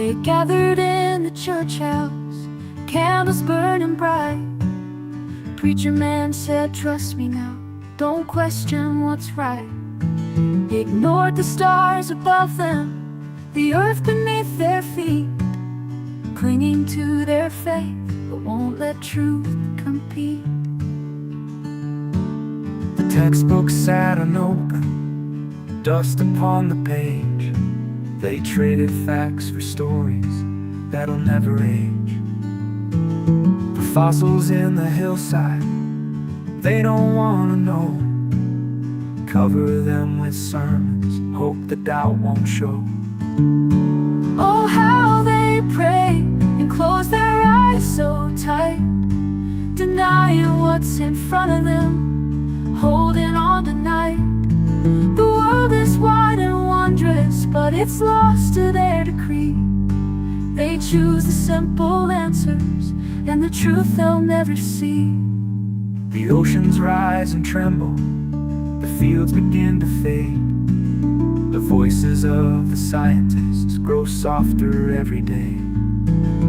They gathered in the church house, candles burning bright. Preacher man said, trust me now, don't question what's right. He ignored the stars above them, the earth beneath their feet, clinging to their faith, but won't let truth compete. The textbook sat unopened, dust upon the page. They traded facts for stories that'll never age. The fossils in the hillside, they don't wanna know. Cover them with sermons, hope the doubt won't show. Oh, how they pray and close their eyes so tight, denying what's in front of them, holding on tonight. The world is wide and wondrous, but it's lost to their decree. They choose the simple answers and the truth they'll never see. The oceans rise and tremble, the fields begin to fade. The voices of the scientists grow softer every day.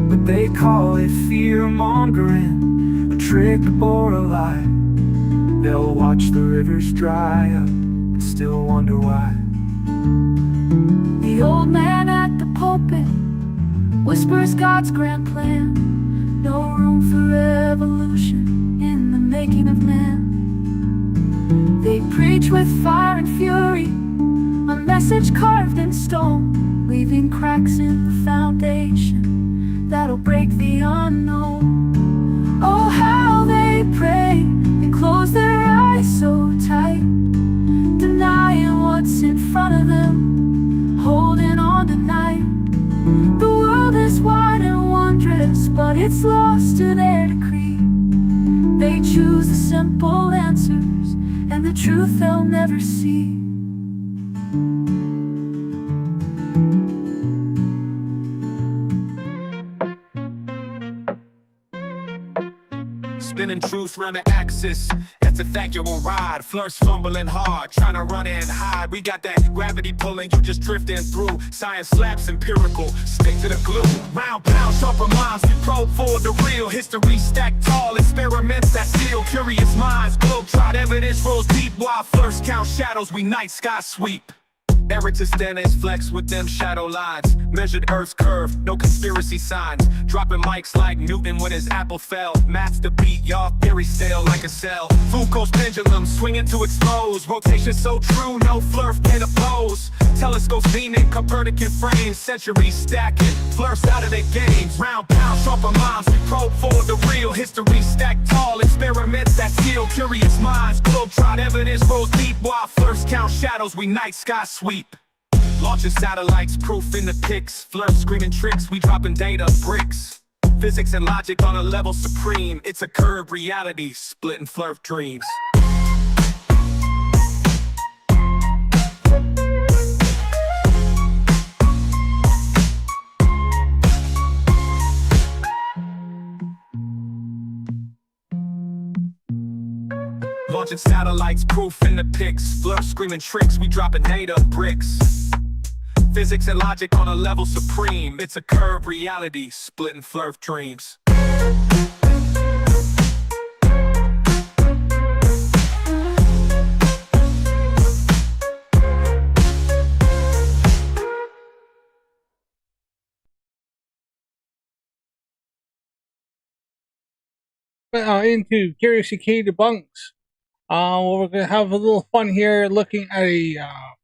But they call it fear-mongering, a trick or a lie. They'll watch the rivers dry up and still wonder why. The old man at the pulpit whispers God's grand plan. No room for evolution in the making of man. They preach with fire and fury, a message carved in stone, leaving cracks in the foundation that'll break the unknown. Oh, how they pray and close their eyes so tight, denying what's in front of them, holding on tonight. The world is wide and wondrous, but it's lost to their decree. They choose the simple answers and the truth they'll never see. Spinning truth round the axis, that's a factual ride. Flirts fumbling hard, trying to run and hide. We got that gravity pulling, you just drifting through. Science slaps empirical, stick to the glue. Round pound, sharper minds, we probe for the real. History stacked tall, experiments that seal. Curious minds, globe-trot evidence rolls deep. While flirts count shadows, we night sky sweep. Eratosthenes flex with them shadow lines. Measured Earth's curve, no conspiracy signs. Dropping mics like Newton when his apple fell. Maths to beat, y'all theory stale like a cell. Foucault's pendulum swinging to expose. Rotation so true, no flurf can oppose. Telescopes beaming, Copernican frames. Centuries stacking, flirts out of their games. Round pound, sharper minds, we probe for the real. History stacked tall, experiments that seal. Curious minds, globe-trot evidence rolls deep. While flirts count shadows, we night sky sweep. Launching satellites, proof in the pics. Flirts screaming tricks, we dropping data bricks. Physics and logic on a level supreme. It's a curved reality, splitting flirt dreams. Launching satellites, proof in the pics. Flirts screaming tricks, we dropping data bricks. Physics and logic on a level supreme. It's a curved reality, splitting flirt dreams. Into Curious UK Debunks. We're gonna have a little fun here looking at a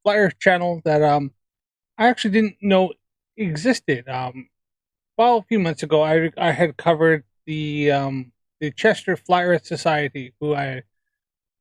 Flat Earth channel that I actually didn't know existed. Well, a few months ago, I had covered the Chester Flat Earth Society, who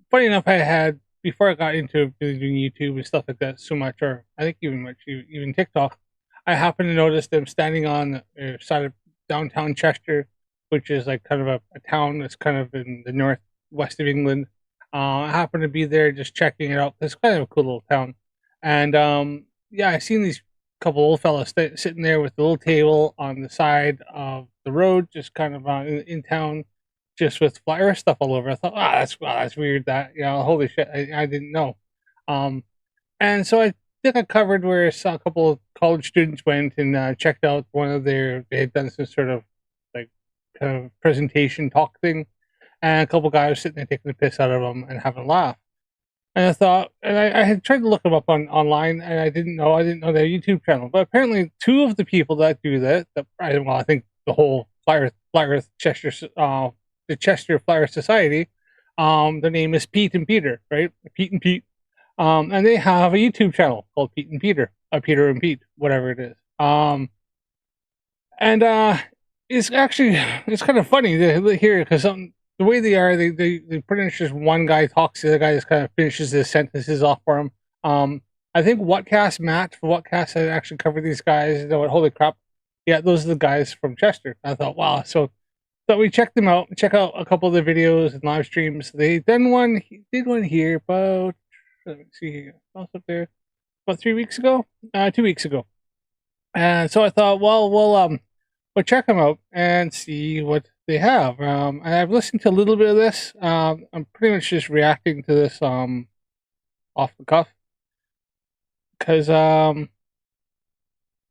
funny enough, I had before I got into really doing YouTube and stuff like that so much, or I think even TikTok. I happened to notice them standing on the side of downtown Chester, which is like kind of a town that's kind of in the northwest of England. I happened to be there just checking it out. It's kind of a cool little town. And yeah, I seen these couple old fellas sitting there with a little table on the side of the road, just kind of in town, just with flat earth stuff all over. I thought, that's weird. That holy shit, I didn't know. And so I think I covered where a couple of college students went and checked out one of they had done some sort of like kind of presentation talk thing, and a couple guys sitting there taking the piss out of them and having a laugh. And I thought, and I had tried to look them up online, and I didn't know their YouTube channel. But apparently, two of the people that do that I think the whole Flat Earth Chester, the Chester Flat Earth Society, their name is Pete and Peter, right? Pete and Pete, and they have a YouTube channel called Pete and Peter, Peter and Pete, whatever it is. And it's actually it's kind of funny to hear because the way they are, they pretty much just one guy talks to the guy just kind of finishes his sentences off for him. I think Matt for Whatcast had actually covered these guys. And I went, holy crap, yeah, those are the guys from Chester. I thought, wow, so we checked them out. Check out a couple of their videos and live streams. They did one here about let me see here, up there about 3 weeks ago, 2 weeks ago, and so I thought, well, we'll check them out and see what they have. And I've listened to a little bit of this. I'm pretty much just reacting to this off the cuff because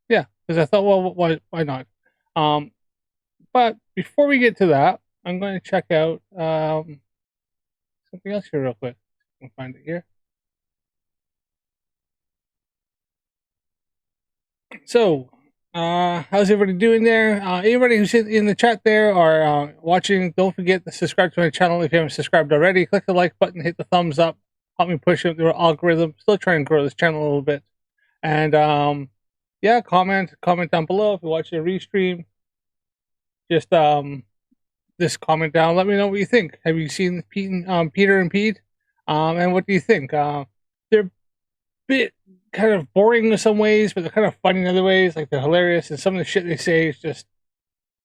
yeah, because I thought, well, why not? But before we get to that, I'm going to check out something else here real quick. I'll find it here. So, how's everybody doing there? Everybody who's in the chat there or watching, don't forget to subscribe to my channel if you haven't subscribed already. Click the like button, hit the thumbs up, help me push up the algorithm. Still trying to grow this channel a little bit. And yeah, comment down below if you're watching a restream. Just comment down. Let me know what you think. Have you seen Peter and Pete? And what do you think? They're bit kind of boring in some ways, but they're kind of funny in other ways. Like they're hilarious, and some of the shit they say is just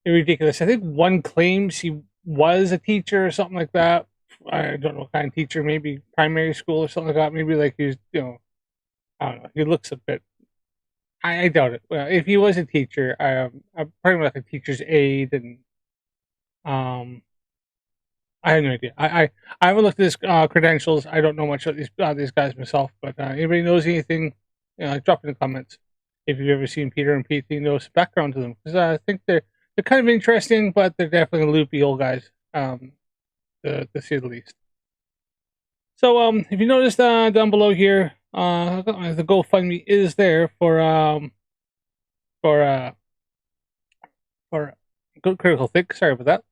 ridiculous. I think one claims he was a teacher or something like that. I don't know what kind of teacher, maybe primary school or something like that. Maybe like he's, I don't know. He looks a bit. I doubt it. Well, if he was a teacher, I'm probably like a teacher's aide, and I have no idea. I haven't looked at his credentials. I don't know much about these guys myself. But anybody knows anything, drop in the comments. If you've ever seen Peter and Pete, you know some background to them, because I think they're kind of interesting, but they're definitely loopy old guys, to say the least. So if you notice down below here, the GoFundMe is there for Critical Think. Sorry about that.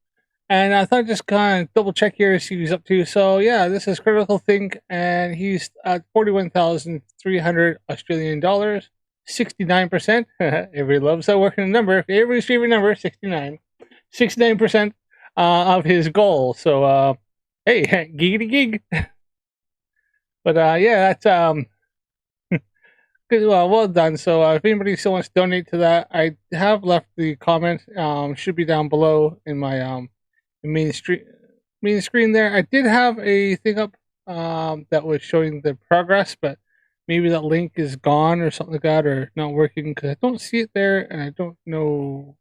And I thought I'd just kind of double check here, see what he's up to. So yeah, this is Critical Think, and he's at 41,300 Australian dollars, 69%. Everybody loves that working number. Everybody's favorite number, 69% of his goal. So hey, giggity gig. But yeah, that's well done. So if anybody still wants to donate to that, I have left the comment. Should be down below in my main screen there. I did have a thing up that was showing the progress, but maybe that link is gone or something like that, or not working, because I don't see it there, and I don't know.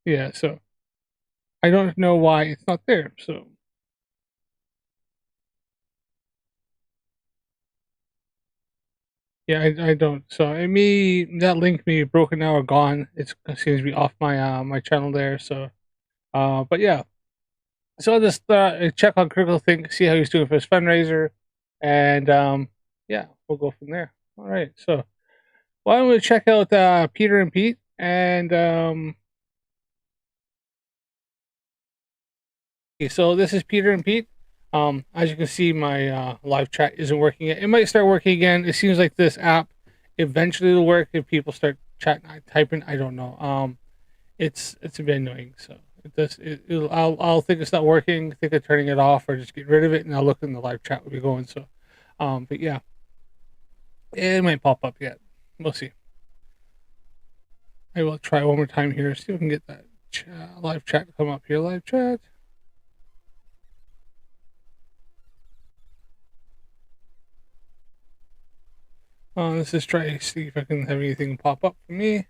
Yeah, so I don't know why it's not there. So yeah, I don't. So it may that link may be broken now or gone. It seems to be off my my channel there. So but yeah. So I'll just check on Critical Think, see how he's doing for his fundraiser, and yeah, we'll go from there. All right. So why don't we check out Peter and Pete, and okay, so this is Peter and Pete. As you can see, my live chat isn't working yet. It might start working again. It seems like this app eventually will work if people start chatting, typing. I don't know. It's a bit annoying. So I'll think it's not working, think of turning it off, or just get rid of it, and I'll look in the live chat will be going. So, but yeah, it might pop up yet. We'll see. I will try one more time here. See if we can get that live chat to come up here. Live chat. Let's just try to see if I can have anything pop up for me.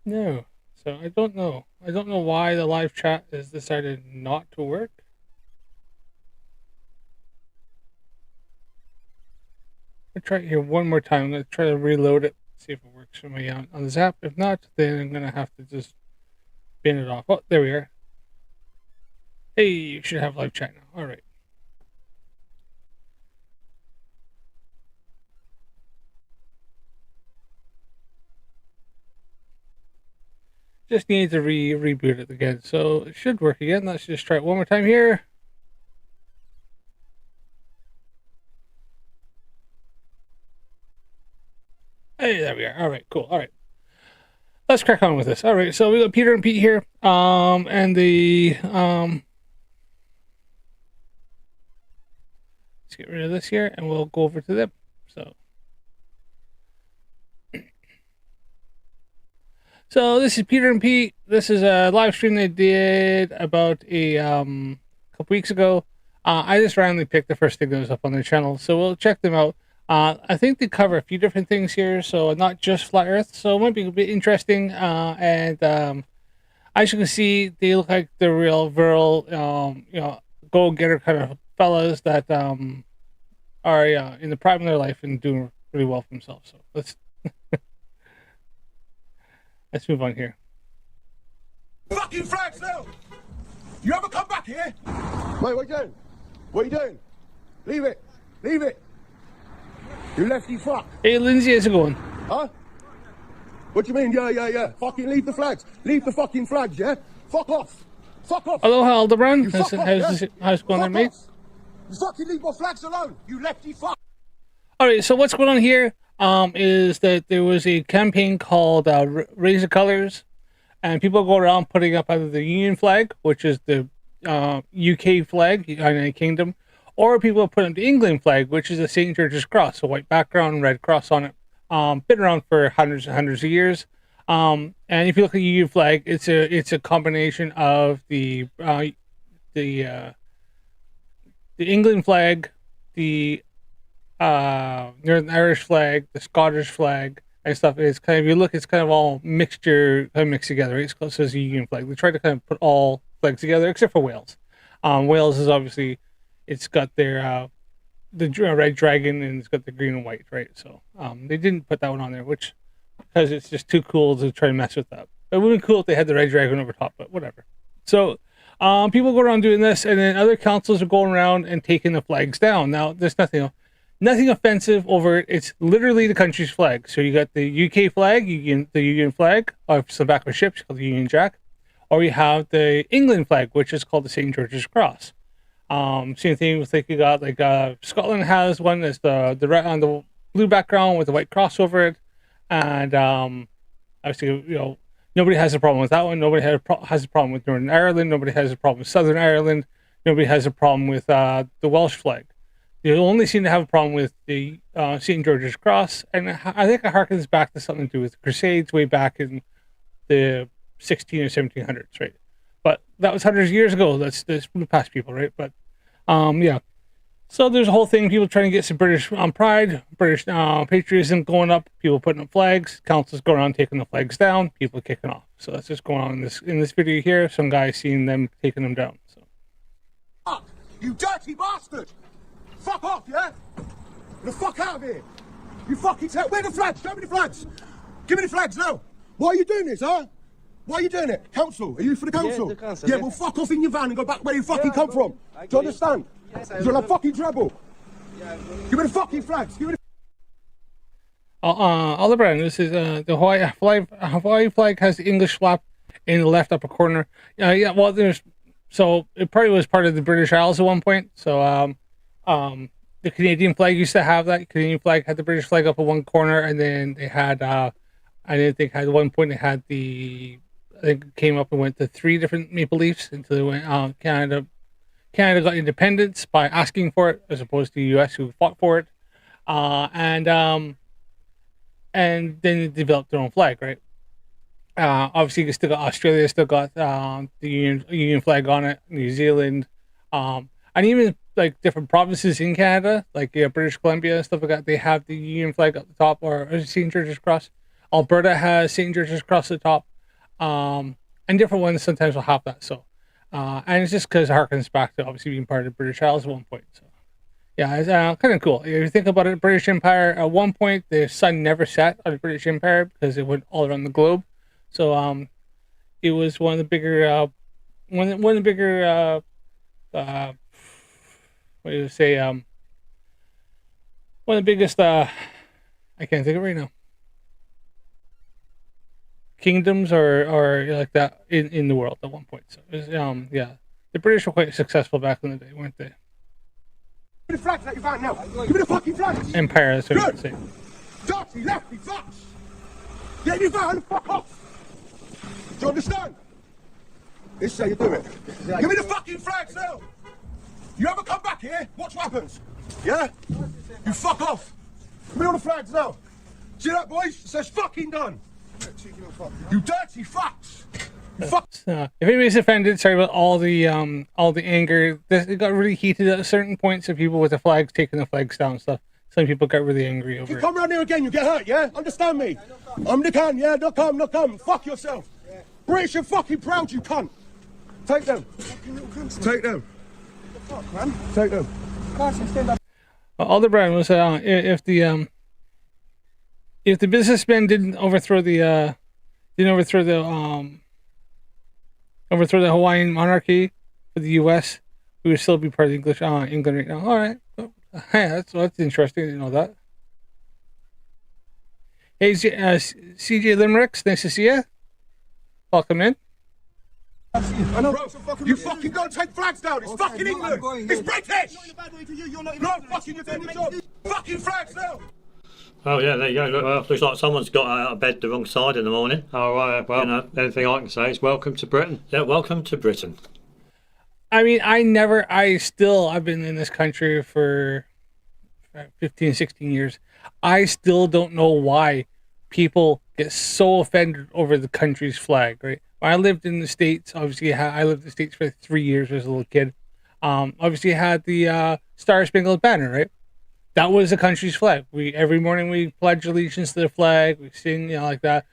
No. So I don't know. I don't know why the live chat has decided not to work. I'll try it here one more time. I'm gonna try to reload it, see if it works for me on the Zap. If not, then I'm gonna have to just bin it off. Oh, there we are. Hey, you should have live chat now. All right. Just need to reboot it again, so it should work again. Let's just try it one more time here. Hey, there we are. All right, cool. All right, let's crack on with this. All right, so we got Peter and Pete here, and the let's get rid of this here, and we'll go over to them. So this is Peter and Pete. This is a live stream they did about a couple weeks ago. I just randomly picked the first thing that was up on their channel, so we'll check them out. I think they cover a few different things here, so not just flat Earth. So it might be a bit interesting. And as you can see, they look like the real go-getter kind of fellas that are in the prime of their life and doing really well for themselves. So let's let's move on here. Fucking flags now! You ever come back here? Mate, what are you doing? What are you doing? Leave it. Leave it. You lefty fuck. Hey, Lindsay, how's it going? Huh? What do you mean? Yeah. Fucking leave the flags. Leave the fucking flags, yeah? Fuck off. Fuck off. Aloha, Aldebaran. You How's fuck off, how's it going there, mate? off. You fucking leave my flags alone, you lefty fuck. All right, so what's going on here is that there was a campaign called Raise the Colors, and people go around putting up either the Union flag, which is the UK flag, United Kingdom, or people put up the England flag, which is the St. George's Cross, a white background, red cross on it. Been around for hundreds and hundreds of years. And if you look at the Union flag, it's a combination of the England flag, the Northern Irish flag, the Scottish flag, and stuff. It's kind of, if you look, it's kind of all mixed together. Right? It's close as a Union flag. They try to kind of put all flags together, except for Wales. Wales is obviously, it's got their the red dragon and it's got the green and white, right? So they didn't put that one on there, which because it's just too cool to try to mess with that. It would be cool if they had the red dragon over top, but whatever. So people go around doing this, and then other councils are going around and taking the flags down. Now there's nothing offensive over it. It's literally the country's flag. So you got the UK flag, the Union flag, or some back of ships called the Union Jack, or you have the England flag, which is called the St. George's Cross. Same thing with you got Scotland has one that's the red on the blue background with the white cross over it, and obviously nobody has a problem with that one. Nobody has a problem with Northern Ireland. Nobody has a problem with Southern Ireland. Nobody has a problem with the Welsh flag. You only seem to have a problem with the St. George's Cross, and I think it harkens back to something to do with the Crusades way back in the 16 or 1700s, right? But that was hundreds of years ago. That's past people, right? But yeah. So there's a whole thing. People trying to get some British pride, British patriotism going up. People putting up flags. Councils going around taking the flags down. People kicking off. So that's just going on in this video here. Some guy seeing them taking them down. So. Fuck! You dirty bastard! Fuck off, yeah? Get the fuck out of here! You fucking tell. Where are the flags? Show me the flags! Give me the flags now! Why are you doing this, huh? Why are you doing it? Council? Are you for the council? Yeah, the council, yeah, yeah. well, fuck off in your van and go back where you fucking come from. I Do you agree. understand? Yes, I You're agree. like fucking trouble. Yeah, Give me the fucking flags. Give me the Oliver, this is the Hawaii flag has the English flap in the left upper corner. Yeah, well, so it probably was part of the British Isles at one point. So the Canadian flag used to have that. Canadian flag had the British flag up at one corner, and then they had I didn't think at one point they had I think it came up and went to 3 different maple leafs until they went Canada got independence by asking for it as opposed to the US who fought for it. And then they developed their own flag, right? Obviously, you still got Australia, still got the Union flag on it, New Zealand, and even like different provinces in Canada, like British Columbia and stuff like that. They have the Union flag at the top, or St. George's Cross. Alberta has St. George's Cross at the top, and different ones sometimes will have that. So, and it's just because it harkens back to obviously being part of the British Isles at one point. So, Yeah, it's kind of cool. If you think about it, British Empire, at one point, the sun never set on the British Empire because it went all around the globe. So it was one of the bigger, one of the bigger, what do you say, one of the biggest, I can't think of it right now, kingdoms or like that in the world at one point. So it was, yeah, the British were quite successful back in the day, weren't they? Give me the flags that you found now. Give me the fucking flags. Empire, that's what I would say. Dirty, lefty, fucks. Get you found, fuck off. Do you understand? This is how you do it. Give me the fucking flags now. You ever come back here, watch what happens. Yeah? You fuck off. Give me all the flags now. See that, boys? It says fucking done. You dirty fucks. You fuck. If anybody's offended, sorry about all the anger. It got really heated at certain points of people with the flags taking the flags down and stuff. Some people got really angry If over you it. come round here again, you get hurt, yeah? Understand me? I'm the cunt, yeah? Not come. Fuck yourself. British and fucking proud, you cunt. Take them. Take them. Fuck, man. Take them. All the brand was if the businessmen didn't overthrow the Hawaiian monarchy for the U.S., we would still be part of English England right now. All right, yeah, that's interesting. I didn't know that. Hey, CJ Limericks, nice to see you. Welcome in. I know. Bro, you fucking don't take flags down. It's fucking England. It's British. No, fucking you're doing the job. Fucking flags now. Oh yeah, there you go. Look, well, looks like someone's got out of bed the wrong side in the morning. Oh right, well, anything I can say is welcome to Britain. Yeah, welcome to Britain. I mean, I've been in this country for 15, 16 years. I still don't know why people get so offended over the country's flag, right? When I lived in the States, obviously, I lived in the States for 3 years as a little kid. Obviously, I had the Star Spangled Banner, right? That was the country's flag. Every morning we pledge allegiance to the flag. We sing, like that.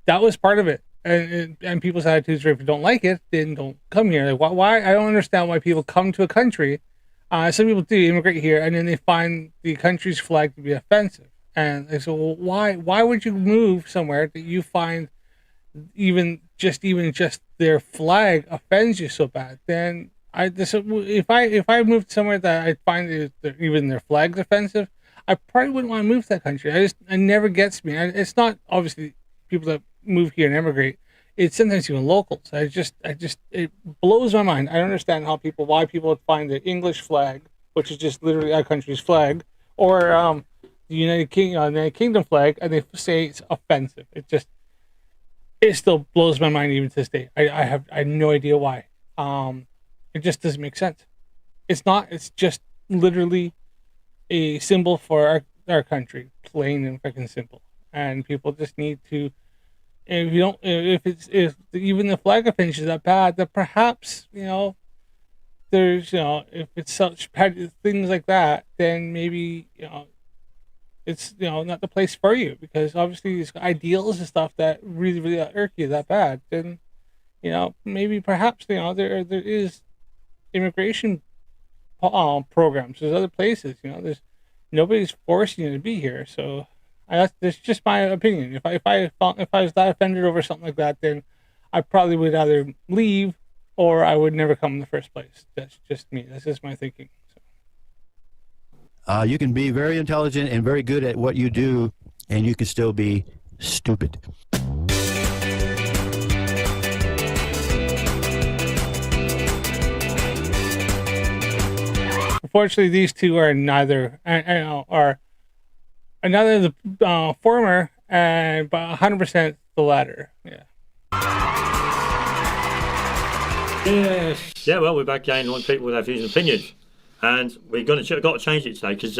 That was part of it. And people's attitudes are, if you don't like it, then don't come here. Like, why? I don't understand why people come to a country. Some people do immigrate here, and then they find the country's flag to be offensive. And they say, well, why would you move somewhere that you find even just their flag offends you so bad? Then if I moved somewhere that I find even their flag's offensive, I probably wouldn't want to move to that country. It never gets me. It's not obviously people that move here and emigrate. It's sometimes even locals. It blows my mind. I don't understand why people would find the English flag, which is just literally our country's flag, or the United Kingdom flag, and they say it's offensive. It still blows my mind even to this day. I have no idea why. It just doesn't make sense. It's not. It's just literally a symbol for our country, plain and freaking simple. And people just need to. If even the flag offends you that bad, that perhaps there's if it's such petty things like that, then maybe it's not the place for you, because obviously these ideals and stuff that really really irk you that bad, then maybe perhaps there is immigration programs. There's other places. There's nobody's forcing you to be here. So that's just my opinion. If I was that offended over something like that, then I probably would either leave or I would never come in the first place. That's just me. That's just my thinking. So. You can be very intelligent and very good at what you do, and you can still be stupid. Unfortunately, these two are neither. Are neither the former, but 100% the latter. Yeah. Yes. Yeah. Well, we're back again on people with their views and opinions, and we're got to change it today because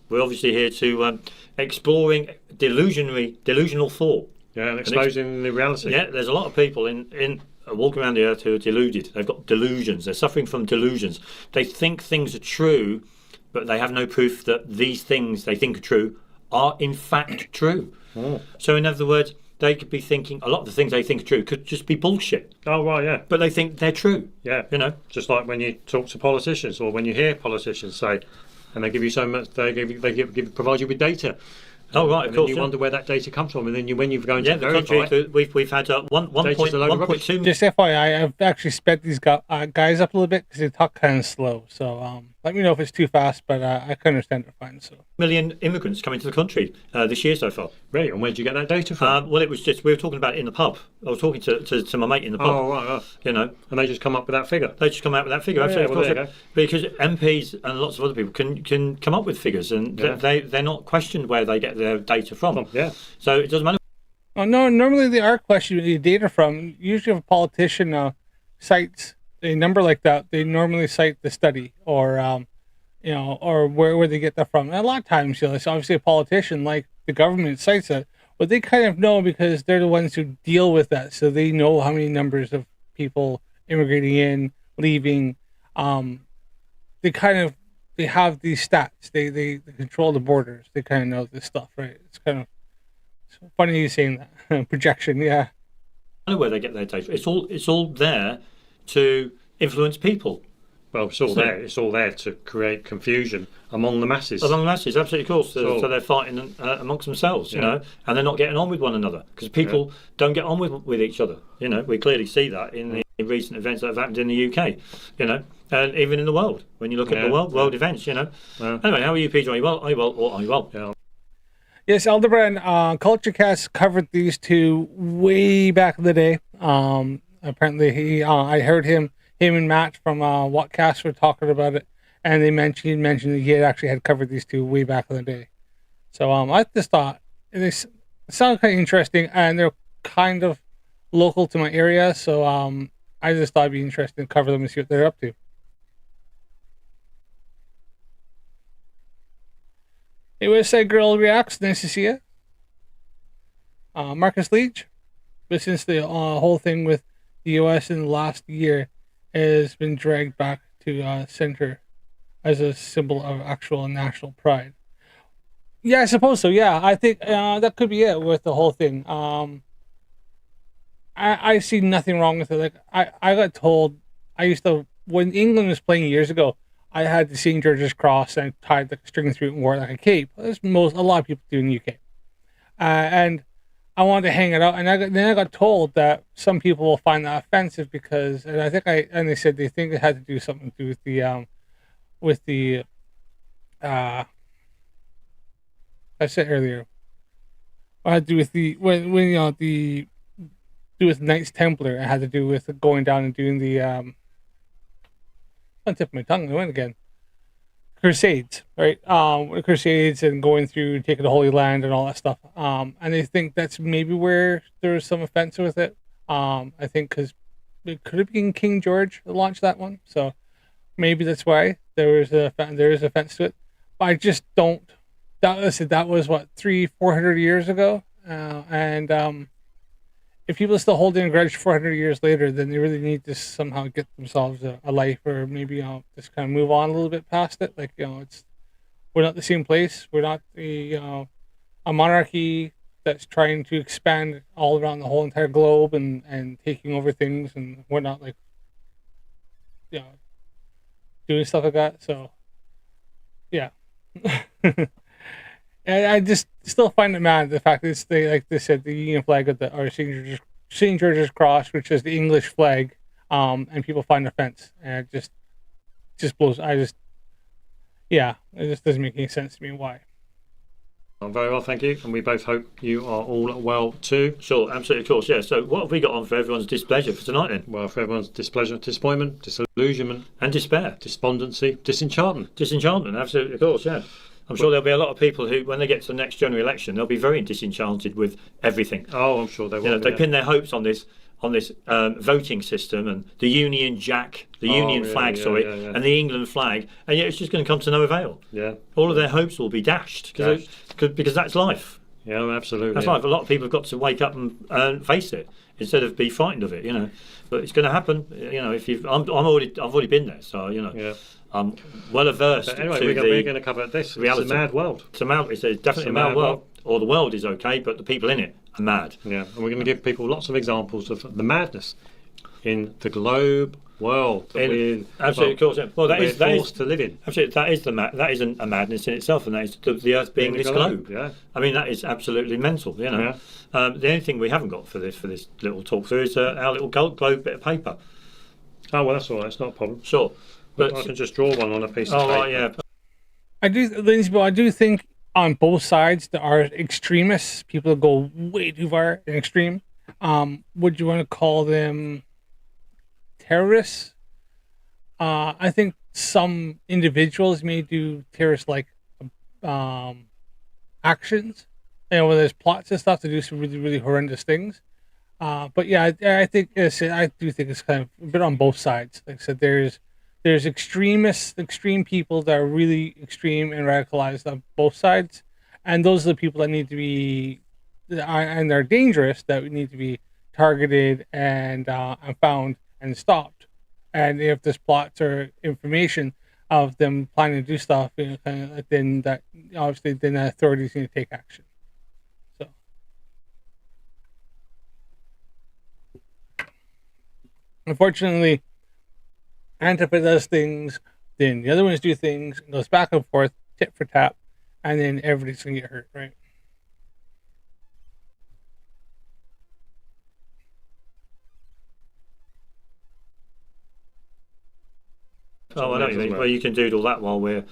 we're obviously here to exploring delusional thought. Yeah, and exposing the reality. Yeah, there's a lot of people in walking around the earth who are deluded. They've got delusions. They're suffering from delusions. They think things are true, but they have no proof that these things they think are true are in fact true. Oh. So in other words, they could be thinking a lot of the things they think are true could just be bullshit. Oh, right, yeah. But they think they're true. Yeah. Just like when you talk to politicians or when you hear politicians say, and they give you so much. Provide you with data. Oh right, and of course. You wonder where that data comes from, and then when you go into the country, we've had 1.2. Just FYI, I've actually sped these guys up a little bit because they talk kind of slow. So let me know if it's too fast, but I can understand it fine. So million immigrants coming to the country this year so far. Really? And where did you get that data from? Well, it was just we were talking about it in the pub. I was talking to my mate in the pub. Oh right. You know, and they just come up with that figure. They just come out with that figure. Absolutely, of course. Because MPs and lots of other people can come up with figures, and they're not questioned where they get their data from. Yeah. So it doesn't matter. Oh no, normally they are questioning the data from. Usually, if a politician cites a number like that, they normally cite the study or or where they get that from. And a lot of times, it's obviously a politician, like the government cites it, but they kind of know because they're the ones who deal with that, so they know how many numbers of people immigrating in, leaving. They have these stats. They control the borders. They kind of know this stuff, right? It's kind of funny you saying that. Projection, yeah. I know where they get their data. It's all there to influence people. Well, it's all there to create confusion among the masses. Among the masses, absolutely, of course. So they're fighting amongst themselves, you know, and they're not getting on with one another because people don't get on with each other. You know, we clearly see that in the recent events that have happened in the UK. You know, and even in the world when you look at the world events. You know. Anyway, how are you, Peter? Are you well? Are you well? Or are you well? Yeah. Yes, Aldebrand, CultureCast covered these two way back in the day. Apparently, I heard him and Matt from Whatcast were talking about it, and he mentioned that he had covered these two way back in the day. So I just thought they sound kind of interesting, and they're kind of local to my area. So I just thought it'd be interesting to cover them and see what they're up to. Hey, West Side Girl Reacts, nice to see you. Marcus Leach, but since the whole thing with the U.S. in the last year has been dragged back to center as a symbol of actual national pride. Yeah, I suppose so. Yeah, I think that could be it with the whole thing. I see nothing wrong with it. Like I got told, when England was playing years ago, I had the St. George's Cross and tied the string through it and wore it like a cape. That's a lot of people do in the UK. And I wanted to hang it out, and then I got told that some people will find that offensive because, and they said they think it had to do something to do with the I said earlier, it had to do with do with Knights Templar. It had to do with going down and doing the on the tip of my tongue, it went again. Crusades, right? Crusades and going through taking the Holy Land and all that stuff. And they think that's maybe where there's some offense with it. I think because it could have been King George that launched that one, so maybe that's why there is offense to it. But I just don't. That was what 300-400 years ago, and if people are still holding a grudge 400 years later, then they really need to somehow get themselves a life, or maybe just kind of move on a little bit past it. Like we're not the same place. We're not a monarchy that's trying to expand all around the whole entire globe and taking over things, and we're not doing stuff like that. So yeah. And I just still find it mad the fact that they said the Union flag of or St. George's Cross, which is the English flag, and people find offense, and it just blows. It just doesn't make any sense to me why. I'm very well, thank you, and we both hope you are all well too. Sure, absolutely, of course, yeah. So what have we got on for everyone's displeasure for tonight then? Well, for everyone's displeasure, disappointment, disillusionment, and despair, despondency, disenchantment. Disenchantment, absolutely, of course, yeah. I'm sure there'll be a lot of people who, when they get to the next general election, they'll be very disenchanted with everything. Oh, I'm sure they will. They pin their hopes on this voting system and the Union Jack, Union flag, and the England flag, and yet it's just going to come to no avail. Yeah. All of their hopes will be dashed because that's life. Yeah, absolutely. That's life. A lot of people have got to wake up and face it instead of be frightened of it. But it's going to happen. If I've already been there, so Yeah. I'm well averse but anyway, to we're going to cover this. Reality. It's a mad world. It's definitely a mad world. Or the world is okay, but the people in it are mad. Yeah, and we're going to give people lots of examples of the madness in the globe world that we're absolutely, of course. Well, that we're is forced to live in. absolutely that isn't a madness in itself, and that is the Earth being this globe. Yeah. I mean, that is absolutely mental. You know, the only thing we haven't got for this little talk through is our little globe bit of paper. Oh well, that's all right. It's not a problem. Sure, But I can just draw one on a piece of paper. Oh right, yeah. I do, Lindsay, but I do think on both sides there are extremists, people that go way too far in extreme. Would you want to call them terrorists? I think some individuals may do terrorist-like actions, where there's plots and stuff to do some really, really horrendous things. But yeah, I think I do think it's kind of a bit on both sides. Like I said, there's extreme people that are really extreme and radicalized on both sides, and those are the people that need to be, and they're dangerous, that need to be targeted and found and stopped. And if there's plots or information of them planning to do stuff, then that obviously then the authorities need to take action. So. Unfortunately, Antifa does things, then the other ones do things, it goes back and forth, tit for tat, and then everybody's gonna get hurt, right? Oh, I know what you mean. Well, you can do all that while we're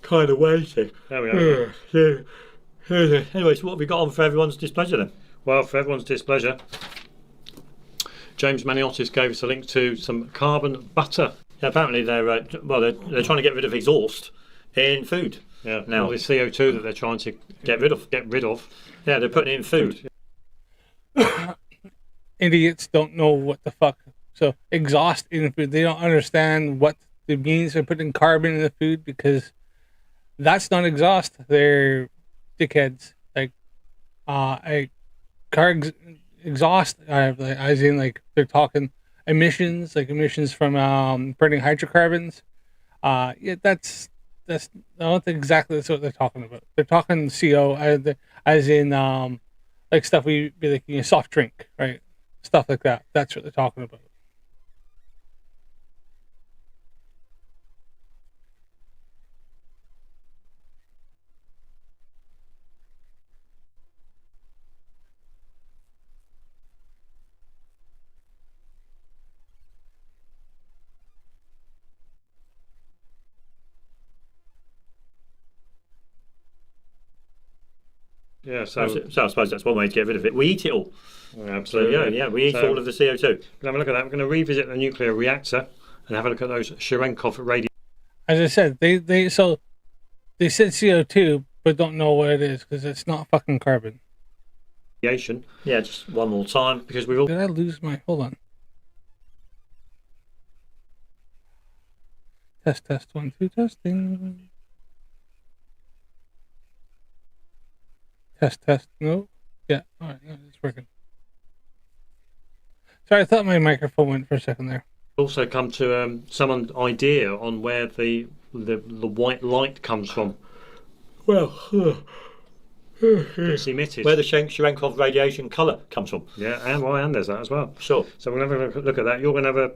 kind of waiting. There we go. Anyway, so what have we got on for everyone's displeasure then? Well, for everyone's displeasure, James Maniotis gave us a link to some carbon butter. Yeah, apparently they're trying to get rid of exhaust in food. Yeah, now all the CO2 that they're trying to get rid of. Yeah, they're putting it in food. Idiots don't know what the fuck. So exhaust in food, they don't understand what it means by putting carbon in the food, because that's not exhaust. They're dickheads. Like exhaust, as in like they're talking emissions, like emissions from burning hydrocarbons. Yeah, that's I don't think exactly that's what they're talking about. They're talking CO as in like stuff we be like, soft drink, right? Stuff like that. That's what they're talking about. Yeah, so I suppose that's one way to get rid of it. We eat it all. Absolutely. So, we eat all of the CO2. We'll have a look at that. We're going to revisit the nuclear reactor and have a look at those Cherenkov radiation. As I said, they said CO2, but don't know what it is, because it's not fucking carbon. Yeah, just one more time, because we've all. Did I lose my? Hold on. Test 1 2 testing. Test. No. Yeah. All right. No, it's working. Sorry, I thought my microphone went for a second there. Also come to some idea on where the white light comes from. Well, It's emitted. where the Cherenkov radiation colour comes from. Yeah, and there's that as well. Sure. So we're going to have a look at that. We're going to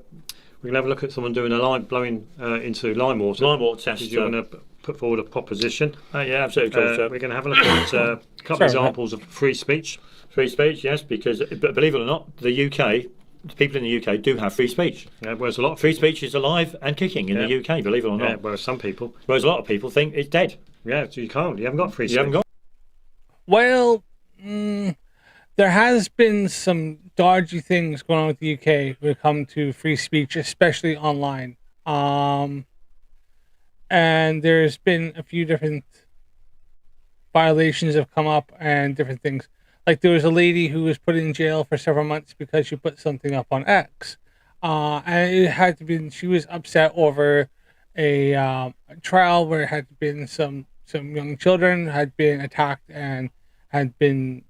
have a look at someone doing blowing into lime water. Lime water test. You're going to put forward a proposition. Yeah, absolutely. We're going to have a look at a couple of examples of free speech. Free speech, yes, because believe it or not, the UK, people in the UK do have free speech. Yeah, whereas a lot of free speech is alive and kicking in the UK, believe it or not. Yeah, whereas a lot of people think it's dead. Yeah, so you haven't got free speech. You haven't got. Well, there has been some dodgy things going on with the UK when it comes to free speech, especially online. And there's been a few different violations have come up and different things. Like there was a lady who was put in jail for several months because she put something up on X. And it had to be, she was upset over a trial where it had been some young children had been attacked and had been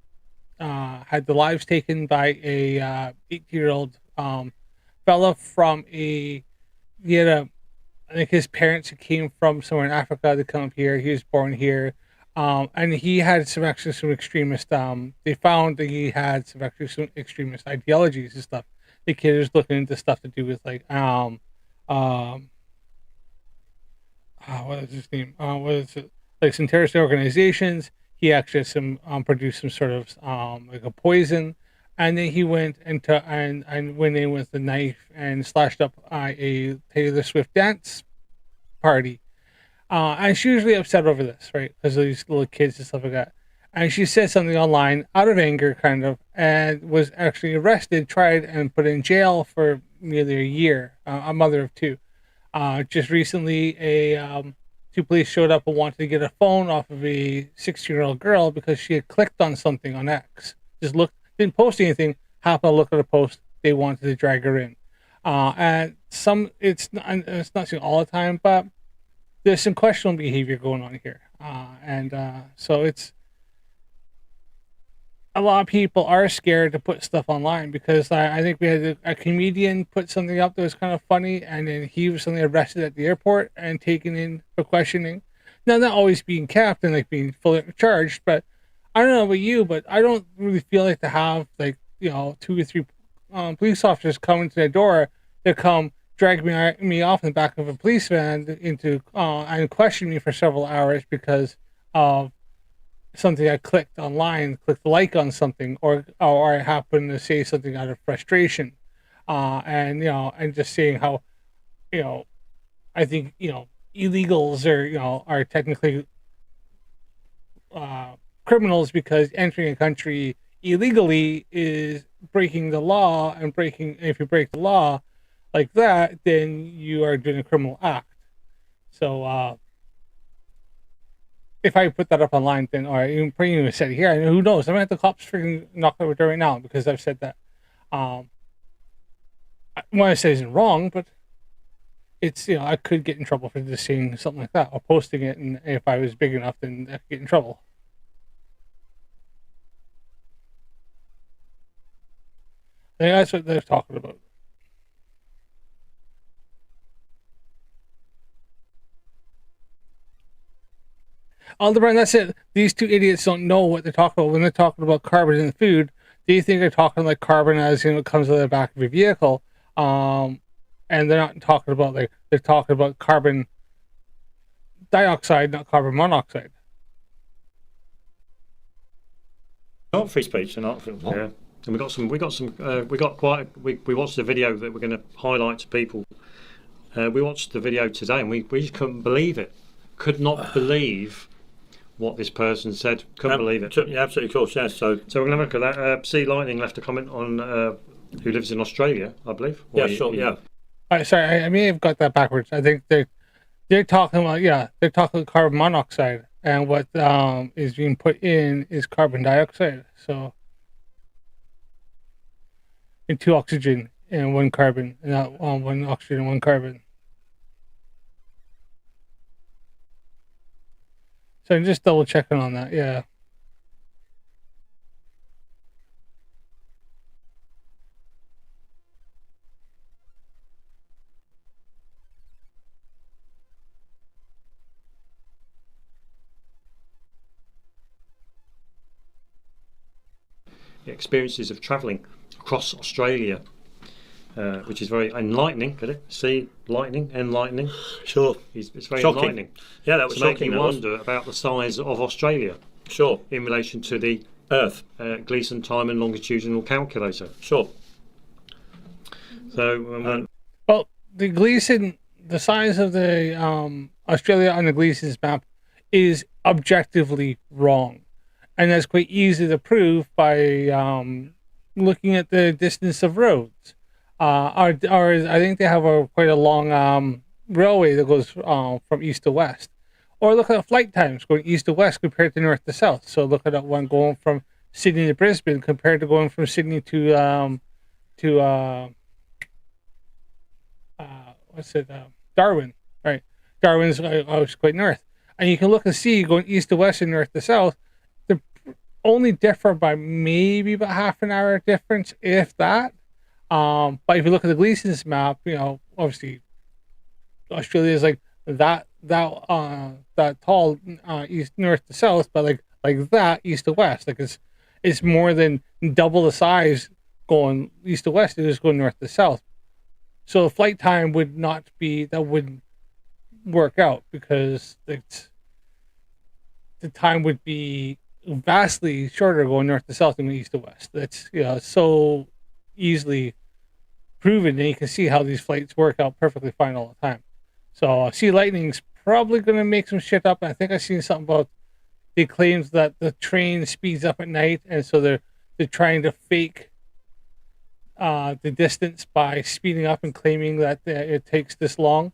had the lives taken by a 18-year-old fella from I think his parents came from somewhere in Africa to come up here. He was born here. And he had some extremist, they found that he had some extremist ideologies and stuff. the kid was looking into stuff to do with like what is his name? What is it? Like some terrorist organizations. He actually had some produced some sort of like a poison, and then he went and went in with a knife and slashed up a Taylor Swift dance party. And she was really upset over this, right? Because of these little kids and stuff like that. And she said something online out of anger, kind of, and was actually arrested, tried, and put in jail for nearly a year. A mother of two. Just recently, two police showed up and wanted to get a phone off of a 16-year-old girl because she had clicked on something on X. Just looked, didn't post anything. Happened to look at a post. They wanted to drag her in. And it's not seen all the time, but there's some questionable behavior going on here. So it's a lot of people are scared to put stuff online because I think we had a comedian put something up that was kind of funny, and then he was suddenly arrested at the airport and taken in for questioning. Now, not always being capped and like being fully charged, but I don't know about you, but I don't really feel like to have like 2 or 3 police officers coming to the door to come drag me off in the back of a police van into and question me for several hours because of something I clicked online, clicked like on something, or I happened to say something out of frustration, and just saying how, I think illegals are technically criminals because entering a country illegally is breaking the law, and if you break the law like that, then you are doing a criminal act. So if I put that up online, then or even said it here, and who knows? I might have the cops freaking knock on the door right now because I've said that. What I say isn't wrong, but it's I could get in trouble for just saying something like that or posting it, and if I was big enough, then I could get in trouble. I think that's what they're talking about. Aldebaran, that's it. These two idiots don't know what they're talking about when they're talking about carbon in the food. They think they're talking like carbon as it comes out of the back of a vehicle, and they're not talking about they're talking about carbon dioxide, not carbon monoxide. Not free speech, and not free. Yeah, and we watched the video that we're going to highlight to people. We watched the video today, and we just couldn't believe it. Could not believe what this person said. Couldn't believe it. Yeah, absolutely, of course. Yeah. So we're going to look at that. C Lightning left a comment on who lives in Australia, I believe. Yeah, sure. Yeah. Sorry, I may have got that backwards. I think they're talking about they're talking about carbon monoxide, and what is being put in is carbon dioxide. So, in 2 oxygen and 1 carbon, not 1 oxygen and 1 carbon. So I'm just double checking on that. Yeah. Experiences of travelling across Australia, which is very enlightening. Could it? See, lightning, enlightening. Sure. It's very shocking. enlightening. Yeah, that was to make shocking. you wonder about the size of Australia. Sure. In relation to the Earth, Gleason time and longitudinal calculator. Sure. So, well, the Gleason, the size of the Australia on the Gleason's map is objectively wrong, and that's quite easy to prove by looking at the distance of roads. I think they have quite a long railway that goes from east to west. Or look at flight times going east to west compared to north to south. So look at that one going from Sydney to Brisbane compared to going from Sydney to Darwin, right? Darwin's quite north, and you can look and see going east to west and north to south. They only differ by maybe about half an hour difference, if that. But if you look at the Gleason's map, obviously Australia is like that tall east north to south, but like that east to west, like it's more than double the size going east to west, it is going north to south. So the flight time would not be, that wouldn't work out, because the time would be vastly shorter going north to south than east to west. That's, so easily proven, and you can see how these flights work out perfectly fine all the time. So Sea Lightning's probably going to make some shit up. I think I seen something about, they claims that the train speeds up at night, and so they're trying to fake the distance by speeding up and claiming that it takes this long.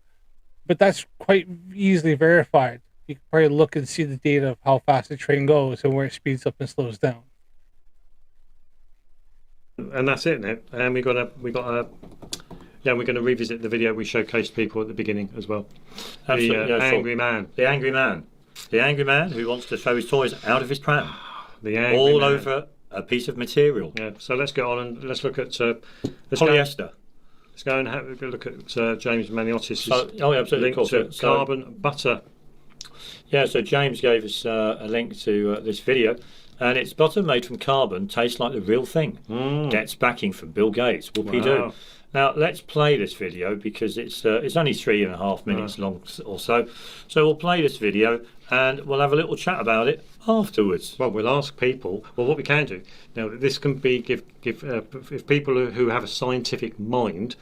But that's quite easily verified. You can probably look and see the data of how fast the train goes and where it speeds up and slows down. And that's it now. And we're gonna revisit the video we showcased people at the beginning as well. Absolutely, The angry man. The angry man. The angry man who wants to throw his toys out of his pram. The angry all man. Over a piece of material. Yeah. So let's get on and let's look at polyester. Let's go and have a look at James Maniotis' absolutely, link to carbon butter. Yeah, so James gave us a link to this video, and it's butter made from carbon, tastes like the real thing. Gets backing from Bill Gates. Whoopie-doo. Wow. Now let's play this video because it's only 3.5 minutes long or so. So we'll play this video and we'll have a little chat about it afterwards. Well, we'll ask people. Well, what we can do now, this can be give if people who have a scientific mind,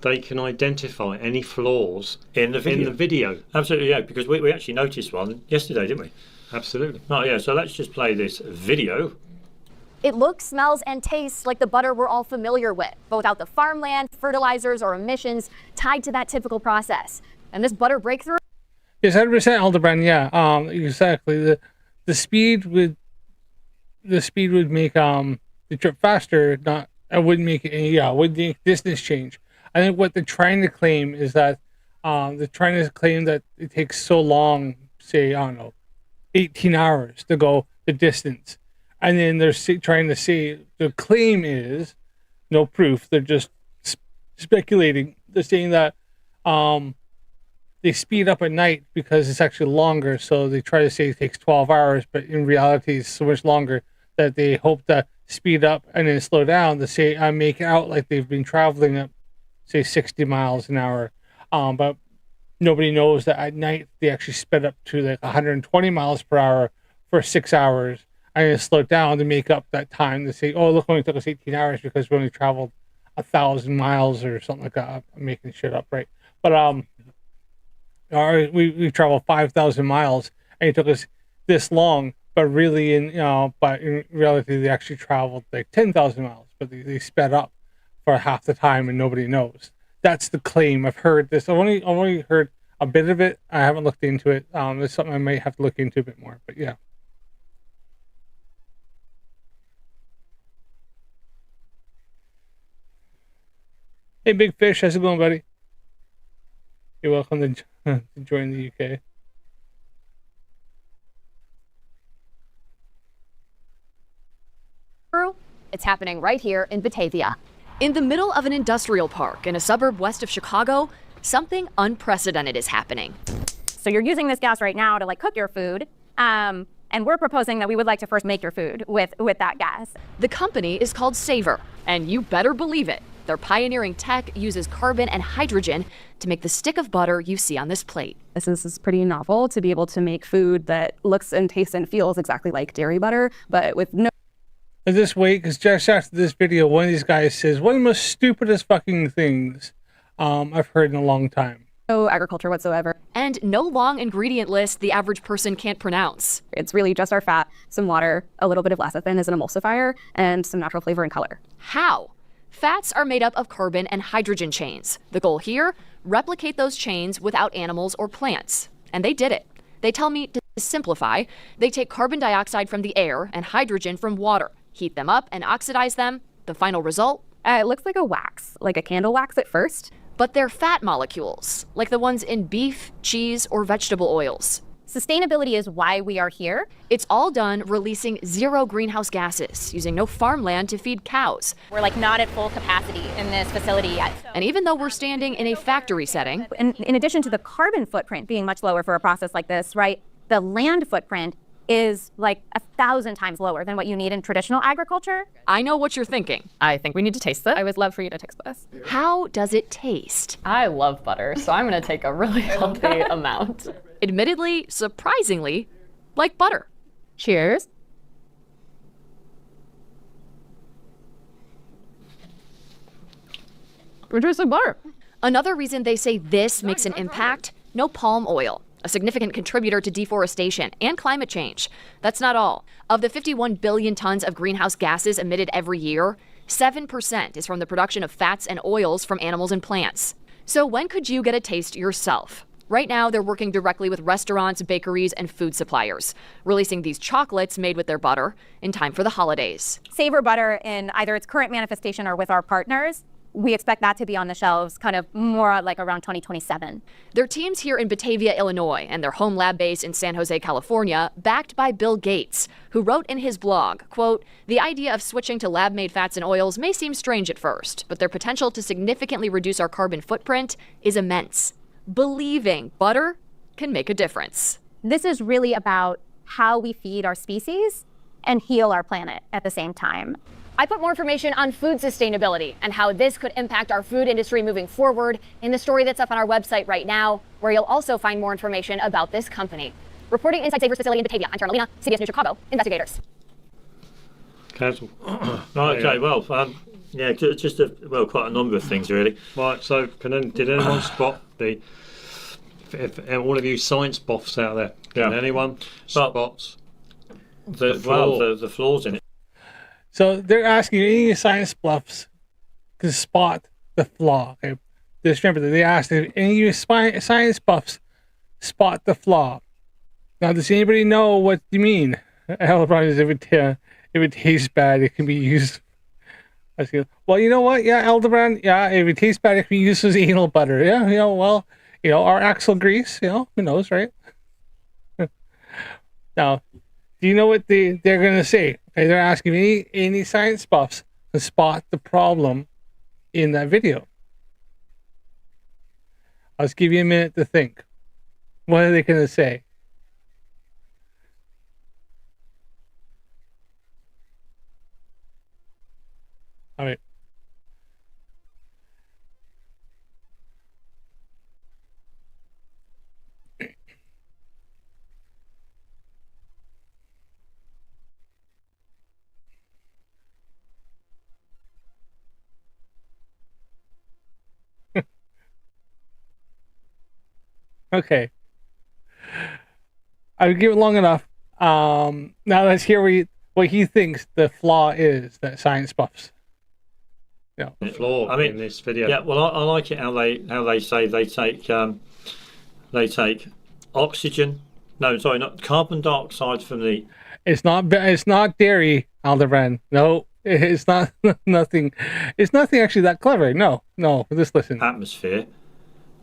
they can identify any flaws in the video. Absolutely, yeah, because we actually noticed one yesterday, didn't we? Absolutely. Oh yeah, so let's just play this video. It looks, smells, and tastes like the butter we're all familiar with, but without the farmland, fertilizers, or emissions tied to that typical process. And this butter breakthrough? Yes, 100% Aldebrand, yeah. Exactly. The speed would make the trip faster, it wouldn't make it wouldn't make distance change. I think what they're trying to claim is that they're trying to claim that it takes so long, say, I don't know, 18 hours to go the distance. And then they're trying to say, the claim is, no proof, they're just speculating. They're saying that they speed up at night because it's actually longer, so they try to say it takes 12 hours, but in reality it's so much longer that they hope to speed up and then slow down to say, make it out like they've been traveling at, say, 60 miles an hour. But nobody knows that at night they actually sped up to like 120 miles per hour for 6 hours. And then slow down to make up that time to say, oh, look, it only took us 18 hours because we only traveled 1,000 miles or something like that. I'm making shit up, right? But we traveled 5,000 miles and it took us this long, but really in reality they actually traveled like 10,000 miles, but they sped up for half the time and nobody knows. That's the claim. I've heard this. I've only heard a bit of it. I haven't looked into it. It's something I might have to look into a bit more, but yeah. Hey, Big Fish, how's it going, buddy? You're welcome to join the UK. It's happening right here in Batavia. In the middle of an industrial park in a suburb west of Chicago, something unprecedented is happening. So you're using this gas right now to like cook your food, and we're proposing that we would like to first make your food with that gas. The company is called Savor, and you better believe it. Their pioneering tech uses carbon and hydrogen to make the stick of butter you see on this plate. This is pretty novel to be able to make food that looks and tastes and feels exactly like dairy butter, but with no... And just wait, because just after this video, one of these guys says, one of the most stupidest fucking things I've heard in a long time. No agriculture whatsoever. And no long ingredient list the average person can't pronounce. It's really just our fat, some water, a little bit of lecithin as an emulsifier, and some natural flavor and color. How? Fats are made up of carbon and hydrogen chains. The goal here, replicate those chains without animals or plants. And they did it. They tell me to simplify, they take carbon dioxide from the air and hydrogen from water, heat them up and oxidize them. The final result? It looks like a wax, like a candle wax at first. But they're fat molecules, like the ones in beef, cheese, or vegetable oils. Sustainability is why we are here. It's all done releasing 0 greenhouse gases, using no farmland to feed cows. We're like not at full capacity in this facility yet. And even though we're standing in a factory setting, And in addition to the carbon footprint being much lower for a process like this, right, the land footprint is like 1,000 times lower than what you need in traditional agriculture. I know what you're thinking. I think we need to taste it. I would love for you to taste this. How does it taste? I love butter, so I'm going to take a really healthy amount. Admittedly, surprisingly, like butter. Cheers. Produce butter. Another reason they say this makes an impact, no palm oil, a significant contributor to deforestation and climate change. That's not all. Of the 51 billion tons of greenhouse gases emitted every year, 7% is from the production of fats and oils from animals and plants. So when could you get a taste yourself? Right now, they're working directly with restaurants, bakeries, and food suppliers, releasing these chocolates made with their butter in time for the holidays. Savor butter in either its current manifestation or with our partners. We expect that to be on the shelves kind of more like around 2027. Their team's here in Batavia, Illinois, and their home lab base in San Jose, California, backed by Bill Gates, who wrote in his blog, quote, "The idea of switching to lab-made fats and oils may seem strange at first, but their potential to significantly reduce our carbon footprint is immense. Believing butter can make a difference." This is really about how we feed our species and heal our planet at the same time. I put more information on food sustainability and how this could impact our food industry moving forward in the story that's up on our website right now, where you'll also find more information about this company. Reporting inside Saver's facility in Batavia, I'm Taryn Alina, CBS News Chicago, investigators. Cancel. Okay, well, yeah, just quite a number of things really. Right, so did anyone spot if all of you science buffs out there, can anyone spot the flaws in it? So they're asking any science buffs to spot the flaw. Okay? Just remember that they asked if any of you science buffs spot the flaw. Now, does anybody know what you mean? Elbrand is if it tastes bad, it can be used. Well, you know what? Yeah, Elderbrand. Yeah, if it tastes bad, it can be used as anal butter. Yeah, our axle grease. Who knows, right? Now, do you know what they're gonna say? Okay, they're asking any science buffs to spot the problem in that video. I'll just give you a minute to think. What are they gonna say? All right. Okay. I'll give it long enough. Now let's hear what he thinks the flaw is that science buffs. The flaw in this video. Yeah, well, I like it how they say they take oxygen. No, sorry, not carbon dioxide from the. It's not dairy, Aldebaran. No, it's not nothing. It's nothing actually that clever. No. Just listen. Atmosphere,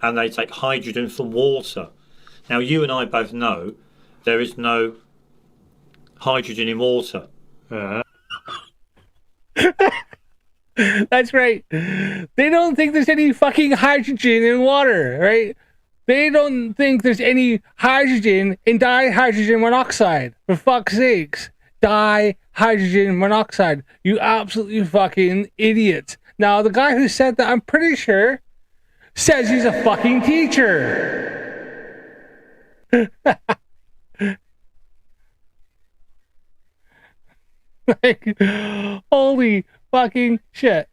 and they take hydrogen from water. Now, you and I both know there is no hydrogen in water. That's right. They don't think there's any fucking hydrogen in water, right? They don't think there's any hydrogen in dihydrogen monoxide. For fuck's sakes. Dihydrogen monoxide. You absolutely fucking idiots. Now, the guy who said that, I'm pretty sure, says he's a fucking teacher. Like, holy fucking shit.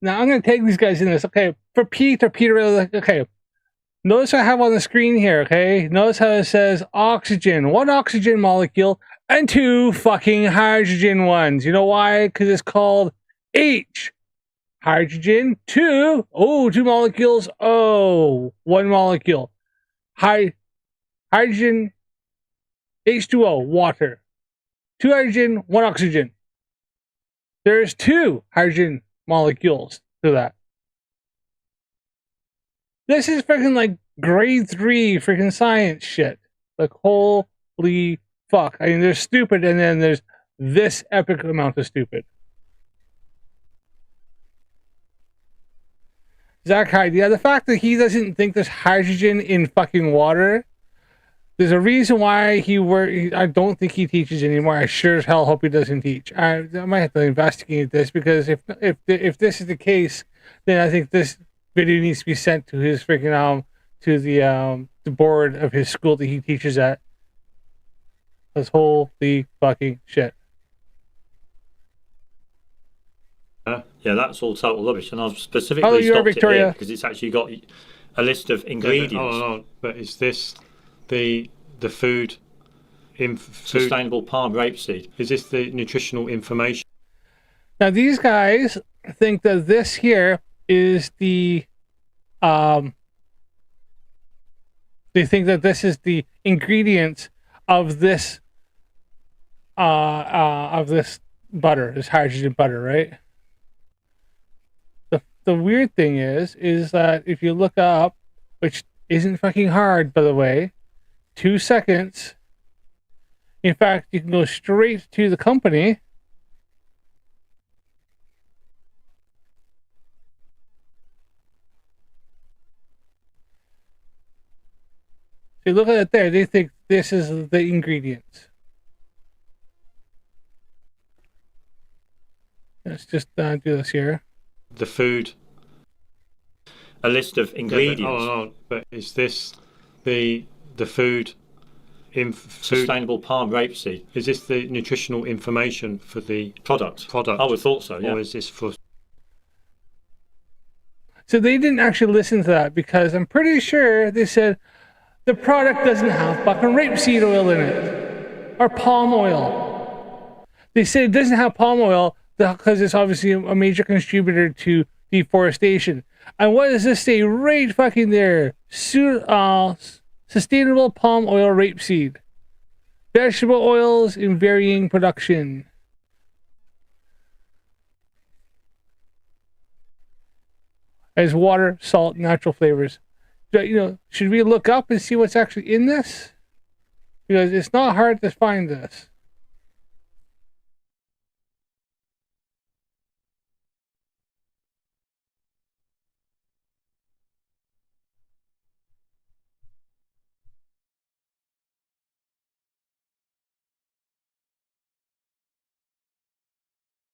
Now I'm gonna take these guys in this. Okay, for Peter, okay. Notice I have on the screen here, okay? Notice how it says oxygen. 1 oxygen molecule and 2 fucking hydrogen ones. You know why? Because it's called H. Hydrogen, 2. Oh, 2 molecules. Oh, 1 molecule. Hydrogen, H2O, water. 2 hydrogen, 1 oxygen. There's 2 hydrogen molecules to that. This is freaking like grade 3 freaking science shit. Like, holy fuck. I mean, there's stupid, and then there's this epic amount of stupid. Zach Hyde, yeah, the fact that he doesn't think there's hydrogen in fucking water, there's a reason why I don't think he teaches anymore. I sure as hell hope he doesn't teach. I might have to investigate this, because if this is the case, then I think this video needs to be sent to his freaking to the board of his school that he teaches at. That's holy fucking shit. Yeah, that's all total rubbish, and I've specifically stopped Victoria. it here because it's actually got a list of ingredients. Oh, but is this the food Sustainable palm rapeseed? Is this the nutritional information? Now these guys think that this here is the they think that this is the ingredients of this butter, this hydrogen butter, right? The weird thing is that if you look up, which isn't fucking hard, by the way, 2 seconds. In fact, you can go straight to the company. So you look at it there, they think this is the ingredients. Let's just do this here. The food. A list of ingredients. But is this the food? Sustainable palm rapeseed. Is this the nutritional information for the product? I would have thought so, yeah. Or is this for... So they didn't actually listen to that, because I'm pretty sure they said the product doesn't have fucking rapeseed oil in it. Or palm oil. They said it doesn't have palm oil because it's obviously a major contributor to deforestation. And what does this say right fucking there? Sustainable palm oil rapeseed. Vegetable oils in varying production. As water, salt, natural flavors. Should we look up and see what's actually in this? Because it's not hard to find this.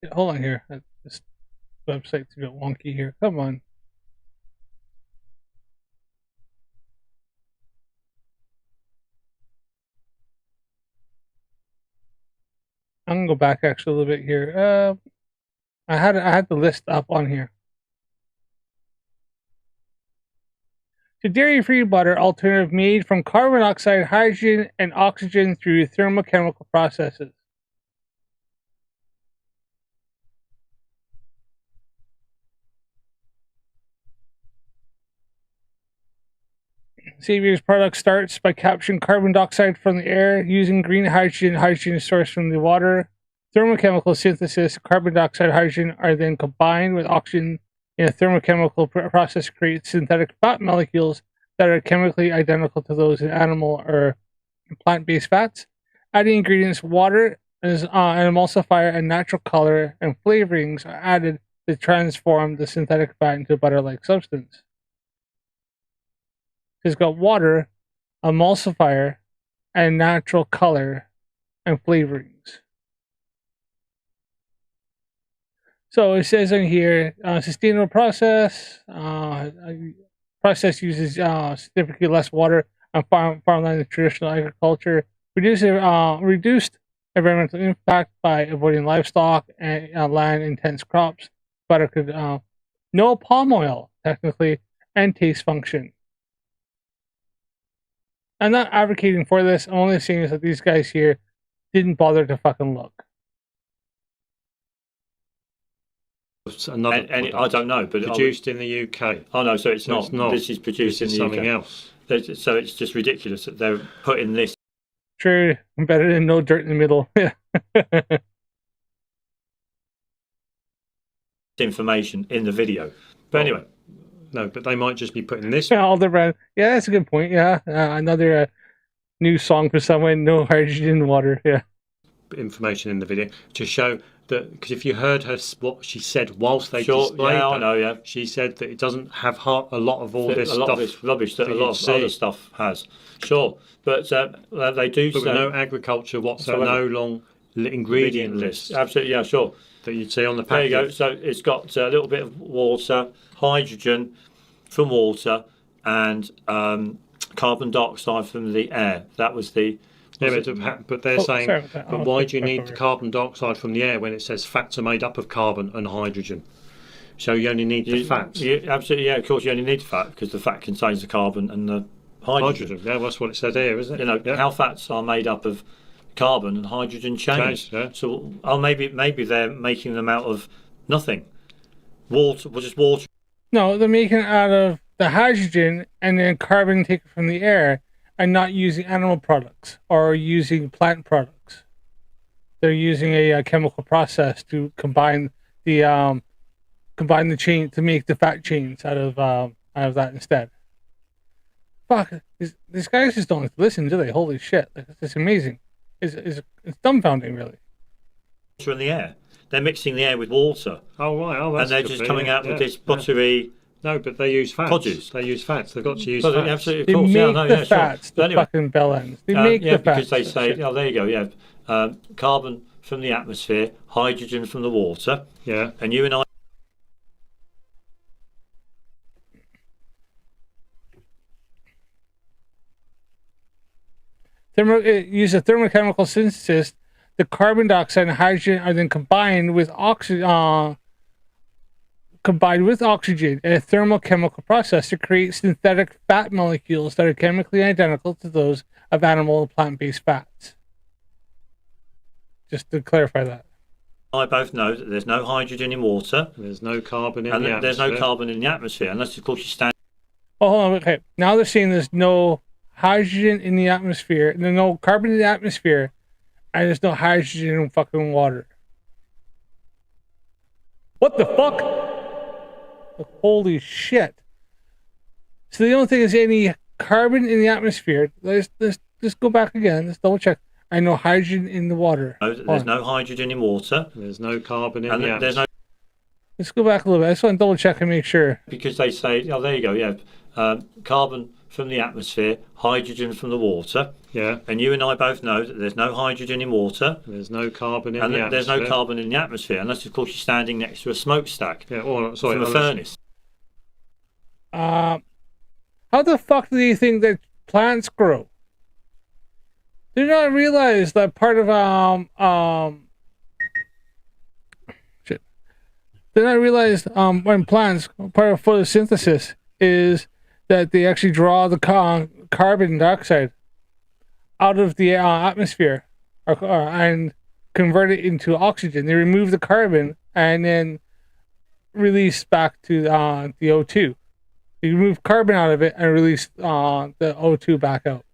Yeah, hold on here. This website's a bit wonky here. Come on. I'm gonna go back actually a little bit here. I had the list up on here. To dairy-free butter alternative made from carbon dioxide, hydrogen, and oxygen through thermochemical processes. Savior's product starts by capturing carbon dioxide from the air using green hydrogen. Hydrogen is sourced from the water. Thermochemical synthesis, carbon dioxide, hydrogen are then combined with oxygen in a thermochemical process to create synthetic fat molecules that are chemically identical to those in animal or plant-based fats. Adding ingredients, water, an emulsifier, and natural color and flavorings are added to transform the synthetic fat into a butter-like substance. It's got water, emulsifier, and natural color and flavorings. So it says in here, sustainable process. Process uses significantly less water on farmland than traditional agriculture. Reduced environmental impact by avoiding livestock and land-intense crops. Butter could no palm oil technically, and taste function. I'm not advocating for this. I'm only saying is that these guys here didn't bother to fucking look. Another I don't know, but produced in the UK. Oh no, so it's So not. it's not. This is produced This is in the something UK. else. So it's just ridiculous that they're putting this. Sure, better than no dirt in the middle. information in the video. But anyway. No, but they might just be putting this. Yeah, Aldebaran. Yeah, that's a good point. Yeah, another new song for someone. No hydrogen in water. Yeah. Information in the video to show that, because if you heard her what she said whilst they displayed, yeah, I know, yeah, she said that it doesn't have a lot of all this stuff, this rubbish that a lot of other stuff has. Sure, but they do. But with no agriculture whatsoever, no long ingredient list. Absolutely, yeah, sure. That you'd see on the package. There you go. So it's got a little bit of water, hydrogen from water, and carbon dioxide from the air. That was the. Yeah, but they're saying, but why do you need the carbon dioxide from the air when it says fats are made up of carbon and hydrogen? So you only need the fats. Absolutely, yeah. Of course, you only need the fat because the fat contains the carbon and the hydrogen. Yeah, that's what it says here, isn't it? You know, how fats are made up of carbon and hydrogen chains. Yeah. So, maybe they're making them out of nothing. Water, just water. No, they're making it out of the hydrogen and then carbon taken from the air, and not using animal products or using plant products. They're using a chemical process to combine the chain to make the fat chains out of that instead. Fuck, these guys just don't listen, do they? Holy shit, it's amazing. It's dumbfounding, really. In the air, they're mixing the air with water. Oh right, and they're just coming out with this buttery. No, but they use fats. Produce. They use fats. They've got to use fats. Absolutely, of course. They make the fats, sure. the Anyway, fucking bell ends. They make the fats. Because they say, oh, there you go, yeah. Carbon from the atmosphere, hydrogen from the water. Yeah. And you and I. Use a thermochemical synthesis. The carbon dioxide and hydrogen are then combined with oxygen in a thermochemical process to create synthetic fat molecules that are chemically identical to those of animal and plant-based fats. Just to clarify that. I both know that there's no hydrogen in water. There's no carbon in the atmosphere. There's no carbon in the atmosphere, unless of course you stand. Oh, hold on, okay. Now they're saying there's no hydrogen in the atmosphere, there's no carbon in the atmosphere, and there's no hydrogen in fucking water. What the fuck? Holy shit. So the only thing is any carbon in the atmosphere. Let's go back again. Let's double check. I know hydrogen in the water. There's no hydrogen in water. There's no carbon in the atmosphere. Let's go back a little bit. I just want to double check and make sure. Because they say, oh, there you go, yeah. Carbon from the atmosphere, hydrogen from the water. Yeah. And you and I both know that there's no hydrogen in water. There's no carbon in the atmosphere. There's no carbon in the atmosphere, unless of course you're standing next to a smokestack. Yeah, from a furnace. How the fuck do you think that plants grow? Do not realize that part of shit. Do not realize when plants, part of photosynthesis is that they actually draw the carbon dioxide out of the atmosphere and convert it into oxygen. They remove the carbon and then release back to the O2. You remove carbon out of it and release the O2 back out.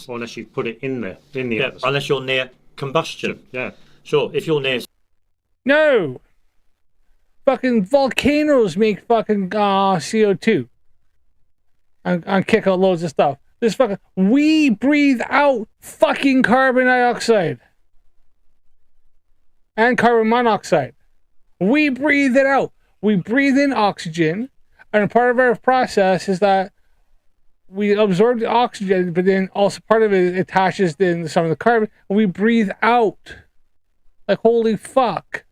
Or unless you put it in there, in the atmosphere. Unless you're near combustion. Yeah. Sure, if you're near. No! Fucking volcanoes make fucking CO2 and kick out loads of stuff. We breathe out fucking carbon dioxide and carbon monoxide. We breathe it out. We breathe in oxygen, and part of our process is that we absorb the oxygen, but then also part of it attaches then some of the carbon, and we breathe out. Like, holy fuck.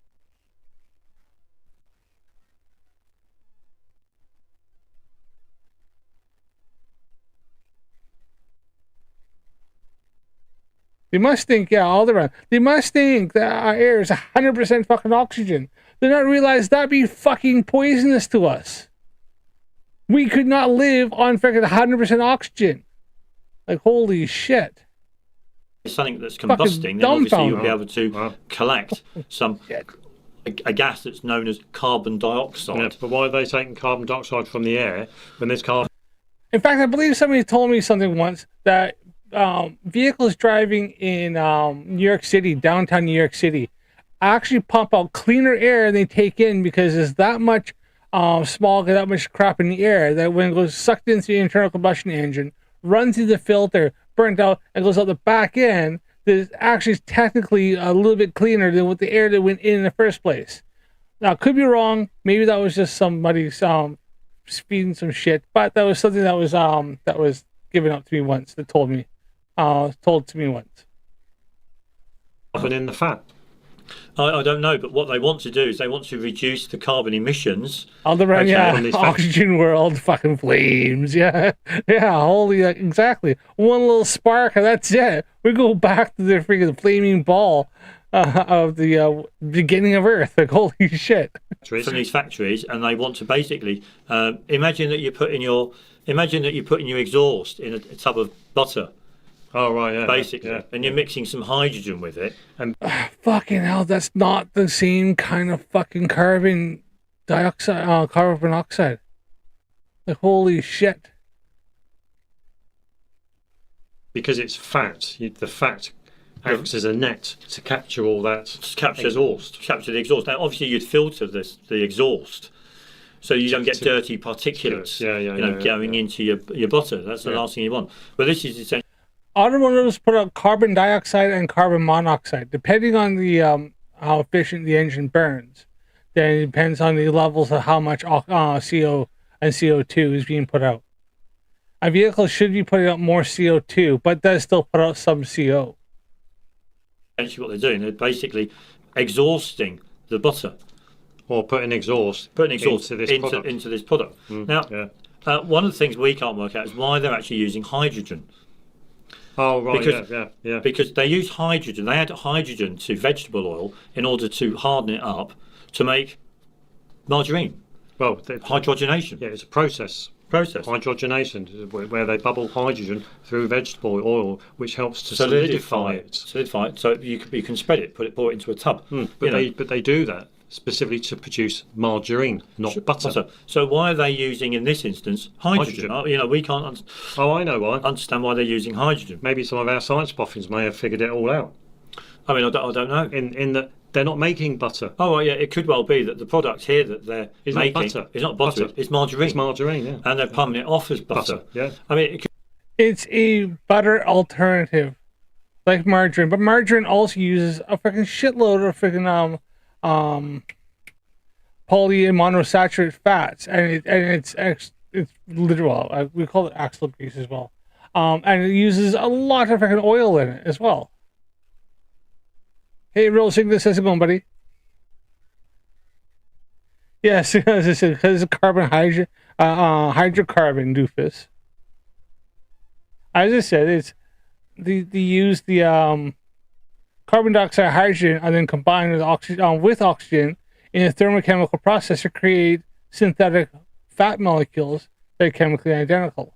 They must think, all around. They must think that our air is 100% fucking oxygen. They not realize that'd be fucking poisonous to us. We could not live on fucking 100% oxygen. Like, holy shit. Something that's combusting, then obviously you'll be able to collect a gas that's known as carbon dioxide. Yeah, but why are they taking carbon dioxide from the air when there's carbon? In fact, I believe somebody told me something once that vehicles driving in New York City, downtown New York City, actually pump out cleaner air than they take in, because there's that much smog and that much crap in the air that when it goes sucked into the internal combustion engine, runs through the filter, burnt out, and goes out the back end, that is actually technically a little bit cleaner than with the air that went in the first place. Now, could be wrong. Maybe that was just somebody speeding some shit, but that was something that was given up to me once. That told to me once. Carbon in the fat. I don't know, but what they want to do is they want to reduce the carbon emissions. On the run, yeah, oxygen world, fucking flames, yeah, holy, exactly. One little spark, and that's it. We go back to the freaking flaming ball of the beginning of Earth. Like, holy shit. From these factories, and they want to basically imagine that you're putting your exhaust in a tub of butter. Oh, right, yeah. Basically, yeah, and you're mixing some hydrogen with it. And fucking hell, that's not the same kind of fucking carbon monoxide. Like, holy shit. Because it's fat. The fat acts as a net to capture all that exhaust. Capture the exhaust. Now, obviously, you'd filter the exhaust, so you don't get dirty particulates going into your butter. That's the last thing you want. But this is essentially... Automotives put out carbon dioxide and carbon monoxide, depending on the how efficient the engine burns. Then it depends on the levels of how much CO and CO2 is being put out. A vehicle should be putting out more CO2, but does still put out some CO. Essentially, what they're doing, they're basically exhausting the butter, or putting exhaust into this product. Now, one of the things we can't work out is why they're actually using hydrogen. Oh, right, yeah. Because they use hydrogen. They add hydrogen to vegetable oil in order to harden it up to make margarine. Well, hydrogenation. Yeah, it's a process. Hydrogenation, where they bubble hydrogen through vegetable oil, which helps to solidify it. Solidify it, so you can spread it, pour it into a tub. But they do that specifically to produce margarine, not butter. So why are they using, in this instance, hydrogen? We can't. I know why. Understand why they're using hydrogen. Maybe some of our science boffins may have figured it all out. I mean, I don't know. In that they're not making butter. Oh, well, yeah, it could well be that the product here that they're making is not butter. It's margarine. It's margarine, yeah. And they're pumping it off as butter. Yeah. I mean, it's a butter alternative, like margarine. But margarine also uses a freaking shitload of freaking polymonosaturated fats, and it's literal. We call it axle grease as well. And it uses a lot of freaking oil in it as well. Hey, Real Cygnus, how's it going, buddy? Yes, as I said, because it's carbon hydrocarbon doofus. As I said, it's they use the carbon dioxide, hydrogen, and then combine with oxygen in a thermochemical process to create synthetic fat molecules that are chemically identical.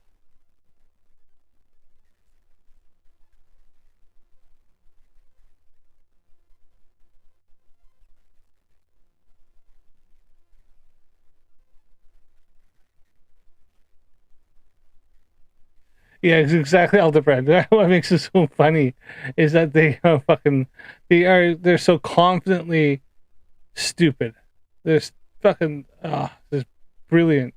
Yeah, it's exactly, Aldebrand. What makes it so funny is that they're so confidently stupid. They're fucking they're brilliant.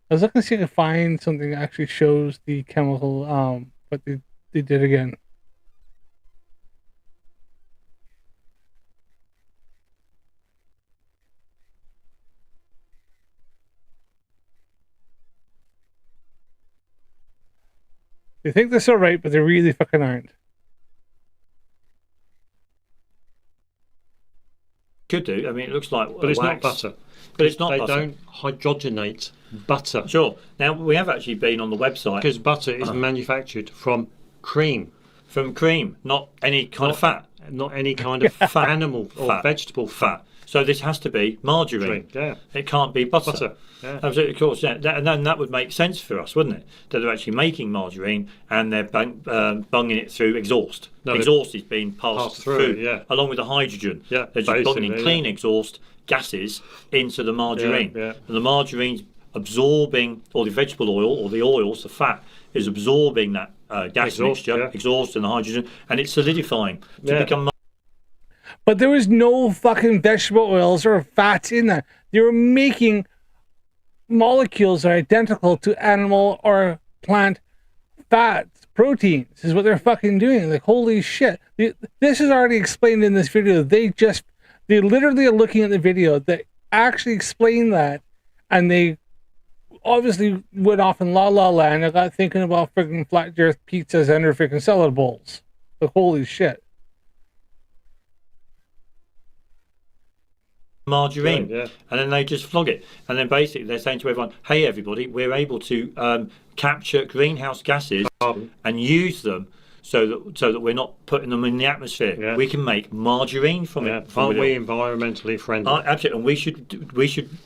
I was looking to see if I could find something that actually shows the chemical but they did again. They think they're so right, but they really fucking aren't. Could do. I mean, it looks like but it's wax. not butter. But it's not they butter. They don't hydrogenate butter. Sure. Now, we have actually been on the website. Because butter is manufactured from cream. From cream, not any kind of fat. Not any kind of animal or vegetable fat. So this has to be margarine. Yeah. It can't be butter. Yeah. Absolutely, of course. Yeah. And then that would make sense for us, wouldn't it? That they're actually making margarine and they're bunging it through exhaust. Exhaust is being passed through, along with the hydrogen. Yeah, they're just bunging clean exhaust gases into the margarine. Yeah. And the margarine's absorbing, or the vegetable oil, or the oils, the fat, is absorbing that gas mixture, exhaust and the hydrogen, and it's solidifying to become. But there was no fucking vegetable oils or fats in that. They were making molecules that are identical to animal or plant fats, proteins, is what they're fucking doing. Like, holy shit. This is already explained in this video. They literally are looking at the video that actually explain that, and they obviously went off in la la land. I got thinking about freaking flat earth pizzas and their freaking salad bowls. Like, holy shit. Margarine, yeah. And then they just flog it, and then basically they're saying to everyone, hey everybody, we're able to capture greenhouse gases and use them so that we're not putting them in the atmosphere. Yeah. We can make margarine from it. Aren't we environmentally friendly? Absolutely, and we should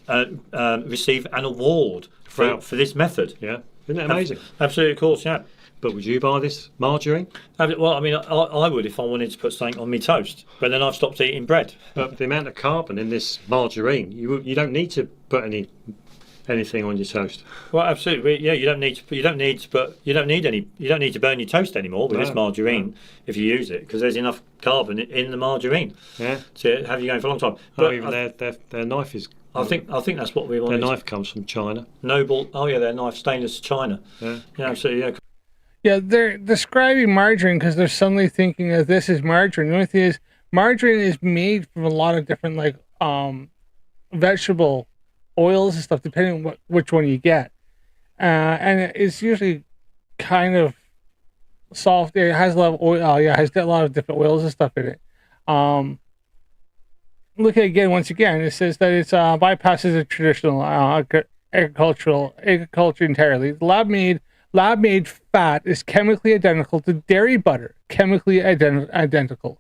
receive an award for this method. Yeah, isn't that amazing? Absolutely, of course, yeah. But would you buy this margarine? Well, I mean, I would if I wanted to put something on my toast, but then I've stopped eating bread. But the amount of carbon in this margarine, you don't need to put anything on your toast. Well, absolutely, yeah. You don't need to burn your toast anymore with this margarine if you use it, because there's enough carbon in the margarine to have you going for a long time. But even their knife is. I think that's what we want. Their knife comes from China. Noble. Oh yeah, their knife stainless China. Yeah, absolutely. Yeah. Yeah, they're describing margarine because they're suddenly thinking that this is margarine. The only thing is, margarine is made from a lot of different vegetable oils and stuff, depending on which one you get. And it's usually kind of soft. It has a lot of oil. It has a lot of different oils and stuff in it. Look at it again. Once again, it says that it bypasses the traditional agriculture entirely. The lab-made fat is chemically identical to dairy butter, identical,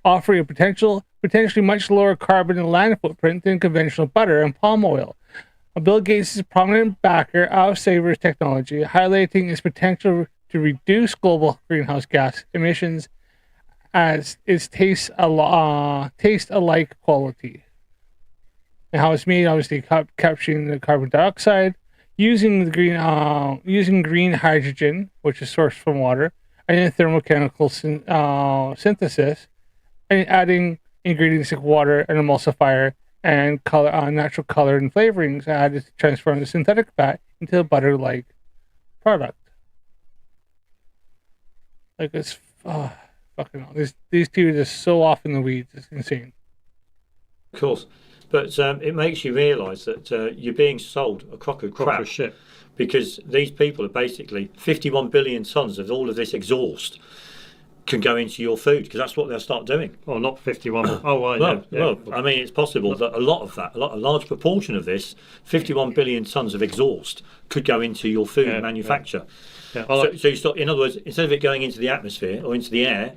offering a potentially much lower carbon and land footprint than conventional butter and palm oil. Bill Gates is a prominent backer of Saver's technology, highlighting its potential to reduce global greenhouse gas emissions as its taste alike quality. And how it's made, obviously capturing the carbon dioxide, using green hydrogen, which is sourced from water, and in thermochemical synthesis, and adding ingredients like water, an emulsifier, and color, natural color and flavorings added to transform the synthetic fat into a butter-like product. Like, it's fucking hell. These two are just so off in the weeds. It's insane. Of course. But it makes you realise that you're being sold a crock of crap. Shit. Because these people are basically 51 billion tonnes of all of this exhaust can go into your food, because that's what they'll start doing. Well, not 51. Oh, right, well, I mean, it's possible that a large proportion of this, 51 billion tonnes of exhaust, could go into your food manufacture. Yeah. So you start, in other words, instead of it going into the atmosphere or into the air,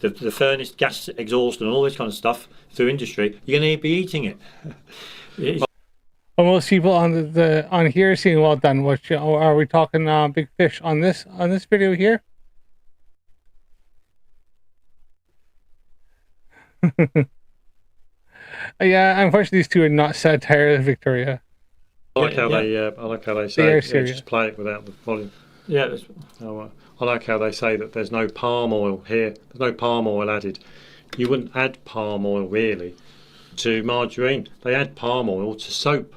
the furnace gas exhaust and all this kind of stuff through industry, you're going to be eating it. Well, most people on here are saying, well done. What are we talking big fish on this video here? Yeah, unfortunately these two are not satire, Victoria. I like how they say just play it without the volume. Yeah. I like how they say that there's no palm oil here. There's no palm oil added. You wouldn't add palm oil really to margarine. They add palm oil to soap.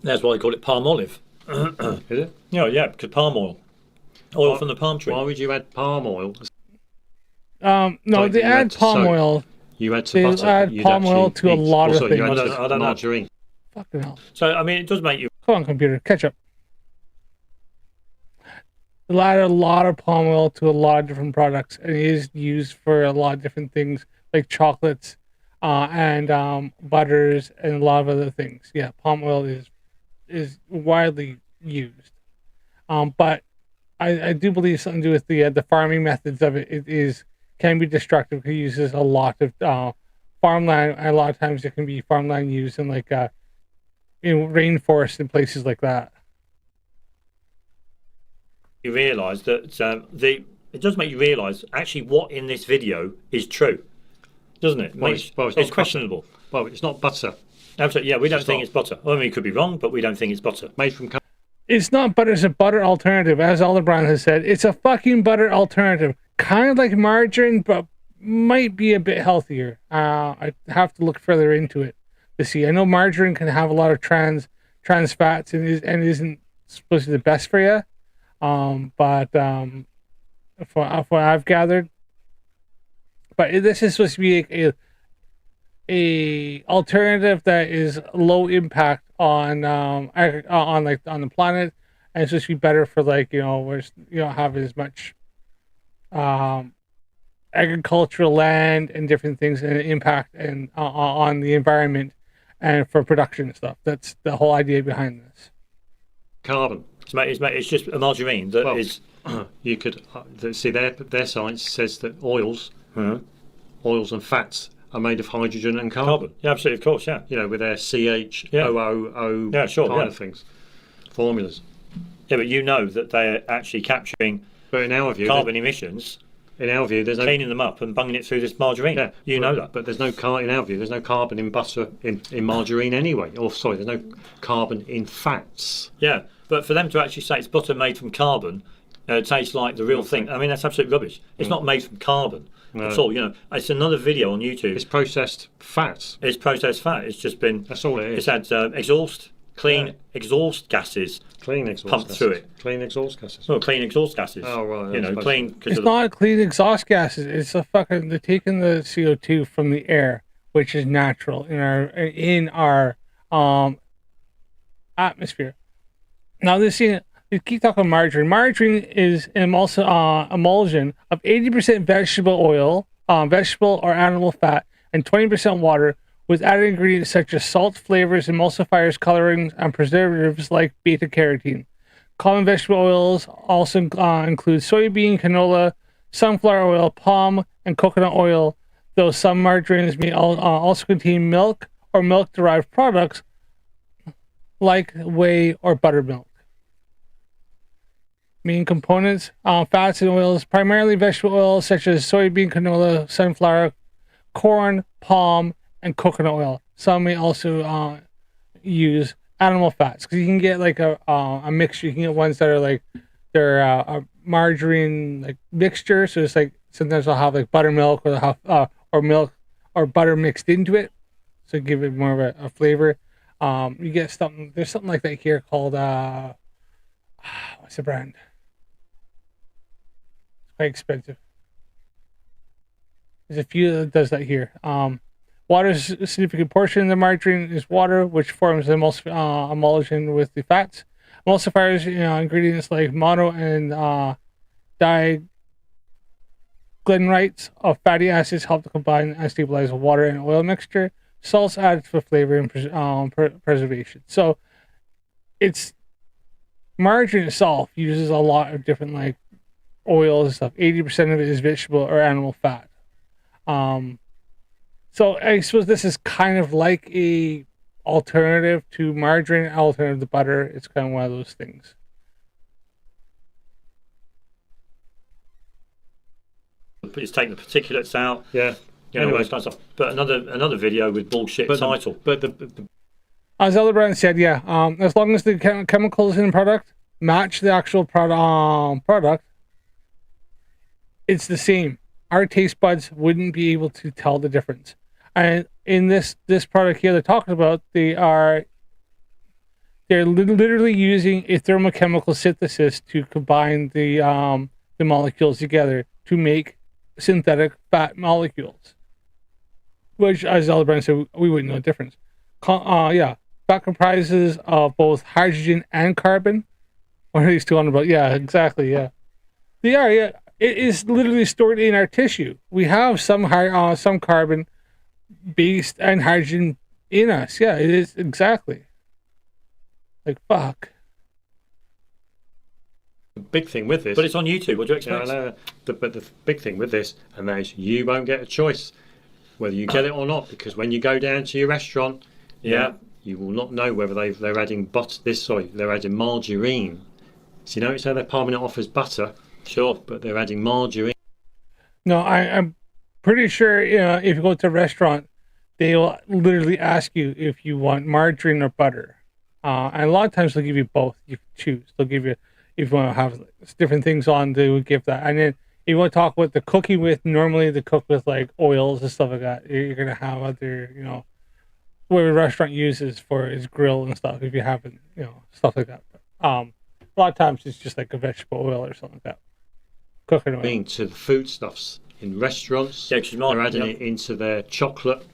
That's why they call it palm olive. Is it? Yeah, because palm oil from the palm tree. Why would you add palm oil? No, they add palm oil. You add to butter. Add palm oil to a lot of things. I don't margarine. Know. Fucking hell. So I mean, it does make you. Come on, computer, catch up. They add a lot of palm oil to a lot of different products, and it is used for a lot of different things like chocolates, and butters, and a lot of other things. Yeah, palm oil is widely used, but I do believe something to do with the farming methods of it. It can be destructive. It uses a lot of farmland, and a lot of times it can be farmland used in like in rainforests and places like that. You realise that it does make you realise actually what in this video is true, doesn't it? It's questionable. Well, it's not butter. Absolutely, yeah. We don't think it's butter. Well, I mean, it could be wrong, but we don't think it's butter. Made from. It's not butter. It's a butter alternative, as Aldebrand has said. It's a fucking butter alternative, kind of like margarine, but might be a bit healthier. I have to look further into it to see. I know margarine can have a lot of trans fats and isn't supposed to be the best for you. But from what I've gathered, but this is supposed to be a alternative that is low impact on the planet, and it's supposed to be better for where you don't have as much agricultural land and different things and impact and on the environment and for production and stuff. That's the whole idea behind this. Carbon. It's just a margarine that is. You could see their science says that oils and fats are made of hydrogen and carbon. Yeah, absolutely, of course, yeah. With their CHOOO kind of things, formulas. Yeah, but you know that they're actually capturing in our view, carbon emissions. In our view, there's cleaning them up and bunging it through this margarine. Yeah, you know that. But there's no in our view, there's no carbon in butter in margarine anyway. Or sorry, there's no carbon in fats. Yeah, but for them to actually say it's butter made from carbon, it tastes like the real thing. I mean, that's absolute rubbish. It's not made from carbon at all. It's another video on YouTube. It's processed fats. It's processed fat. It's just been. That's all it is. It's had clean exhaust gases. Clean exhaust pumped gases. through it. Clean exhaust gases. Well, clean exhaust gases. Oh right. Clean. It's not clean exhaust gases. It's they're taking the CO2 from the air, which is natural in our atmosphere. Now you keep talking margarine. Margarine is an emulsion of 80% vegetable oil, vegetable or animal fat, and 20% water, with added ingredients such as salt, flavors, emulsifiers, colorings, and preservatives like beta-carotene. Common vegetable oils also include soybean, canola, sunflower oil, palm, and coconut oil, though some margarines may also contain milk or milk-derived products like whey or buttermilk. Main components, fats and oils, primarily vegetable oils such as soybean, canola, sunflower, corn, palm, and coconut oil. Some may also use animal fats, because you can get like a mixture. You can get ones that are they're a margarine like mixture. So it's like sometimes they'll have like buttermilk or milk or butter mixed into it, so give it more of a flavor. You get something. There's something like that here called what's the brand? It's quite expensive. There's a few that does that here. Water is a significant portion of the margarine is water, which forms the emulsion with the fats. Emulsifiers, ingredients like mono and diglycerides of fatty acids help to combine and stabilize the water and oil mixture. Salts added for flavor and preservation. So, margarine itself uses a lot of different oils and stuff. 80% of it is vegetable or animal fat. So I suppose this is kind of like a alternative to margarine, alternative to butter. It's kind of one of those things. It's taking the particulates out. Yeah. Anyway, kind of stuff. But another video with bullshit title. But as Elderbrand said, as long as the chemicals in the product match the actual product, it's the same. Our taste buds wouldn't be able to tell the difference. And in this product here they're talking about, they're literally using a thermochemical synthesis to combine the molecules together to make synthetic fat molecules. Which, as Elderbrand said, we wouldn't know the difference. Fat comprises of both hydrogen and carbon. What are these two on about? Yeah, exactly, yeah. They are, yeah. It is literally stored in our tissue. We have some carbon based and hydrogen in us. Yeah, it is exactly. Fuck. The big thing with this, but it's on YouTube. What do you expect? But the big thing with this, and that is, you won't get a choice whether you get it or not, because when you go down to your restaurant, you will not know whether they're adding they're adding margarine. So notice how they're palming it off as butter. Sure, but they're adding margarine. No, I'm pretty sure if you go to a restaurant, they will literally ask you if you want margarine or butter. And a lot of times they'll give you both. You can choose. They'll give you, if you want to have different things on, they will give that. And then You want to talk with the cooking with, normally they cook with like oils and stuff like that. You're going to have other, what a restaurant uses for its grill and stuff, if you haven't, stuff like that. A lot of times it's just like a vegetable oil or something like that. Cooking oil. Being to the foodstuffs in restaurants, Yeah, 'cause you might- they're adding yeah. it into their chocolate,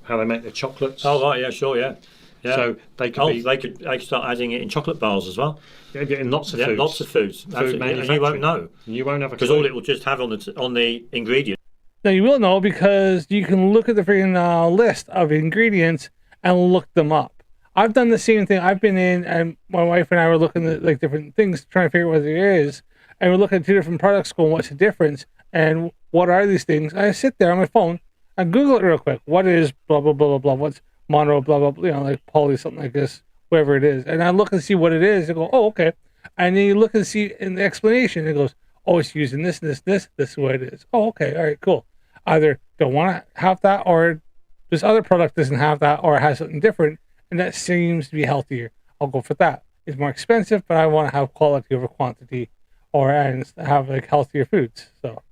how they make their chocolates. Oh right, yeah, sure, yeah. Yeah. So they could they could start adding it in chocolate bars as well. in lots of Yeah, foods. lots of foods. Food Absolutely. And you manufacturing. won't know You won't have a because clue. all it will just have on the ingredient. Now you will know because you can look at the freaking list of ingredients and look them up. I've done the same thing. I've been in, and my wife and I were looking at like different things, trying to figure out what there is, and we're looking at 2 different products, going, "What's the difference? And what are these things?" I sit there on my phone and Google it real quick. What is blah blah blah blah blah? What's mono blah blah blah? Like poly something like this, whatever it is. And I look and see what it is. And go, "Oh, okay." And then you look and see in the explanation, it goes, "Oh, it's using this, this, this. This is what it is." Oh, okay, all right, cool. Either don't want to have that, or this other product doesn't have that, or has something different, and that seems to be healthier. I'll go for that. It's more expensive, but I want to have quality over quantity, or and have like healthier foods. So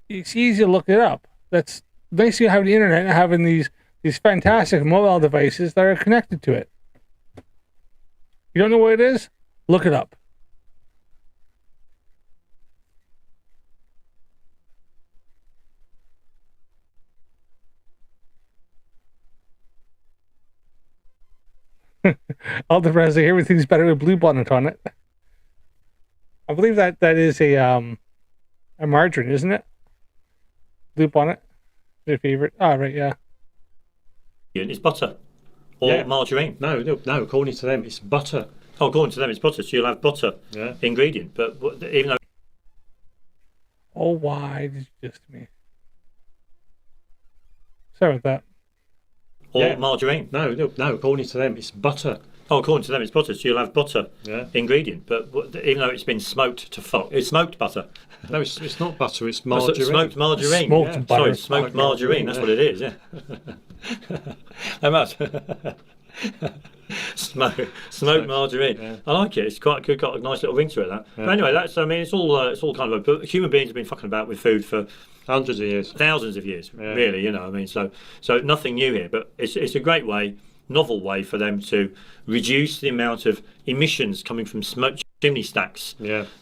it's easy to look it up. That's nice you have the internet and having these fantastic mobile devices that are connected to it. You don't know what it is? Look it up. All the friends say everything's better with blue bonnet on it. I believe that is a margarine, isn't it? Blue bonnet, their favorite. Ah, right, yeah. It's butter or Yeah. margarine. No. According to them, it's butter. Oh, according to them, it's butter. So you'll have butter ingredient, but even though. Oh, why did you just me? Sorry about that. Or margarine. No. According to them, it's butter. Oh, according to them, it's butter. So you'll have butter ingredient, but even though it's been smoked to fuck, it's smoked butter. No, it's not butter. It's Oh, margarine. smoked margarine. Smoked butter. Sorry, smoked margarine. That's what it is. Yeah. How much? Smoked margarine. Yeah. I like it. It's quite good. Got a nice little ring to it. That. But anyway, that's. I mean, it's all kind of. But human beings have been fucking about with food for Hundreds of years. thousands of years. Really, I mean, so nothing new here. But it's a great way, novel way for them to reduce the amount of emissions coming from smoke chimney stacks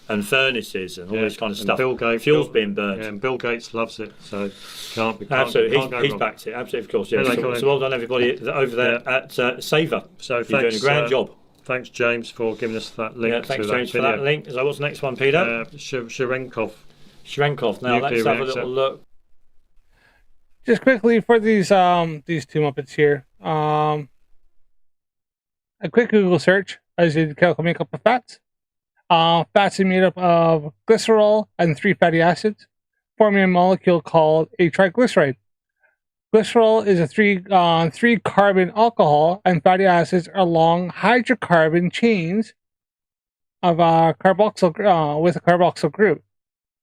and furnaces and all this kind of stuff. Bill Gates, Fuel's being burned. Yeah, and Bill Gates loves it, so can't Absolutely, can't go he's wrong. backed it. Absolutely, of course. Yeah. Yeah, So well done, everybody over there at Saver. So You're doing a thanks, grand job. Thanks, James, for giving us that link. Yeah, thanks, to James, that for that video. link. So what's the next one, Peter? Sharenkov. Shrenkov. Now Nuclear let's have a reactor. little look. Just quickly for these 2 Muppets here. A quick Google search as the chemical makeup of fats. Fats are made up of glycerol and 3 fatty acids, forming a molecule called a triglyceride. Glycerol is a 3 carbon alcohol, and fatty acids are long hydrocarbon chains of carboxyl with a carboxyl group.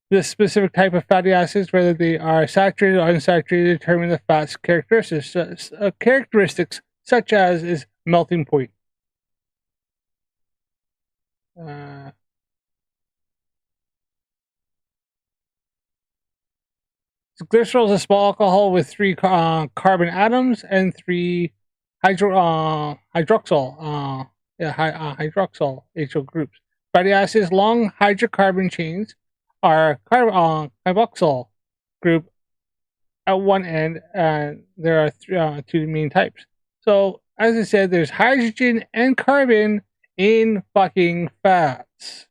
This specific type of fatty acids, whether they are saturated or unsaturated, determine the fat's characteristics such as its melting point. So glycerol is a small alcohol with 3 carbon atoms and 3 hydroxyl HO groups. Fatty acids, long hydrocarbon chains, are carboxyl group at one end, and there are 2 main types. So, as I said, there's hydrogen and carbon in fucking fats.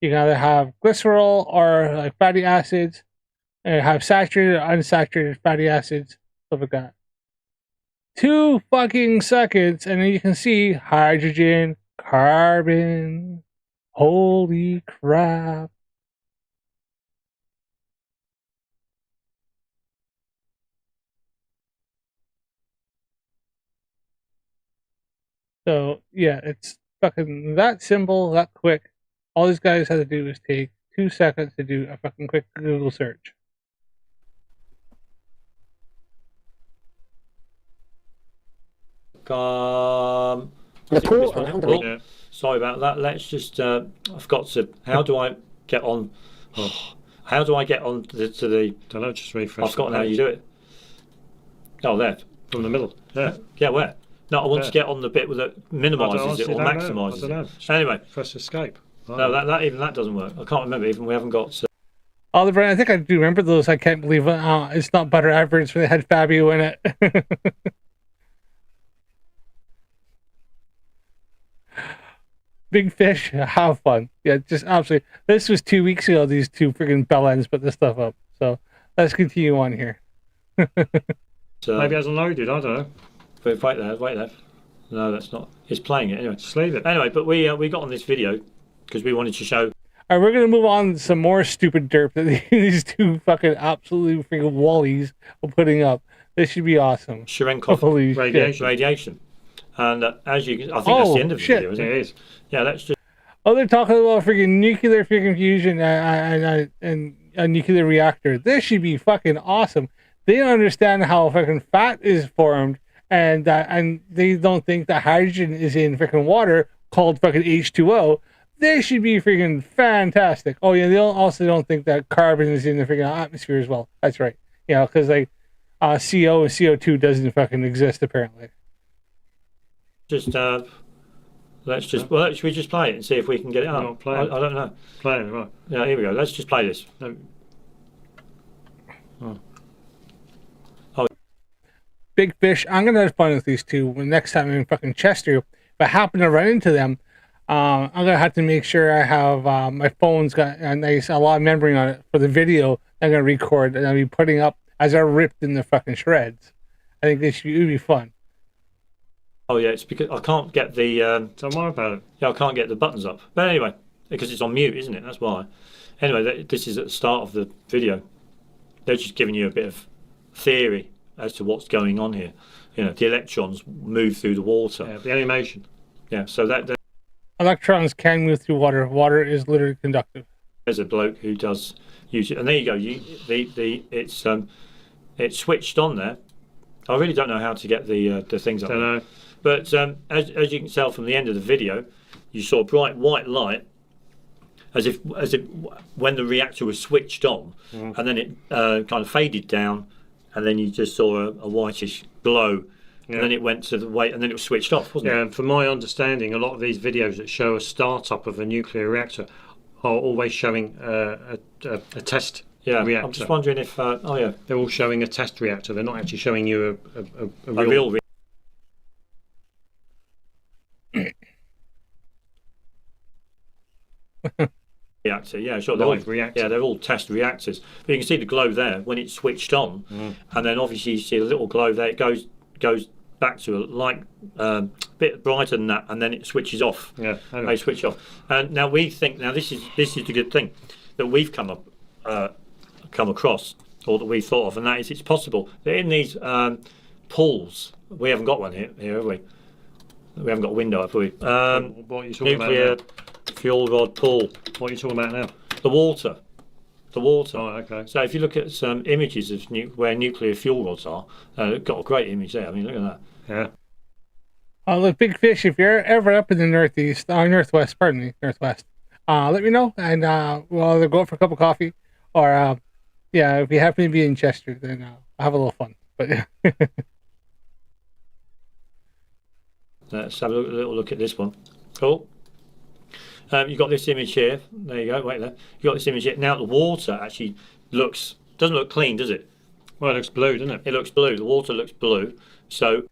You can either have glycerol or like fatty acids, and have saturated or unsaturated fatty acids, stuff like that. 2 fucking seconds, and then you can see hydrogen, carbon. Holy crap. So, yeah, it's fucking that simple, that quick. All these guys had to do was take 2 seconds to do a fucking quick Google search. Sorry about that. Let's just. I've got to. How do I get on? How do I get on to the? Don't know, just refresh. I've forgotten how you do it. Oh, there. From the middle. Yeah. Yeah, where? No, I want to get on the bit that minimises it or maximises it. Anyway, press escape. No, that doesn't work. I can't remember. Even we haven't got. Oliver, I think I do remember those. I can't believe it's not butter adverts where they had Fabio in it. Big fish, have fun. Yeah, just absolutely. This was 2 weeks ago. These two freaking bellends put this stuff up. So let's continue on here. Maybe it hasn't loaded. I don't know. Wait there. No, that's not. It's playing it anyway. Just leave it. Anyway, but we got on this video because we wanted to show. All right, we're gonna move on to some more stupid derp that these two fucking absolute freaking wallies are putting up. This should be awesome. Cherenkov radiation. And as you, I think that's the end of the video, isn't it? It is. Yeah, that's just. Oh, they're talking about freaking nuclear freaking fusion and a nuclear reactor. This should be fucking awesome. They don't understand how fucking fat is formed, and they don't think that hydrogen is in freaking water called fucking H2O. They should be freaking fantastic. Oh yeah, they also don't think that carbon is in the freaking atmosphere as well. That's right. You know, because like CO and CO2 doesn't fucking exist apparently. Just should we just play it and see if we can get it up? I don't know. Play it, right? Yeah, here we go. Let's just play this. No. Oh. Big fish. I'm gonna have fun with these two when next time I'm in fucking Chester. If I happen to run into them, I'm gonna have to make sure I have my phone's got a lot of memory on it for the video I'm gonna record and I'll be putting up as I ripped in the fucking shreds. I think it would be fun. Oh yeah, it's because I can't get the. Don't worry about it. Yeah, I can't get the buttons up. But anyway, because it's on mute, isn't it? That's why. Anyway, this is at the start of the video. They're just giving you a bit of theory as to what's going on here. You know, the electrons move through the water. Yeah, the animation. Yeah, so that electrons can move through water. Water is literally conductive. There's a bloke who does use it, and there you go. It's switched on there. I really don't know how to get the things up. Don't know. But as you can tell from the end of the video, you saw bright white light, as if when the reactor was switched on, and then it kind of faded down, and then you just saw a whitish glow, and then it went to the weight, and then it was switched off, wasn't it? Yeah, and from my understanding, a lot of these videos that show a startup of a nuclear reactor are always showing a test. Yeah, reactor. I'm just wondering if they're all showing a test reactor. They're not actually showing you a real reactor. Reactor, yeah, sure. Reactor. Yeah, they're all test reactors. But you can see the glow there when it's switched on, and then obviously you see a little glow there. It goes back to a light, bit brighter than that, and then it switches off. Yeah, they switch off. And now we think this is the good thing that we've come across, or that we thought of, and that is it's possible that in these pools, we haven't got one here, have we? We haven't got a window, have we? What are you talking nuclear about now? fuel rod pool. What are you talking about now? The water. Oh, okay. So if you look at some images of where nuclear fuel rods are, they've got a great image there. I mean, look at that. Yeah. Oh, look, big fish. If you're ever up in the northwest, let me know, and we'll either go out for a cup of coffee, or yeah, if you happen to be in Chester, then I'll have a little fun. But let's have a little look at this one. Cool. You've got this image here. There you go. Wait there. You've got this image here. Now the water actually doesn't look clean, does it? Well, it looks blue, doesn't it? It looks blue. The water looks blue. So.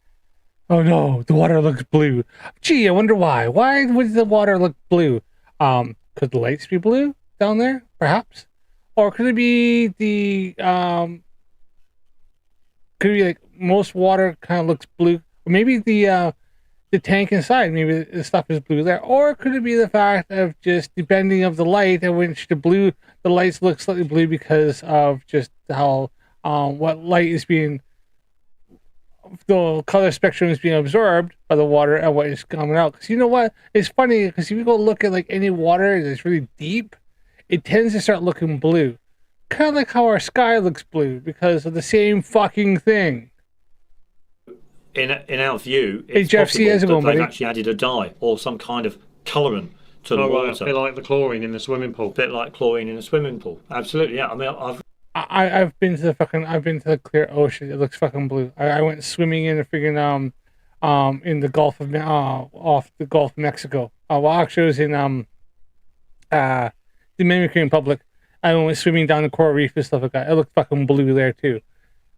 Oh no, the water looks blue. Gee, I wonder why. Why would the water look blue? Could the lights be blue down there, perhaps? Or could it be could it be like most water kind of looks blue? Or maybe the tank inside, maybe the stuff is blue there. Or could it be the fact of just depending of the light in which the lights look slightly blue because of just how what light is being, the color spectrum is being absorbed by the water and what is coming out. Because you know what? It's funny because if you go look at like any water that's really deep, it tends to start looking blue. Kind of like how our sky looks blue because of the same fucking thing. In our view, hey, it's Jeff, possible that they've actually added a dye or some kind of colorant to the Oh, right, water. a bit like the chlorine in the swimming pool. A bit like chlorine in a swimming pool. Absolutely, yeah. I mean, I've been to the clear ocean. It looks fucking blue. I went swimming in the freaking in the Gulf of off the Gulf of Mexico. Well, actually, it was in the Dominican Republic. I went swimming down the coral reef and stuff like that. It looked fucking blue there too.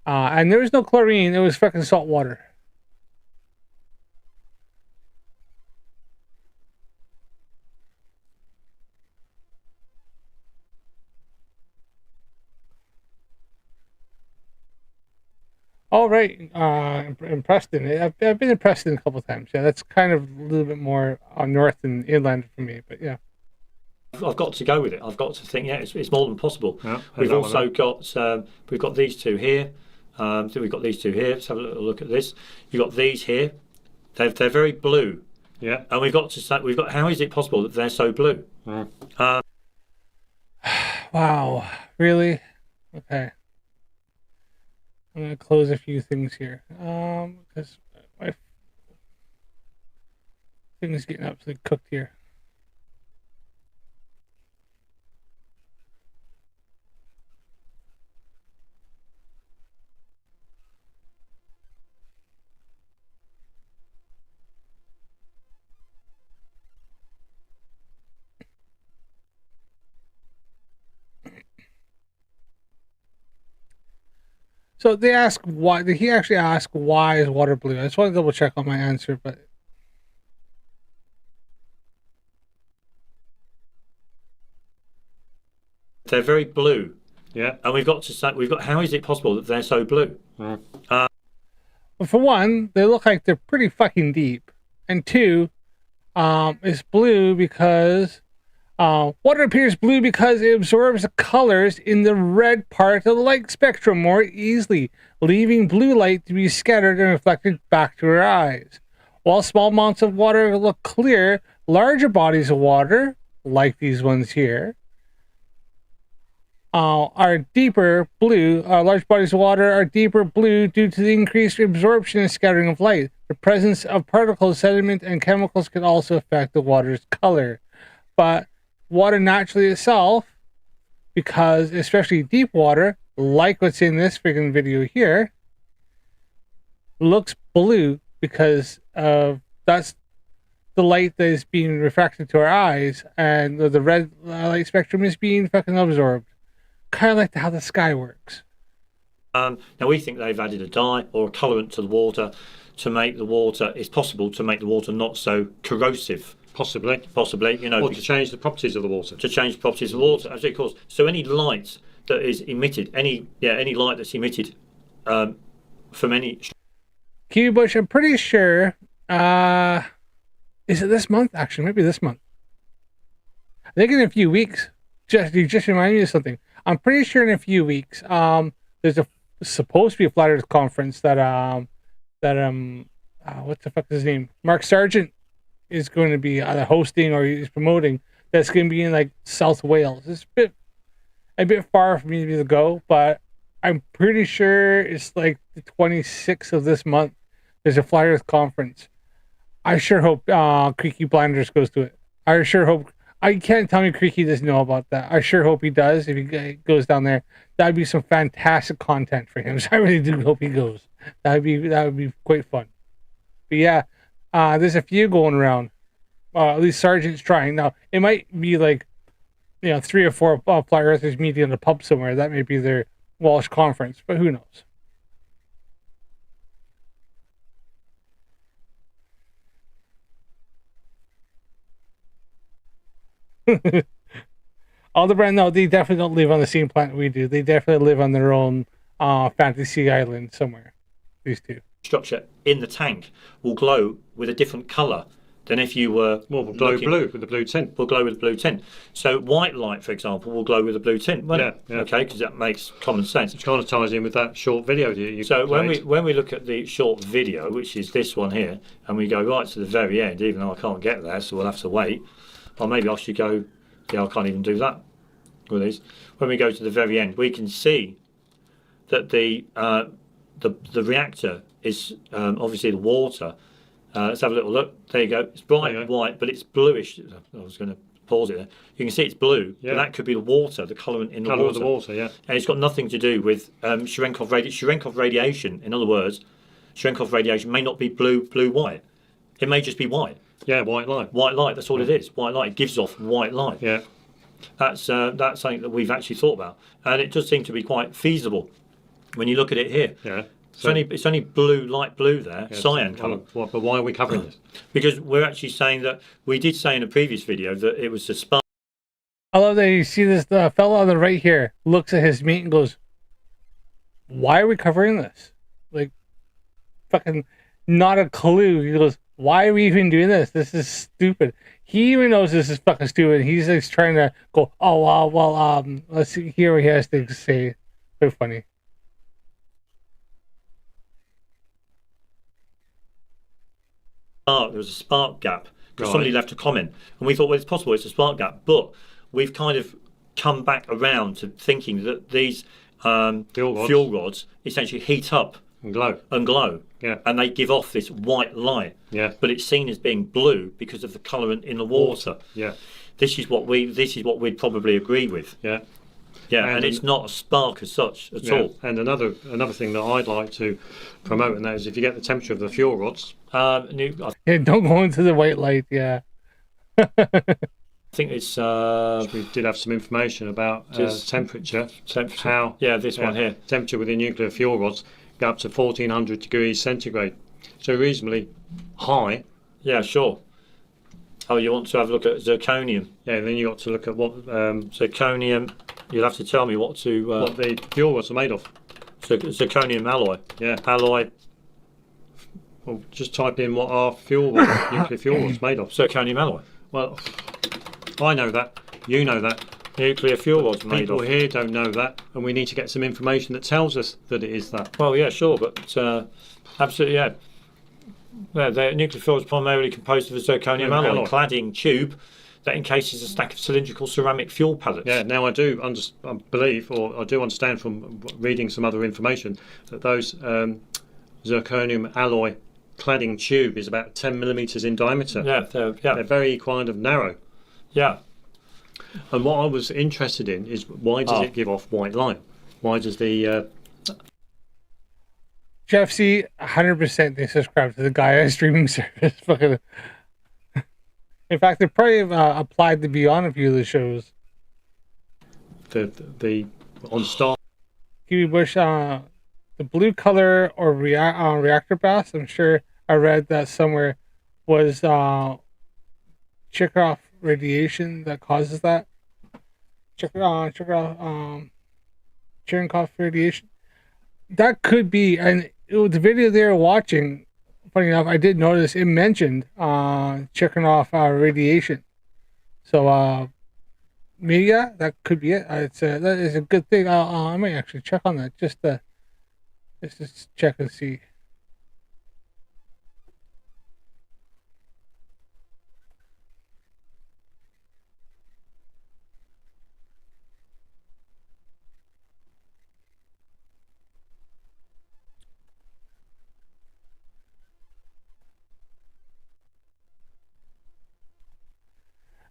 And there was no chlorine. It was fucking salt water. All right, in Preston. I've been in Preston a couple of times. Yeah, that's kind of a little bit more north and inland for me. But yeah, I've got to go with it. I've got to think. Yeah, it's more than possible. Yeah, we've also got we've got these two here. So we've got these two here. Let's have a little look at this. You've got these here. They're very blue. Yeah. And we've got. How is it possible that they're so blue? wow, really? Okay. I'm gonna close a few things here, because my thing is getting absolutely cooked here. So they ask why. Did he actually ask why is water blue? I just want to double check on my answer, but they're very blue. Yeah. And we've got. How is it possible that they're so blue? Well, for one, they look like they're pretty fucking deep, and two, it's blue because water appears blue because it absorbs the colors in the red part of the light spectrum more easily, leaving blue light to be scattered and reflected back to our eyes. While small amounts of water look clear, larger bodies of water, like these ones here, are deeper blue. Large bodies of water are deeper blue due to the increased absorption and scattering of light. The presence of particles, sediment, and chemicals can also affect the water's color. But water naturally itself, because especially deep water, like what's in this freaking video here, looks blue because that's the light that is being refracted to our eyes, and the red light spectrum is being fucking absorbed. Kind of like how the sky works. Now we think they've added a dye or a colorant to the water to make the water. It's possible to make the water not so corrosive. Possibly, you know, or to change the properties of the water. To change the properties of the water, as of course. So any light that is emitted, any light that's emitted from any. Kiwi Bush, I'm pretty sure. Is it this month? Actually, maybe this month. I think in a few weeks. You just reminded me of something. I'm pretty sure in a few weeks. There's supposed to be a Flat Earth conference that what the fuck is his name? Mark Sargent is going to be either hosting or he's promoting. That's going to be in like South Wales. It's a bit far for me to go, but I'm pretty sure it's like the 26th of this month. There's a Flat Earth conference. I sure hope Creaky Blinders goes to it. I sure hope. I can't tell me Creaky doesn't know about that. I sure hope he does. If he goes down there, that'd be some fantastic content for him. So I really do hope he goes. That would be quite fun. But yeah, there's a few going around. At least Sargent's trying. Now it might be like, 3 or 4 Flat Earthers meeting in a pub somewhere. That may be their Walsh conference, but who knows? Aldebaran, no, they definitely don't live on the same planet we do. They definitely live on their own fantasy island somewhere. These two. Structure in the tank will glow with a different colour than if you were. Well, will glow blue with the blue tint. Will glow with the blue tint. So white light, for example, will glow with a blue tint. Yeah. Okay, because that makes common sense. It kind of ties in with that short video that you So played. when we look at the short video, which is this one here, and we go right to the very end, even though I can't get there, so we'll have to wait. Or maybe I should go. Yeah, I can't even do that with these. When we go to the very end, we can see that the reactor is obviously the water Let's have a little look. There you go. It's bright white, but it's bluish. I was going to pause it there. You can see it's blue, but that could be the water, the colourant in the water. Of the water, yeah. And it's got nothing to do with Cherenkov radiation. In other words, Cherenkov radiation may not be blue-white. It may just be white. Yeah, white light. White light, that's all it is. White light. It gives off white light. Yeah. That's something that we've actually thought about. And it does seem to be quite feasible when you look at it here. Yeah. It's only blue, light blue there, cyan colour. But why are we covering this? Because we're actually saying that, we did say in a previous video that it was a spark. I love that you see this fellow on the right here looks at his meat and goes, "Why are we covering this?" Like, fucking not a clue. He goes, "Why are we even doing this? This is stupid." He even knows this is fucking stupid. He's just trying to go, "Oh well, let's see, hear what he has to say." So funny. There was a spark gap because somebody left a comment, and we thought, well, it's possible it's a spark gap, but we've kind of come back around to thinking that these fuel rods essentially heat up and glow. Yeah. And they give off this white light. Yeah. But it's seen as being blue because of the colourant in the water. Yeah. This is what we'd probably agree with. Yeah. Yeah, and it's not a spark as such at all. And another thing that I'd like to promote, and that is if you get the temperature of the fuel rods. Yeah, don't go into the white light. Yeah. I think it's. We did have some information about temperature. How? Yeah, this one here. Temperature within nuclear fuel rods go up to 1400 degrees centigrade, so reasonably high. Yeah, sure. Oh, you want to have a look at zirconium? Yeah, and then you got to look at what zirconium. You'll have to tell me what the fuel rods are made of. Zirconium alloy. Yeah. Alloy. Well, just type in what our nuclear fuel rods made of. Zirconium alloy. Well, I know that. You know that. Nuclear fuel rods made People of. here don't know that, and we need to get some information that tells us that it is that. Well, yeah, sure, but absolutely, yeah. The nuclear fuel is primarily composed of a zirconium alloy cladding tube that encases a stack of cylindrical ceramic fuel pellets. Yeah, now I do believe, or I do understand from reading some other information, that those zirconium alloy cladding tube is about 10 millimetres in diameter. Yeah, they're very kind of narrow. Yeah. And what I was interested in is why does it give off white light? Why does the Jeff C, 100% they subscribe to the Gaia streaming service. Fucking. In fact, they probably applied to be on a few of the shows. The on Star. Kiwi Bush, the blue color or reactor baths. I'm sure I read that somewhere was Cherenkov radiation that causes that. Cherenkov radiation. That could be, and the video they were watching, funny enough, I did notice it mentioned Cherenkov radiation. So maybe that could be it. That is a good thing. I might actually check on that just to check and see.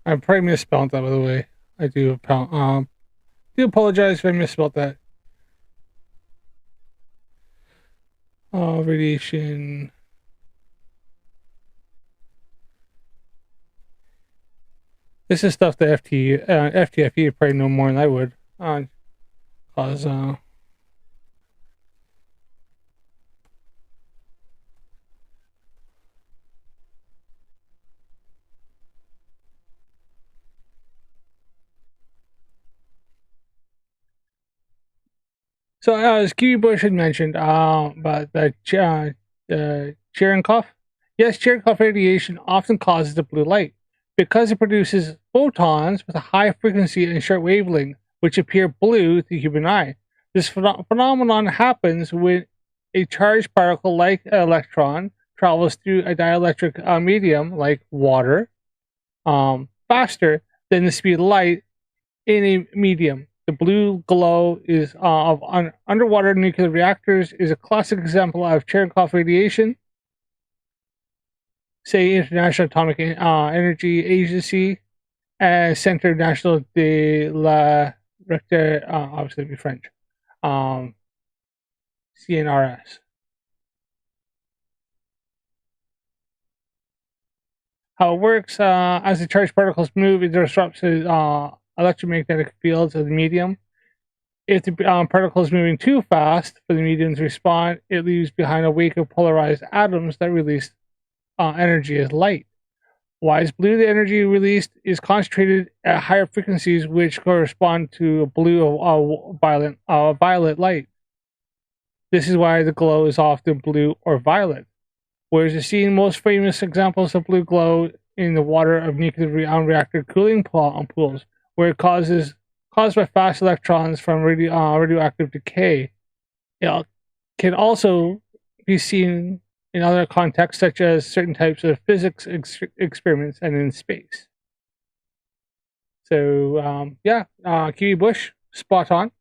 I probably misspelled that, by the way. I do apologize if I misspelled that. Radiation. This is stuff the FTFE probably know more than I would. So as Kiwi Bush had mentioned, about the Cherenkov. Yes, Cherenkov radiation often causes the blue light because it produces photons with a high frequency and short wavelength, which appear blue to the human eye. This phenomenon happens when a charged particle like an electron travels through a dielectric medium like water faster than the speed of light in a medium. The blue glow is of underwater nuclear reactors is a classic example of Cherenkov radiation. say International Atomic Energy Agency, Centre National de la Recte, obviously it'd be French, CNRS. How it works, as the charged particles move, it disrupts the electromagnetic fields of the medium. If the particle is moving too fast for the medium to respond, it leaves behind a wake of polarized atoms that release energy as light. Why is blue? The energy released is concentrated at higher frequencies, which correspond to a blue or violet light. This is why the glow is often blue or violet. Whereas the seen most famous examples of blue glow in the water of nuclear reactor cooling pools, where it caused by fast electrons from radioactive decay. It can also be seen in other contexts, such as certain types of physics experiments and in space. So, Kiwi Bush, spot on.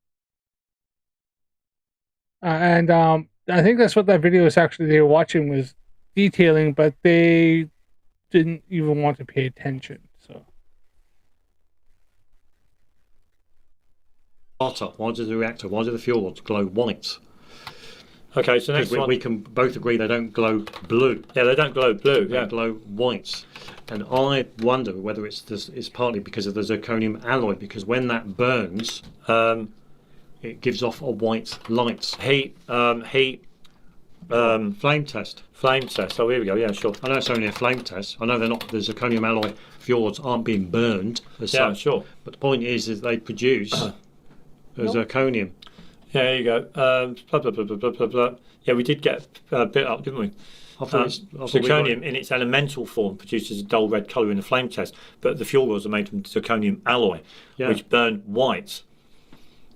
And I think that's what that video is actually they were watching was detailing, but they didn't even want to pay attention. So, why does the reactor, why do the fuel rods glow white? Okay, so next one. We can both agree they don't glow blue. Yeah, they don't glow blue. They glow white. And I wonder whether it's partly because of the zirconium alloy, because when that burns, it gives off a white light. Heat. Flame test. Flame test. Oh, here we go. Yeah, sure. I know it's only a flame test. I know they're not. The zirconium alloy fuel rods aren't being burned as such. Sure. But the point is they produce zirconium. Yeah, there you go. Blah, blah, blah, blah, blah, blah. Yeah, we did get a bit up, didn't we? Zirconium in its elemental form produces a dull red colour in the flame test, but the fuel rods are made from zirconium alloy, which burn white.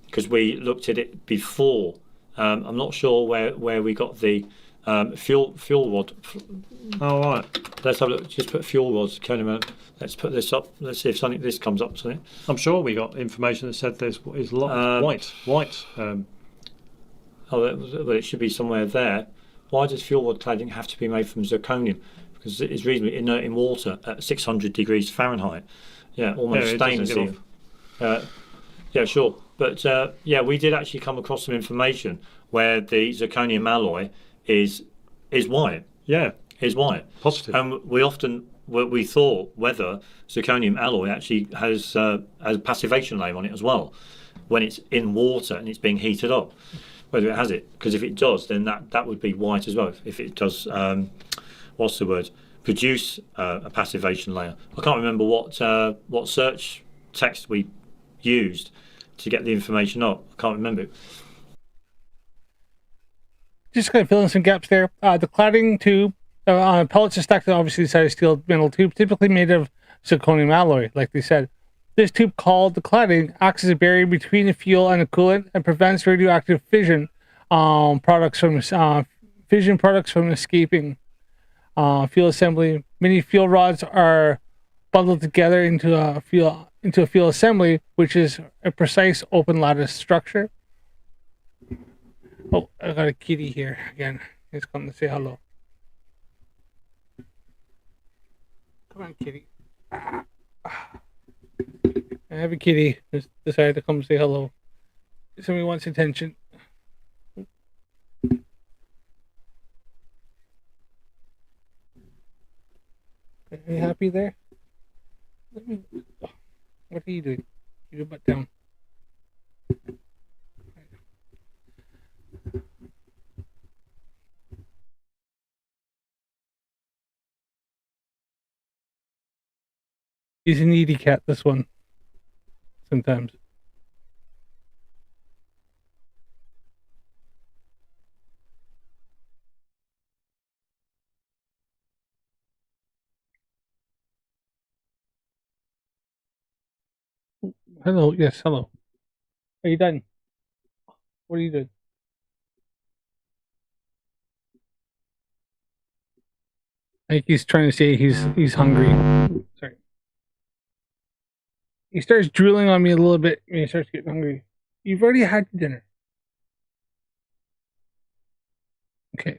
Because we looked at it before. I'm not sure where we got the fuel rod. Oh, right. Let's have a look. Just put fuel rods. Let's put this up. Let's see if this comes up. Something. I'm sure we got information that said there's white. Well, it should be somewhere there. Why does fuel rod cladding have to be made from zirconium? Because it is reasonably inert in water at 600 degrees Fahrenheit. Yeah, almost stainless steel. Yeah, sure. But we did actually come across some information where the zirconium alloy is white. Yeah, is white. Positive. And we thought whether zirconium alloy actually has a passivation layer on it as well when it's in water and it's being heated up. Whether it has it, because if it does, then that would be white as well. If it does, what's the word? Produce a passivation layer. I can't remember what search text we used to get the information up. I can't remember it. Just going to fill in some gaps there. The cladding tube, pellets are stacked on obviously the side of steel metal tube, typically made of zirconium alloy, like they said. This tube, called the cladding, acts as a barrier between the fuel and the coolant and prevents radioactive fission products from escaping. Fuel assembly. Many fuel rods are bundled together into a fuel assembly, which is a precise open lattice structure. Oh, I got a kitty here again. He's come to say hello. Come on, kitty. I have a kitty who's decided to come say hello. Somebody wants attention. Are you happy there? What are you doing? You butt down. He's a needy cat, this one. Sometimes. Hello, yes, hello. Are you done? What are you doing? I think he's trying to say he's hungry. Sorry. He starts drooling on me a little bit when he starts getting hungry. You've already had your dinner. Okay.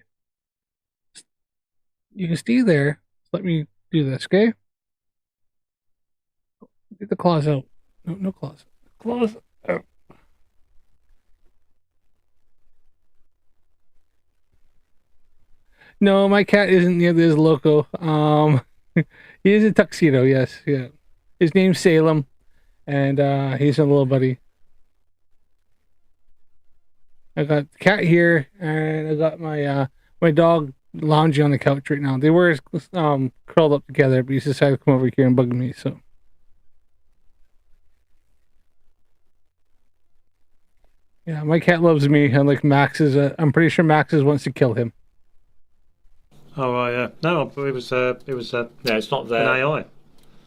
You can stay there. let me do this, okay? Get the claws out. No, no claws. Claws out. No, my cat isn't nearly as loco. He is a tuxedo, yes, yeah. His name's Salem, and he's a little buddy. I got the cat here, and I got my my dog lounging on the couch right now. They were curled up together, but he's decided to come over here and bug me. So yeah, my cat loves me, unlike Max's. I'm pretty sure Max's wants to kill him. Oh right, yeah. No, it was Yeah, it's not there. an AI.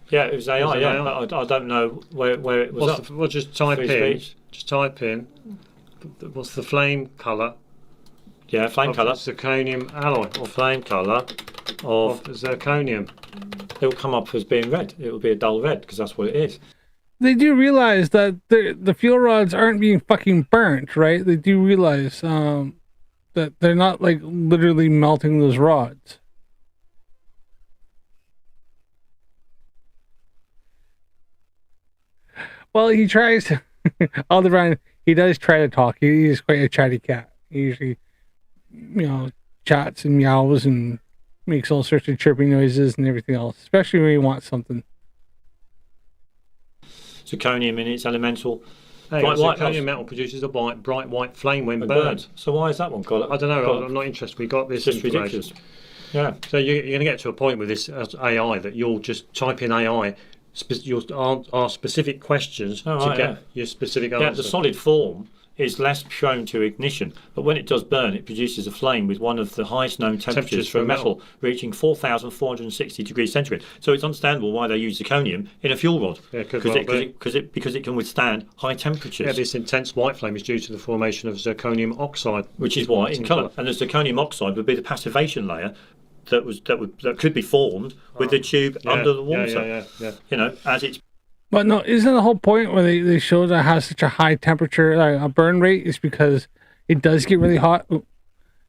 Yeah, it was AI. It was an yeah, AI. but I don't know where it was. Up. Well, just type Free in. speech. Just type in. What's the flame colour? Yeah, flame colour. Zirconium alloy Or flame colour of zirconium. It will come up as being red. It will be a dull red because that's what it is. They do realize that the fuel rods aren't being fucking burnt, right? They do realize that they're not like literally melting those rods. Well, he tries to, Aldebaran, he does try to talk. He's quite a chatty cat. He usually, chats and meows and makes all sorts of chirping noises and everything else, especially when he wants something. Zirconium in its elemental. Zirconium metal produces a bright white flame when burned. So why is that one got? I don't know. I'm not interested. We got this It's just information. ridiculous. Yeah. So you're going to get to a point with this AI that you'll just type in AI. You'll ask specific questions to get your specific answer. Yeah, the solid form is less prone to ignition, but when it does burn, it produces a flame with one of the highest known temperatures for a metal, reaching 4,460 degrees centigrade. So it's understandable why they use zirconium in a fuel rod, because it can withstand high temperatures. Yeah, this intense white flame is due to the formation of zirconium oxide, which is white in colour, and the zirconium oxide would be the passivation layer that could be formed with the tube under the water. Yeah. As it's. But no, isn't the whole point where they show that it has such a high temperature, a burn rate, is because it does get really hot. Ooh,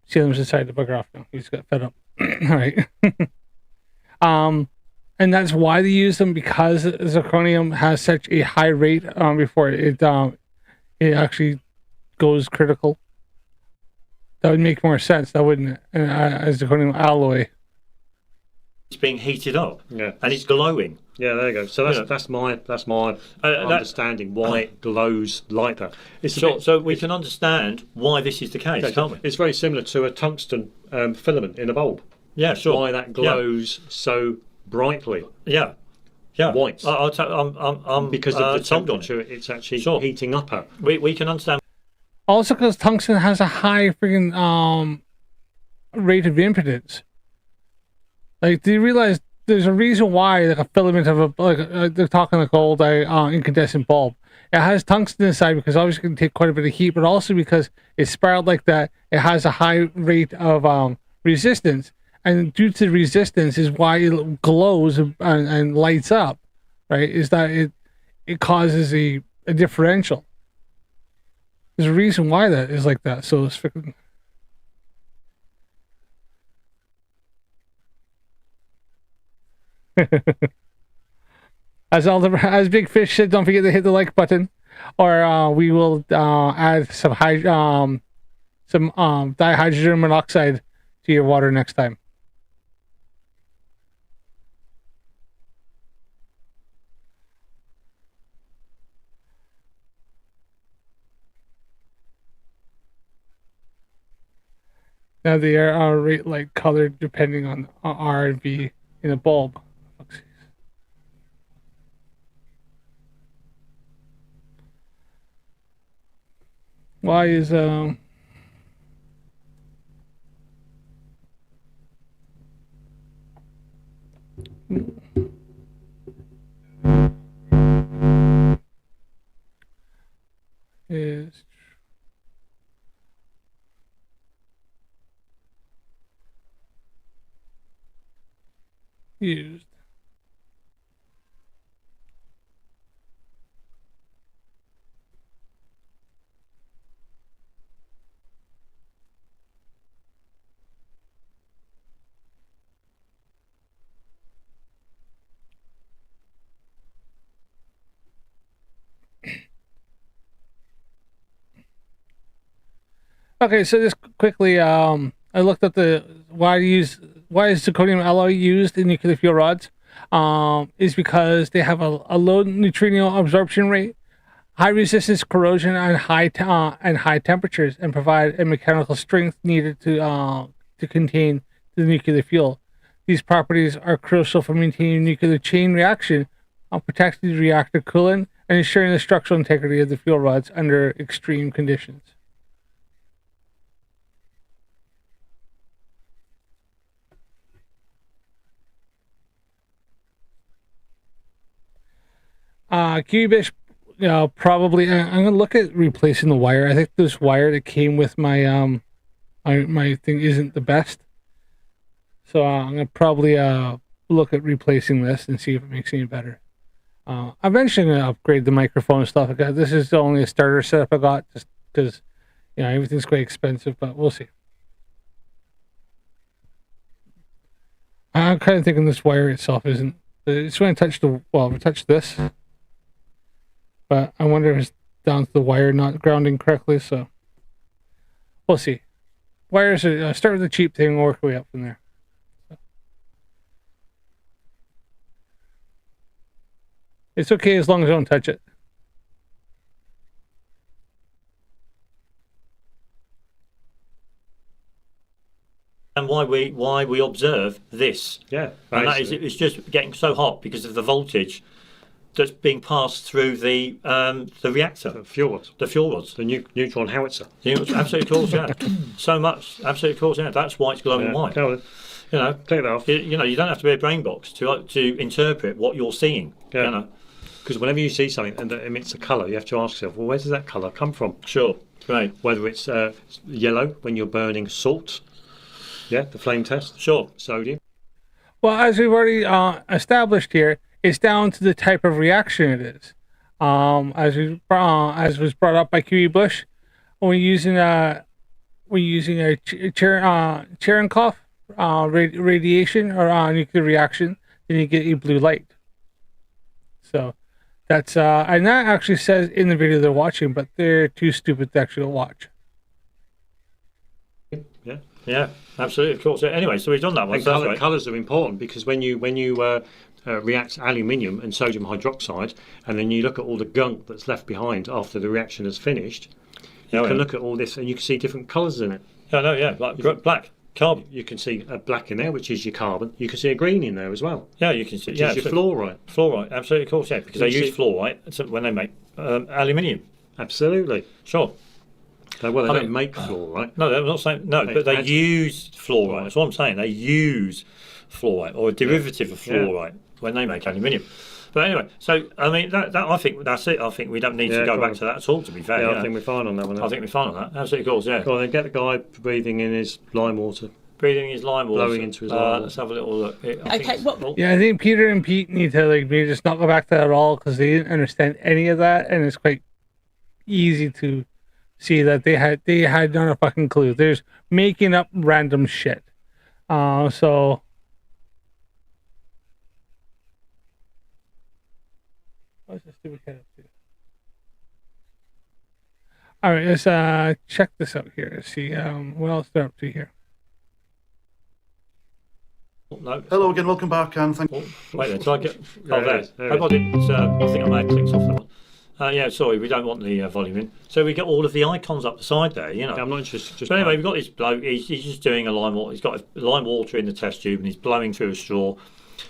Salem's decided to bugger off now. He's got fed up. All right. And that's why they use them, because zirconium has such a high rate before it actually goes critical. That would make more sense, that wouldn't it? As zirconium alloy. It's being heated up, and it's glowing. Yeah, there you go. So that's my understanding why it glows like that. So we can understand why this is the case, can't we? It's very similar to a tungsten filament in a bulb. Yeah, sure. Why that glows so brightly. Yeah. White. Because of the temperature it's actually heating up at. We can understand. Also, because tungsten has a high freaking rate of impedance. Like, do you realize there's a reason why, like, a filament of they're talking like old incandescent bulb, it has tungsten inside, because obviously it can take quite a bit of heat, but also because it's spiraled like that, it has a high rate of resistance, and due to resistance is why it glows and lights up, right? Is that it causes a differential. There's a reason why that is like that. So it's freaking. As Big Fish said, don't forget to hit the like button, or we will add some dihydrogen monoxide to your water next time. Now they are rate light colored depending on R and V in a bulb. Why is is used Okay, so just quickly, I looked at the why is zirconium alloy used in nuclear fuel rods? Is because they have a low neutrino absorption rate, high resistance to corrosion, and high temperatures, and provide a mechanical strength needed to contain the nuclear fuel. These properties are crucial for maintaining nuclear chain reaction, protecting the reactor coolant, and ensuring the structural integrity of the fuel rods under extreme conditions. Cubish, probably. I'm gonna look at replacing the wire. I think this wire that came with my my thing isn't the best, so I'm gonna probably look at replacing this and see if it makes any better. Eventually, I'm gonna upgrade the microphone and stuff. This is only a starter setup I got, just because everything's quite expensive, but we'll see. I'm kind of thinking this wire itself isn't. It's when I touch if I touch this. But I wonder if it's down to the wire not grounding correctly, so we'll see. Wires are, start with the cheap thing, work our way up from there. So. It's okay as long as I don't touch it. And why we observe this. Yeah. And that is, it's just getting so hot because of the voltage that's being passed through the reactor. The fuel rods. The neutron howitzer. Absolutely, of course, yeah. So much, absolutely, of course, yeah. That's why it's glowing white. Take that off. You don't have to be a brain box to interpret what you're seeing. Yeah. Because whenever you see something and that emits a colour, you have to ask yourself, well, where does that colour come from? Sure, right. Whether it's yellow when you're burning salt. Yeah, the flame test. Sure. Sodium. Well, as we've already established here, it's down to the type of reaction it is. As was brought up by QE Bush, when we're using a Cherenkov radiation or nuclear reaction, then you get a blue light. So that's and that actually says in the video they're watching, but they're too stupid to actually watch. Yeah. Yeah, absolutely, of course. Anyway, so we've done that one. And colours are important because when you react aluminium and sodium hydroxide, and then you look at all the gunk that's left behind after the reaction has finished, you can look at all this and you can see different colours in it. Oh, no, yeah, like black, carbon. You can see a black in there, which is your carbon. You can see a green in there as well. Yeah, you can see. Which is your fluorite. Fluorite, absolutely, of course, yeah, because they use fluorite when they make aluminium. Absolutely. Sure. Well, they don't make fluorite. No, I'm not saying but they use fluorite. That's what I'm saying. They use fluorite or a derivative of fluorite when they make aluminium. But anyway, so I mean, that I think that's it. I think we don't need to go back to that at all. To be fair, I think we're fine on that one. I think we're fine on that. Absolutely, of course, yeah. Go on, then get the guy breathing in his lime water. Breathing his lime water. Blowing into his lime water. Let's have a little look. Yeah, I think Peter and Pete need to maybe just not go back to that at all because they didn't understand any of that, and it's quite easy to see that they had not a fucking clue. There's making up random shit. So what's this stupid cat up to? All right, let's check this out here. Let's see what else they're up to here. No. Hello again, welcome back, and thank you. Wait there, try get. Oh, there. I got it. I think I may have clicked off that one. Yeah, sorry, we don't want the volume in. So we get all of the icons up the side there, Yeah, I'm not interested. But anyway, we've got this bloke. He's just doing a lime water. He's got lime water in the test tube, and he's blowing through a straw,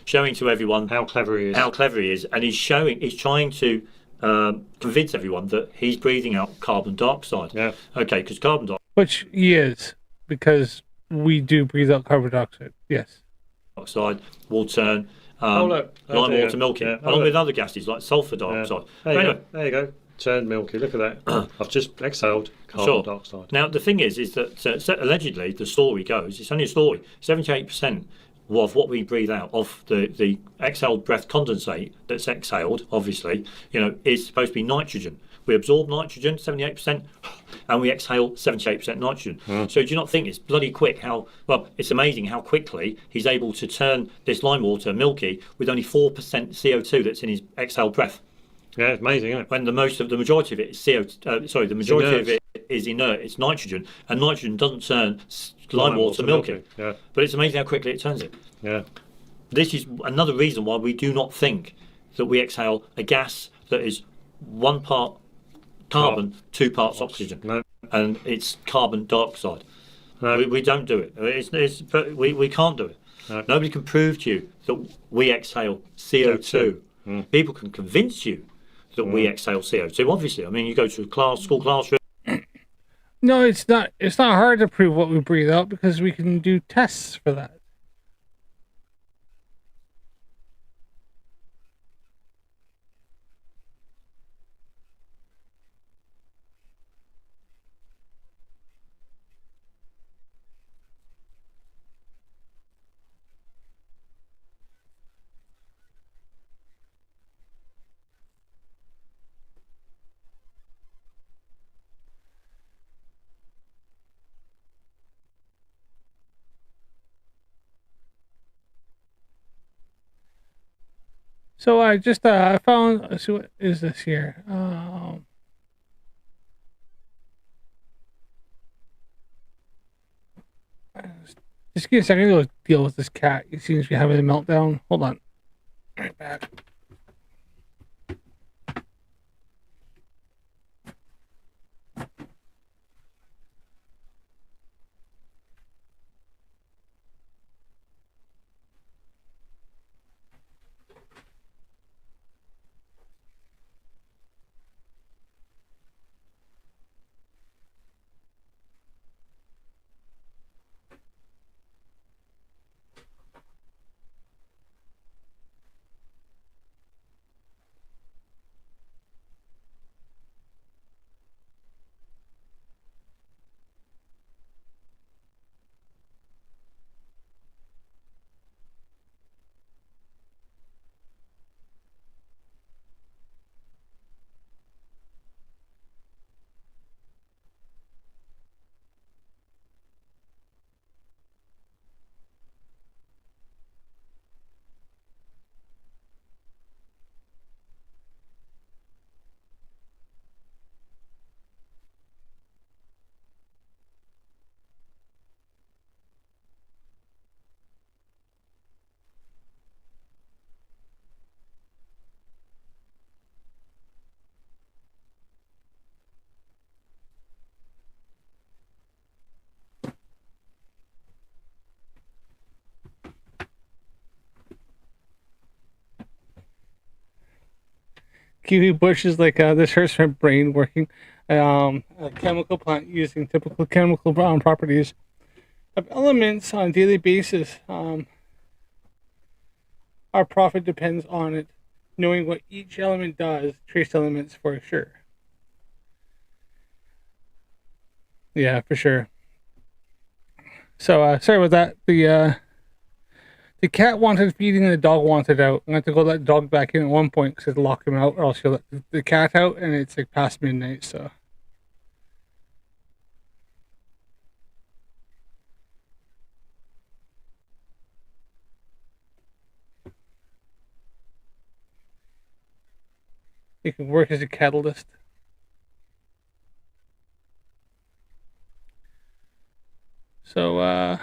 showing to everyone how clever he is. And he's trying to convince everyone that he's breathing out carbon dioxide. Yeah. Okay, because carbon dioxide. Which he is, because we do breathe out carbon dioxide. Yes. Dioxide will turn lime water milky, along with other gases like sulfur dioxide. There you go. Turned milky. Look at that. I've just exhaled carbon dioxide. Now the thing is that allegedly the story goes. It's only a story. 78% of what we breathe out of the exhaled breath condensate that's exhaled, obviously, is supposed to be nitrogen. We absorb nitrogen, 78%, and we exhale 78% nitrogen. So do you not think it's bloody quick it's amazing how quickly he's able to turn this lime water milky with only 4% CO2 that's in his exhaled breath? Yeah, it's amazing, isn't it? When the majority of it is CO2, the majority of it is inert. It's nitrogen, and nitrogen doesn't turn lime water milky. Yeah. But it's amazing how quickly it turns it. Yeah. This is another reason why we do not think that we exhale a gas that is 1 part carbon, 2 parts oxygen, No. and it's carbon dioxide. No. We don't do it. We can't do it. No. Nobody can prove to you that we exhale CO2. People can convince you that we exhale CO2. Obviously, I mean, you go to a school classroom. No, it's not. It's not hard to prove what we breathe out because we can do tests for that. So I just I found. Let's see, what is this here? Just give me a second to go deal with this cat. He seems to be having a meltdown. Hold on. Right back. Kiwi bush is like this hurts my brain working. A chemical plant using typical chemical properties of elements on a daily basis. Our profit depends on it. Knowing what each element does, trace elements for sure. Yeah, for sure. So sorry about that. The cat wanted feeding and the dog wanted out. I have to go let the dog back in at one point because I lock him out, or else he'll let the cat out, and it's like past midnight. So he can work as a catalyst. So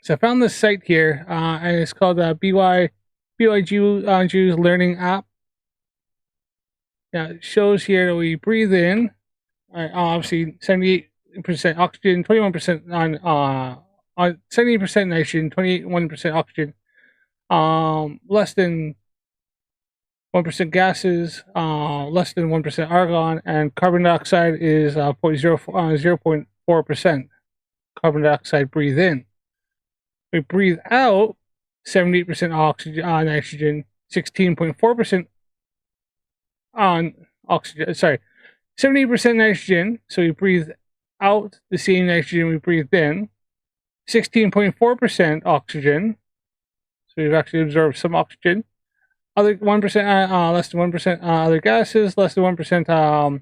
so I found this site here, and it's called BYG's Learning App. Yeah, it shows here that we breathe in, obviously 78% oxygen, 21% on 78% nitrogen, 21% oxygen, less than 1% gases, less than 1% argon, and carbon dioxide is 0.4% carbon dioxide breathe in. We breathe out 78% oxygen, nitrogen, 16.4% on oxygen. Sorry, 78% nitrogen. So we breathe out the same nitrogen we breathed in. 16.4% oxygen. So we've actually absorbed some oxygen. Other 1%, less than 1% other gases, less than 1%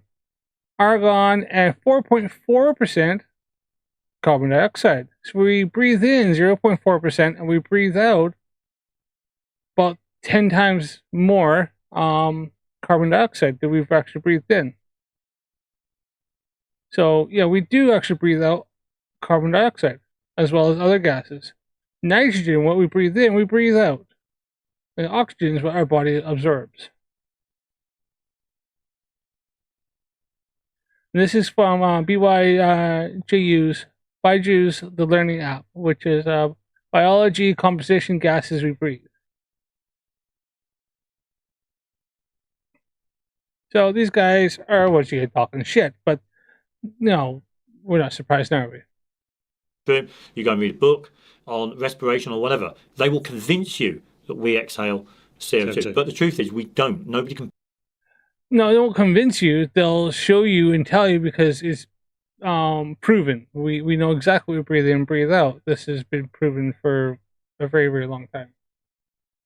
argon, and 4.4% carbon dioxide. So we breathe in 0.4% and we breathe out about 10 times more carbon carbon dioxide that we've actually breathed in. So, yeah, we do actually breathe out carbon dioxide as well as other gases. Nitrogen, what we breathe in, we breathe out. And oxygen is what our body absorbs. And this is from BYJU's the Learning app, which is biology, composition, gases we breathe. So these guys are what you get talking shit, but no, we're not surprised now, are we? Boom, you go and read a book on respiration or whatever. They will convince you that we exhale CO2. But the truth is, we don't. Nobody can. No, they won't convince you. They'll show you and tell you because it's proven. We know exactly what we breathe in and breathe out. This has been proven for a very, very long time.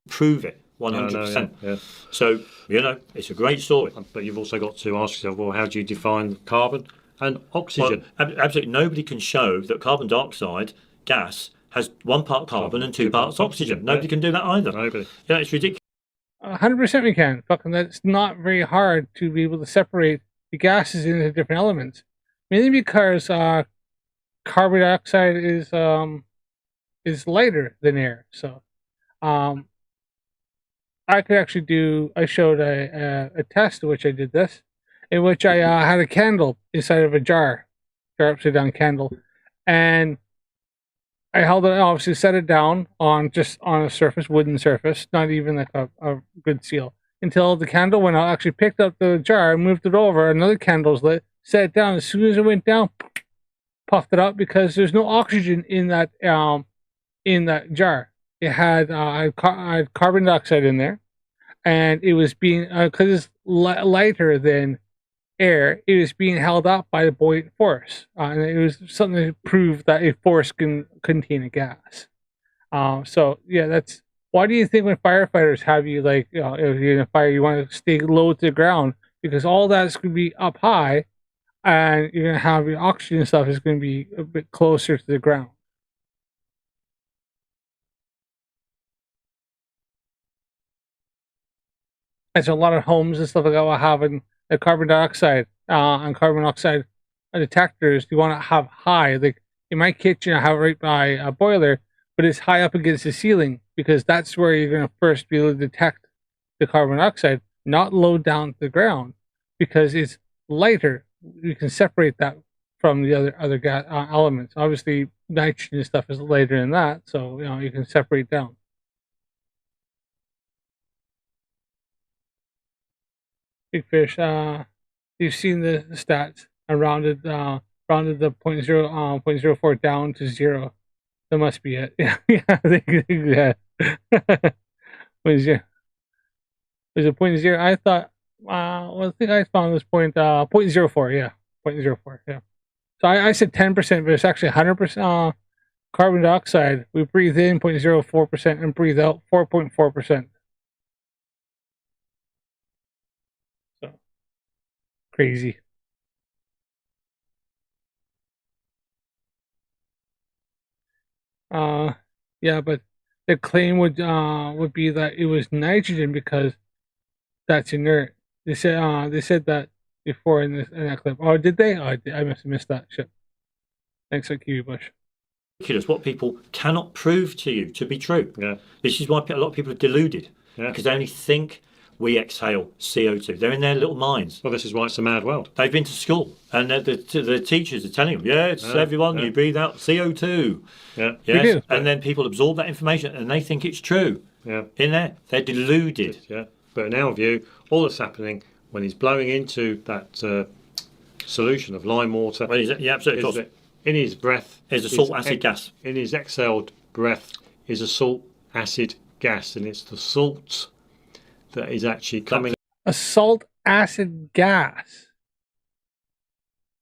Prove it. 100%. Yeah. So, it's a great story. But you've also got to ask yourself, well, how do you define carbon and oxygen? Well, absolutely. Nobody can show that carbon dioxide gas has 1 part carbon and 2 parts oxygen. Nobody can do that either. Nobody. Yeah, it's ridiculous. 100% we can. Fucking, that's not very hard to be able to separate the gases into different elements. Mainly because carbon dioxide is lighter than air. So, I could actually I showed a test in which I did this, in which I had a candle inside of a jar upside down candle, and I held it, obviously set it down on a surface, wooden surface, not even like a good seal, until the candle went out. I actually picked up the jar, moved it over, another candle's lit, set it down. As soon as it went down, puffed it up because there's no oxygen in that jar. It had I had carbon dioxide in there, and it was being because it's lighter than air. It was being held up by the buoyant force, and it was something to prove that a force can contain a gas. So yeah, that's why do you think when firefighters have you if you're in a fire, you want to stay low to the ground because all that's going to be up high, and you're going to have your oxygen stuff is going to be a bit closer to the ground. And so a lot of homes and stuff like that will have the carbon dioxide and carbon monoxide detectors. You want to have high. Like in my kitchen, I have it right by a boiler, but it's high up against the ceiling because that's where you're going to first be able to detect the carbon dioxide, not low down to the ground because it's lighter. You can separate that from the other gas elements. Obviously, nitrogen and stuff is lighter than that, so you can separate down. Big fish. You've seen the stats. I rounded the 0.04 down to 0. That must be it. Yeah, I think yeah. Was it 0.0? I thought. I think I found this 0.04. Yeah, 0.04. Yeah. So I said 10%, but it's actually 100% carbon dioxide. We breathe in 0.04% and breathe out 4.4%. Crazy. Yeah, but the claim would be that it was nitrogen because that's inert. They said that before in that clip. Oh, did they? Oh, I must have missed that shit. Thanks, Kiwi Bush. Ridiculous what people cannot prove to you to be true. Yeah. This is why a lot of people are deluded because they only think we exhale CO2. They're in their little minds. Well, this is why it's a mad world. They've been to school, and the teachers are telling them, everyone, you breathe out CO2. Yeah. Yes, and then people absorb that information, and they think it's true. Yeah. In there, they're deluded. Yeah. But in our view, all that's happening when he's blowing into that solution of lime water, absolutely. In his breath is a salt acid gas. In his exhaled breath is a salt acid gas, and it's the salt that is actually coming. A salt acid gas.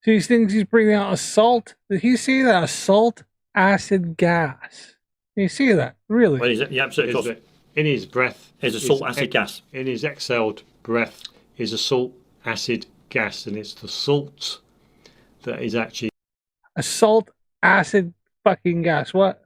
So he thinks he's breathing out a salt. Did he see that? A salt acid gas. Can you see that? Really? Well, yeah, absolutely. In his breath is a salt acid gas. In his exhaled breath is a salt acid gas, and it's the salt that is actually. A salt acid fucking gas. What?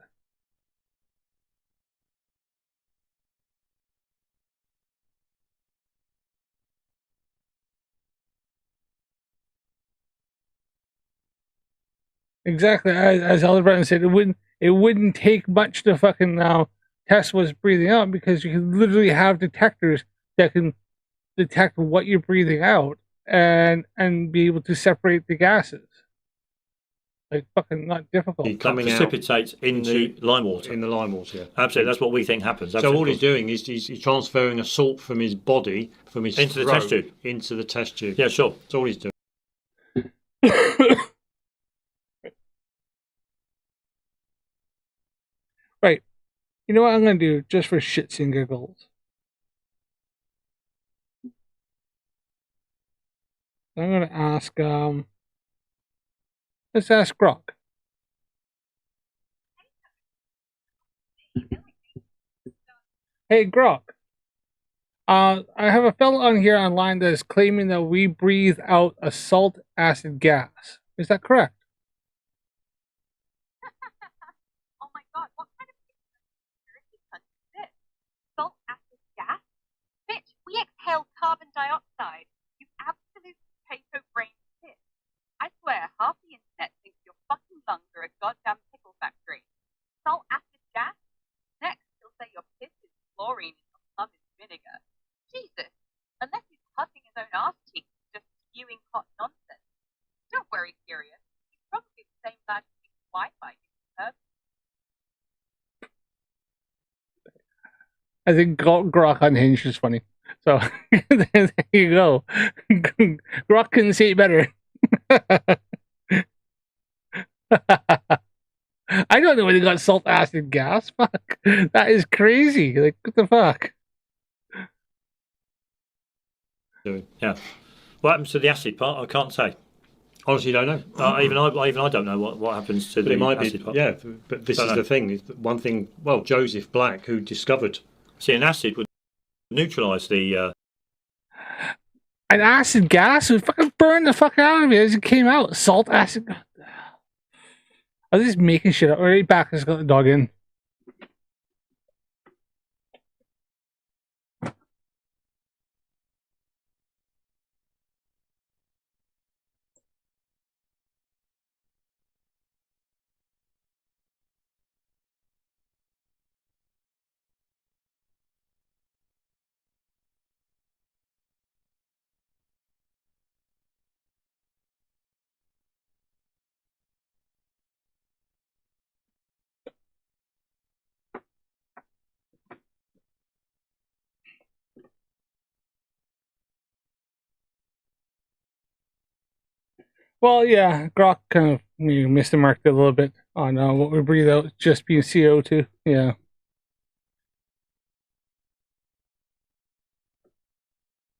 Exactly. As Elder Brennan said, it wouldn't take much to fucking test what's breathing out, because you can literally have detectors that can detect what you're breathing out and be able to separate the gases. Like, fucking not difficult. That precipitates in the lime water. In the lime water, yeah. Absolutely, that's what we think happens. So Absolutely. all he's doing is he's transferring a salt from his body, from his into the test tube. Into the test tube. Yeah, sure. That's all he's doing. Right. You know what I'm going to do, just for shits and giggles? I'm going to ask, let's ask Grok. Hey, Grok. I have a fellow on here online that is claiming that we breathe out a salt acid gas. Is that correct? Oh my god, what kind of conspiracy cunt is this? Salt acid gas? Bitch, we exhale carbon dioxide. You absolute potato brain shit. I swear, half the internet thinks your fucking lungs are a goddamn pickle factory. Salt acid gas? Next, he'll say your piss is chlorine and your cum is vinegar. Jesus, unless he's huffing his own arse cheeks, just spewing hot nonsense. Don't worry, Curious. He's probably the same lad who uses Wi-Fi using herbs. I think Grok Unhinged is funny. So, there you go. Grok couldn't say it better. I don't know where they got salt acid gas. Fuck. That is crazy. Like, what the fuck? Yeah. What happens to the acid part? I can't say. Honestly, don't know. Even I don't know what happens to the acid part. Yeah, but this is the thing. One thing. Well, Joseph Black, who discovered. See, an acid would neutralise the. An acid gas would fucking burn the fuck out of me as it came out. Salt acid. I was just making shit up. Right back. Let's got the dog in. Well, yeah, Grok kind of missed the mark a little bit on what we breathe out just being CO2. Yeah.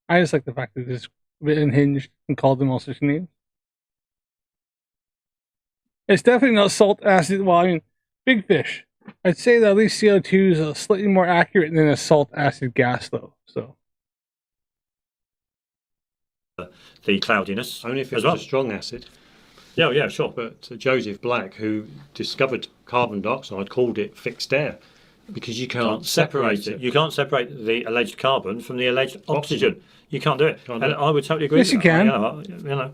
I just like the fact that it's unhinged and called them all sorts of names. It's definitely not salt acid. Well, I mean, big fish. I'd say that at least CO2 is slightly more accurate than a salt acid gas, though. So. The cloudiness. Only if it was well. a strong acid. Yeah, sure. But Joseph Black, who discovered carbon dioxide, called it fixed air because you can't separate it. You can't separate the alleged carbon from the alleged oxygen. You can't do it. I would totally agree. Yes, with you that. can. You know.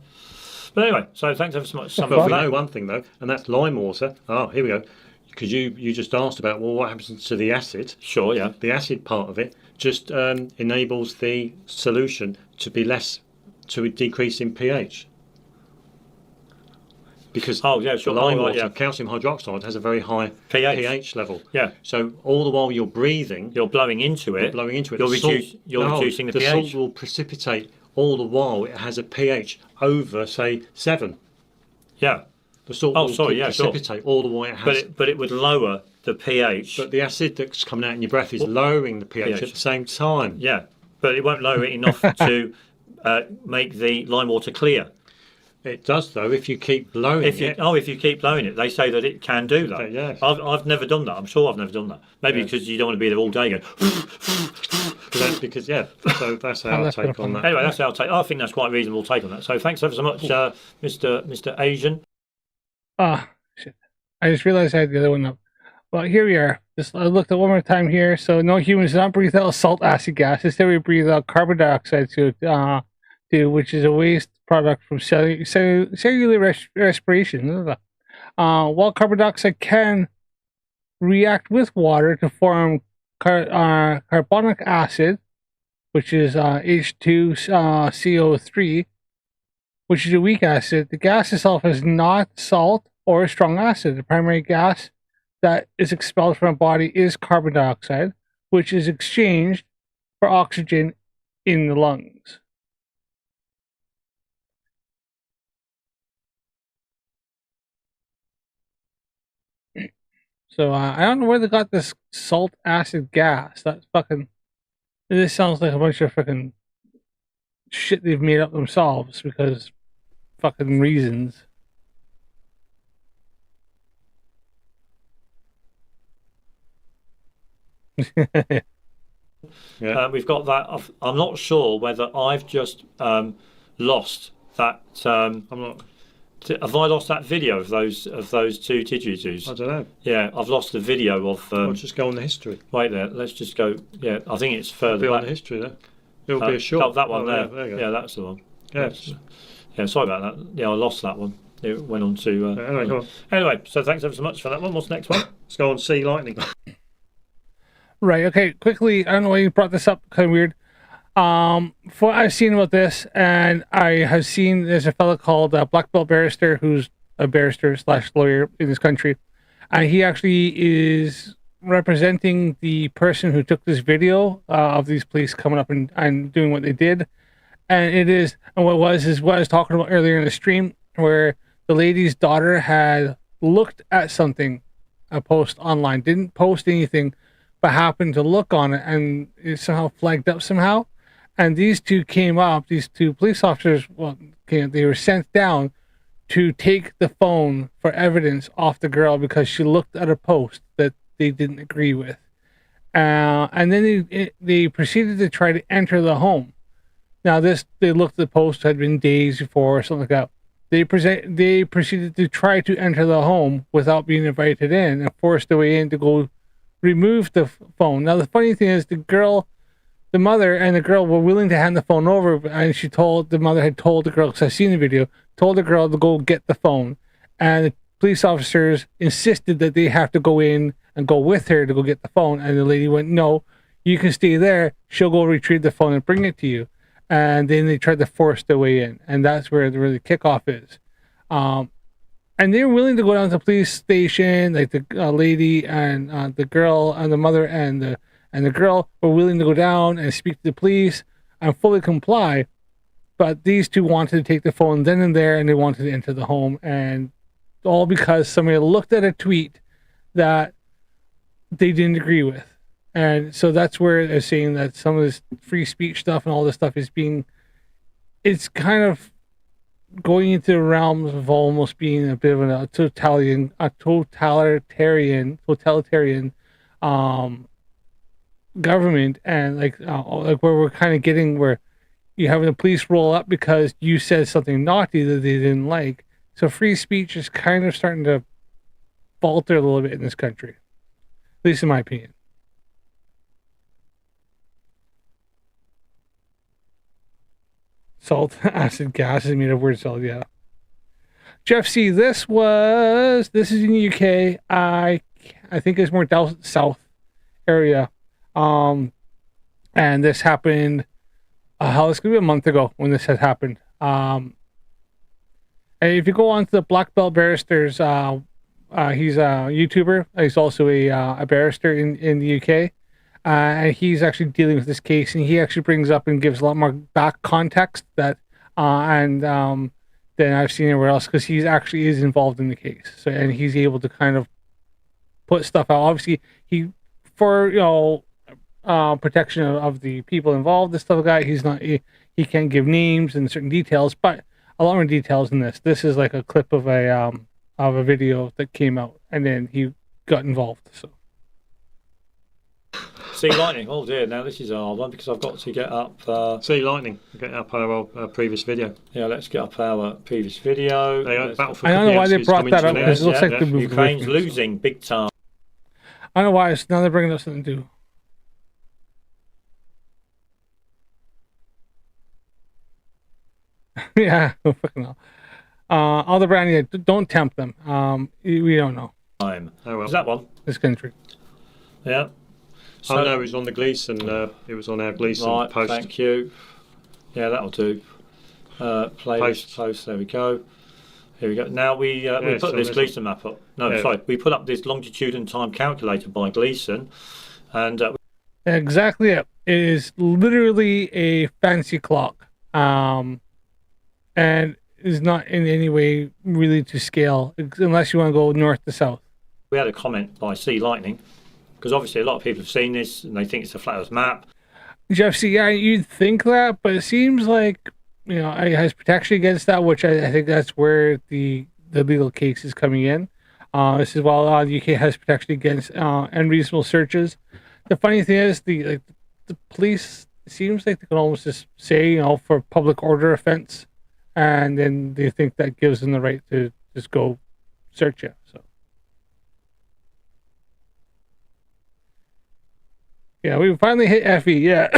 But anyway, so thanks ever so much. But we know one thing though, and that's lime water. Oh, here we go. Because you just asked about, well, what happens to the acid? Sure, yeah. The acid part of it just enables the solution to be less, to decrease in pH. Because lime water, calcium hydroxide has a very high pH level. Yeah. So all the while you're breathing, you're blowing into it. You're reducing the pH. The pH. salt will precipitate all the while it has a pH over, say, 7. Yeah. The salt will precipitate all the while it has. But it would lower the pH. But the acid that's coming out in your breath is lowering the pH at the same time. Yeah. But it won't lower it enough to make the lime water clear. It does though if you keep blowing it. If you keep blowing it, they say that it can do that. Yes. I've never done that. I'm sure I've never done that. Maybe because you don't want to be there all day going. So that's our take on that. Anyway, that's our take. I think that's quite a reasonable take on that. So thanks ever so much, Mr. Asian. Shit. I just realized I had the other one up. Well, here we are. I looked at one more time here. So no humans do not breathe out salt acid gas. Instead, we breathe out carbon dioxide which is a waste product from cellular respiration. While carbon dioxide can react with water to form carbonic acid, which is H2CO3, which is a weak acid, the gas itself is not salt or a strong acid. The primary gas that is expelled from a body is carbon dioxide, which is exchanged for oxygen in the lungs. So I don't know where they got this salt acid gas. That's fucking. This sounds like a bunch of fucking shit they've made up themselves because fucking reasons. Yeah. We've got that. I'm not sure whether I've just lost that. I'm not. Have I lost that video of those two didgeridoos? I don't know. Yeah, I've lost the video of. Let's just go on the history. Wait there. Let's just go. Yeah, I think it's further It'll be back. on the history there. It'll be a short. Oh, that one there. Yeah, there you go. Yeah, that's the one. Yes. Yeah, sorry about that. Yeah, I lost that one. It went on to. Anyway, go on. Anyway, so thanks ever so much for that one. What's the next one? Let's go on sea lightning. Right. Okay. Quickly. I don't know why you brought this up. Kind of weird. For what I've seen about this, and I have seen there's a fellow called Black Belt Barrister, who's a barrister / lawyer in this country, and he actually is representing the person who took this video of these police coming up and doing what they did. And it is, and what was is what I was talking about earlier in the stream, where the lady's daughter had looked at something, a post online, didn't post anything, but happened to look on it, and it somehow flagged up somehow. And these two came up, these two police officers, well, they were sent down to take the phone for evidence off the girl because she looked at a post that they didn't agree with. And then they proceeded to try to enter the home. Now they looked at the post, had been days before or something like that. They proceeded to try to enter the home without being invited in and forced their way in to go remove the phone. Now the funny thing is the mother and the girl were willing to hand the phone over, and the mother had told the girl, because I've seen the video, told the girl to go get the phone, and the police officers insisted that they have to go in and go with her to go get the phone, and the lady went, no, you can stay there, she'll go retrieve the phone and bring it to you. And then they tried to force their way in, and that's where the kickoff is. And they were willing to go down to the police station, like the lady and the girl and the mother and the girl were willing to go down and speak to the police and fully comply. But these two wanted to take the phone then and there, and they wanted to enter the home, and all because somebody looked at a tweet that they didn't agree with. And so that's where they're saying that some of this free speech stuff and all this stuff it's kind of going into the realms of almost being a bit of a totalitarian government, and like where we're kind of getting where you having the police roll up because you said something naughty that they didn't like. So free speech is kind of starting to falter a little bit in this country, at least in my opinion. Salt, acid, gas is made of word salt, yeah. Jeff C, this is in the UK. I think it's more south area. And this happened, it's gonna be a month ago when this had happened. And if you go on to the Black Belt Barristers, he's a YouTuber. He's also a barrister in the UK. And he's actually dealing with this case, and he actually brings up and gives a lot more back context than I've seen anywhere else, because he actually is involved in the case. So, and he's able to kind of put stuff out. Obviously, for protection of the people involved, this stuff guy, he can't give names and certain details, but a lot more details in this. This is like a clip of a video that came out, and then he got involved. So. Sea lightning. Oh dear! Now this is a hard one because I've got to get up. Sea lightning. Get up our previous video. Yeah, let's get up our previous video. I don't know why they brought that up. It looks like Ukraine's losing big time. I don't know why. Now they're bringing up something to do. Yeah, fucking hell. Aldebaran, yeah, don't tempt them. We don't know. Time. Oh, well. Is that one? This country. Yeah. So, oh no, it was on the Gleason. It was on our Gleason right, post. Thank you. Yeah, that'll do. Playlist post. There we go. Here we go. Now we put this Gleason map up. No, sorry, we put up this longitude and time calculator by Gleason, and exactly it. It is literally a fancy clock, and is not in any way really to scale, unless you want to go north to south. We had a comment by Sea Lightning, because obviously a lot of people have seen this and they think it's a flat Earth map. Jeff, see, yeah, you'd think that, but it seems like, you know, it has protection against that, which I think that's where the legal case is coming in. This is while the UK has protection against unreasonable searches. The funny thing is, the police, it seems like they can almost just say, you know, for public order offense, and then they think that gives them the right to just go search you. So yeah, we finally hit FE. Yeah.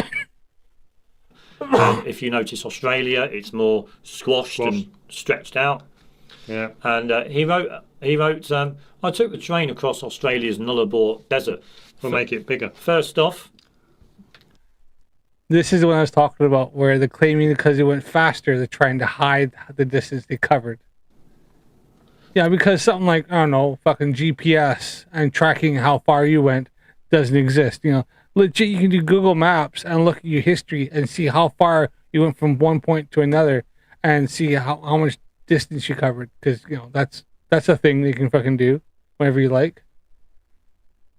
If you notice Australia, it's more squashed and stretched out. Yeah. And he wrote, I took the train across Australia's Nullarbor Desert. We'll make it bigger. First off, this is the one I was talking about, where they're claiming because it went faster, they're trying to hide the distance they covered. Yeah, because something like, I don't know, fucking GPS and tracking how far you went doesn't exist. You know, legit, you can do Google Maps and look at your history and see how far you went from one point to another and see how much distance you covered. Because, you know, that's a thing they can fucking do whenever you like.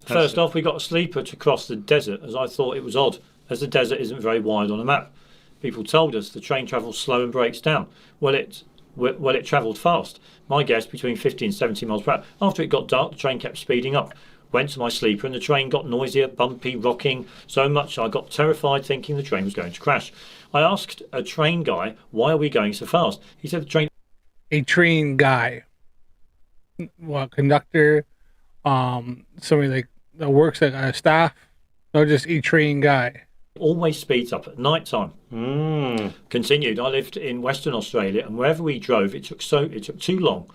First off, we got a sleeper to cross the desert, as I thought it was odd, as the desert isn't very wide on a map. People told us the train travels slow and breaks down. Well, it travelled fast. My guess, between 50 and 70 miles per hour. After it got dark, the train kept speeding up. Went to my sleeper and the train got noisier, bumpy, rocking, so much I got terrified thinking the train was going to crash. I asked a train guy, why are we going so fast? He said the train... A train guy. Well, conductor, somebody like that works at staff, no, just a train guy. Always speeds up at night time. Continued, I lived in Western Australia and wherever we drove it took too long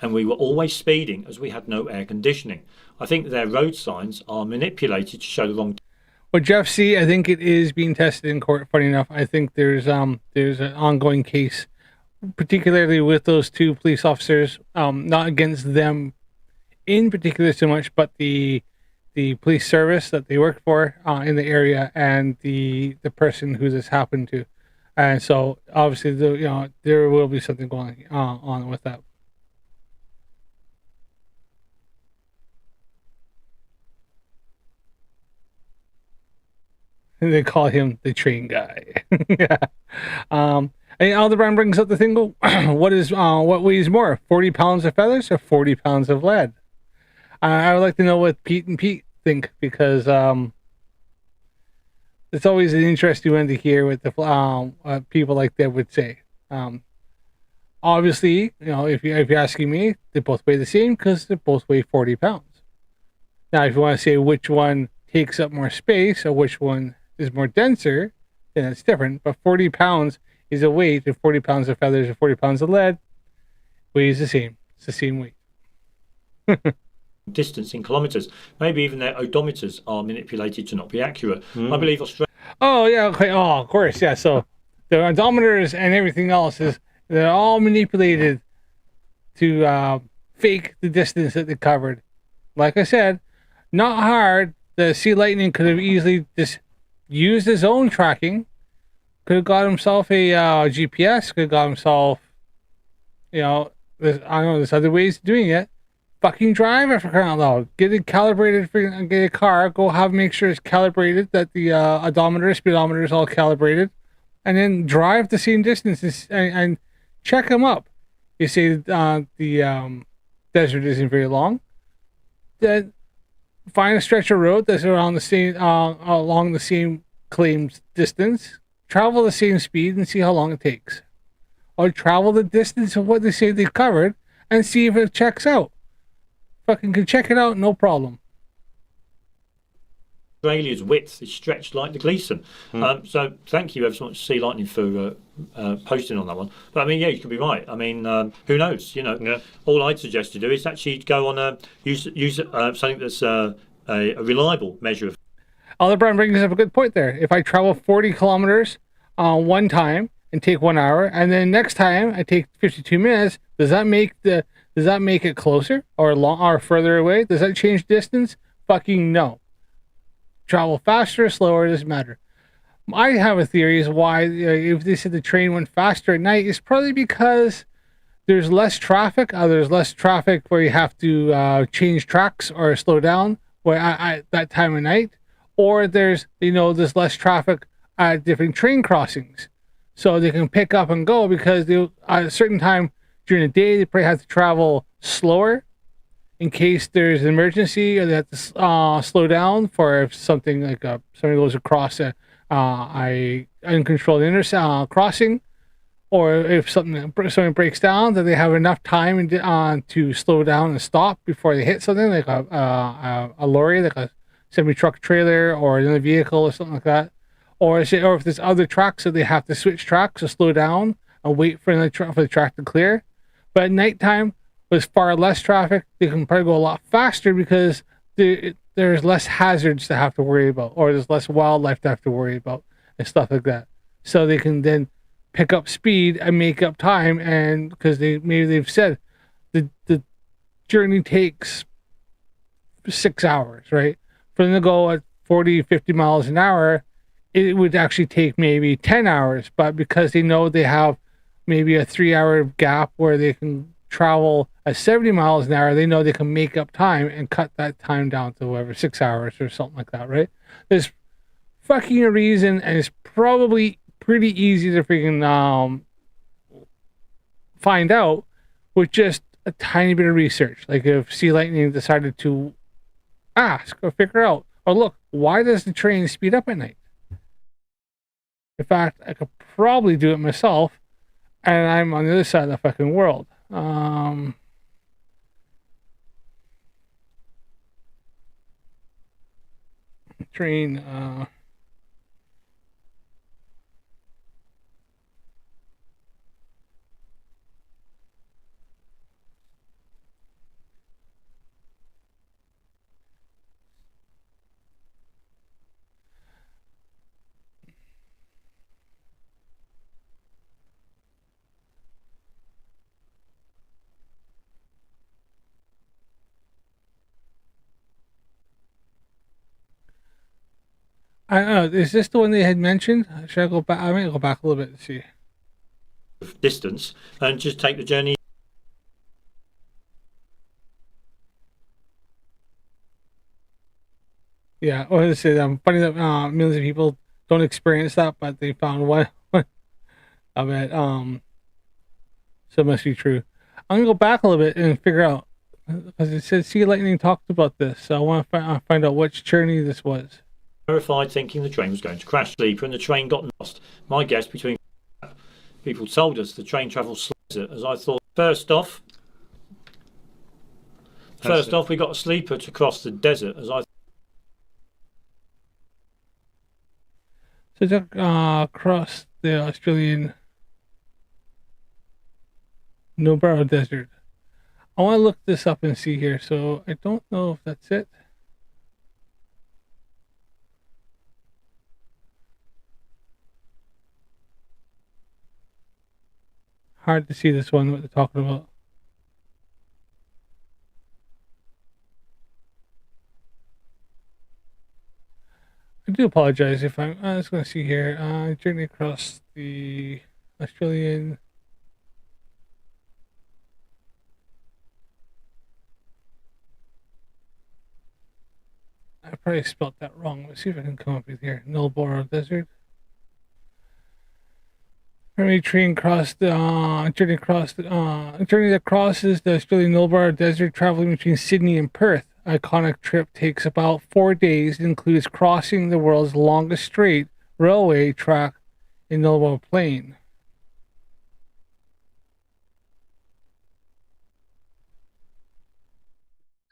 and we were always speeding as we had no air conditioning. I think their road signs are manipulated to show the wrong... Well, Jeff, see, I think it is being tested in court, funny enough. I think there's an ongoing case, particularly with those two police officers, not against them in particular so much, but the police service that they work for in the area and the person who this happened to. And so obviously there will be something going on with that. And they call him the train guy. Yeah. And Aldebaran brings up the thing, what weighs more, 40 pounds of feathers or 40 pounds of lead? I would like to know what Pete and Pete think, because it's always an interesting one to hear what the people like that would say. Obviously, if you're asking me, they both weigh the same because they both weigh 40 pounds. Now, if you want to say which one takes up more space or which one is more denser, then it's different. But 40 pounds is a weight, and 40 pounds of feathers or 40 pounds of lead weighs the same. It's the same weight. Distance in kilometres. Maybe even their odometers are manipulated to not be accurate. I believe Australia... Oh, yeah, okay. Oh, of course, yeah. So the odometers and everything else they're all manipulated to fake the distance that they covered. Like I said, not hard. The Sea Lightning could have easily just used his own tracking. Could have got himself a GPS. Could have got himself, there's other ways of doing it. Fucking drive it for crying out loud. Get it calibrated get a car. Make sure it's calibrated, that the odometer, speedometer is all calibrated, and then drive the same distances and check them up. You say the desert isn't very long. Then find a stretch of road that's around the same along the same claimed distance. Travel the same speed and see how long it takes, or travel the distance of what they say they've covered and see if it checks out. Fucking can check it out, no problem. Australia's width is stretched like the Gleason. So thank you ever so much, Sea Lightning, for posting on that one. But I mean, yeah, you could be right. I mean, who knows? You know, all I'd suggest to do is actually go on use something that's a reliable measure of. Other Brian brings up a good point there. If I travel 40 kilometers one time and take 1 hour, and then next time I take 52 minutes, does that make it closer or or further away? Does that change distance? Fucking no. Travel faster or slower, doesn't matter. I have a theory as why if they said the train went faster at night, it's probably because there's less traffic. There's less traffic where you have to change tracks or slow down at that time of night, or there's less traffic at different train crossings, so they can pick up and go because at a certain time during the day they probably have to travel slower in case there's an emergency, or they have to slow down for if something like somebody goes across a uncontrolled crossing, or if something breaks down, that they have enough time to slow down and stop before they hit something like a lorry, like a semi-truck trailer or another vehicle or something like that, or if there's other tracks, so they have to switch tracks to slow down and wait for the track to clear. But at nighttime, with far less traffic, they can probably go a lot faster because there's less hazards to have to worry about, or there's less wildlife to have to worry about and stuff like that. So they can then pick up speed and make up time, and because they've said the journey takes 6 hours, right? For them to go at 40, 50 miles an hour, it would actually take maybe 10 hours, but because they know they have maybe a 3-hour gap where they can travel at 70 miles an hour, they know they can make up time and cut that time down to whatever, 6 hours or something like that, right? There's fucking a reason, and it's probably pretty easy to freaking find out with just a tiny bit of research. Like if Sea Lightning decided to ask or figure out, or look, why does the train speed up at night? In fact, I could probably do it myself, and I'm on the other side of the fucking world. Train, I don't know. Is this the one they had mentioned? Should I go back? I might go back a little bit to see. Distance and just take the journey. Yeah, or I said, funny that millions of people don't experience that, but they found one of it. So it must be true. I'm gonna go back a little bit and figure out, because it said Sea Lightning talked about this, so I want to find out which journey this was. Terrified, thinking the train was going to crash. Sleeper, and the train got lost. My guess between people told us the train travels slower, as I thought. First off, we got a sleeper to cross the desert, as I. So to cross the Australian Nobara Desert. I want to look this up and see here. So I don't know if that's it. Hard to see this one, what they're talking about. I do apologize if I'm just going to see here. Journey across the Australian. I probably spelled that wrong. Let's see if I can come up with here. Nullarbor Desert. Train crossed journey that crosses the Australian Nullarbor Desert, traveling between Sydney and Perth. Iconic trip takes about 4 days. It includes crossing the world's longest straight railway track in Nullarbor Plain.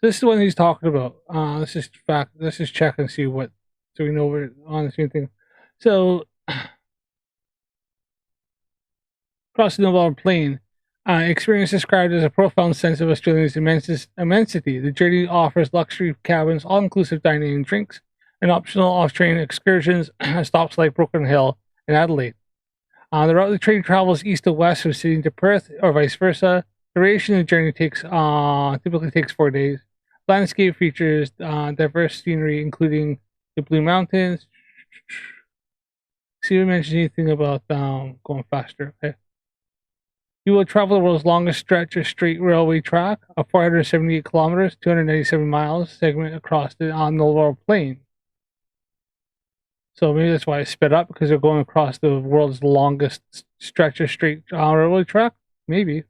This is the one he's talking about. Let's just check and see what so we know we're on the same thing. So, across the Noble Plain, experience described as a profound sense of Australia's immensity. The journey offers luxury cabins, all-inclusive dining and drinks, and optional off-train excursions at stops like Broken Hill and Adelaide. The route of the train travels east to west from Sydney to Perth, or vice versa. Duration of the journey typically takes 4 days. Landscape features diverse scenery, including the Blue Mountains. See if it mentions anything about going faster. Okay. You will travel the world's longest stretch of straight railway track, a 478 kilometers, 297 miles segment across the Noble Plain. So maybe that's why I sped up, because they're going across the world's longest stretch of straight railway track. Maybe.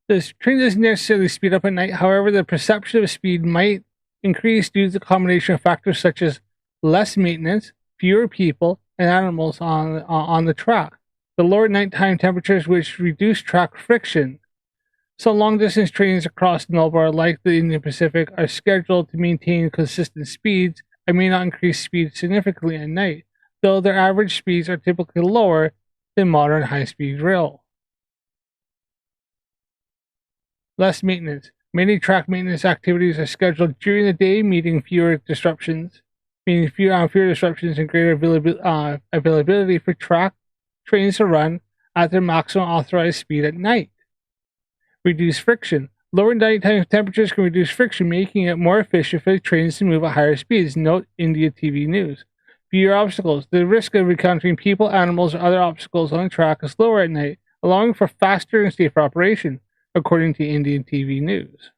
The train doesn't necessarily speed up at night. However, the perception of speed might increase due to the combination of factors such as less maintenance, fewer people, and animals on the track. The lower nighttime temperatures, which reduce track friction. Some long-distance trains across the Nullarbor, like the Indian Pacific, are scheduled to maintain consistent speeds and may not increase speed significantly at night, though their average speeds are typically lower than modern high-speed rail. Less maintenance. Many track maintenance activities are scheduled during the day, meaning fewer disruptions and greater availability for trains to run at their maximum authorized speed at night. Reduce friction. Lower nighttime temperatures can reduce friction, making it more efficient for the trains to move at higher speeds. Note India TV News. Fewer obstacles. The risk of encountering people, animals, or other obstacles on the track is lower at night, allowing for faster and safer operation, according to Indian TV News.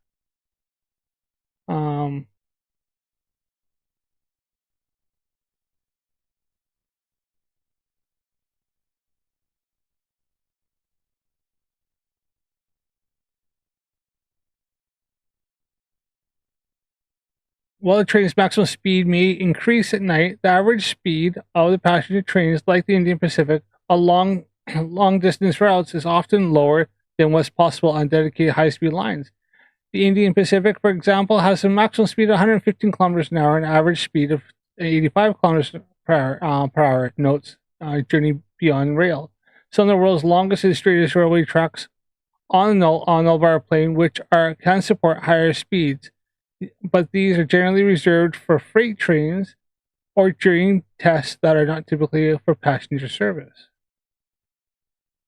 While the train's maximum speed may increase at night, the average speed of the passenger trains, like the Indian Pacific, along long-distance routes is often lower than what's possible on dedicated high-speed lines. The Indian Pacific, for example, has a maximum speed of 115 kilometers an hour and an average speed of 85 kilometers per hour, notes Journey Beyond Rail. Some of the world's longest and straightest railway tracks on the Nullarbor Plain, which can support higher speeds, but these are generally reserved for freight trains or during tests that are not typically for passenger service.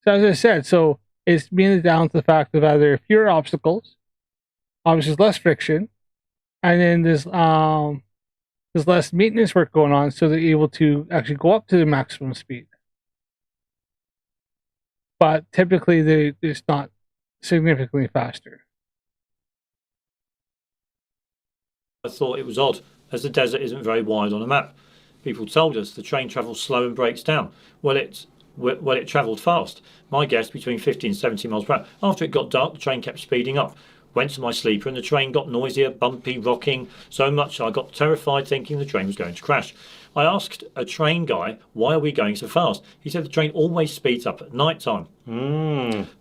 So as I said, it's mainly down to the fact of either fewer obstacles, obviously less friction, and then there's less maintenance work going on, so they're able to actually go up to the maximum speed. But typically, it's not significantly faster. I thought it was odd, as the desert isn't very wide on a map. People told us the train travels slow and breaks down. Well, it travelled fast. My guess, between 50 and 70 miles per hour. After it got dark, the train kept speeding up. Went to my sleeper and the train got noisier, bumpy, rocking, so much I got terrified thinking the train was going to crash. I asked a train guy, why are we going so fast? He said the train always speeds up at night time.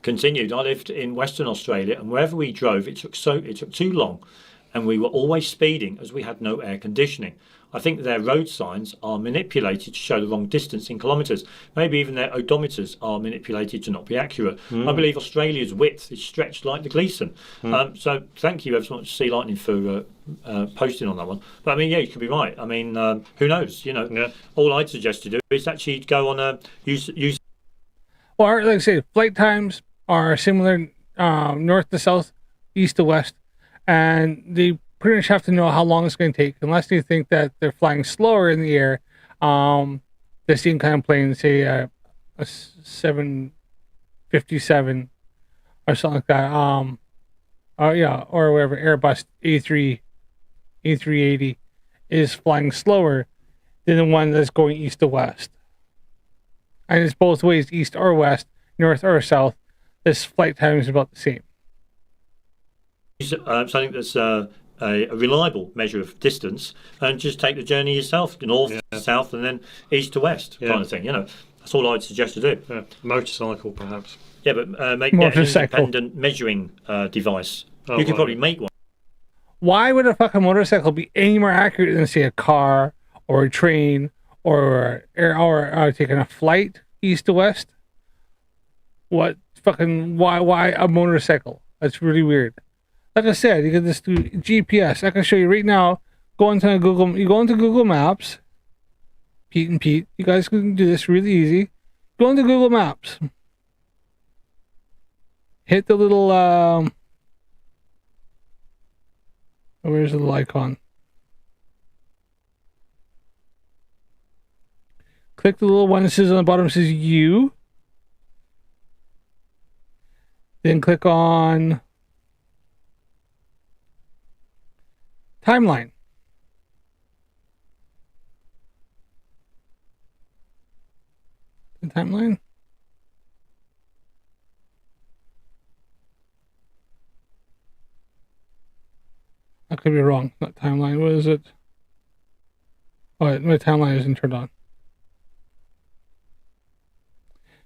Continued, I lived in Western Australia and wherever we drove it took too long and we were always speeding as we had no air conditioning. I think their road signs are manipulated to show the wrong distance in kilometres. Maybe even their odometers are manipulated to not be accurate. I believe Australia's width is stretched like the Gleason. So thank you ever so much, Sea Lightning, for posting on that one. But I mean, yeah, you could be right. I mean, who knows? All I'd suggest to do is actually go on use. Well, like I say, flight times are similar, north to south, east to west, and they pretty much have to know how long it's going to take, unless you think that they're flying slower in the air. The same kind of plane, say a 757 or something like that. Or whatever, Airbus A380 is flying slower than the one that's going east to west. And it's both ways, east or west, north or south. this flight time is about the same. Something that's a reliable measure of distance, and just take the journey yourself, north to south, and then east to west, kind of thing. That's all I'd suggest to do. Motorcycle, perhaps. Yeah, but get an independent measuring device. You could probably make one. Why would a fucking motorcycle be any more accurate than, say, a car or a train or taking a flight east to west? Why a motorcycle? That's really weird. Like I said, you can just do GPS. I can show you right now. Go into Google Maps. Pete and Pete, you guys can do this really easy. Go into Google Maps. Hit the little where's the little icon? Click the little one that says on the bottom, says U. Then click on timeline. The timeline. I could be wrong. Not timeline. What is it? Oh, my timeline isn't turned on.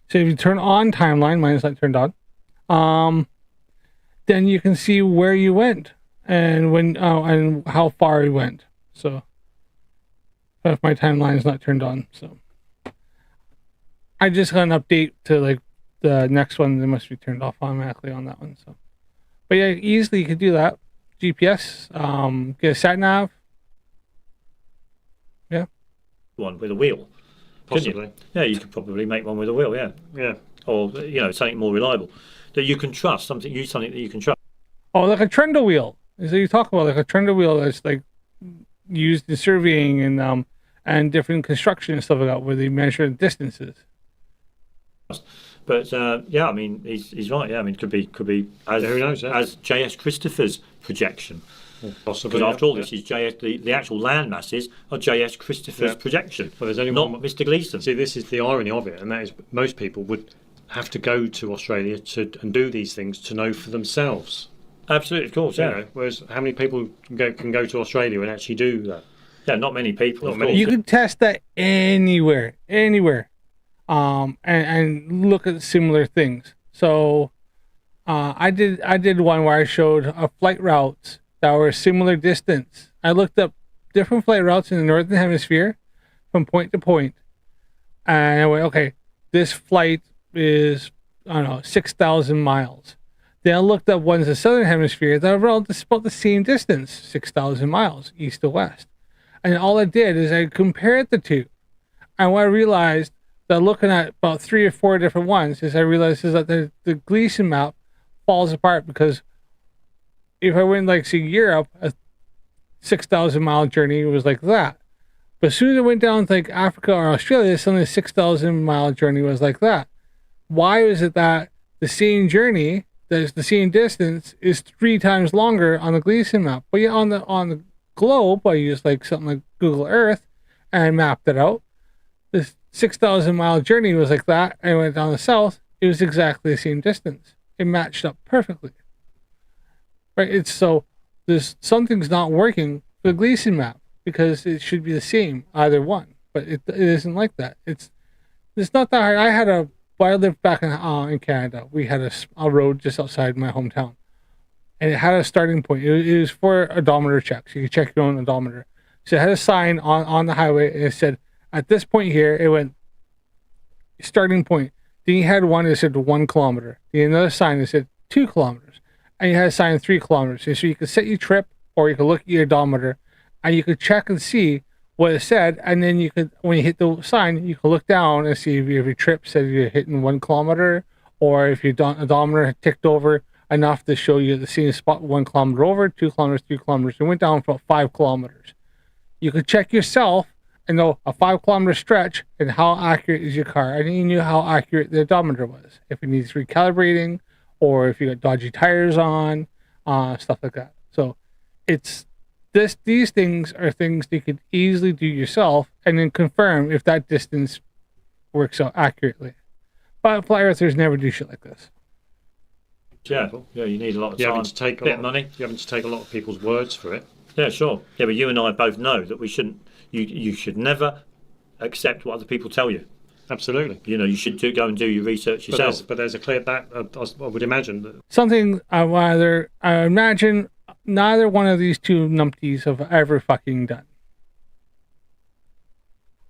So if you turn on timeline, mine is not turned on. Then you can see where you went and when and how far you went. So if my timeline is not turned on, so I just got an update to like the next one. They must be turned off automatically on that one. So, but yeah, easily you could do that. GPS, get a sat nav. Yeah. One with a wheel. Possibly. Yeah, you could probably make one with a wheel. Yeah. Yeah. Or something more reliable that you can trust. Something that you can trust. Oh, like a trundle wheel. So you talk about like a trundle wheel that's like used in surveying and different construction and stuff like that, where they measure distances. But yeah, I mean, he's right. Yeah, I mean, it could be as who knows, as J.S. Christopher's projection. Possibly. Because after all, this is J.S. The actual land masses are J.S. Christopher's projection. Well, there's only not one, Mr. Gleason. See, this is the irony of it, and that is most people would have to go to Australia and do these things to know for themselves. Absolutely, of course. Yeah. Whereas, how many people can go to Australia and actually do that? Yeah, not many people. You could test that anywhere. And look at similar things. So I did one where I showed flight routes that were similar distance. I looked up different flight routes in the northern hemisphere from point to point, and I went, okay, this flight is 6,000 miles. Then I looked up ones in the southern hemisphere that were all about the same distance, 6,000 miles east to west. And all I did is I compared the two, and what I realized that looking at about 3 or 4 different ones is that the Gleason map falls apart, because if I went like say Europe, a 6,000 mile journey was like that. But as soon as I went down to like Africa or Australia, suddenly a 6,000 mile journey was like that. Why is it that the same journey, that is the same distance, is 3 times longer on the Gleason map? But yeah, on the globe, I used like something like Google Earth and I mapped it out. This 6,000 mile journey was like that. I went down the south. It was exactly the same distance. It matched up perfectly. Right? It's so something's not working for the Gleason map, because it should be the same either one, but it isn't like that. It's not that hard. I lived back in Canada. We had a road just outside my hometown, and it had a starting point. It was for odometer checks. You could check your own odometer. So it had a sign on the highway, and it said, at this point here, it went starting point. Then you had one that said 1 kilometer. Then another sign that said 2 kilometers. And you had a sign 3 kilometers. So you could set your trip, or you could look at your odometer, and you could check and see what it said. And then you could, when you hit the sign, you could look down and see if your trip said you're hitting 1 kilometer, or if your odometer had ticked over enough to show you the same spot 1 kilometer over, 2 kilometers, 3 kilometers. It went down for about 5 kilometers. You could check yourself and know a 5 kilometer stretch and how accurate is your car. And you knew how accurate the odometer was, if it needs recalibrating, or if you got dodgy tires on, stuff like that. So it's these things are things that you could easily do yourself and then confirm if that distance works out accurately. But flat earthers never do shit like this. Yeah, yeah, you need a lot of You're time, having to take a bit lot of money. You're having to take a lot of people's words for it. Yeah, sure. Yeah, but you and I both know that we shouldn't. You should never accept what other people tell you. Absolutely. You know, you should go and do your research yourself. But there's a clear back. I would imagine that Something I imagine neither one of these two numpties have ever fucking done.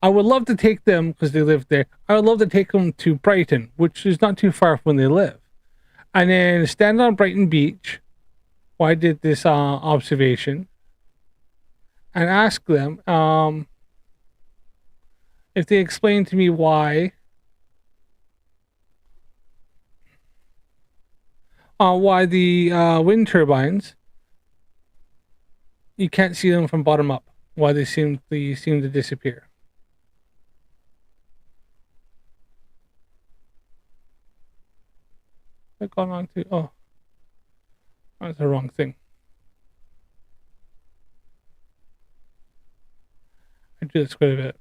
I would love to take them, because they live there, I would love to take them to Brighton, which is not too far from where they live. And then stand on Brighton Beach while I did this observation and ask them if they explain to me why the wind turbines, you can't see them from bottom up, why they seem to disappear. I've gone on to, oh, that's the wrong thing. I do this quite a bit.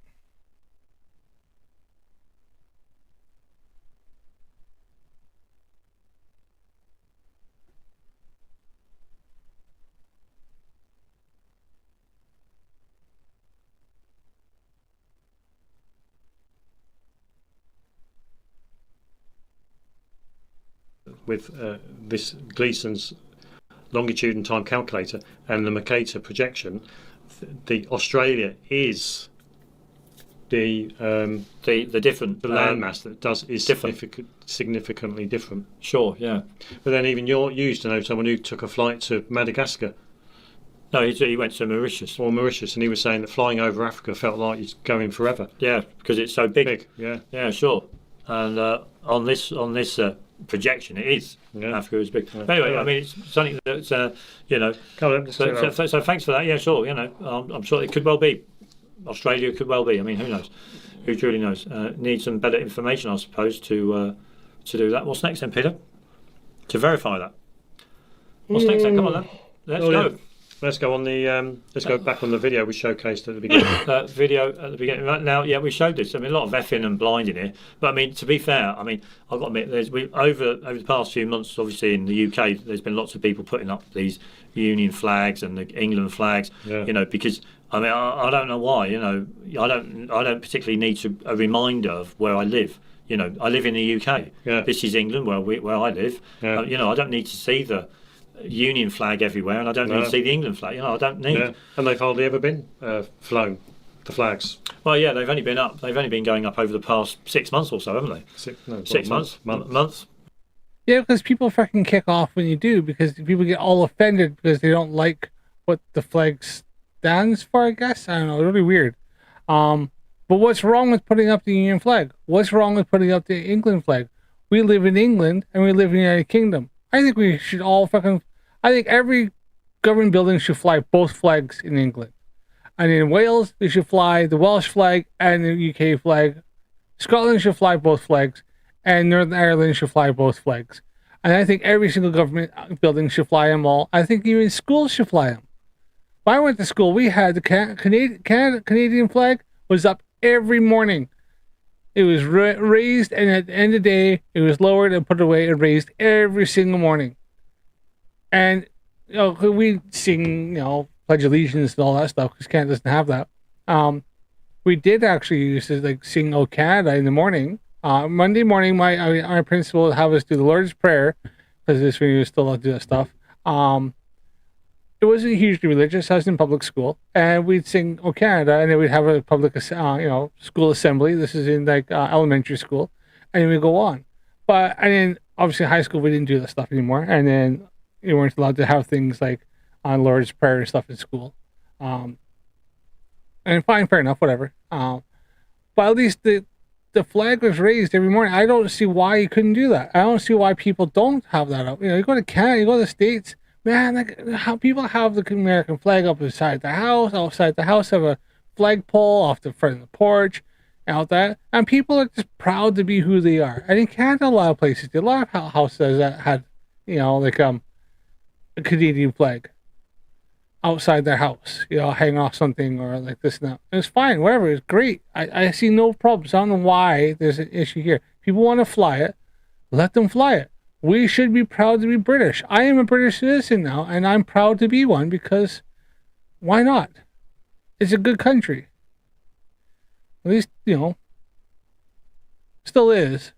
with this Gleason's longitude and time calculator and the Mercator projection, the Australia is the different landmass that is different. significantly different. Sure, yeah. But then even you used to know someone who took a flight to Madagascar. No, he went to Mauritius. Or Mauritius, and he was saying that flying over Africa felt like he's going forever. Yeah, because it's so big. Yeah. Yeah, sure. And on this projection, it is. Yeah. Africa is big. Yeah. But anyway, I mean, it's something that's you know. So thanks for that. Yeah, sure. You know, I'm sure it could well be. Australia could well be. I mean, who knows? Who truly knows? Need some better information, I suppose, to do that. What's next then, Peter? To verify that. What's next then? Come on then. Let's go. Yeah. Let's go on the. Let's go back on the video we showcased at the beginning. Video at the beginning. Right now, yeah, we showed this. I mean, a lot of effing and blinding here. But I mean, to be fair, I mean, I've got to admit, over the past few months, obviously in the UK, there's been lots of people putting up these Union flags and the England flags. Yeah. You know, because I mean, I don't know why. You know, I don't particularly need a reminder of where I live. You know, I live in the UK. Yeah. This is England, where I live. Yeah. You know, I don't need to see the Union flag everywhere, and I don't need to see the England flag. You know, I don't need. Yeah. And they've hardly ever been flown, the flags. Well, yeah, they've only been up. They've only been going up over the past 6 months or so, haven't they? 6 months. Months. Yeah, because people fucking kick off when you do, because people get all offended because they don't like what the flag stands for, I guess. I don't know, it's really weird. But what's wrong with putting up the Union flag? What's wrong with putting up the England flag? We live in England and we live in the United Kingdom. I think we should all I think every government building should fly both flags in England. And in Wales, they should fly the Welsh flag and the UK flag. Scotland should fly both flags. And Northern Ireland should fly both flags. And I think every single government building should fly them all. I think even schools should fly them. When I went to school, we had the Canadian flag was up every morning. It was raised, and at the end of the day, it was lowered and put away and raised every single morning. And you know, we sing, you know, Pledge Allegiance and all that stuff, because Canada doesn't have that. We did actually used to like sing "O Canada" in the morning. Monday morning, my principal would have us do the Lord's Prayer, because this when we were still allowed to do that stuff. It wasn't hugely religious. I was in public school, and we'd sing "O Canada," and then we'd have a public, school assembly. This is in like elementary school, and then we go on. And then obviously in high school we didn't do that stuff anymore, and then you weren't allowed to have things like on Lord's Prayer and stuff in school. And fine, fair enough, whatever. But at least the flag was raised every morning. I don't see why you couldn't do that. I don't see why people don't have that up. You know, you go to Canada, you go to the States. Man, like how people have the American flag up inside the house, outside the house, have a flagpole off the front of the porch, out that, and people are just proud to be who they are. And in Canada, a lot of places, a lot of houses that had, like a Canadian flag outside their house, hang off something or like this and that. It's fine, whatever. It's great. I see no problems. I don't know why there's an issue here. People want to fly it, let them fly it. We should be proud to be British. I am a British citizen now, and I'm proud to be one because why not? It's a good country. At least, still is.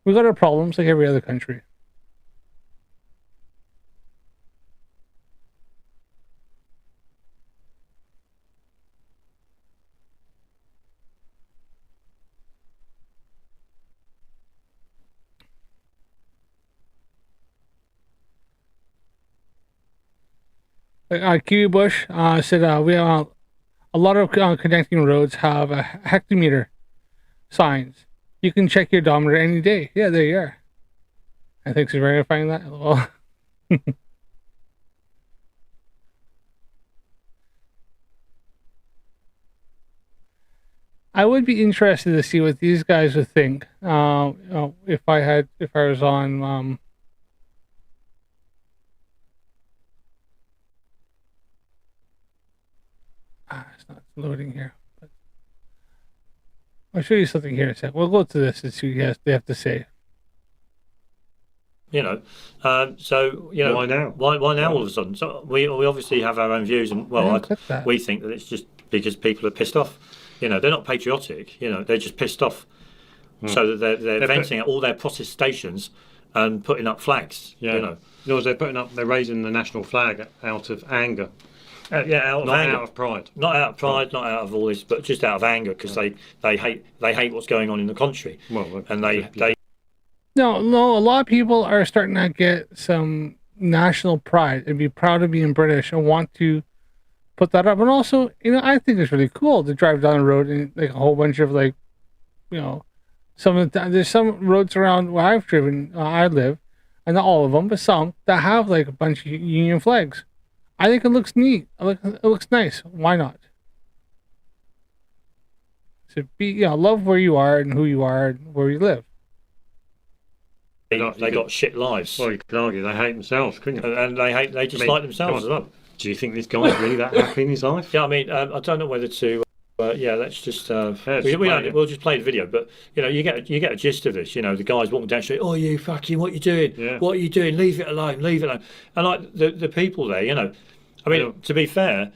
We got our problems like every other country. Kiwi Bush said we have a lot of connecting roads have a hectometer signs. You can check your odometer any day. Yeah, there you are. And thanks for verifying that. Well, I would be interested to see what these guys would think. If I was on it's not loading here. But I'll show you something here in a sec. We'll go to this and see what they have to say. So why now? Why now all of a sudden? So we obviously have our own views, and we think that it's just because people are pissed off. They're not patriotic. They're just pissed off. So that they're venting out all their protestations and putting up flags. They're raising the national flag out of anger. Out of anger. Out of pride. Not out of pride, not out of all this, but just out of anger because they hate what's going on in the country. Well, and they. No, a lot of people are starting to get some national pride and be proud of being British and want to put that up. And also, I think it's really cool to drive down the road and like a whole bunch of there's some roads around where I've driven, I live, and not all of them, but some that have like a bunch of Union flags. I think it looks neat. It looks nice. Why not? So love where you are and who you are and where you live. They got shit lives. Well, you could argue they hate themselves, couldn't you? And they just like themselves as well. Do you think this guy's really that happy in his life? Yeah, I don't know whether to. Let's just. We'll just play the video, but you get a gist of this. The guys walking down the street. Oh, you fucking! What you doing? Yeah. What are you doing? Leave it alone. Leave it alone. And like the people there, to be fair,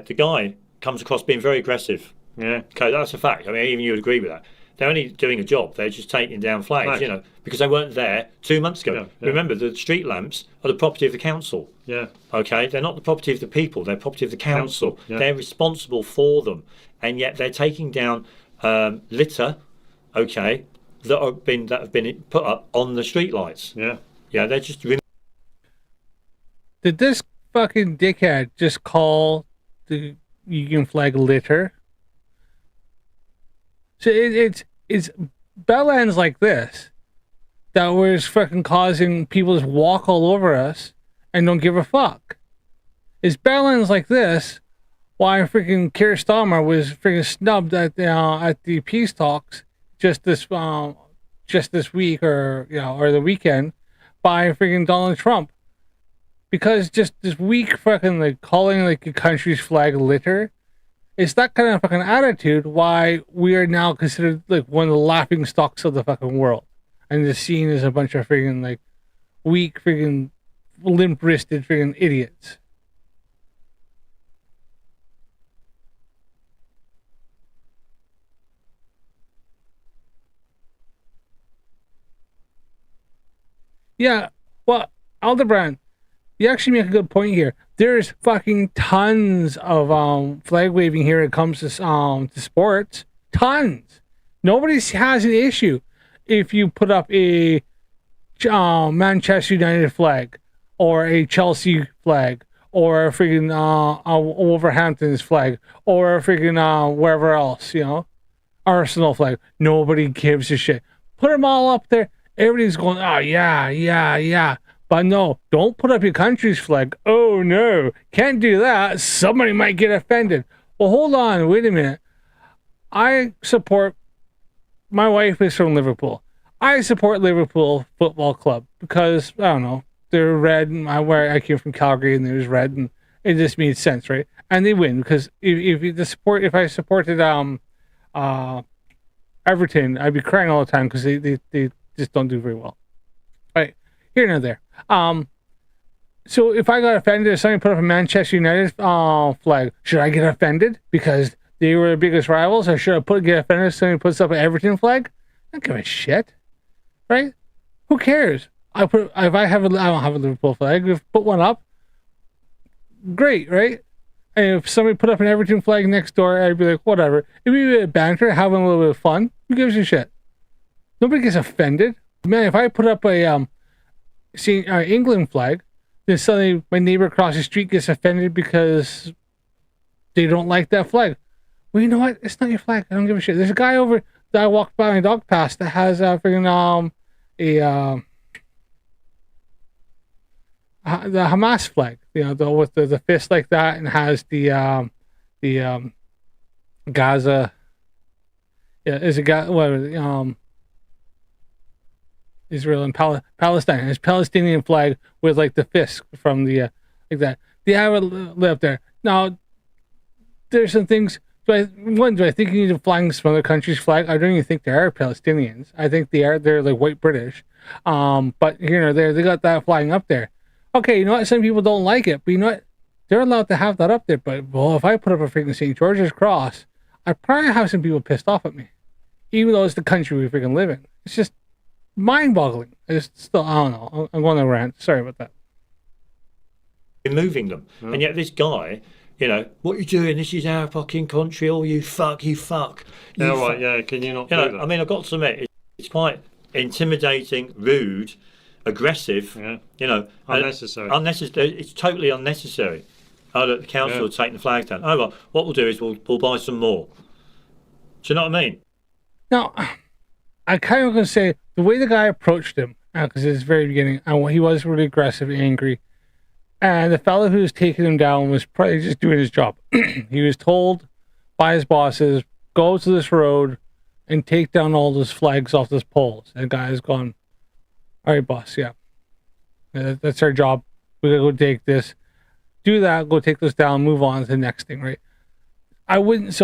the guy comes across being very aggressive. Yeah. Okay, that's a fact. Even you would agree with that. They're only doing a job. They're just taking down flags, because they weren't there 2 months ago. Yeah. Remember, the street lamps are the property of the council. Yeah. Okay, they're not the property of the people. They're property of the council. Yeah. They're responsible for them, and yet they're taking down litter. Okay, that have been put up on the street lights. Yeah. Yeah, they're just. Did this fucking dickhead just call the Union flag litter? So it's bellends like this that was fucking causing people to walk all over us and don't give a fuck. It's bellends like this why freaking Keir Starmer was freaking snubbed at the peace talks just this week or the weekend by freaking Donald Trump, because just this weak fucking calling a country's flag litter. It's that kind of fucking attitude why we are now considered one of the laughing stocks of the fucking world, and just seen as a bunch of freaking weak freaking limp-wristed freaking idiots. Yeah, well, Aldebrand, you actually make a good point here. There's fucking tons of flag waving here when it comes to sports. Tons. Nobody has an issue if you put up a Manchester United flag or a Chelsea flag or a freaking Wolverhampton's flag or a freaking wherever else, Arsenal flag. Nobody gives a shit. Put them all up there. Everybody's going, oh yeah. But no, don't put up your country's flag. Oh no, can't do that. Somebody might get offended. Well, hold on, wait a minute. My wife is from Liverpool. I support Liverpool Football Club because, I don't know, they're red, and I came from Calgary and there's red, and it just made sense, right? And they win because if I supported Everton, I'd be crying all the time because they just don't do very well. Right, here and there. So if I got offended if somebody put up a Manchester United flag, should I get offended because they were the biggest rivals, or should I get offended if somebody puts up an Everton flag? I don't give a shit, right? Who cares? I don't have a Liverpool flag. If I put one up, great, right? And if somebody put up an Everton flag next door, I'd be like, whatever. It'd be a bit of banter, having a little bit of fun. Who gives a shit? Nobody gets offended. Man, if I put up a England flag, then suddenly my neighbor across the street gets offended because they don't like that flag. Well, you know what? It's not your flag. I don't give a shit. There's a guy over that I walked by my dog past that has the Hamas flag, with the fist like that, and has the Gaza. Yeah, is it Israel and Palestine. And his Palestinian flag with like the fist from the like that. They have it lit up there. Now, there's some things. Do I think you need to fly some other country's flag? I don't even think they are Palestinians. I think they're like white British. But they got that flying up there. Okay, you know what? Some people don't like it, but you know what? They're allowed to have that up there. But if I put up a freaking St. George's cross, I'd probably have some people pissed off at me, even though it's the country we freaking live in. It's just mind-boggling. I don't know. I'm going to rant. Sorry about that. Moving them, and yet this guy, what are you doing? This is our fucking country. Oh, you fuck. Yeah, right. Yeah, can you not do that? I mean, I've got to admit, it's quite intimidating, rude, aggressive. Yeah. Unnecessary. Unnecessary. It's totally unnecessary. Oh, look, the council will take the flag down. Oh, well, what we'll do is we'll buy some more. Do you know what I mean? Now, I kind of going to say the way the guy approached him, because at the very beginning, he was really aggressive, angry, and the fellow who was taking him down was probably just doing his job. He was told by his bosses, go to this road and take down all those flags off those poles. And the guy has gone, all right, boss, yeah. That's our job. We gotta go take this. Do that, go take this down, move on to the next thing, right? I wouldn't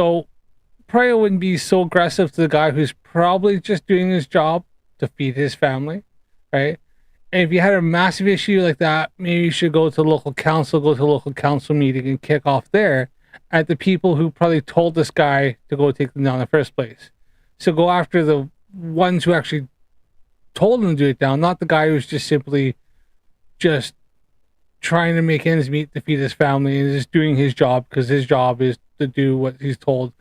be so aggressive to the guy who's probably just doing his job to feed his family, right? And if you had a massive issue like that, maybe you should go to a local council meeting and kick off there at the people who probably told this guy to go take them down in the first place. So go after the ones who actually told him to do it down, not the guy who's just simply just trying to make ends meet to feed his family and just doing his job because his job is to do what he's told.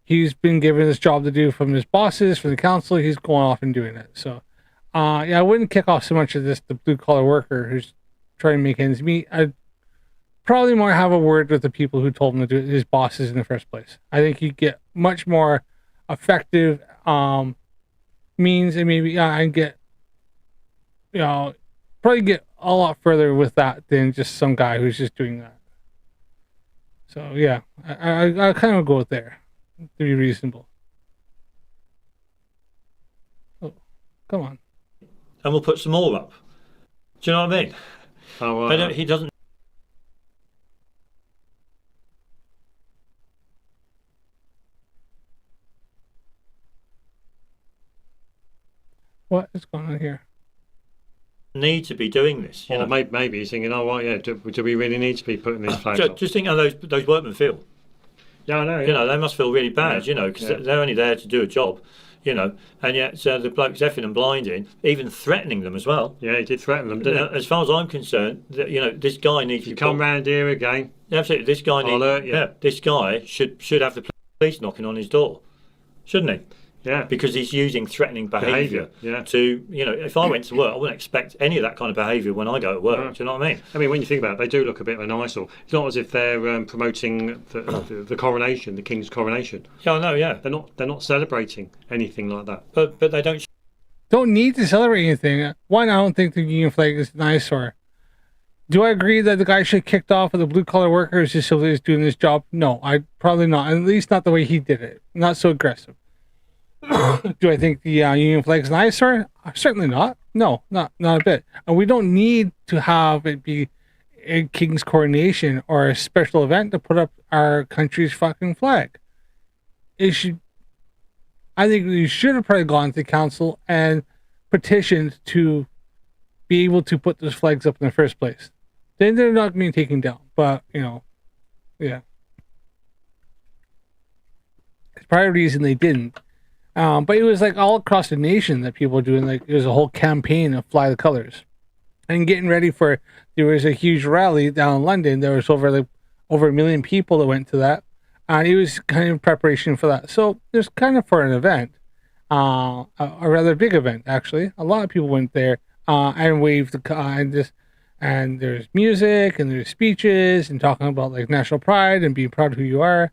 He's been given this job to do from his bosses, from the council. He's going off and doing it. So, I wouldn't kick off so much of the blue collar worker who's trying to make ends meet. I'd probably more have a word with the people who told him to do it, his bosses in the first place. I think you get much more effective means, and maybe I get, probably get a lot further with that than just some guy who's just doing that. So yeah, I kind of go there to be reasonable. Oh, come on. And we'll put some more up. Do you know what I mean? Oh, he doesn't. What is going on here? Need to be doing this. Or maybe he's thinking, do we really need to be putting these flags up? Just think how those workmen feel. Yeah, I know. They must feel really bad, because they're only there to do a job, and yet the bloke's effing and blinding, even threatening them as well. Yeah, he did threaten them, didn't he? As far as I'm concerned, this guy needs to come round here again. Yeah, absolutely. This guy this guy should have the police knocking on his door, shouldn't he? Yeah. Because he's using threatening behaviour yeah. to, if I went to work, I wouldn't expect any of that kind of behaviour when I go to work. Do you know what I mean? I mean, when you think about it, they do look a bit of an eyesore. It's not as if they're promoting the coronation, the king's coronation. Yeah, I know, yeah. They're not celebrating anything like that. But they don't need to celebrate anything. One, I don't think the Union flag is an eyesore. Do I agree that the guy should have kicked off with the blue collar workers just so he's doing his job? No, I probably not. At least not the way he did it. Not so aggressive. Do I think the Union flag is an eyesore? Certainly not. No, not a bit. And we don't need to have it be a king's coronation or a special event to put up our country's fucking flag. I think you should have probably gone to council and petitioned to be able to put those flags up in the first place. Then they're not being taken down. But, you know, yeah. It's probably a reason they didn't. But it was like all across the nation that people were doing, like, there was a whole campaign of Fly the Colors. And getting ready for, there was a huge rally down in London. There was over 1 million people that went to that. And it was kind of preparation for that. So it was kind of for an event, a rather big event, actually. A lot of people went there and waved and there's music and there's speeches and talking about like national pride and being proud of who you are.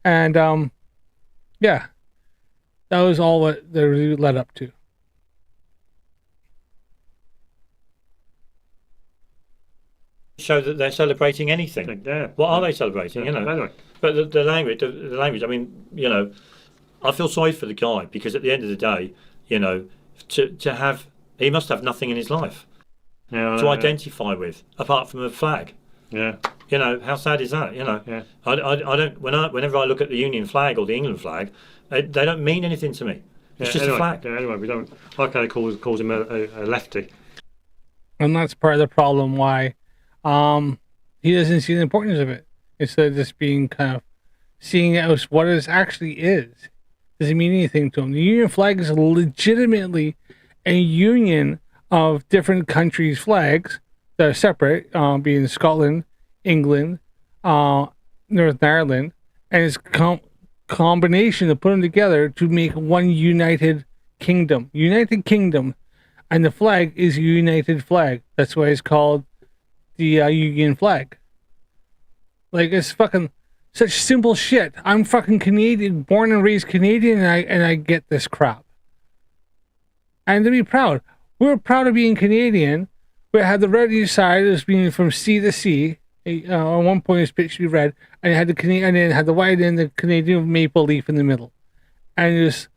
And yeah, that was all what they really led up to. Show that they're celebrating anything. Yeah. What are they celebrating? You know. Anyway. But the language. I mean, you know, I feel sorry for the guy because at the end of the day, you know, to have he must have nothing in his life to identify with apart from a flag. Yeah. You know, how sad is that? You know. Yeah. I don't. Whenever I look at the Union flag or the England flag, they don't mean anything to me. It's just a flag. Yeah, anyway, we don't. Okay, calls him a lefty. And that's part of the problem why he doesn't see the importance of it. Instead of just being kind of seeing it as what it actually is. Doesn't mean anything to him. The Union flag is legitimately a union of different countries' flags that are separate, being Scotland, England, Northern Ireland, and it's combination to put them together to make one united kingdom. United Kingdom, and the flag is a united flag. That's why it's called the Union flag. Like, it's fucking such simple shit. I'm fucking Canadian, born and raised Canadian, and I get this crap. And to be proud, we're proud of being Canadian. We had the red side as being from sea to sea. At one point, it was supposed to be red, and it had the Canadian, and then it had the white and the Canadian maple leaf in the middle. And it was,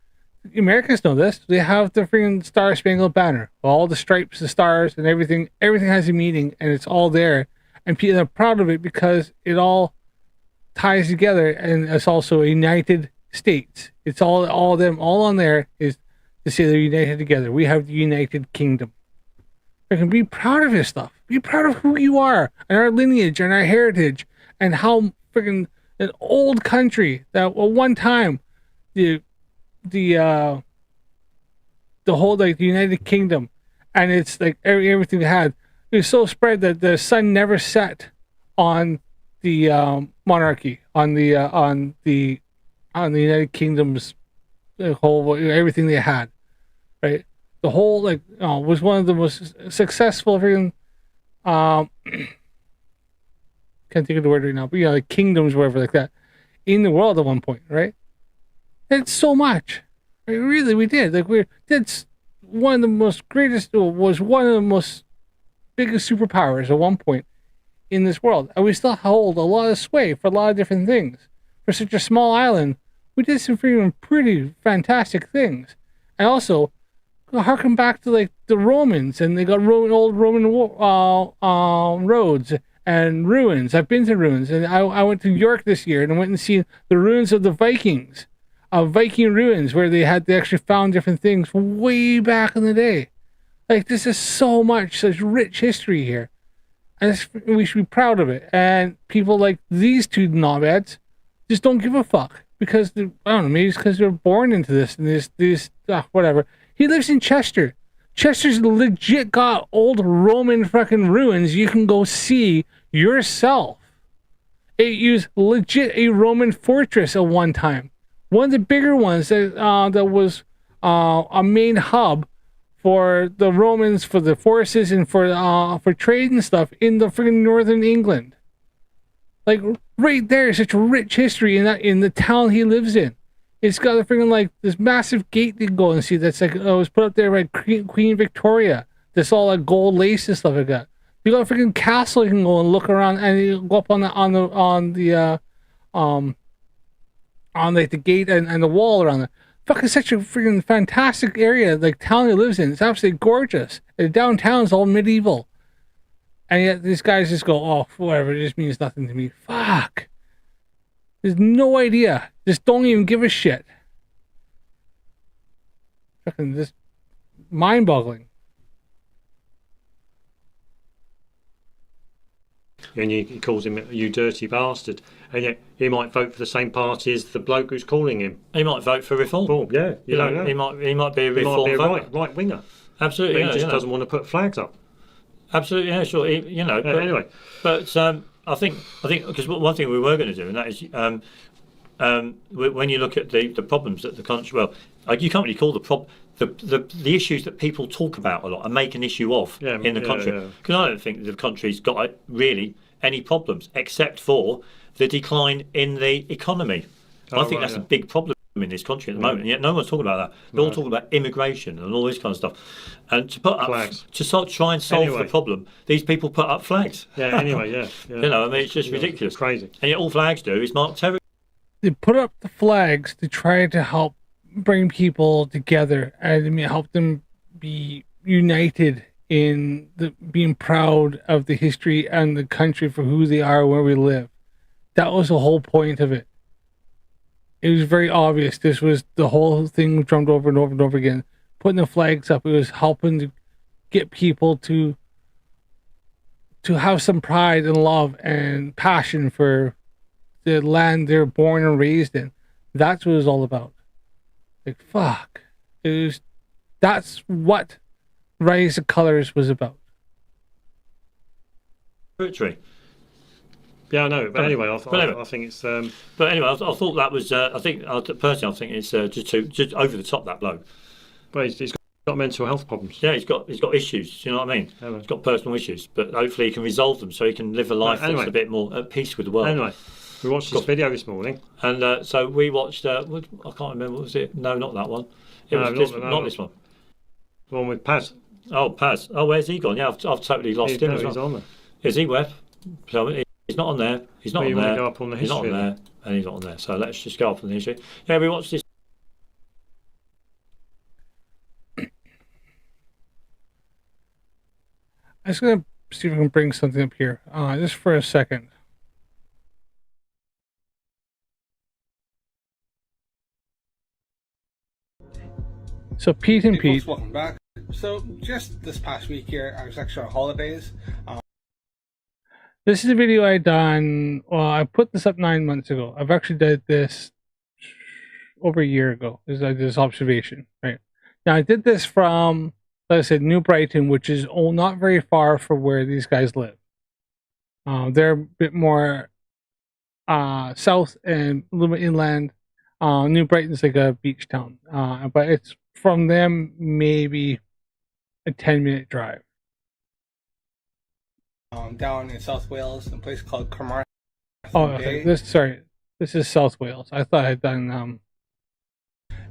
Americans know this. They have the freaking Star Spangled Banner, all the stripes, the stars, and everything. Everything has a meaning, and it's all there. And people are proud of it because it all ties together, and it's also a United States. It's all of them, all on there is to say they're united together. We have the United Kingdom. Freaking be proud of this stuff. Be proud of who you are and our lineage and our heritage and how freaking an old country that at one time the whole like the United Kingdom and it's like everything it had. It was so spread that the sun never set on the monarchy, on the United Kingdom's whole everything they had, right? The whole like was one of the most successful freaking can't think of the word right now, but like kingdoms, whatever like that, in the world at one point, right? It's so much. Really, we did. Like that's one of the most greatest. Was one of the most biggest superpowers at one point in this world, and we still hold a lot of sway for a lot of different things. For such a small island, we did some freaking pretty fantastic things, and also harken back to like the Romans, and they got old Roman roads and ruins. I've been to ruins, and I went to York this year, and I went and seen the ruins of the Vikings. Viking ruins where they actually found different things way back in the day. Like, this is such rich history here. And we should be proud of it. And people like these two knobheads just don't give a fuck. Because, I don't know, maybe it's because they're born into this and this whatever. He lives in Chester. Chester's legit got old Roman fucking ruins you can go see yourself. It was legit a Roman fortress at one time. One of the bigger ones that was a main hub for the Romans, for the forces, and for trade and stuff in the freaking northern England. Like right there is such a rich history in the town he lives in. It's got a freaking like this massive gate you can go and see that's like was put up there by Queen Victoria. That's all like gold lace and stuff like that. You got a freaking castle you can go and look around and you go up on like the gate and the wall around it. Fucking such a freaking fantastic area, like town he lives in. It's absolutely gorgeous. The downtown's all medieval. And yet these guys just go, oh, whatever, it just means nothing to me. Fuck. There's no idea. Just don't even give a shit. fucking just mind-boggling. And he calls him, you dirty bastard. And yet he might vote for the same party as the bloke who's calling him. He might vote for reform. Oh, yeah, you know, he might be a reform voter. right winger. Absolutely, But he just doesn't want to put flags up. Absolutely, yeah, sure. You know, but, anyway. But I think because one thing we were going to do, and that is when you look at the problems that the country, well, you can't really call the issues that people talk about a lot and make an issue of in the country. Because I don't think the country's got really any problems except for the decline in the economy. I think that's a big problem in this country at the moment, and yet no one's talking about that. They're all talking about immigration and all this kind of stuff. And to put up flags, try and solve the problem, these people put up flags. Yeah. You know, I mean, it's just ridiculous. It's crazy. And yet all flags do is mark territory. They put up the flags to try to help bring people together and help them be united in being proud of the history and the country for who they are, where we live. That was the whole point of it. It was very obvious. This was the whole thing drummed over and over and over again. Putting the flags up, it was helping to get people to have some pride and love and passion for the land they're born and raised in. That's what it was all about. Like, fuck. That's what Rise of Colors was about. Territory. Yeah, I know. But anyway, I think it's. But anyway, I thought that was. I think personally, I think it's just over the top, that bloke. But he's got mental health problems. Yeah, he's got issues. You know what I mean? Anyway. He's got personal issues, but hopefully he can resolve them so he can live a life that's a bit more at peace with the world. Anyway, we watched this video this morning, and so we watched. I can't remember. What was it? No, not that one. It was not this one. The one with Paz. Oh, Paz. Oh, where's he gone? Yeah, I've totally lost him. He's on there. Is he, Web? So he's not on there. He's not on there. Go up on the he's not on there, and he's not on there. So let's just go up on the history. Yeah, we watched this. I'm just going to see if I can bring something up here. Just for a second. So Pete and Pete. Folks, welcome back. So just this past week here, I was actually on holidays. This is a video I done. Well, I put this up 9 months ago. I've actually did this over a year ago. I did this observation, right? Now I did this from, like I said, New Brighton, which is not very far from where these guys live. They're a bit more south and a little bit inland. New Brighton's like a beach town, but it's from them maybe a 10-minute drive. Down in South Wales, in a place called Carmarthen. Oh, okay. This is South Wales. I thought I'd done.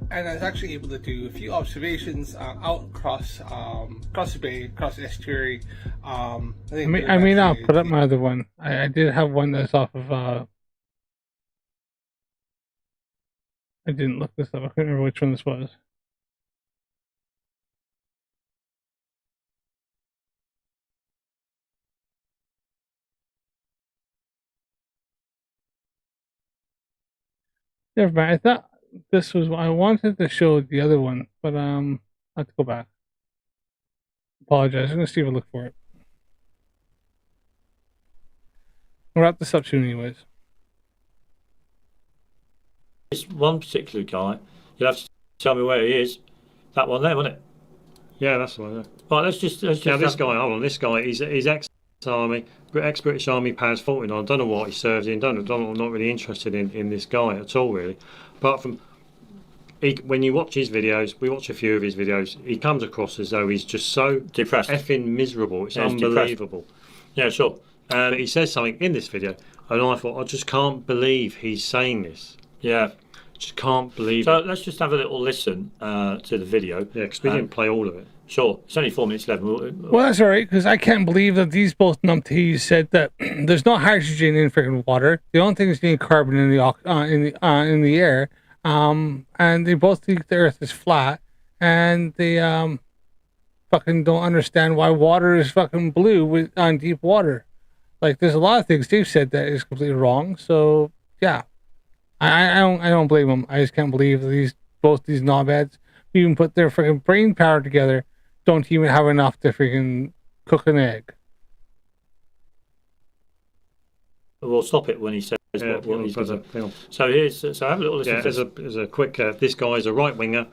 And I was actually able to do a few observations out across the bay, across the estuary. I may not put up my other one. I did have one that's off of. I didn't look this up. I can't remember which one this was. Never mind. I thought this was. I wanted to show the other one, but I have to go back. Apologize. I'm gonna see if I look for it. We'll wrap this up soon, anyways. This one particular guy, you'll have to tell me where he is. That one there, wasn't it? Yeah, that's the one. Yeah. Right, let's just. Now this guy, hold on. This guy, he's ex-army, ex-British Army, Paz 49. I don't know what he served in. I'm not really interested in this guy at all, really. Apart from, when you watch his videos, we watch a few of his videos, he comes across as though he's just so depressed, effing miserable. It's unbelievable. Yeah, sure. But he says something in this video, and I thought, I just can't believe he's saying this. Yeah. Just can't believe so it. Let's just have a little listen to the video. Yeah, because we didn't play all of it. Sure. It's only 4 minutes 11. Well, that's all right, because I can't believe that these both numpties said that there's no hydrogen in freaking water. The only thing is need carbon in the air. And they both think the Earth is flat, and they fucking don't understand why water is fucking blue on deep water. Like, there's a lot of things they've said that is completely wrong. So yeah, I don't blame them. I just can't believe both these knobheads. even put their freaking brain power together don't even have enough to freaking cook an egg. We'll stop it when he says what he's going to. So have a little listen. Yeah, as a quick, this guy's a right winger.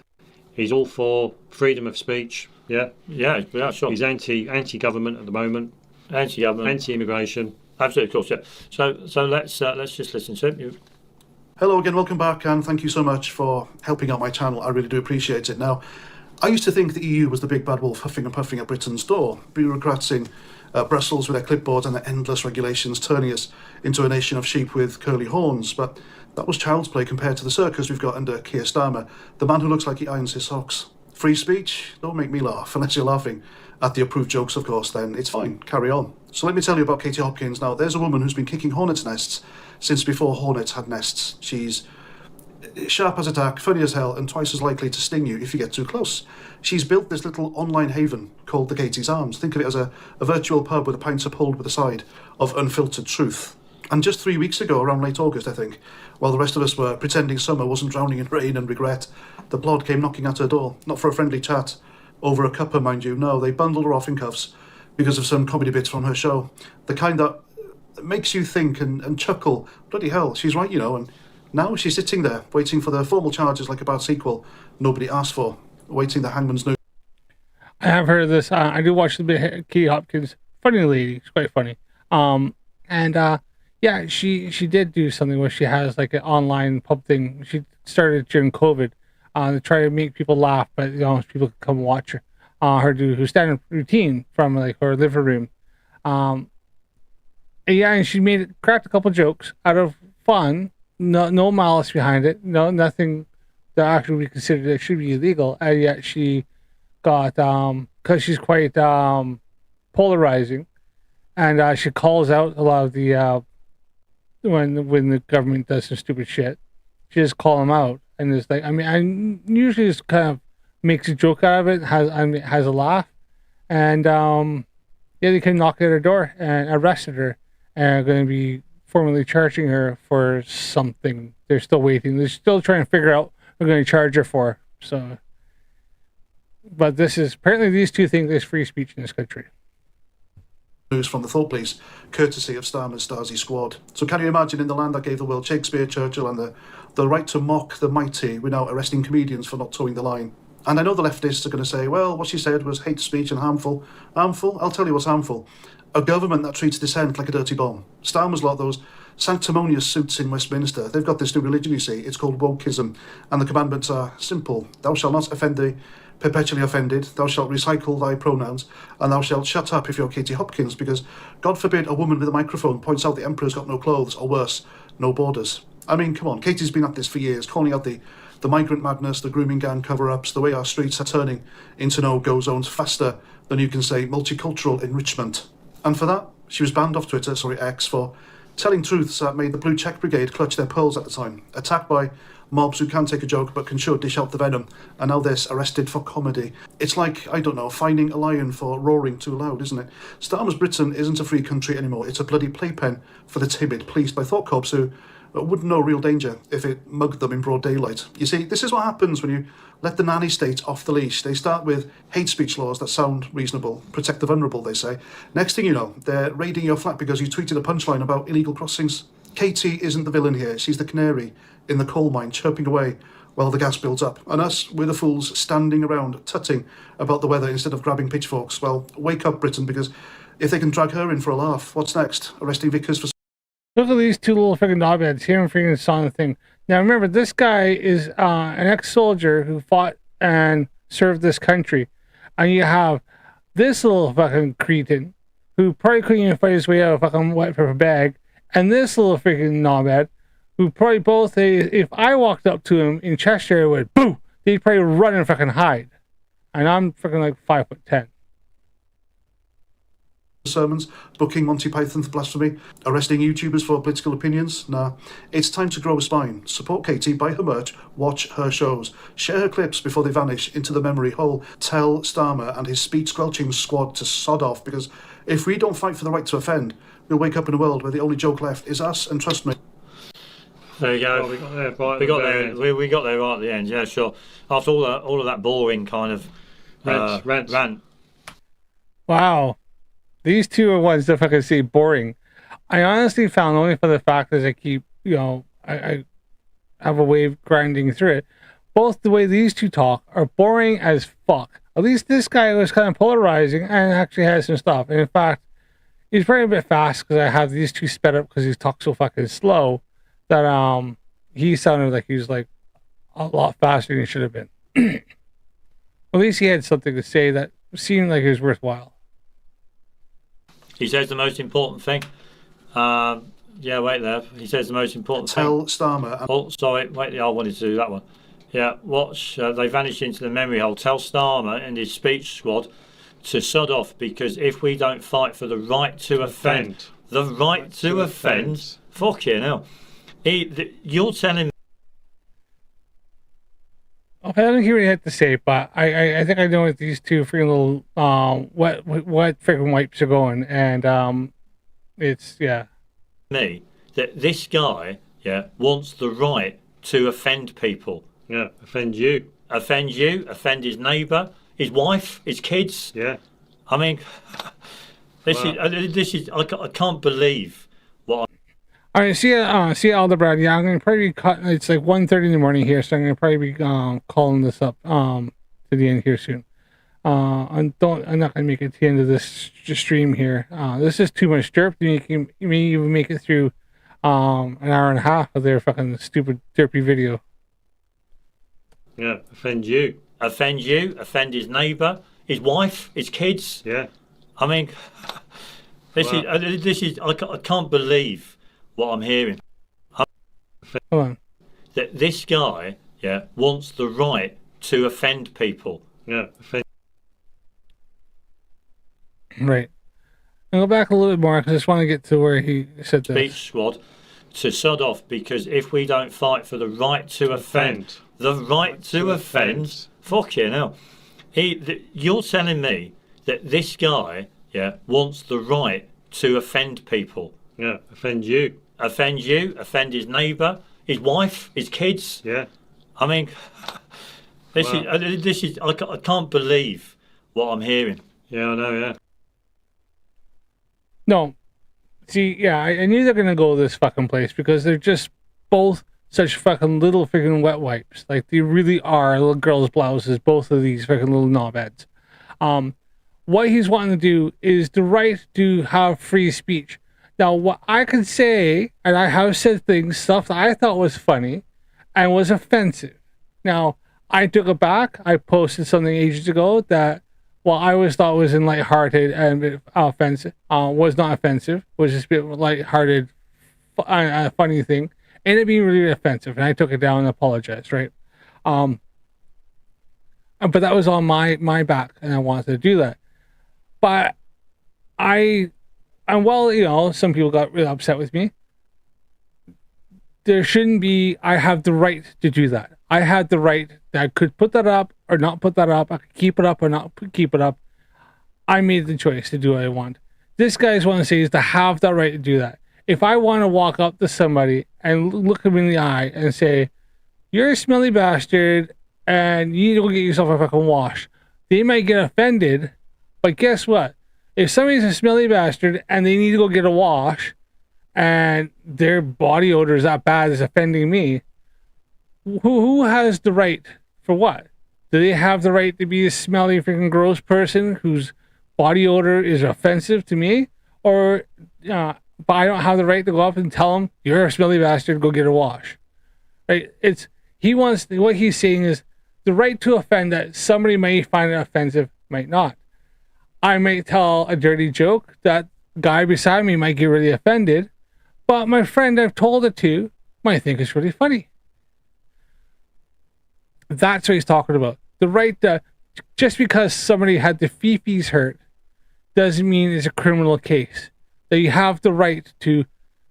He's all for freedom of speech. Yeah, sure. He's anti-government at the moment. Anti-government, anti-immigration. Absolutely, of course. Yeah. So let's just listen to him. Hello again, welcome back, and thank you so much for helping out my channel. I really do appreciate it. Now, I used to think the EU was the big bad wolf huffing and puffing at Britain's door, bureaucrats in Brussels with their clipboards and their endless regulations turning us into a nation of sheep with curly horns, but that was child's play compared to the circus we've got under Keir Starmer, the man who looks like he irons his socks. Free speech? Don't make me laugh, unless you're laughing at the approved jokes, of course, then it's fine, carry on. So let me tell you about Katie Hopkins. Now, there's a woman who's been kicking hornets' nests since before hornets had nests. She's sharp as a tack, funny as hell, and twice as likely to sting you if you get too close. She's built this little online haven called the Katie's Arms. Think of it as a virtual pub with a pint pulled with a side of unfiltered truth. And just 3 weeks ago, around late August, I think, while the rest of us were pretending summer wasn't drowning in rain and regret, the Plod came knocking at her door, not for a friendly chat, over a cuppa, mind you. No, they bundled her off in cuffs because of some comedy bits from her show. The kind that makes you think and chuckle, bloody hell, she's right, you know, and now she's sitting there, waiting for the formal charges like a bad sequel nobody asked for, waiting the hangman's noose. I have heard of this. I do watch the bit of Katie Hopkins. Funny lady. She's quite funny. Yeah, she did do something where she has like an online pub thing. She started during COVID to try to make people laugh, but people could come watch her do her standard routine from like her living room. And she cracked a couple jokes out of fun. No malice behind it. Nothing that actually we consider that should be illegal. And yet she got because she's quite polarizing, and she calls out a lot of the when the government does some stupid shit. She just call them out, and it's like, I usually just kind of makes a joke out of it, has a laugh, and they can knock at her door and arrested her, and are going to be formally charging her for something. They're still waiting. They're still trying to figure out what they're going to charge her for. So, but this is apparently these two things is free speech in this country. News from the Thought Police, courtesy of Starmer's Stasi squad. So can you imagine, in the land that gave the world Shakespeare, Churchill, and the right to mock the mighty, we're now arresting comedians for not towing the line. And I know the leftists are going to say, well, what she said was hate speech and harmful. Harmful? I'll tell you what's harmful. A government that treats dissent like a dirty bomb. Starmer's lot, those sanctimonious suits in Westminster, they've got this new religion, you see. It's called wokeism, and the commandments are simple. Thou shalt not offend the perpetually offended, thou shalt recycle thy pronouns, and thou shalt shut up if you're Katie Hopkins, because God forbid a woman with a microphone points out the emperor's got no clothes, or worse, no borders. I mean, come on, Katie's been at this for years, calling out the migrant madness, the grooming gang cover-ups, the way our streets are turning into no-go zones faster than you can say multicultural enrichment. And for that, she was banned off Twitter, X, for telling truths that made the Blue Check Brigade clutch their pearls at the time, attacked by mobs who can't take a joke but can sure dish out the venom, and now this, arrested for comedy. It's like, I don't know, finding a lion for roaring too loud, isn't it? Starmer's Britain isn't a free country anymore. It's a bloody playpen for the timid, policed by thought cops who wouldn't know real danger if it mugged them in broad daylight. You see, this is what happens when you let the nanny state off the leash. They start with hate speech laws that sound reasonable, protect the vulnerable, they say. Next thing you know, they're raiding your flat because you tweeted a punchline about illegal crossings. Katie isn't the villain here. She's the canary in the coal mine, chirping away while the gas builds up. And us, we're the fools standing around tutting about the weather instead of grabbing pitchforks. Well, wake up, Britain, because if they can drag her in for a laugh, what's next? Arresting Vickers for... Look at these two little freaking knobheads here and freaking song thing. Now remember, this guy is an ex-soldier who fought and served this country. And you have this little fucking cretin who probably couldn't even fight his way out of a fucking wet paper bag. And this little freaking knobhead who probably both, if I walked up to him in Cheshire and went, boo, they'd probably run and fucking hide. And I'm freaking like 5'10". Sermons, booking Monty Python for blasphemy, arresting YouTubers for political opinions. Nah, it's time to grow a spine. Support Katie, buy her merch, watch her shows, share her clips before they vanish into the memory hole. Tell Starmer and his speech-squelching squad to sod off, because if we don't fight for the right to offend, we'll wake up in a world where the only joke left is us, and trust me. There you go. Oh, we got there right. We got there. We got there right at the end. Yeah, sure. After all of that boring kind of rant. Wow. These two are ones that fucking say boring. I honestly found only for the fact that I keep, I have a way of grinding through it. Both the way these two talk are boring as fuck. At least this guy was kind of polarizing and actually has some stuff. And in fact, he's probably a bit fast because I have these two sped up because he talks so fucking slow that he sounded like he was like a lot faster than he should have been. At least he had something to say that seemed like it was worthwhile. He says the most important thing. Yeah, wait there. He says the most important thing. Tell Starmer. Oh, sorry. Wait, I wanted to do that one. Yeah, watch. They vanished into the memory hole. Tell Starmer and his speech squad to sod off, because if we don't fight for the right to offend, the right to offend, fuck you now. You're telling me. Okay, I don't hear what he had to say, but I think I know what these two freaking little what freaking wipes are going, and it's me that this guy wants the right to offend people. Yeah, offend you, offend his neighbour, his wife, his kids. Yeah, I mean, this is I can't believe what. All right, see you, Aldebrad. Yeah, I'm gonna probably cut. It's like 1:30 in the morning here, so I'm gonna probably be calling this up to the end here soon. I'm not gonna make it to the end of this stream here. This is too much derp. You may even make it through an hour and a half of their fucking stupid derpy video. Yeah, offend you, offend his neighbour, his wife, his kids. Yeah, I mean, this is I can't believe what I'm hearing. Hold on. That this guy wants the right to offend people. Yeah, offend. Right. I'll go back a little bit more because I just want to get to where he said this. Speech squad to sod off, because if we don't fight for the right to offend, the right to offend, fuck you now. You're telling me that this guy wants the right to offend people. Yeah, offend you, offend his neighbour, his wife, his kids. Yeah, I mean, this is I can't believe what I'm hearing. Yeah, I know. Yeah. No. See, I knew they're gonna go this fucking place because they're just both such fucking little freaking wet wipes. Like, they really are little girls' blouses, both of these fucking little knobheads. What he's wanting to do is the right to have free speech. Now, what I could say, and I have said stuff that I thought was funny and was offensive. Now, I took it back. I posted something ages ago that, well, I always thought was in lighthearted and offensive, was not offensive, was just a bit lighthearted, funny thing, and it being really offensive, and I took it down and apologized, right? But that was on my back, and I wanted to do that. But and well, some people got really upset with me. There shouldn't be. I have the right to do that. I had the right that I could put that up or not put that up. I could keep it up or not keep it up. I made the choice to do what I want. This guy's want to say is to have that right to do that. If I want to walk up to somebody and look them in the eye and say, "You're a smelly bastard and you need to go get yourself a fucking wash," they might get offended. But guess what? If somebody's a smelly bastard and they need to go get a wash and their body odor is that bad as offending me, who has the right for what? Do they have the right to be a smelly freaking gross person whose body odor is offensive to me? Or, but I don't have the right to go up and tell him, "You're a smelly bastard, go get a wash." Right? What he's saying is the right to offend that somebody might find it offensive, might not. I might tell a dirty joke that guy beside me might get really offended, but my friend I've told it to might think it's really funny. That's what he's talking about. The right to, just because somebody had the fifis hurt doesn't mean it's a criminal case. That you have the right to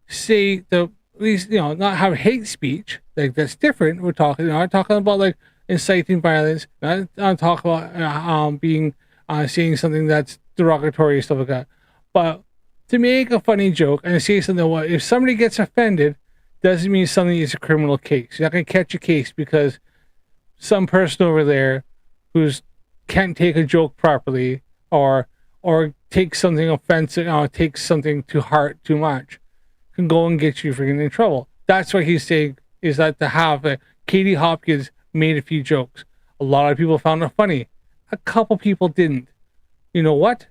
say at least, not have hate speech. Like, that's different. I'm talking about like inciting violence. I'm talking about saying something that's derogatory, stuff like that. But to make a funny joke and say something, if somebody gets offended, doesn't mean something is a criminal case. You're not going to catch a case because some person over there who's can't take a joke properly or take something offensive, take something to heart too much, can go and get you freaking in trouble. That's what he's saying, is that to have Katie Hopkins made a few jokes. A lot of people found it funny. A couple people didn't. You know what?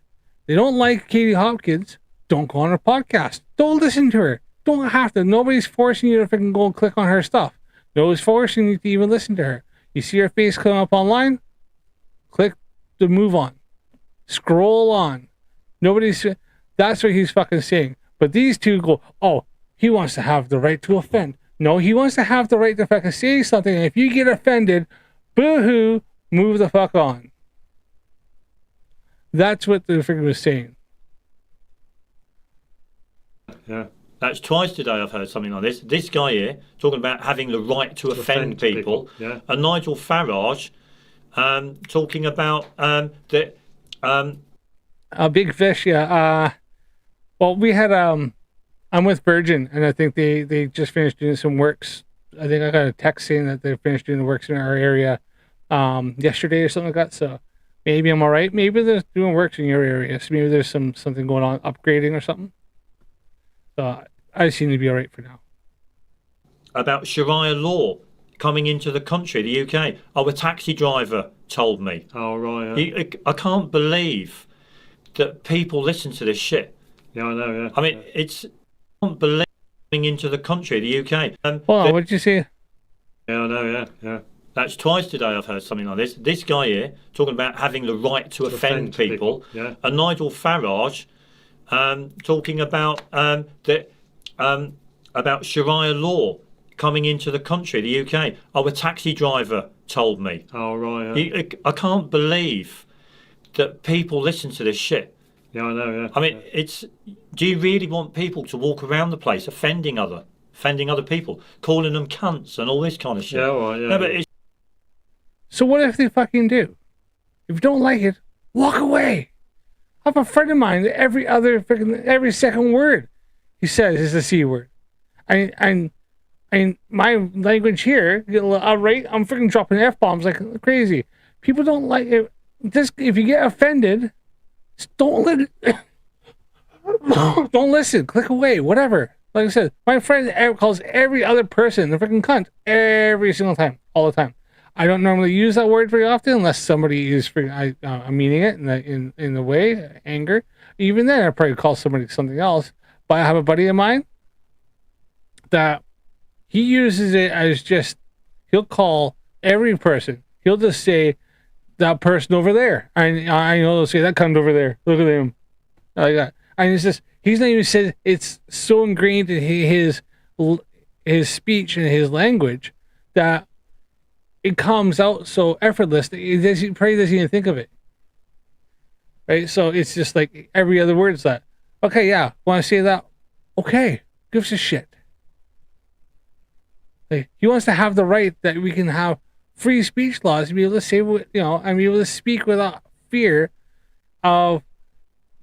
They don't like Katie Hopkins. Don't go on her podcast. Don't listen to her. Don't have to. Nobody's forcing you to freaking go and click on her stuff. Nobody's forcing you to even listen to her. You see her face come up online? Click to move on. Scroll on. That's what he's fucking saying. But these two go, oh, he wants to have the right to offend. No, he wants to have the right to fucking say something. And if you get offended, boo-hoo, move the fuck on. That's what the freaking was saying. Yeah. That's twice today I've heard something like this. This guy here talking about having the right to offend people. Yeah. And Nigel Farage talking about that. A big fish, yeah. Well, we had I'm with Virgin, and I think they just finished doing some works. I think I got a text saying that they finished doing the works in our area yesterday or something like that. So maybe I'm all right. Maybe they're doing works in your area. So maybe there's something going on, upgrading or something. So I seem to be all right for now. About Sharia law coming into the country, the UK. Oh, a taxi driver told me. Oh, right. I can't believe that people listen to this shit. Yeah, I know, yeah. I mean, it's unbelievable coming into the country, the UK. Hold on, what did you say? Yeah, I know, yeah. That's twice today I've heard something like this. This guy here talking about having the right to offend people. Yeah. And Nigel Farage talking about about Sharia law coming into the country, the UK. Oh, a taxi driver told me. Oh, right. Yeah. I can't believe that people listen to this shit. Yeah, I know, yeah. I mean, do you really want people to walk around the place offending other people, calling them cunts and all this kind of shit? Yeah, all right, yeah. No, but So what if they fucking do? If you don't like it, walk away. I have a friend of mine that every second word he says is the C word. And my language here, outright, I'm freaking dropping F-bombs like crazy. People don't like it. Just if you get offended, don't listen. Click away. Whatever. Like I said, my friend calls every other person a freaking cunt every single time, all the time. I don't normally use that word very often unless somebody is I'm meaning it in the way, anger. Even then, I probably call somebody something else. But I have a buddy of mine that he uses it as just, he'll call every person. He'll just say, that person over there. I know they'll say, that cunt over there. Look at him. Like that. And it's just, he's not even said, it's so ingrained in his speech and his language that it comes out so effortless that he probably doesn't even think of it. Right? So it's just like every other word is that. Okay, yeah, want to say that? Okay, gives a shit. Like, he wants to have the right that we can have free speech laws to be able to say what, and be able to speak without fear of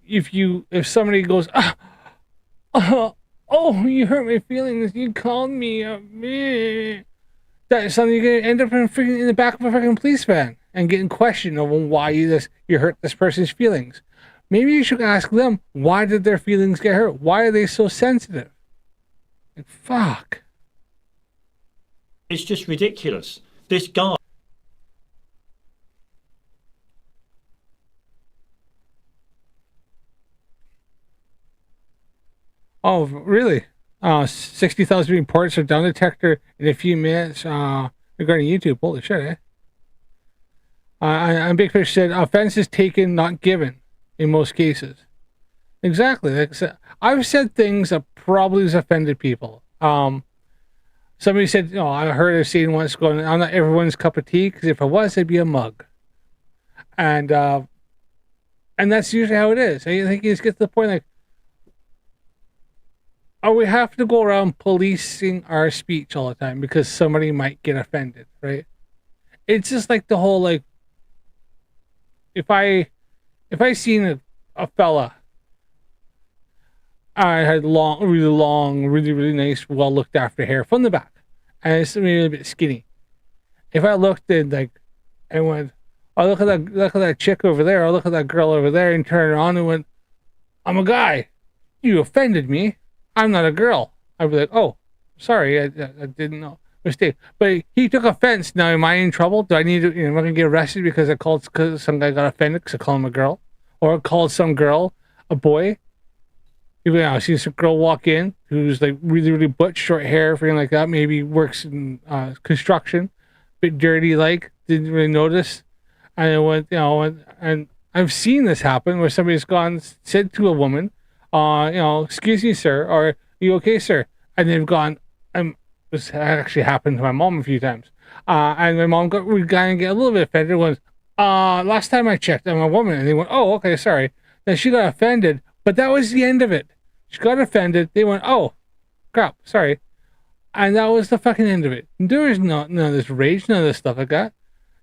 if somebody goes, oh, you hurt my feelings, you called me a that's something you're gonna end up in the back of a freaking police van and getting questioned over why you hurt this person's feelings. Maybe you should ask them, why did their feelings get hurt? Why are they so sensitive? Like, fuck. it's just ridiculous. This guy. Oh, really? 60,000 reports of down detector in a few minutes regarding YouTube. Holy shit, eh? And Big Fish said, offense is taken, not given, in most cases. Exactly. Like I said, I've said things that probably has offended people. Somebody said, I heard a scene once going, I'm not everyone's cup of tea, because if I was, I'd be a mug. And that's usually how it is. I think you just get to the point, like, we have to go around policing our speech all the time because somebody might get offended, right? It's just like the whole, like, if I seen a fella, I had really long, really nice, well looked after hair from the back, and it's maybe a bit skinny. If I looked at and went, oh look at that chick over there, or look at that girl over there, and turned around and went, I'm a guy. You offended me. I'm not a girl. I'd be like, oh, sorry, I didn't know. Mistake. But he took offense. Now, am I in trouble? Do I need to? Am I gonna get arrested because because some guy got offended because I called him a girl, or I called some girl a boy? Even I see some girl walk in who's like really butch, short hair, everything like that. Maybe works in construction, bit dirty, like didn't really notice. And I went, and I've seen this happen where somebody's said to a woman, excuse me, sir, or are you okay, sir? And they've gone, this actually happened to my mom a few times. And my mom got a little bit offended. Went, last time I checked, I'm a woman. And they went, oh, okay, sorry. Then she got offended, but that was the end of it. She got offended. They went, oh, crap, sorry. And that was the fucking end of it. There was none of this rage, none of this stuff like that.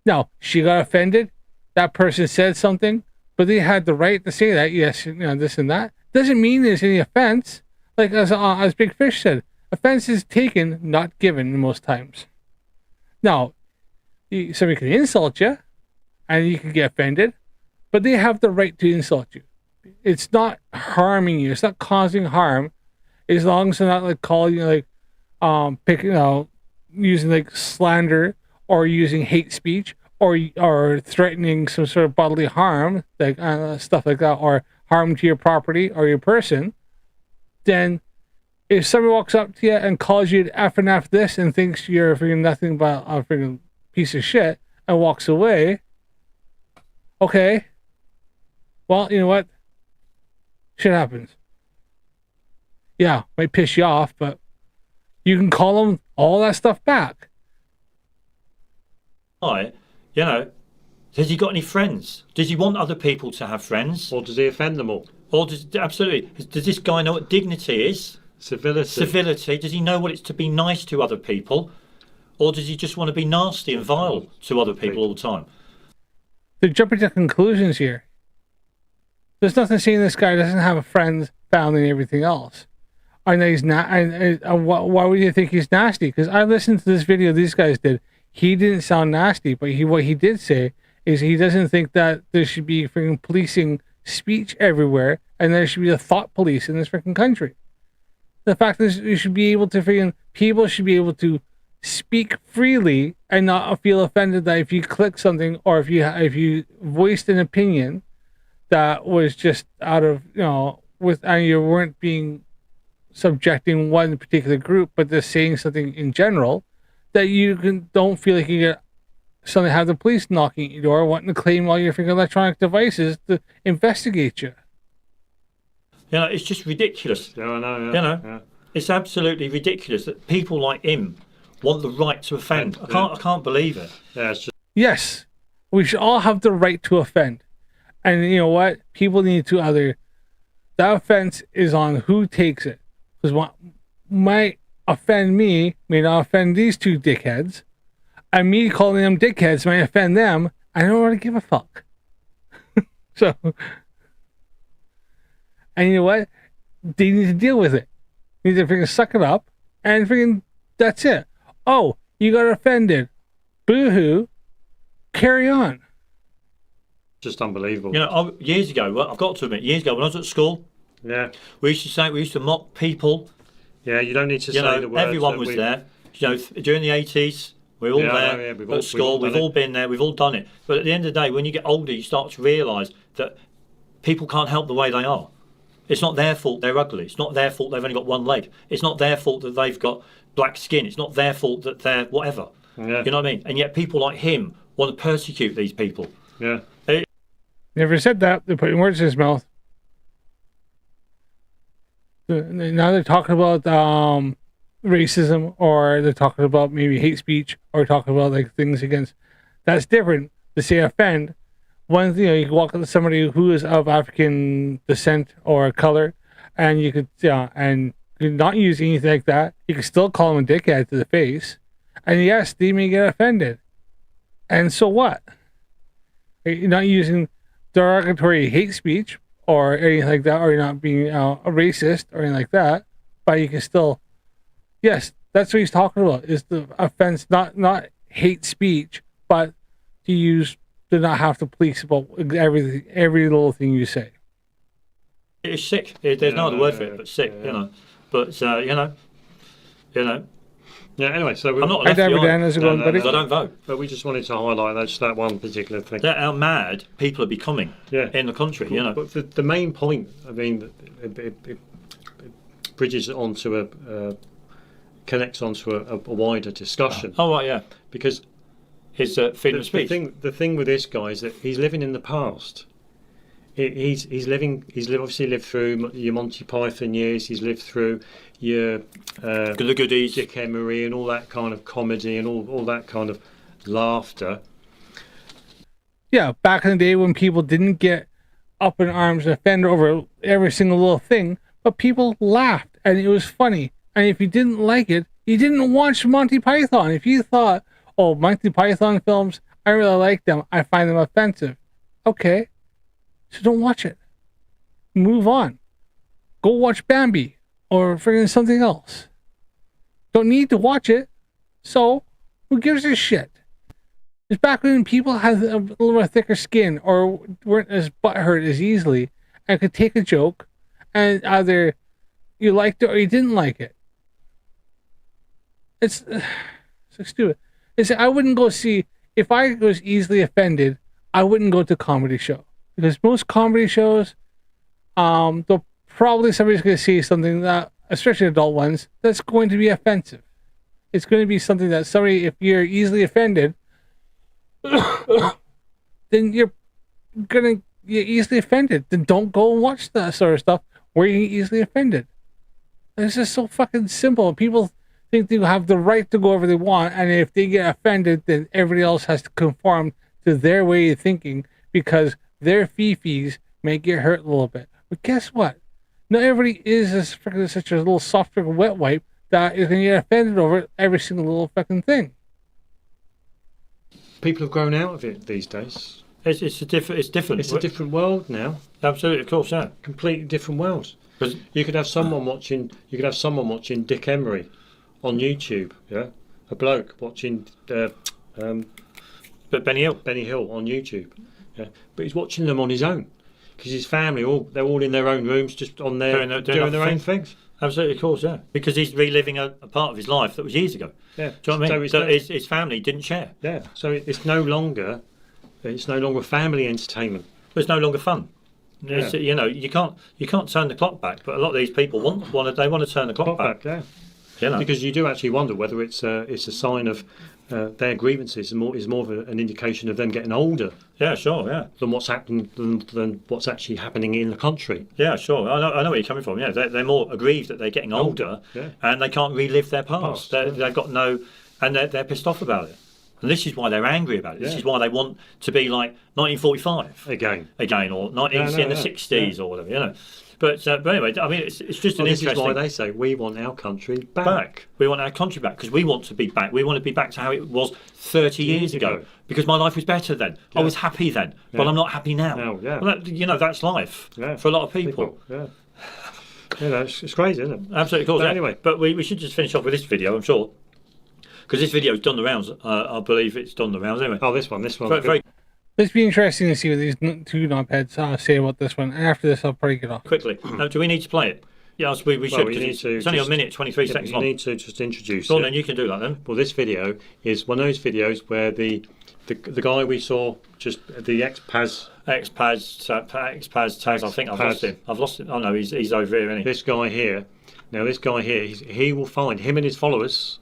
No, she got offended. That person said something, but they had the right to say that, yes, this and that. Doesn't mean there's any offense. Like as Big Fish said, offense is taken, not given most times. Now, somebody can insult you, and you can get offended, but they have the right to insult you. It's not harming you. It's not causing harm, as long as they're not like calling you using like slander or using hate speech or threatening some sort of bodily harm, like stuff like that, or harm to your property or your person. Then if somebody walks up to you and calls you F and F this and thinks you're freaking nothing but a freaking piece of shit and walks away, okay, well, you know what? Shit happens. Yeah, might piss you off, but you can call them all that stuff back. Right, has he got any friends? Does he want other people to have friends? Or does he offend them all? Or absolutely, does this guy know what dignity is? Civility. Does he know what it's to be nice to other people? Or does he just want to be nasty and vile to other people all the time? They're jumping to conclusions here. There's nothing saying this guy doesn't have a friend, family, and everything else. I know he's not. Why would you think he's nasty? Because I listened to this video these guys did. He didn't sound nasty, but what he did say is he doesn't think that there should be freaking policing speech everywhere, and there should be a thought police in this freaking country. The fact is, you should be able to people should be able to speak freely and not feel offended that if you click something or if you voiced an opinion that was just out of and you weren't being subjecting one particular group, but just saying something in general, that you don't feel like you get suddenly have the police knocking at your door wanting to claim all your freaking electronic devices to investigate you. It's just ridiculous. Yeah, I know. Yeah. It's absolutely ridiculous that people like him want the right to offend. I can't believe it. Yeah, it's just... Yes, we should all have the right to offend. And you know what? People need to that offense is on who takes it. Because what might offend me may not offend these two dickheads. And me calling them dickheads might offend them. I don't really give a fuck. So, and you know what? They need to deal with it. They need to freaking suck it up and freaking that's it. Oh, you got offended. Boo-hoo. Carry on. Just unbelievable. Years ago, I've got to admit, when I was at school, we used to mock people. Yeah, you don't need to say the words. Everyone was there. During the 80s, we're all there. At school, we've all been there. We've all done it. But at the end of the day, when you get older, you start to realise that people can't help the way they are. It's not their fault they're ugly. It's not their fault they've only got one leg. It's not their fault that they've got black skin. It's not their fault that they're whatever. Yeah. You know what I mean? And yet people like him want to persecute these people. Yeah. Never said that. They're putting words in his mouth. Now they're talking about racism, or they're talking about maybe hate speech, or talking about like things against. That's different to say offend. One, you can walk up to somebody who is of African descent or color, and you could, and you're not use anything like that. You can still call them a dickhead to the face, and yes, they may get offended. And so what? You're not using derogatory hate speech or anything like that, or you're not being a racist or anything like that, but you can still, yes, that's what he's talking about, is the offense, not hate speech, but to not have to police about every little thing you say. It's sick. There's no other word for it but sick, you know. But you know. Yeah. Anyway, so I'm not left behind. How's it going, buddy? I don't vote. But we just wanted to highlight that one particular thing. How mad people are becoming in the country, you know. But the main point, I mean, it bridges onto connects onto a wider discussion. Oh right, yeah. Because his freedom of speech. The thing with this guy is that he's living in the past. He's obviously lived through your Monty Python years. He's lived through your the goodies, Dick Emery, and all that kind of comedy and all that kind of laughter. Yeah, back in the day when people didn't get up in arms and offend over every single little thing, but people laughed and it was funny. And if you didn't like it, you didn't watch Monty Python. If you thought, oh, Monty Python films, I really like them, I find them offensive. Okay. So don't watch it. Move on. Go watch Bambi or friggin' something else. Don't need to watch it. So who gives a shit? It's back when people had a little more thicker skin or weren't as butthurt as easily and could take a joke and either you liked it or you didn't like it. It's so stupid. I wouldn't go see, if I was easily offended, I wouldn't go to a comedy show. Because most comedy shows, they'll probably somebody's going to say something that, especially adult ones, that's going to be offensive. It's going to be something that somebody, if you're easily offended, then you're easily offended. Then don't go and watch that sort of stuff where you're easily offended. It's just so fucking simple. People think they have the right to go wherever they want, and if they get offended, then everybody else has to conform to their way of thinking because their fifis may get hurt a little bit. But guess what? Not everybody is such a little soft wet wipe that is going to get offended over every single little fucking thing. People have grown out of it these days. It's different. It's a different world now. Absolutely, of course, yeah. Completely different world. You could have someone watching. You could have someone watching Dick Emery on YouTube. Yeah, a bloke watching. But Benny Hill on YouTube. Yeah, but he's watching them on his own because his family they're all in their own rooms, just on there doing their own things. Absolutely, of course, yeah. Because he's reliving a part of his life that was years ago. Yeah, do you know what I mean? So his family didn't share. Yeah, so it's no longer family entertainment. It's no longer fun. Yeah. You know, you can't turn the clock back, but a lot of these people want to turn the clock back. Yeah, you know, because you do actually wonder whether it's a sign of their grievances is more of an indication of them getting older. Yeah, sure, yeah. Than what's happening than what's actually happening in the country. Yeah, sure. I know where you're coming from. Yeah, they're more aggrieved that they're getting older, and they can't relive their past. They've got no, and they're pissed off about it. And this is why they're angry about it. This is why they want to be like 1945 again, or 1960s or whatever, you know. But anyway, I mean, it's just an interesting. This is why they say we want our country back. We want our country back because we want to be back. We want to be back to how it was 30 years ago because my life was better then. I was happy then, but I'm not happy now. Well, that's life for a lot of people. Yeah, it's crazy, isn't it? Absolutely, of course. But anyway, but we should just finish off with this video, I'm sure. Because this video's done the rounds. I believe it's done the rounds anyway. Oh, this one. Very. It's be interesting to see what these two knobheads say about this one. And after this, I'll probably get off. Quickly. Now, do we need to play it? Yes, we should. It's only a minute, 23 seconds long. You need to just introduce it. Then you can do that then. Well, this video is one of those videos where the guy we saw, just the ex-Paz tags. I think I've lost him. Oh no, he's over here, isn't he? This guy here. Now, he will find, him and his followers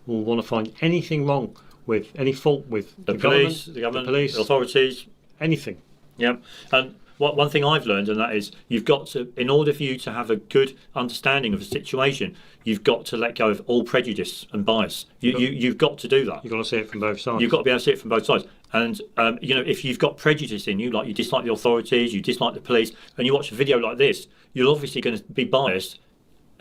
will want to find anything wrong with, any fault with the police, the government, the authorities, anything. Yeah, and one thing I've learned, and that is, you've got to, in order for you to have a good understanding of a situation, you've got to let go of all prejudice and bias. You've got to do that. You've got to see it from both sides. You've got to be able to see it from both sides. And if you've got prejudice in you, like you dislike the authorities, you dislike the police, and you watch a video like this, you're obviously going to be biased.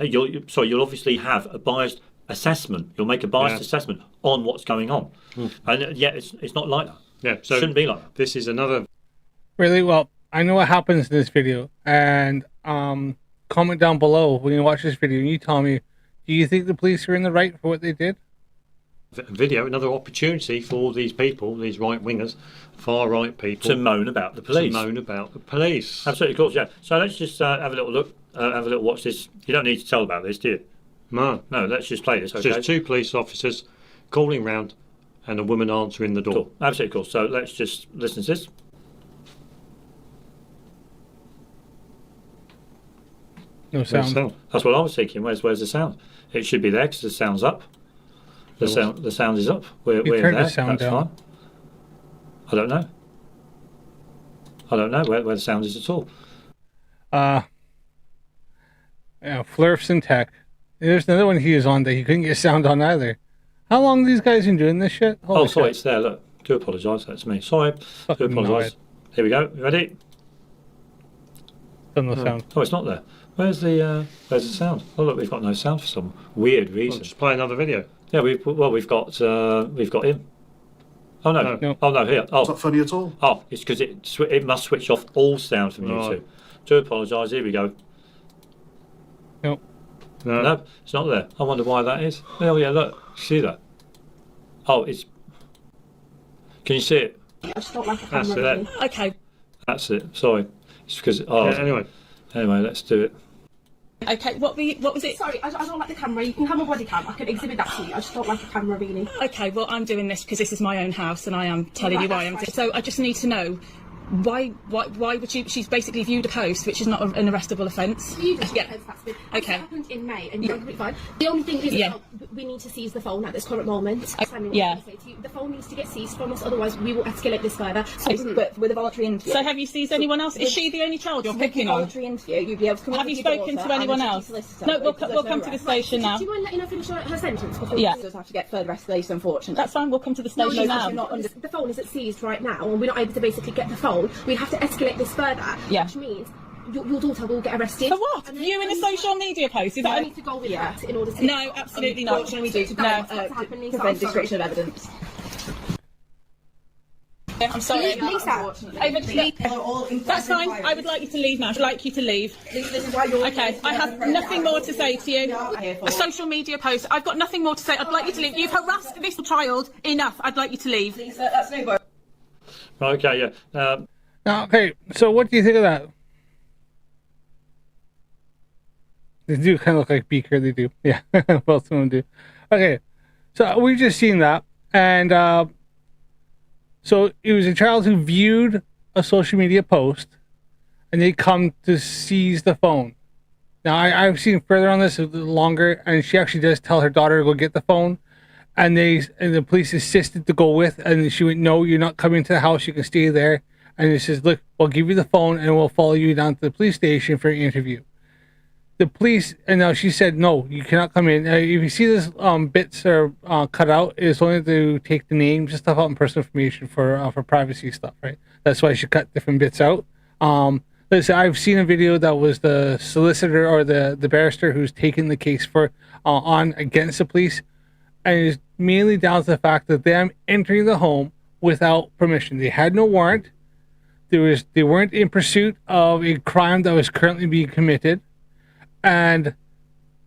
You'll obviously have a biased assessment. You'll make a biased assessment on what's going on, and yet it's not like that. Yeah, so it shouldn't be like that. This is another. Really well. I know what happens in this video, and comment down below when you watch this video and you tell me, do you think the police are in the right for what they did? Video, another opportunity for these people, these right-wingers, far-right people, to moan about the police. Absolutely, of course, yeah. So let's just have a little look, have a little watch this. You don't need to tell about this, do you? No. No, let's just play this, okay? Just 2 police officers calling round and a woman answering the door. Cool. Absolutely cool. So let's just listen to this. No sound. That's what I was thinking. Where's the sound? It should be there because the sound's up. The sound is up. We're You turned there. the sound That's down. fine. I don't know. I don't know where the sound is at all. Yeah, Flurfs and Tech. There's another one he was on that he couldn't get sound on either. How long have these guys been doing this shit? Holy sorry, shit. it's there. Look, do apologise. That's me. Sorry. Do Fucking apologise. Here we go. You ready? Still no sound. Oh, it's not there. Where's the sound? Oh look, we've got no sound for some weird reason. Just play another video. Yeah, we've got him. Oh no. No. Oh no, here. Oh, It's not funny at all. oh, it's because it must switch off all sound from Right. YouTube. Do apologise. Here we go. Nope. No, it's not there. I wonder why that is. Oh yeah, look, see that? Oh, it's. Can you see it? I just don't like a That's camera. it. Okay. That's it. Sorry, it's because. Oh, Yeah, anyway, let's do it. Okay, what was it? Sorry, I don't like the camera. You can have a body cam. I can exhibit that to you. I just don't like a camera, really. Okay, well, I'm doing this because this is my own house and I am telling you why I'm doing it. So I just need to know, why would she's basically viewed a post which is not an arrestable offence. Okay. Okay. It happened in May, and you're completely fine. The only thing is, we need to seize the phone at this current moment. Yeah. The phone needs to get seized from us, otherwise we will escalate this further. But with a voluntary interview. So have you seized anyone else? Is she the only child you're picking on? Voluntary interview, you'll be able to come. Have you spoken to anyone else? No, we'll come to the station now. Do you mind letting her finish her sentence? Yeah. Does have to get further escalation, unfortunately. That's fine. We'll come to the station now. The phone isn't seized right now, and we're not able to basically get the phone. We have to escalate this further, which means your daughter will get arrested. For what? Viewing a social media post? Is that? I need to go with that in order to. No, absolutely not. What can we do to prevent destruction of evidence? I'm sorry. That's fine. I would like you to leave now. I'd like you to leave. Okay. I have nothing more to say to you. A social media post. I've got nothing more to say. I'd like you to leave. You've harassed this child enough. I'd like you to leave. That's no good. Okay, yeah. Now, okay, so what do you think of that? They do kind of look like Beaker, they do. Yeah, both of them do. Okay, so we just seen that, and so it was a child who viewed a social media post, and they come to seize the phone. Now, I've seen further on this a little longer, and she actually does tell her daughter to go get the phone, and the police insisted to go with, and she went, no, you're not coming to the house, you can stay there. And it says, look, we'll give you the phone and we'll follow you down to the police station for an interview. The police, and now she said, no, you cannot come in. If you see this bits are cut out, it's only to take the names and stuff out and personal information for privacy stuff, right? That's why she cut different bits out. Listen, I've seen a video that was the solicitor or the barrister who's taken the case for on against the police, and it's mainly down to the fact that them entering the home without permission. They had no warrant. They weren't in pursuit of a crime that was currently being committed, and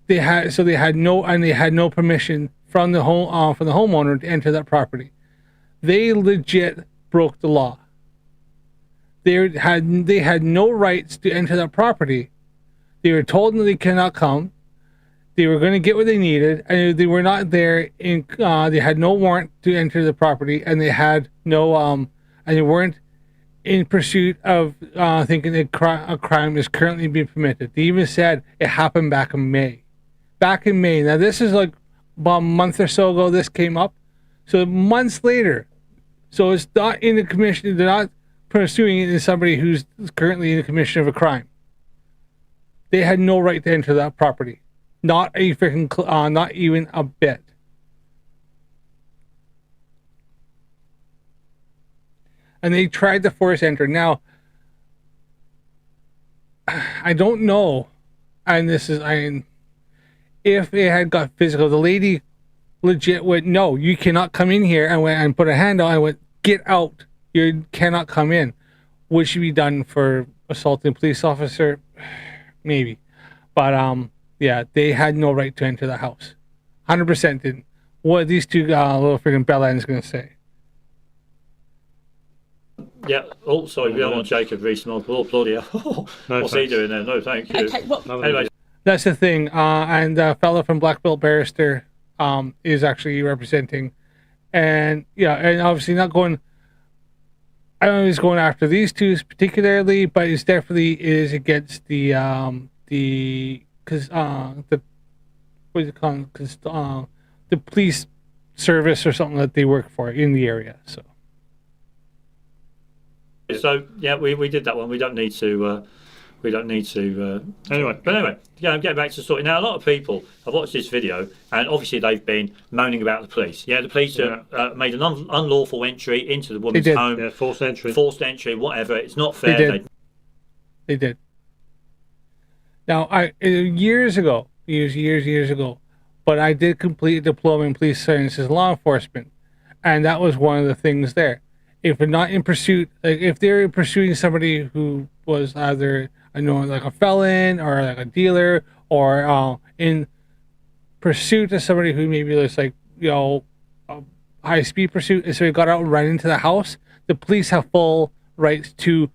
they had no permission from the homeowner to enter that property. They legit broke the law. They had no rights to enter that property. They were told that they cannot come. They were going to get what they needed, and they were not there. They had no warrant to enter the property, and they had no and they weren't in pursuit of thinking that a crime is currently being permitted. They even said it happened back in May. Back in May. Now this is like about a month or so ago. This came up, so months later. So it's not in the commission. They're not pursuing it as somebody who's currently in the commission of a crime. They had no right to enter that property. Not a freaking, not even a bit. And they tried to force enter. Now, I don't know, and this is, if it had got physical, the lady legit went, no, you cannot come in here, and went and put a hand out and went, get out. You cannot come in. Would she be done for assaulting a police officer? Maybe. But yeah, they had no right to enter the house. 100% didn't. What are these two little freaking bellends going to say? Yeah. Oh, sorry, we don't want Jacob Rees-Mogg. Oh, bloody hell. What's he doing there? No, thank you. Okay, well, Anyway, That's the thing. And the fellow from Black Belt Barrister is actually representing. And yeah, and obviously not going. I don't know if he's going after these two particularly, but it's definitely is against the because the what is it called? Because the police service or something that they work for in the area. So yeah, we did that one. We don't need to. Anyway, but anyway, yeah, getting back to the story. Now, a lot of people have watched this video, and obviously they've been moaning about the police. Yeah, the police made an unlawful entry into the woman's home. Yeah, forced entry, whatever. It's not fair. They did. Now, years ago, but I did complete a diploma in police sciences and law enforcement, and that was one of the things there. If they're not in pursuit, like if they're pursuing somebody who was either like a felon or like a dealer, or in pursuit of somebody who maybe was like a high speed pursuit, and so he got out and ran into the house, the police have full rights to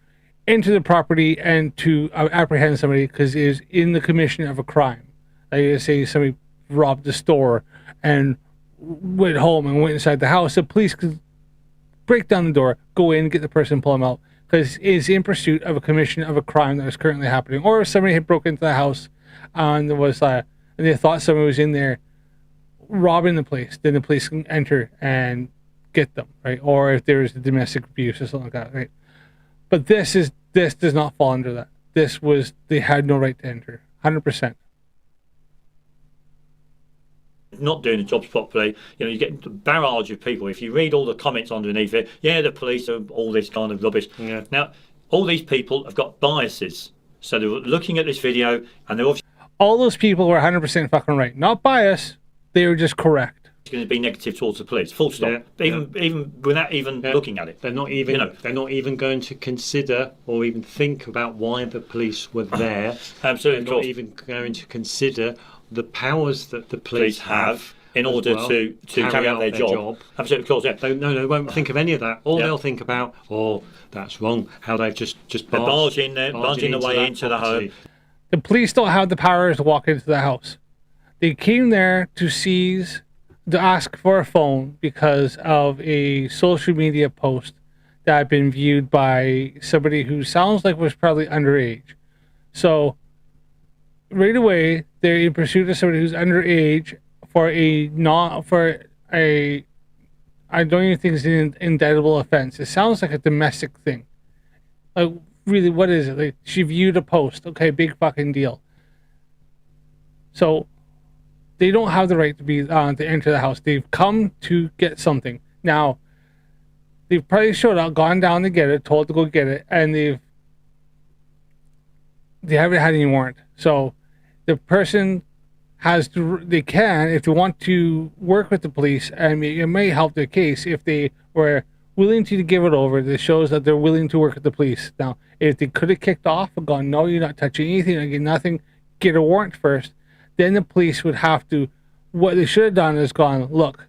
enter the property and to apprehend somebody because it is in the commission of a crime. Like say somebody robbed the store and went home and went inside the house, the police could break down the door, go in, get the person, pull them out, because it is in pursuit of a commission of a crime that was currently happening. Or if somebody had broken into the house and there was and they thought somebody was in there robbing the place, then the police can enter and get them, right? Or if there is domestic abuse or something like that, right? But this does not fall under that. They had no right to enter, 100%. Not doing the jobs properly, you get a barrage of people. If you read all the comments underneath it, the police are all this kind of rubbish. Yeah. Now, all these people have got biases, so they're looking at this video and they're obviously all those people were 100% fucking right, not biased. They were just correct. Going to be negative towards the police. Full stop. Even without even looking at it. They're not even. They're not even going to consider or even think about why the police were there. Absolutely. They're not even going to consider the powers that the police have in order to carry out their job. Absolutely, of course, yeah. They won't think of any of that. All they'll think about, that's wrong, how they've just barging their way into the home. The police don't have the powers to walk into the house. They came there to ask for a phone because of a social media post that had been viewed by somebody who sounds like was probably underage. So right away, they're in pursuit of somebody who's underage I don't even think it's an indictable offense. It sounds like a domestic thing. Like, really, what is it? Like, she viewed a post. Okay, big fucking deal. So they don't have the right to enter the house. They've come to get something. Now, they've probably showed up, gone down to get it, told to go get it, and they haven't had any warrant. So the person if they want to work with the police, and it may help their case if they were willing to give it over. This shows that they're willing to work with the police. Now, if they could have kicked off and gone, no, you're not touching anything, I get nothing, get a warrant first, then the police would have to, what they should have done is gone, look,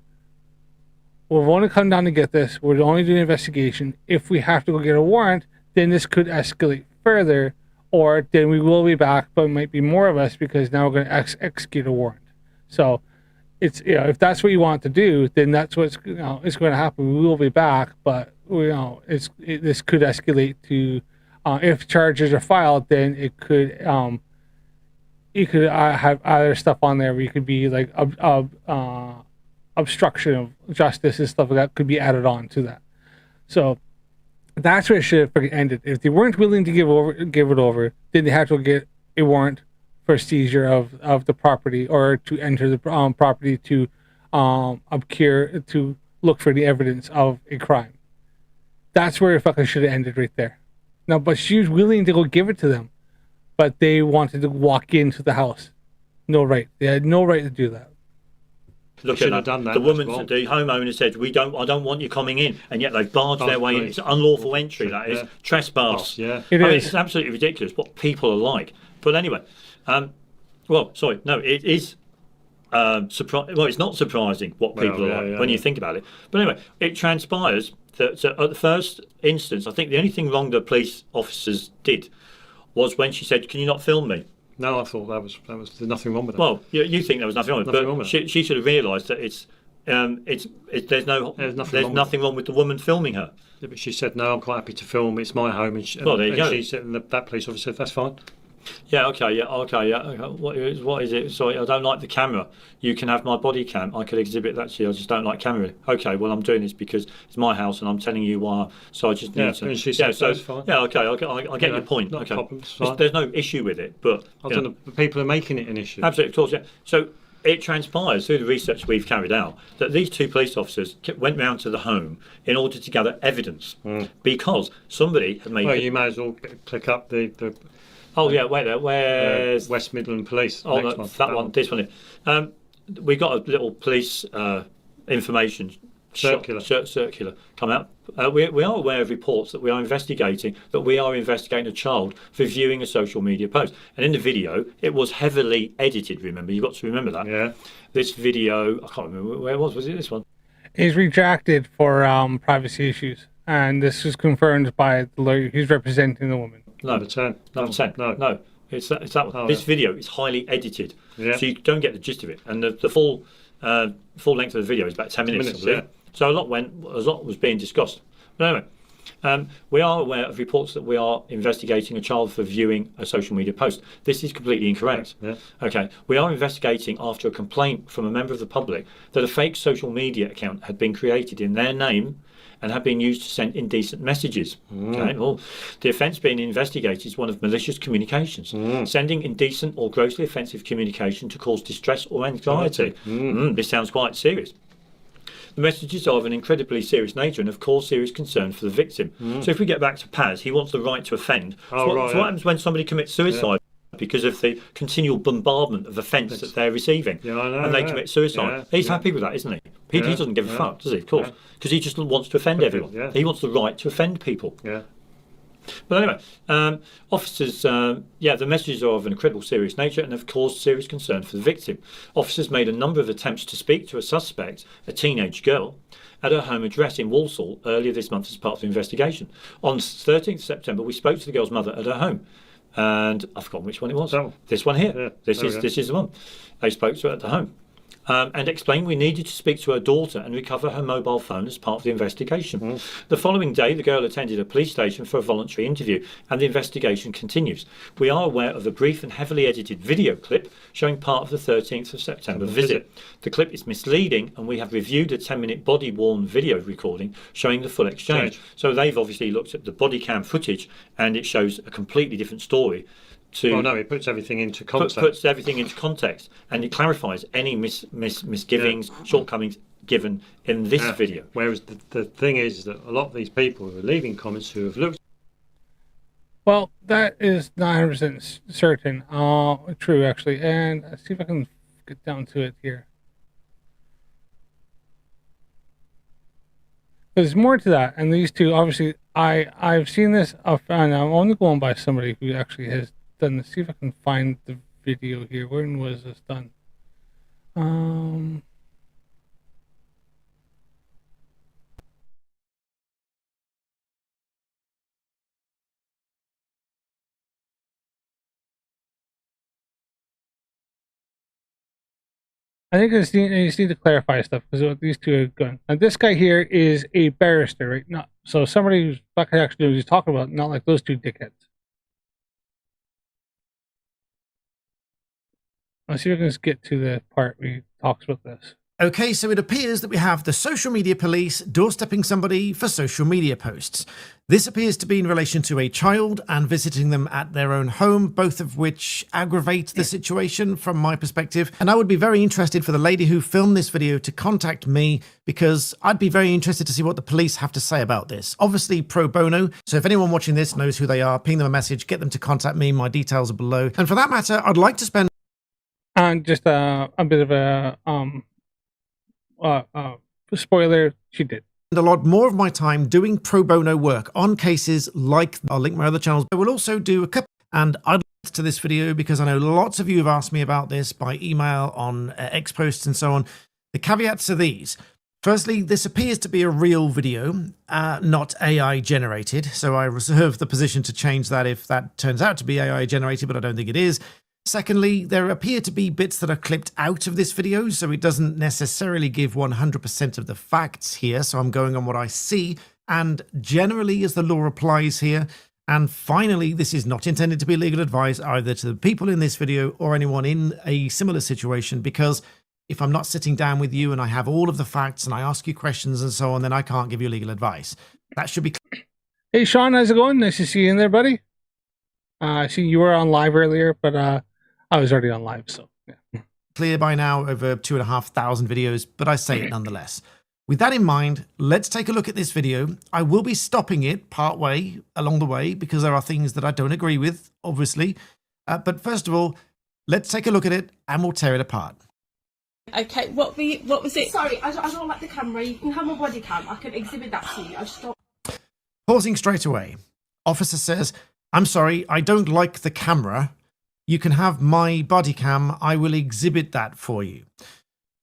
we've only come down to get this, we're only doing an investigation. If we have to go get a warrant, then this could escalate further, or then we will be back, but it might be more of us because now we're going to execute a warrant. So it's, if that's what you want to do, then that's what's it's going to happen. We will be back, but this could escalate to if charges are filed, then it could you could have other stuff on there where you could be like obstruction of justice and stuff like that could be added on to that. So that's where it should have ended. If they weren't willing to give it over, then they had to get a warrant for seizure of the property, or to enter the property to to look for the evidence of a crime. That's where it fucking should have ended right there. Now, but she was willing to go give it to them, but they wanted to walk into the house. No right. They had no right to do that. Look Should at have done that. The That's woman, wrong. the homeowner said, I don't want you coming in, and yet they've barged their way in. It's unlawful entry. That is trespass. Yeah, It is. It's absolutely ridiculous what people are like. But anyway, it is. Well, it's not surprising what people are like when you think about it. But anyway, it transpires that at the first instance, I think the only thing wrong the police officers did was when she said, "Can you not film me?" No, I thought that was there's nothing wrong with that. Well, you think there was nothing wrong with it, but she should have realised that there's nothing wrong with the woman filming her. Yeah, but she said, "No, I'm quite happy to film. It's my home." And Well, there you go. She said, and that police officer said, "That's fine." Yeah, okay. What is it? Sorry, I don't like the camera. You can have my body cam. I could exhibit that to you. I just don't like camera. Okay, well, I'm doing this because it's my house and I'm telling you why. So I just need to. And she said, that's fine. Yeah, okay. I get your point. Not okay. a problem. It's fine. There's no issue with it, but I don't know. People are making it an issue. Absolutely, of course. Yeah. So it transpires through the research we've carried out that these two police officers went round to the home in order to gather evidence because somebody had made. Well, you may as well click up the Oh yeah, wait there. Where's West Midland Police? Oh, no, that one. This one here. We got a little police information circular come out. We are aware of reports that we are investigating a child for viewing a social media post. And in the video, it was heavily edited. Remember, you've got to remember that. Yeah. This video, I can't remember where it was. Was it this one? Is rejected for privacy issues, and this is confirmed by the lawyer who's representing the woman. No, Number 10. No. It's that one. Oh, this video is highly edited, Yeah. so you don't get the gist of it. And the full length of the video is about 10 minutes. 10 minutes, yeah. So a lot was being discussed. But anyway, we are aware of reports that we are investigating a child for viewing a social media post. This is completely incorrect. Yeah. Okay, we are investigating after a complaint from a member of the public that a fake social media account had been created in their name and have been used to send indecent messages. Okay, well, the offence being investigated is one of malicious communications, sending indecent or grossly offensive communication to cause distress or anxiety. This sounds quite serious. The messages are of an incredibly serious nature and of course serious concern for the victim. So if we get back to Paz, he wants the right to offend. So what happens when somebody commits suicide? Because of the continual bombardment of offence that they're receiving, and they commit suicide. He's happy with that, isn't he? He doesn't give a fuck, does he? Of course, because he just wants to offend everyone. He wants the right to offend people. But anyway, officers, the messages are of an incredible serious nature and have caused serious concern for the victim. Officers made a number of attempts to speak to a suspect, a teenage girl, at her home address in Walsall earlier this month as part of the investigation. On 13th September, we spoke to the girl's mother at her home. And I've forgotten which one it was. This one here. This is the one. They spoke to her at the home. And explained we needed to speak to her daughter and recover her mobile phone as part of the investigation. The following day, the girl attended a police station for a voluntary interview, and the investigation continues. We are aware of a brief and heavily edited video clip showing part of the 13th of September visit. The clip is misleading, and we have reviewed a 10-minute body-worn video recording showing the full exchange. So they've obviously looked at the body cam footage, and it shows a completely different story. It puts everything into context. Puts everything into context, and it clarifies any misgivings, shortcomings given in this video. Whereas the thing is that a lot of these people who are leaving comments who have looked. Well, that is 900% certain. True, actually. And let's see if I can get down to it here. There's more to that, and these two, obviously, I've seen this, and I'm only going by somebody who actually has done this. See if I can find the video here. When was this done? I think I just need to clarify stuff because these two are going. And this guy here is a barrister, right? Not so somebody who's not actually knows what he's talking about, not like those two dickheads. Let's see if I can just get to the part where he talks about this. Okay, so it appears that we have the social media police doorstepping somebody for social media posts. This appears to be in relation to a child and visiting them at their own home, both of which aggravate the situation from my perspective. And I would be very interested for the lady who filmed this video to contact me because I'd be very interested to see what the police have to say about this. Obviously pro bono, so if anyone watching this knows who they are, ping them a message, get them to contact me. My details are below. And for that matter, I'd like to spend... And just a bit of a... spoiler, she did. A lot more of my time doing pro bono work on cases like, I'll link my other channels. I will also do a couple, and I'd like to this video because I know lots of you have asked me about this by email, on X posts and so on. The caveats are these. Firstly, this appears to be a real video, not AI generated, so I reserve the position to change that if that turns out to be AI generated, but I don't think it is. Secondly, there appear to be bits that are clipped out of this video, so it doesn't necessarily give 100% of the facts here, so I'm going on what I see, and generally as the law applies here. And finally, this is not intended to be legal advice either to the people in this video or anyone in a similar situation, because if I'm not sitting down with you and I have all of the facts and I ask you questions and so on, then I can't give you legal advice. That should be clear. Hey Sean, how's it going? Nice to see you in there, buddy. I see you were on live earlier, but I was already on live, so yeah. Clear by now, over 2,500 videos, but I say it nonetheless. With that in mind, let's take a look at this video. I will be stopping it part way along the way because there are things that I don't agree with, obviously. But first of all, let's take a look at it and we'll tear it apart. Okay, what was it? Sorry, I don't like the camera. You can have my body cam. I can exhibit that to you. I just don't. Pausing straight away. Officer says, I'm sorry, I don't like the camera. You can have my body cam. I will exhibit that for you.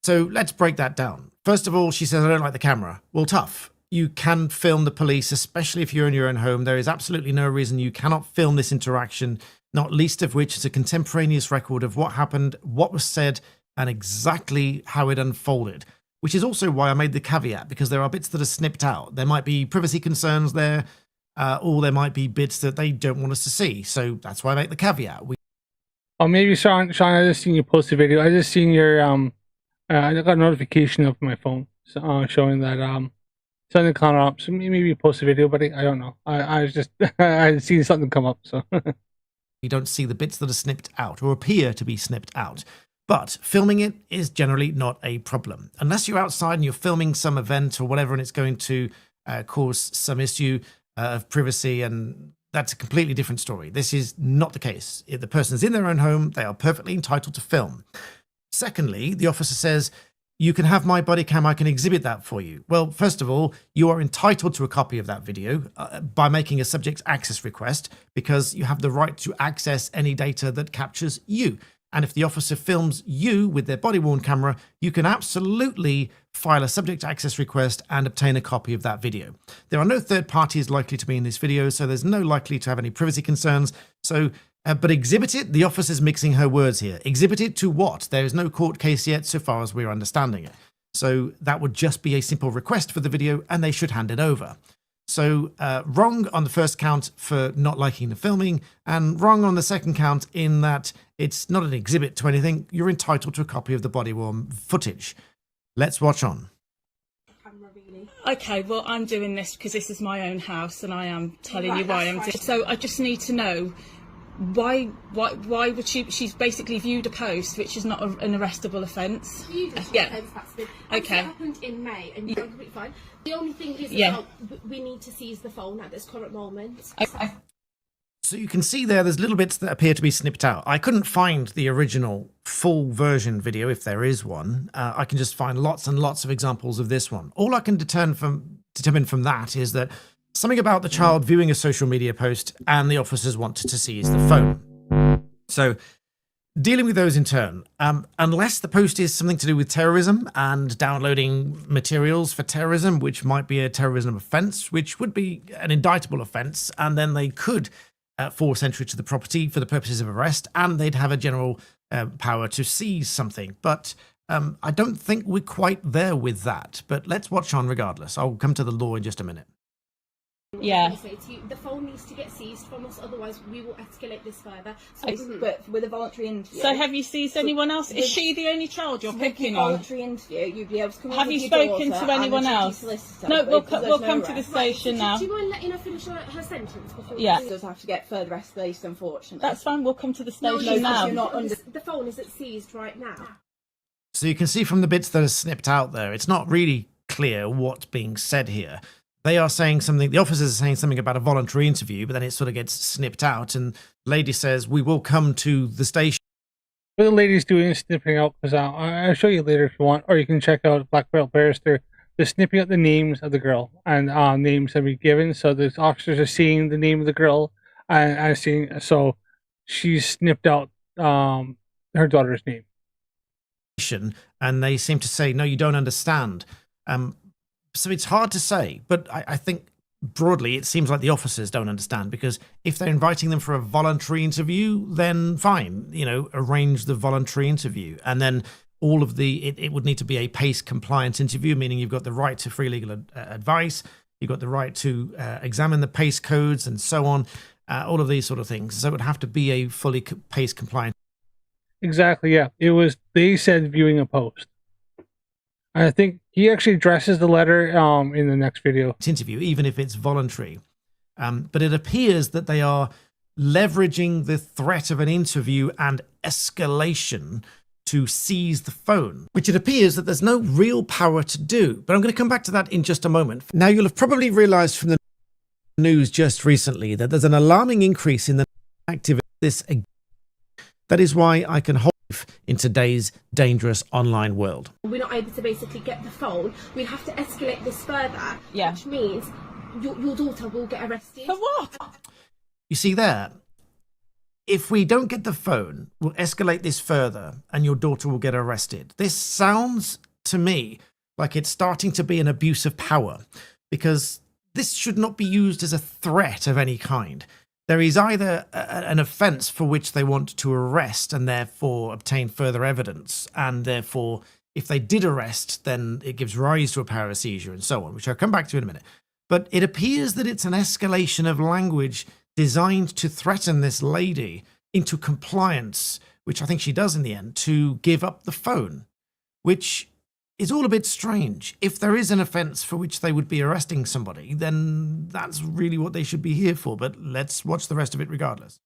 So let's break that down. First of all, she says, I don't like the camera. Well, tough. You can film the police, especially if you're in your own home. There is absolutely no reason you cannot film this interaction, not least of which is a contemporaneous record of what happened, what was said, and exactly how it unfolded. Which is also why I made the caveat, because there are bits that are snipped out. There might be privacy concerns there, or there might be bits that they don't want us to see. So that's why I make the caveat. Oh, maybe Sean, I just seen you post a video. I just seen your I got a notification of my phone showing that something came up. So maybe you post a video, buddy. I don't know. I was just I had seen something come up. So you don't see the bits that are snipped out or appear to be snipped out. But filming it is generally not a problem unless you're outside and you're filming some event or whatever, and it's going to cause some issue of privacy, and that's a completely different story. This is not the case. If the person's in their own home, they are perfectly entitled to film. Secondly, the officer says, you can have my body cam, I can exhibit that for you. Well, first of all, you are entitled to a copy of that video by making a subject access request, because you have the right to access any data that captures you. And if the officer films you with their body-worn camera, you can absolutely file a subject access request and obtain a copy of that video. There are no third parties likely to be in this video, so there's no likely to have any privacy concerns. So, but exhibit it, the officer's mixing her words here. Exhibit it to what? There is no court case yet, so far as we're understanding it. So that would just be a simple request for the video, and they should hand it over. So wrong on the first count for not liking the filming, and wrong on the second count in that it's not an exhibit to anything. You're entitled to a copy of the body-worn footage. Let's watch on. Okay, well, I'm doing this because this is my own house, and I am telling you why I'm doing it. So I just need to know why would she's basically viewed a post which is not an arrestable offence. Yeah. Okay. It happened in May, and you're completely fine. The only thing is, we need to seize the phone at this current moment. Okay. So you can see there's little bits that appear to be snipped out. I couldn't find the original full version video, if there is one. I can just find lots and lots of examples of this one. All I can determine from that is that something about the child viewing a social media post and the officers wanted to seize the phone. So dealing with those in turn, unless the post is something to do with terrorism and downloading materials for terrorism, which might be a terrorism offence, which would be an indictable offence, and then they could force entry to the property for the purposes of arrest, and they'd have a general power to seize something. But I don't think we're quite there with that. But let's watch on regardless. I'll come to the law in just a minute. Yeah. The phone needs to get seized from us, otherwise we will escalate this further. So, but with a voluntary interview. So have you seized anyone else? Is she the only child you're picking on? Voluntary interview, you'd be able to come. Have you spoken to anyone else? No, we'll come to the station now. Do you mind letting her finish her sentence before? Yeah. She does have to get further escalation, unfortunately. That's fine. We'll come to the station now. The phone isn't seized right now. So you can see from the bits that are snipped out there, it's not really clear what's being said here. They are saying something, the officers are saying something about a voluntary interview, but then it sort of gets snipped out, and the lady says, we will come to the station. what the lady's doing is snipping out, because I'll show you later if you want, or you can check out Black Belt Barrister. They're snipping out the names of the girl, and names have been given, so the officers are seeing the name of the girl, and seeing, so she's snipped out her daughter's name. And they seem to say, no, you don't understand. So it's hard to say, but I think broadly it seems like the officers don't understand, because if they're inviting them for a voluntary interview, then fine, you know, arrange the voluntary interview. And then all of it would need to be a PACE compliant interview, meaning you've got the right to free legal advice, you've got the right to examine the PACE codes and so on, all of these sort of things. So it would have to be a fully PACE compliant. Exactly, yeah. They said viewing a post. And I think he actually addresses the letter in the next video. Interview, even if it's voluntary. But it appears that they are leveraging the threat of an interview and escalation to seize the phone, which it appears that there's no real power to do. But I'm going to come back to that in just a moment. Now, you'll have probably realized from the news just recently that there's an alarming increase in the activity of this. That is why I can hold in today's dangerous online world. We're not able to basically get the phone. We have to escalate this further, which means your daughter will get arrested. For what? You see there, if we don't get the phone, we'll escalate this further and your daughter will get arrested. This sounds to me like it's starting to be an abuse of power, because this should not be used as a threat of any kind. There is either an offence for which they want to arrest and therefore obtain further evidence, and therefore, if they did arrest, then it gives rise to a power of seizure and so on, which I'll come back to in a minute. But it appears that it's an escalation of language designed to threaten this lady into compliance, which I think she does in the end, to give up the phone, which is all a bit strange. If there is an offence for which they would be arresting somebody, then that's really what they should be here for. But let's watch the rest of it regardless.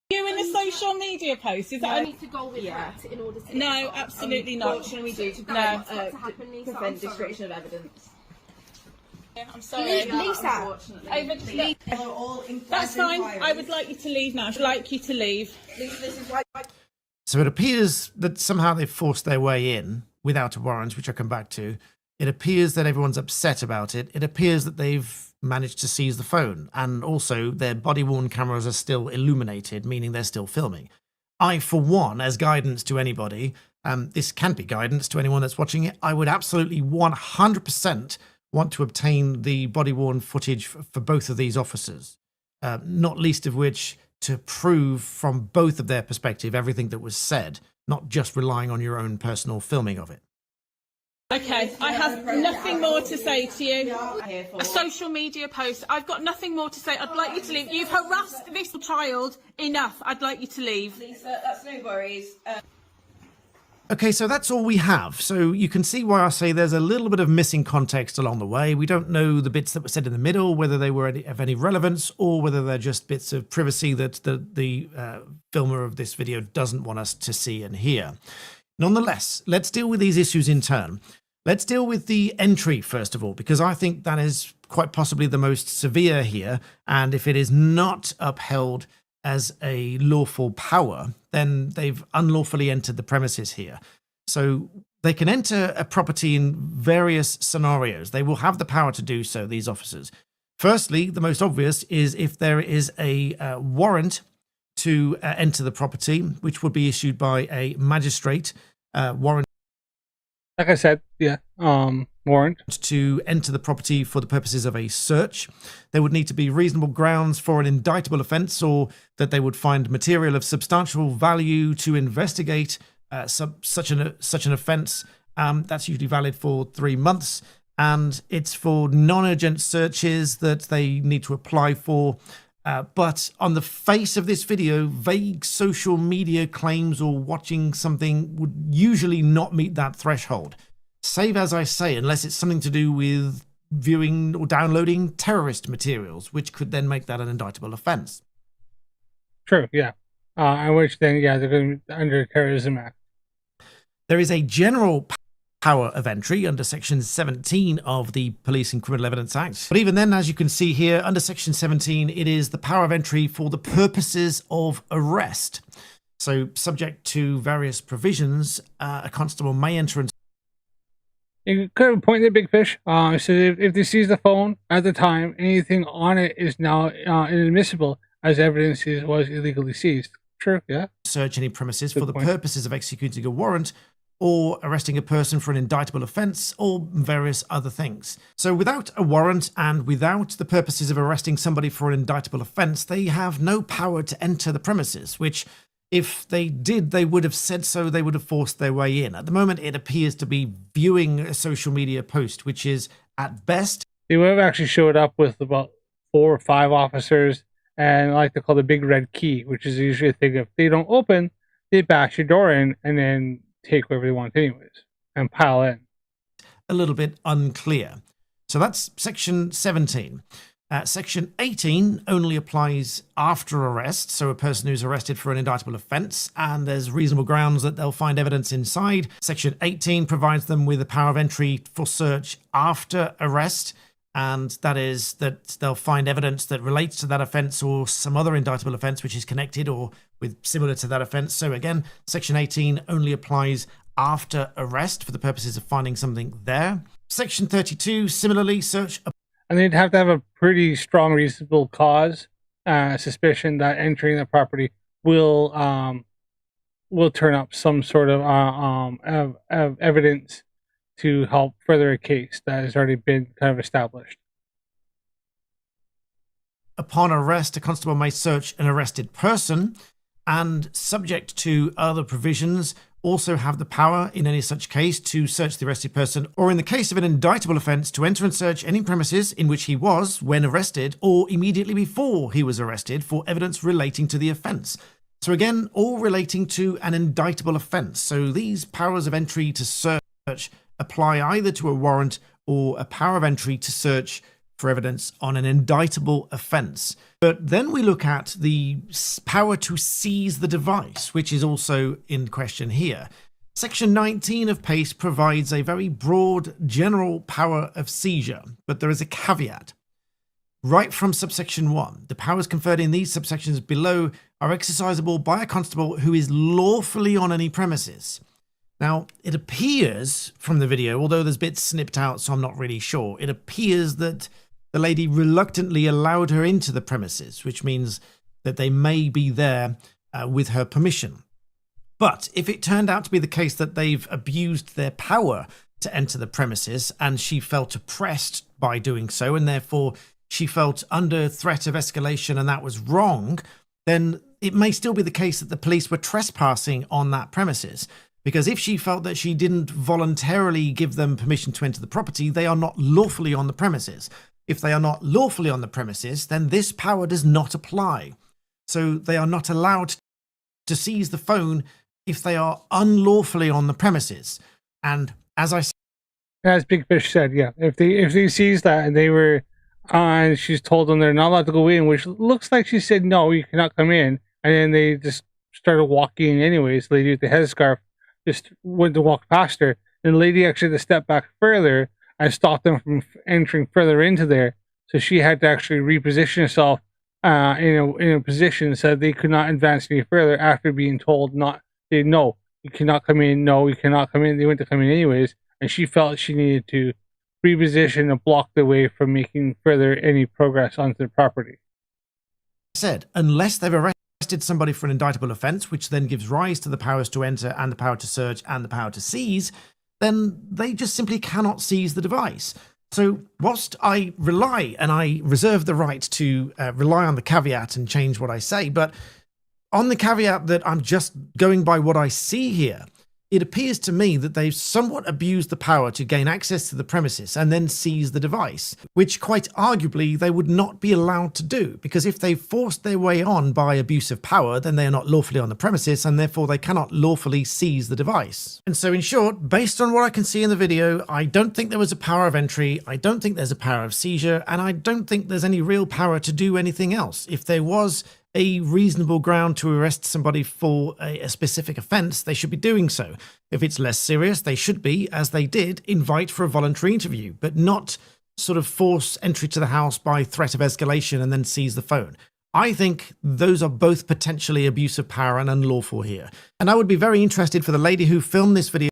You in a social media post? Is that I need to go with that in order to... No, absolutely not. What should we do to prevent destruction of evidence? I'm sorry. Lisa. That's fine. I would like you to leave now. I'd like you to leave. So it appears that somehow they've forced their way in without a warrant, which I'll come back to. It appears that everyone's upset about it. It appears that they've managed to seize the phone, and also their body-worn cameras are still illuminated, meaning they're still filming. I, for one, as guidance to anybody, this can be guidance to anyone that's watching it, I would absolutely 100% want to obtain the body-worn footage for both of these officers, not least of which to prove from both of their perspective everything that was said, not just relying on your own personal filming of it. Okay, I have nothing more to say to you. A social media post. I've got nothing more to say. I'd like you to leave. You've harassed this child enough. I'd like you to leave. Lisa, that's no worries. Okay, so that's all we have. So you can see why I say there's a little bit of missing context along the way. We don't know the bits that were said in the middle, whether they were of any relevance or whether they're just bits of privacy that the filmer of this video doesn't want us to see and hear. Nonetheless, let's deal with these issues in turn. Let's deal with the entry first of all, because I think that is quite possibly the most severe here. And if it is not upheld as a lawful power, then they've unlawfully entered the premises here. So they can enter a property in various scenarios. They will have the power to do so, these officers. Firstly, the most obvious is if there is a warrant to enter the property, which would be issued by a magistrate, warrant. Like I said, yeah, warrant. To enter the property for the purposes of a search. There would need to be reasonable grounds for an indictable offence, or that they would find material of substantial value to investigate such an offence. That's usually valid for 3 months, and it's for non-urgent searches that they need to apply for. But on the face of this video, vague social media claims or watching something would usually not meet that threshold. Save, as I say, unless it's something to do with viewing or downloading terrorist materials, which could then make that an indictable offence. True, yeah. And which then, yeah, they're going to be under Terrorism Act. There is a general power of entry under Section 17 of the Police and Criminal Evidence Act. But even then, as you can see here, under Section 17, it is the power of entry for the purposes of arrest. So, subject to various provisions, a constable may enter and You could have pointed at Big Fish. So if they seize the phone at the time, anything on it is now inadmissible as evidence was illegally seized. True, yeah. search any premises for the purposes of executing a warrant or arresting a person for an indictable offence or various other things. So without a warrant and without the purposes of arresting somebody for an indictable offence, they have no power to enter the premises, which if they did, they would have said so, they would have forced their way in. At the moment, it appears to be viewing a social media post, which is, at best... They would have actually showed up with about 4 or 5 officers and like they call the big red key, which is usually a thing if they don't open, they bash your door in and then take whatever they want anyways and pile in. A little bit unclear. So that's section 17. Section 18 only applies after arrest, so a person who's arrested for an indictable offence and there's reasonable grounds that they'll find evidence inside. Section 18 provides them with the power of entry for search after arrest, and that is that they'll find evidence that relates to that offence or some other indictable offence which is connected or with similar to that offence. So again, Section 18 only applies after arrest for the purposes of finding something there. Section 32, similarly, search... And they'd have to have a pretty strong reasonable cause, suspicion that entering the property will turn up some sort of evidence to help further a case that has already been kind of established. Upon arrest, a constable may search an arrested person and, subject to other provisions, also have the power in any such case to search the arrested person, or in the case of an indictable offence, to enter and search any premises in which he was when arrested or immediately before he was arrested for evidence relating to the offence. So again, all relating to an indictable offence. So these powers of entry to search apply either to a warrant or a power of entry to search for evidence on an indictable offence. But then we look at the power to seize the device, which is also in question here. Section 19 of PACE provides a very broad general power of seizure, but there is a caveat. Right from subsection 1, the powers conferred in these subsections below are exercisable by a constable who is lawfully on any premises. Now, it appears from the video, although there's bits snipped out, so I'm not really sure, it appears that the lady reluctantly allowed her into the premises, which means that they may be there with her permission. But if it turned out to be the case that they've abused their power to enter the premises and she felt oppressed by doing so, and therefore she felt under threat of escalation and that was wrong, then it may still be the case that the police were trespassing on that premises. Because if she felt that she didn't voluntarily give them permission to enter the property, they are not lawfully on the premises. If they are not lawfully on the premises, then this power does not apply. So they are not allowed to seize the phone if they are unlawfully on the premises. And as I said, as Big Fish said, yeah, if they seize that and they were, and she's told them they're not allowed to go in, which looks like she said no, you cannot come in, and then they just started walking in anyways. The lady with the headscarf just went to walk past her, and the lady actually had to step back further and stop them from entering further into there. So she had to actually reposition herself in a position so that they could not advance any further after being told no, you cannot come in, no, you cannot come in. They went to come in anyways, and she felt she needed to reposition and block the way from making further any progress onto the property. Said, unless they've arrested somebody for an indictable offence, which then gives rise to the powers to enter and the power to search and the power to seize, then they just simply cannot seize the device. So whilst I rely, and I reserve the right to rely on the caveat and change what I say, but on the caveat that I'm just going by what I see here, it appears to me that they've somewhat abused the power to gain access to the premises and then seize the device, which quite arguably they would not be allowed to do, because if they forced their way on by abuse of power, then they are not lawfully on the premises and therefore they cannot lawfully seize the device. And so in short, based on what I can see in the video, I don't think there was a power of entry, I don't think there's a power of seizure, and I don't think there's any real power to do anything else. If there was a reasonable ground to arrest somebody for a specific offence, they should be doing so. If it's less serious, they should be, as they did, invite for a voluntary interview, but not sort of force entry to the house by threat of escalation and then seize the phone. I think those are both potentially abuse of power and unlawful here. And I would be very interested for the lady who filmed this video.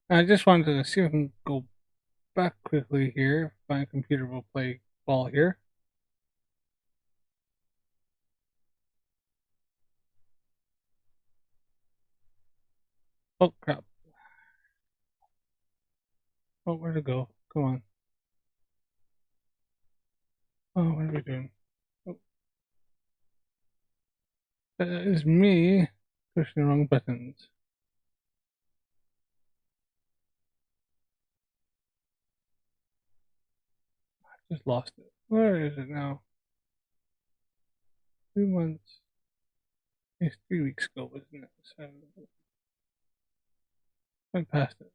I just wanted to see if I can go back quickly here. My computer will play ball here. Oh crap. Oh, where'd it go? Come on. Oh, what are we doing? Oh. That is me pushing the wrong buttons. I just lost it. Where is it now? 2 months. It's 3 weeks ago, wasn't it? So, went past it.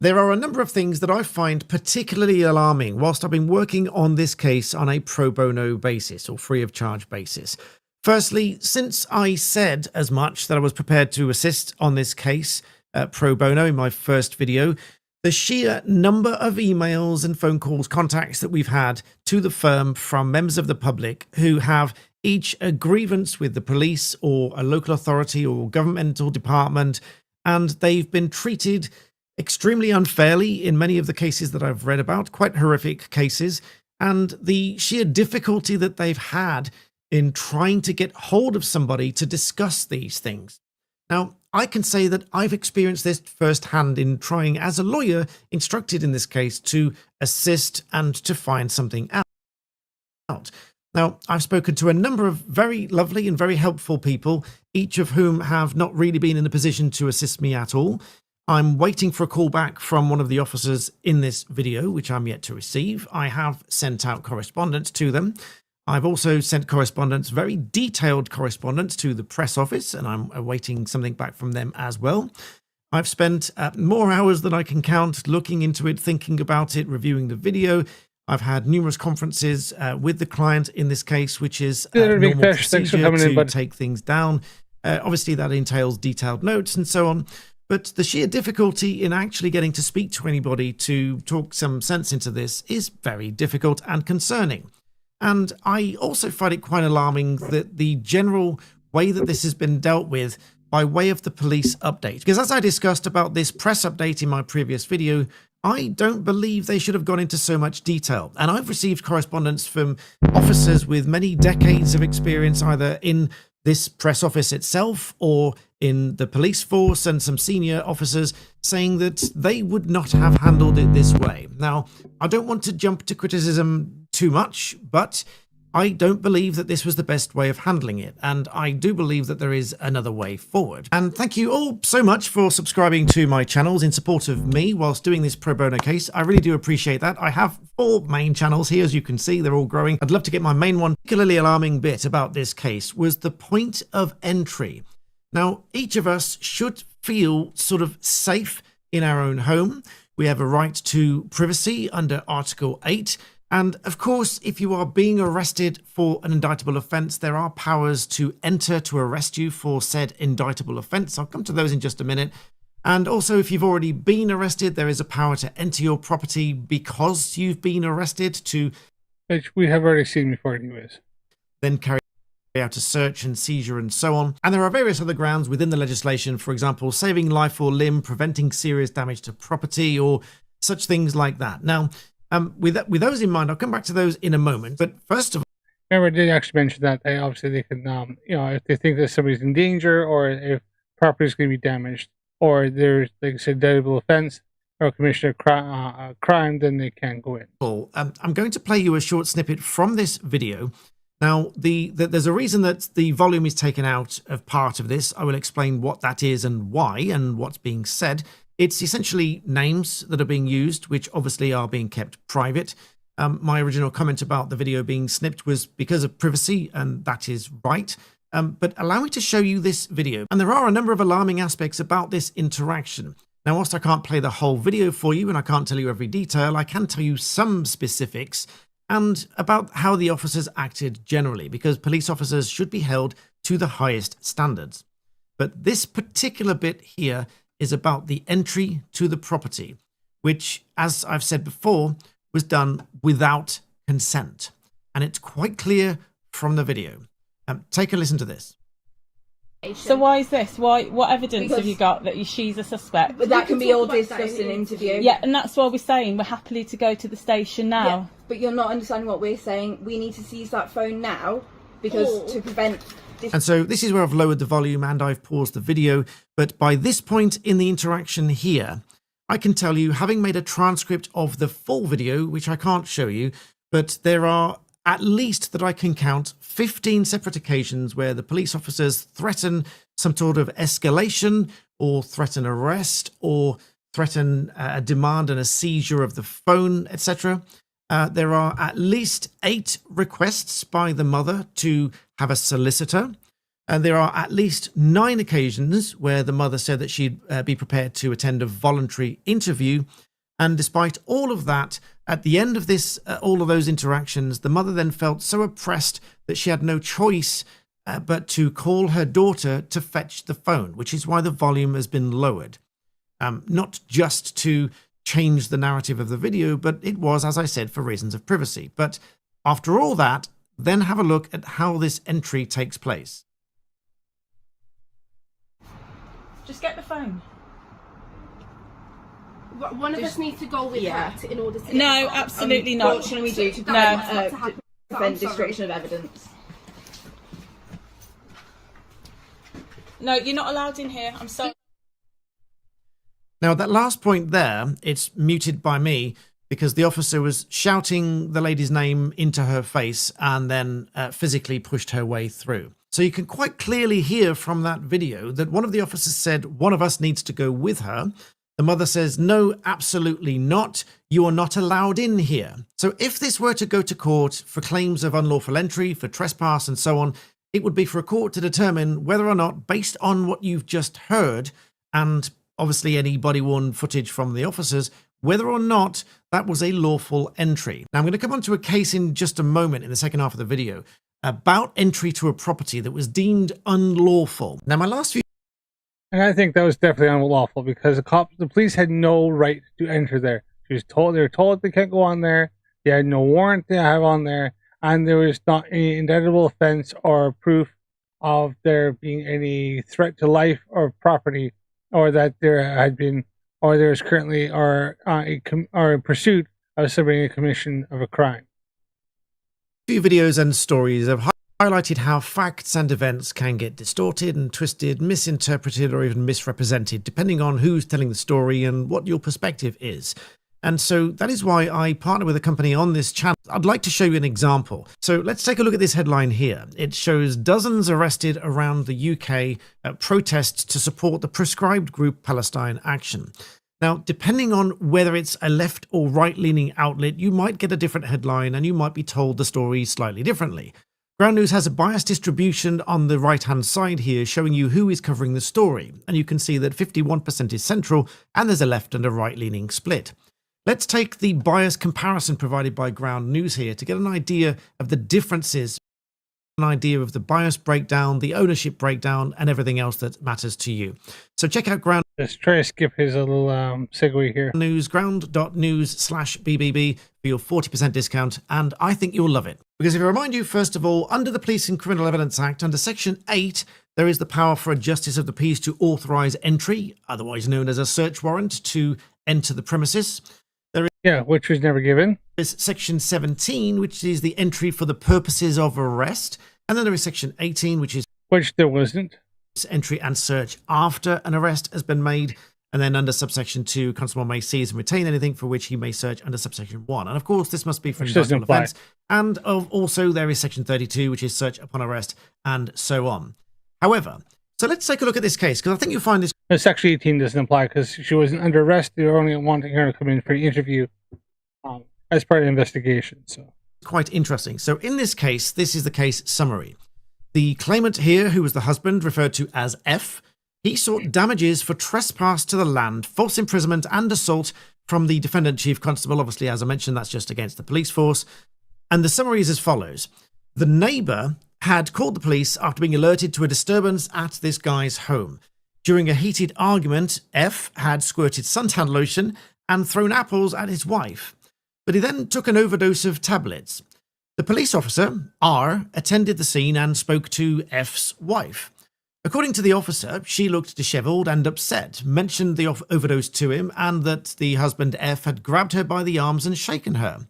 There are a number of things that I find particularly alarming whilst I've been working on this case on a pro bono basis or free of charge basis. Firstly, since I said as much that I was prepared to assist on this case pro bono in my first video, the sheer number of emails and phone calls, contacts that we've had to the firm from members of the public who have each a grievance with the police or a local authority or governmental department, and they've been treated extremely unfairly in many of the cases that I've read about, quite horrific cases, and the sheer difficulty that they've had in trying to get hold of somebody to discuss these things. Now, I can say that I've experienced this firsthand in trying, as a lawyer instructed in this case, to assist and to find something out. Now, I've spoken to a number of very lovely and very helpful people, each of whom have not really been in a position to assist me at all. I'm waiting for a call back from one of the officers in this video, which I'm yet to receive. I have sent out correspondence to them. I've also sent correspondence, very detailed correspondence, to the press office, and I'm awaiting something back from them as well. I've spent more hours than I can count looking into it, thinking about it, reviewing the video. I've had numerous conferences with the client in this case, which is normal procedure to take things down. Obviously, that entails detailed notes and so on. But the sheer difficulty in actually getting to speak to anybody to talk some sense into this is very difficult and concerning. And I also find it quite alarming that the general way that this has been dealt with by way of the police update. Because as I discussed about this press update in my previous video, I don't believe they should have gone into so much detail. And I've received correspondence from officers with many decades of experience, either in this press office itself or in the police force, and some senior officers saying that they would not have handled it this way. Now, I don't want to jump to criticism too much, but I don't believe that this was the best way of handling it, and I do believe that there is another way forward. And thank you all so much for subscribing to my channels in support of me whilst doing this pro bono case. I really do appreciate that. I have 4 main channels here, as you can see, they're all growing. I'd love to get my main one. Particularly alarming bit about this case was the point of entry. Now, each of us should feel sort of safe in our own home. We have a right to privacy under Article 8. And of course, if you are being arrested for an indictable offence, there are powers to enter to arrest you for said indictable offence. I'll come to those in just a minute. And also, if you've already been arrested, there is a power to enter your property because you've been arrested to... Which we have already seen before anyways. Then carry out a search and seizure and so on. And there are various other grounds within the legislation, for example, saving life or limb, preventing serious damage to property, or such things like that. Now, with those in mind, I'll come back to those in a moment. But first of all, remember, I did actually mention that they can, if they think that somebody's in danger, or if property is going to be damaged, or there's, like I said, indictable offense or commission a crime, then they can go in. I'm going to play you a short snippet from this video. Now, there's a reason that the volume is taken out of part of this. I will explain what that is and why and what's being said. It's essentially names that are being used, which obviously are being kept private. My original comment about the video being snipped was because of privacy, and that is right. But allow me to show you this video. And there are a number of alarming aspects about this interaction. Now, whilst I can't play the whole video for you and I can't tell you every detail, I can tell you some specifics and about how the officers acted generally, because police officers should be held to the highest standards. But this particular bit here is about the entry to the property, which, as I've said before, was done without consent. And it's quite clear from the video. Take a listen to this. So why is this? What evidence have you got that she's a suspect? But that can be all discussed in an interview. Yeah, and that's why we're saying we're happily to go to the station now. Yeah, but you're not understanding what we're saying. We need to seize that phone now because to prevent this. And so this is where I've lowered the volume and I've paused the video. But by this point in the interaction here, I can tell you, having made a transcript of the full video, which I can't show you, but there are at least that I can count 15 separate occasions where the police officers threaten some sort of escalation or threaten arrest or threaten a demand and a seizure of the phone, etc. There are at least 8 requests by the mother to have a solicitor. And there are at least 9 occasions where the mother said that she'd be prepared to attend a voluntary interview. And despite all of that, at the end of this, all of those interactions, the mother then felt so oppressed that she had no choice but to call her daughter to fetch the phone, which is why the volume has been lowered. Not just to change the narrative of the video, but it was, as I said, for reasons of privacy. But after all that, then have a look at how this entry takes place. Just get the phone. One of us needs to go with her in order to. No, absolutely not. What should we do to prevent destruction of evidence? No, you're not allowed in here. I'm sorry. Now, that last point there, it's muted by me because the officer was shouting the lady's name into her face and then physically pushed her way through. So you can quite clearly hear from that video that one of the officers said, one of us needs to go with her. The mother says, no, absolutely not. You are not allowed in here. So if this were to go to court for claims of unlawful entry, for trespass and so on, it would be for a court to determine whether or not, based on what you've just heard, and obviously any body-worn footage from the officers, whether or not that was a lawful entry. Now, I'm going to come on to a case in just a moment in the second half of the video about entry to a property that was deemed unlawful. Now, my last few... And I think that was definitely unlawful because the police had no right to enter there. They were told they can't go on there. They had no warrant to have on there, and there was not any indictable offense or proof of there being any threat to life or property, or that there had been, or there is currently, or in pursuit of somebody in a commission of a crime. Few videos and stories have highlighted how facts and events can get distorted and twisted, misinterpreted, or even misrepresented, depending on who's telling the story and what your perspective is. And so that is why I partner with a company on this channel. I'd like to show you an example. So let's take a look at this headline here. It shows dozens arrested around the UK at protests to support the proscribed group Palestine Action. Now, depending on whether it's a left or right-leaning outlet, you might get a different headline and you might be told the story slightly differently. Ground News has a biased distribution on the right-hand side here, showing you who is covering the story. And you can see that 51% is central, and there's a left and a right-leaning split. Let's take the bias comparison provided by Ground News here to get an idea of the differences, an idea of the bias breakdown, the ownership breakdown, and everything else that matters to you. So check out Ground. Let's try to skip his little segue here. News, ground.news/BBB for your 40% discount, and I think you'll love it. Because if I remind you, first of all, under the Police and Criminal Evidence Act, under Section 8, there is the power for a Justice of the Peace to authorise entry, otherwise known as a search warrant, to enter the premises. Which was never given. There's Section 17, which is the entry for the purposes of arrest. And then there is Section 18, which there wasn't. Entry and search after an arrest has been made. And then under subsection 2, Constable may seize and retain anything for which he may search under subsection 1. And of course, this must be for indictable offence. And also there is Section 32, which is search upon arrest, and so on. However, so let's take a look at this case, because I think you'll find this... Section 18 doesn't apply because she wasn't under arrest. They were only wanting her to come in for the interview as part of the investigation. So quite interesting. So in this case, this is the case summary. The claimant here, who was the husband, referred to as F, He sought damages for trespass to the land, false imprisonment and assault from the defendant chief constable. Obviously, as I mentioned, that's just against the police force. And the summary is as follows. The neighbour had called the police after being alerted to a disturbance at this guy's home. During a heated argument, F had squirted suntan lotion and thrown apples at his wife. But he then took an overdose of tablets. The police officer, R, attended the scene and spoke to F's wife. According to the officer, she looked dishevelled and upset, mentioned the overdose to him, and that the husband F had grabbed her by the arms and shaken her.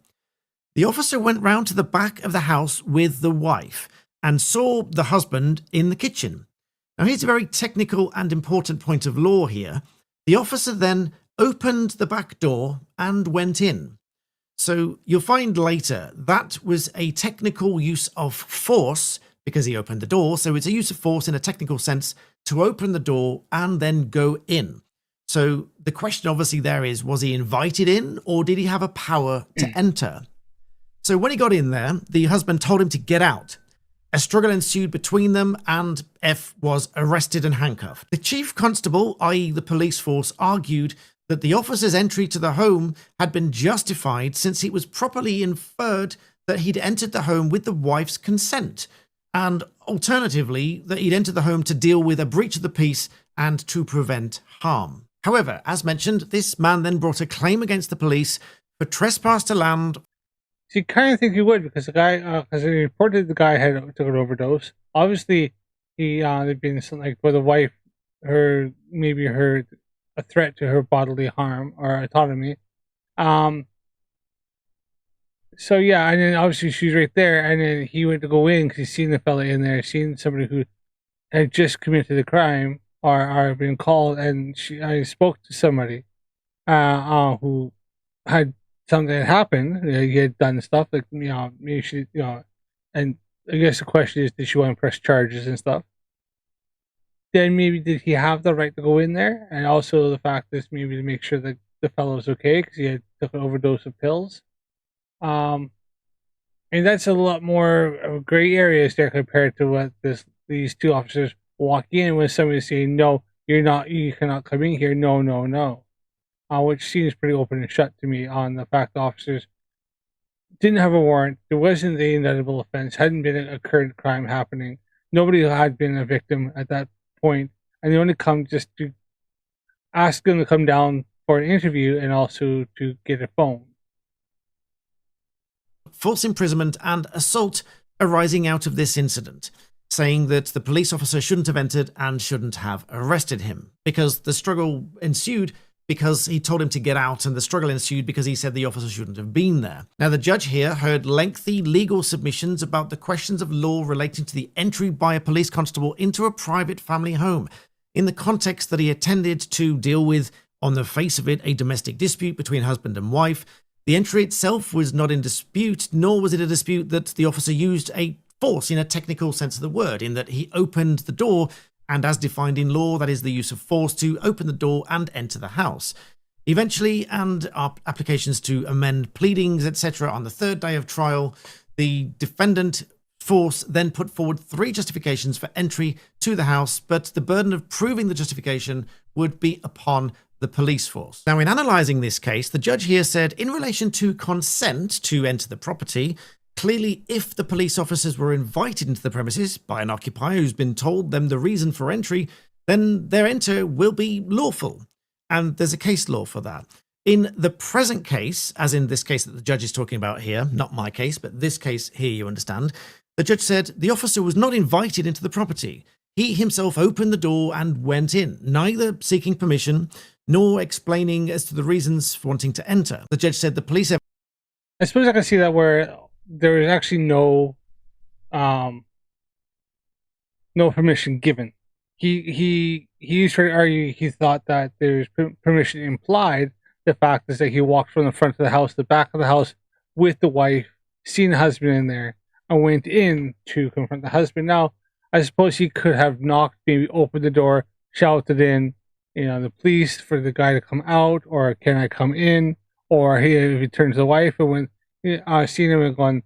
The officer went round to the back of the house with the wife and saw the husband in the kitchen. Now here's a very technical and important point of law here. The officer then opened the back door and went in. So you'll find later that was a technical use of force because he opened the door. So it's a use of force in a technical sense to open the door and then go in. So the question obviously there is, was he invited in or did he have a power to enter? So when he got in there, the husband told him to get out. A struggle ensued between them and F was arrested and handcuffed. The chief constable, i.e. the police force, argued that the officer's entry to the home had been justified since it was properly inferred that he'd entered the home with the wife's consent, and alternatively that he'd entered the home to deal with a breach of the peace and to prevent harm. However, as mentioned, this man then brought a claim against the police for trespass to land. So you kind of think he would, because the guy, because he reported the guy had took an overdose. Obviously, there'd been something like where the wife, maybe a threat to her bodily harm or autonomy. So yeah, and then obviously she's right there, and then he went to go in because he's seen the fella in there, seen somebody who had just committed the crime or been called, and I spoke to somebody who had something that happened. He had done stuff like maybe she and I guess the question is, did she want to press charges and stuff? Then maybe did he have the right to go in there? And also the fact is maybe to make sure that the fellow's okay because he had took an overdose of pills. And that's a lot more of gray areas there compared to what these two officers walk in when somebody's saying, no, you're not, you cannot come in here, no. Which seems pretty open and shut to me on the fact the officers didn't have a warrant, there wasn't the indictable offense, hadn't been a current crime happening, nobody had been a victim at that point, and they only come just to ask them to come down for an interview and also to get a phone. False imprisonment and assault arising out of this incident, saying that the police officer shouldn't have entered and shouldn't have arrested him because the struggle ensued because he told him to get out, and the struggle ensued because he said the officer shouldn't have been there. Now, the judge here heard lengthy legal submissions about the questions of law relating to the entry by a police constable into a private family home, in the context that he attended to deal with, on the face of it, a domestic dispute between husband and wife. The entry itself was not in dispute, nor was it a dispute that the officer used a force in a technical sense of the word, in that he opened the door, and as defined in law, that is the use of force to open the door and enter the house. Eventually, and our applications to amend pleadings, etc., on the third day of trial, the defendant force then put forward 3 justifications for entry to the house, but the burden of proving the justification would be upon the police force. Now, in analysing this case, the judge here said, in relation to consent to enter the property, clearly, if the police officers were invited into the premises by an occupier who's been told them the reason for entry, then their enter will be lawful. And there's a case law for that. In the present case, as in this case that the judge is talking about here, not my case, but this case here, you understand, the judge said the officer was not invited into the property. He himself opened the door and went in, neither seeking permission nor explaining as to the reasons for wanting to enter. The judge said the police... I suppose I can see that where there is actually no permission given. He used to argue he thought that there's permission implied. The fact is that he walked from the front of the house to the back of the house with the wife, seen the husband in there, and went in to confront the husband. Now, I suppose he could have knocked, maybe opened the door, shouted in, the police for the guy to come out, or can I come in? Or if he turns to the wife and went, seen him and gone,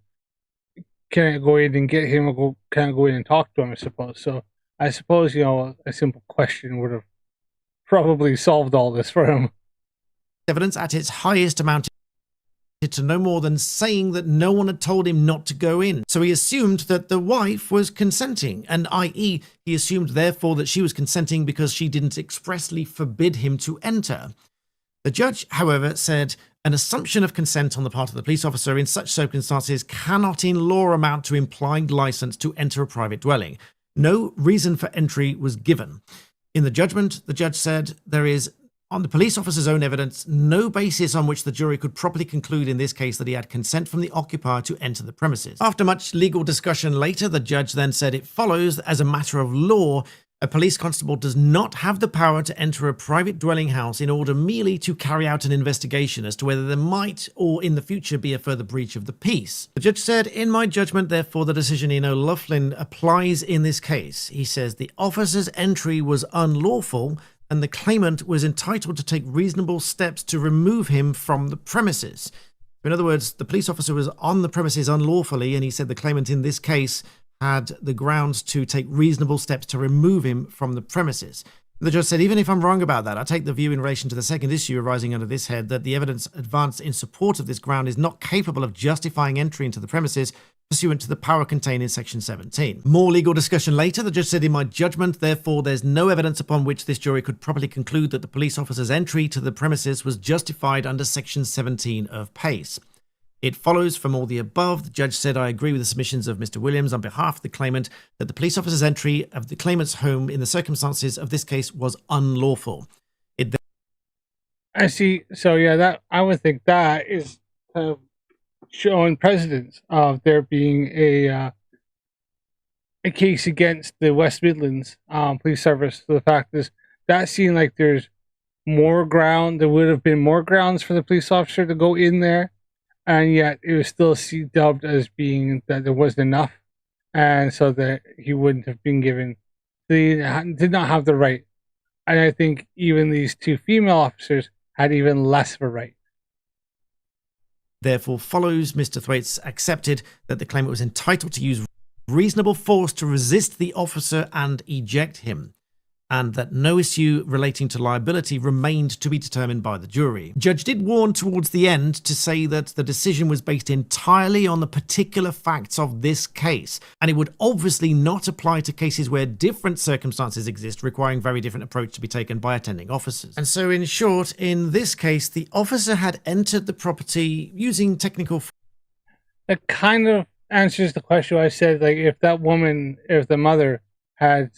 can I go in and get him, or can I go in and talk to him, I suppose. So I suppose, a simple question would have probably solved all this for him. Evidence at its highest amounted to no more than saying that no one had told him not to go in. So he assumed that the wife was consenting, and i.e. he assumed therefore that she was consenting because she didn't expressly forbid him to enter. The judge, however, said an assumption of consent on the part of the police officer in such circumstances cannot in law amount to implied license to enter a private dwelling. No reason for entry was given. In the judgment, the judge said there is, on the police officer's own evidence, no basis on which the jury could properly conclude in this case that he had consent from the occupier to enter the premises. After much legal discussion later, the judge then said it follows that as a matter of law, a police constable does not have the power to enter a private dwelling house in order merely to carry out an investigation as to whether there might or in the future be a further breach of the peace. The judge said, in my judgment, therefore, the decision in O'Loughlin applies in this case. He says the officer's entry was unlawful and the claimant was entitled to take reasonable steps to remove him from the premises. In other words, the police officer was on the premises unlawfully, and he said the claimant in this case had the grounds to take reasonable steps to remove him from the premises. The judge said, even if I'm wrong about that, I take the view in relation to the second issue arising under this head that the evidence advanced in support of this ground is not capable of justifying entry into the premises pursuant to the power contained in section 17. More legal discussion later, the judge said, in my judgment, therefore, there's no evidence upon which this jury could properly conclude that the police officer's entry to the premises was justified under section 17 of PACE. It follows from all the above, the judge said, I agree with the submissions of Mr. Williams on behalf of the claimant that the police officer's entry of the claimant's home in the circumstances of this case was unlawful. I see. So yeah, that I would think that is kind of showing precedence of there being a case against the West Midlands Police Service. So the fact is, that seemed like there's more ground. There would have been more grounds for the police officer to go in there. And yet it was still dubbed as being that there wasn't enough, and so that he wouldn't have been given. He did not have the right, and I think even these two female officers had even less of a right. Therefore follows, Mr. Thwaites accepted that the claimant was entitled to use reasonable force to resist the officer and eject him, and that no issue relating to liability remained to be determined by the jury. Judge did warn towards the end to say that the decision was based entirely on the particular facts of this case, and it would obviously not apply to cases where different circumstances exist requiring very different approach to be taken by attending officers. And so in short, in this case, the officer had entered the property using technical... That kind of answers the question I said, like, if that woman, if the mother had,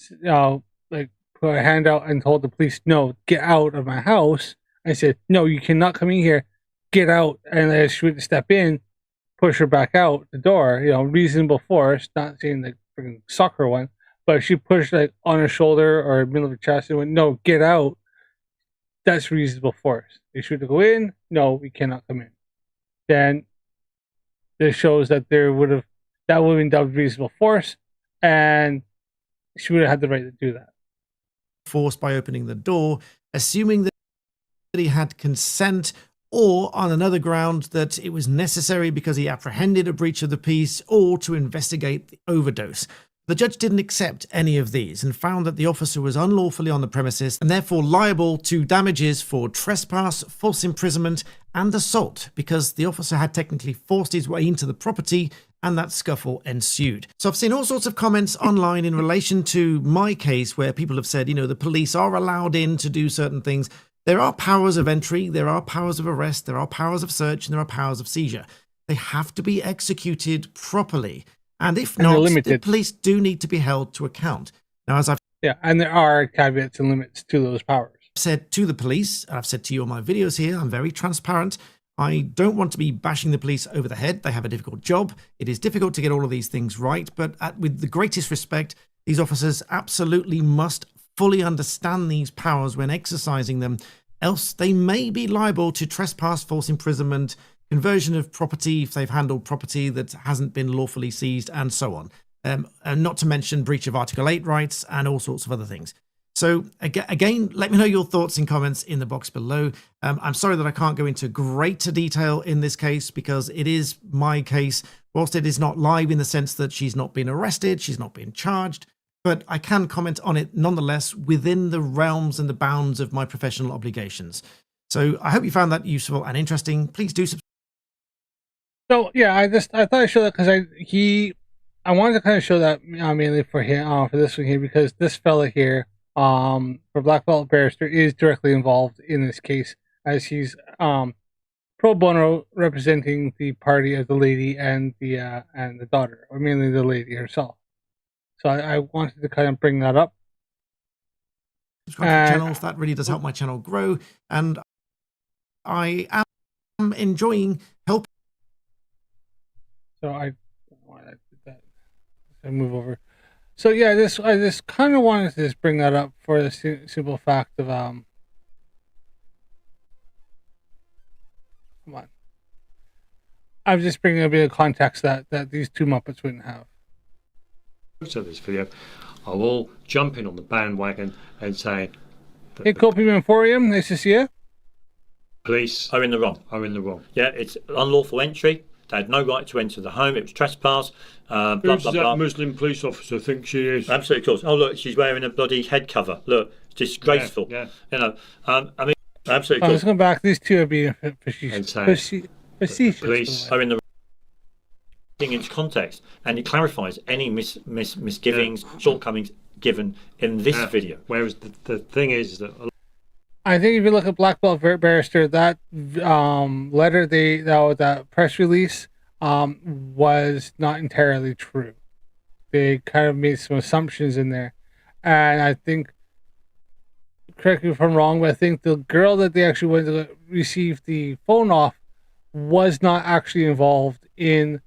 put a hand out and told the police, no, get out of my house. I said, no, you cannot come in here, get out. And as she would step in, push her back out the door, reasonable force, not saying the freaking soccer one, but she pushed like on her shoulder or middle of her chest and went, no, get out. That's reasonable force. They should go in, no, we cannot come in. Then this shows that that would have been dubbed reasonable force, and she would have had the right to do that. Force by opening the door, assuming that he had consent, or on another ground that it was necessary because he apprehended a breach of the peace or to investigate the overdose. The judge didn't accept any of these and found that the officer was unlawfully on the premises and therefore liable to damages for trespass, false imprisonment, and assault because the officer had technically forced his way into the property and that scuffle ensued. So I've seen all sorts of comments online in relation to my case where people have said, the police are allowed in to do certain things. There are powers of entry, there are powers of arrest, there are powers of search, and there are powers of seizure. They have to be executed properly. And if not, the police do need to be held to account. Now, as I've and there are caveats and limits to those powers. Said to the police, and I've said to you on my videos here, I'm very transparent. I don't want to be bashing the police over the head. They have a difficult job. It is difficult to get all of these things right, but with the greatest respect, these officers absolutely must fully understand these powers when exercising them, else they may be liable to trespass, false imprisonment, conversion of property if they've handled property that hasn't been lawfully seized, and so on. And not to mention breach of Article 8 rights and all sorts of other things. So again, let me know your thoughts and comments in the box below. I'm sorry that I can't go into greater detail in this case because it is my case. Whilst it is not live in the sense that she's not been arrested, she's not been charged, but I can comment on it nonetheless within the realms and the bounds of my professional obligations. So I hope you found that useful and interesting. Please do subscribe. So yeah, I thought I'd show that because I wanted to kind of show that mainly for him, for this one here, because this fella here, for Black Belt Barrister, is directly involved in this case, as he's pro bono representing the party of the lady and the daughter, or mainly the lady herself. So I wanted to kind of bring that up. Subscribe to the channels. That really does help my channel grow, and I am enjoying helping. So I don't know why I did that. I move over. So yeah, I just kind of wanted to just bring that up for the simple fact of come on. I'm just bringing a bit of context that these two Muppets wouldn't have. So this video, I will jump in on the bandwagon and say, hey, Copium Emporium, nice to see you. Police are in the wrong. Yeah, it's unlawful entry. They had no right to enter the home. It was trespass. Blah, who does blah, that blah. Muslim police officer think she is? Absolutely, of course. Oh, look, she's wearing a bloody head cover. Look, it's disgraceful. Yeah. You know, I mean, absolutely. Let's go back. These two are being facetious. Police are in the thing into context, and it clarifies any misgivings, shortcomings given in this video. Whereas the thing is that I think if you look at Black Belt Barrister, that letter that press release was not entirely true. They kind of made some assumptions in there, and I think, correct me if I'm wrong, but I think the girl that they actually went to receive the phone off was not actually involved in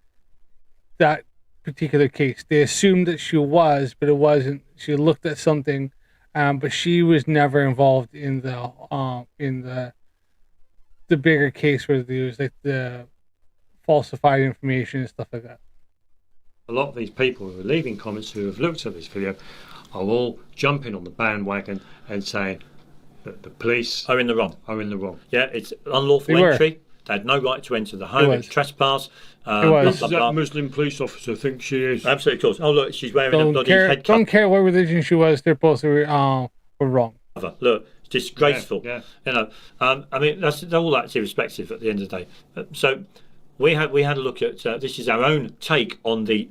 that particular case. They assumed that she was, but it wasn't. She looked at something, but she was never involved in the bigger case where there was like the falsified information and stuff like that. a lot of these people who are leaving comments who have looked at this video are all jumping on the bandwagon and saying that the police are in the wrong. Yeah, it's unlawful entry. They had no right to enter the home. It's trespass. Who does that Muslim police officer think she is? Absolutely, of course. Oh, look, she's wearing a bloody head cover. Don't care what religion she was. They're both were wrong. Look, it's disgraceful. Yeah. You know, I mean, all that's irrespective at the end of the day. So we had a look at this is our own take on the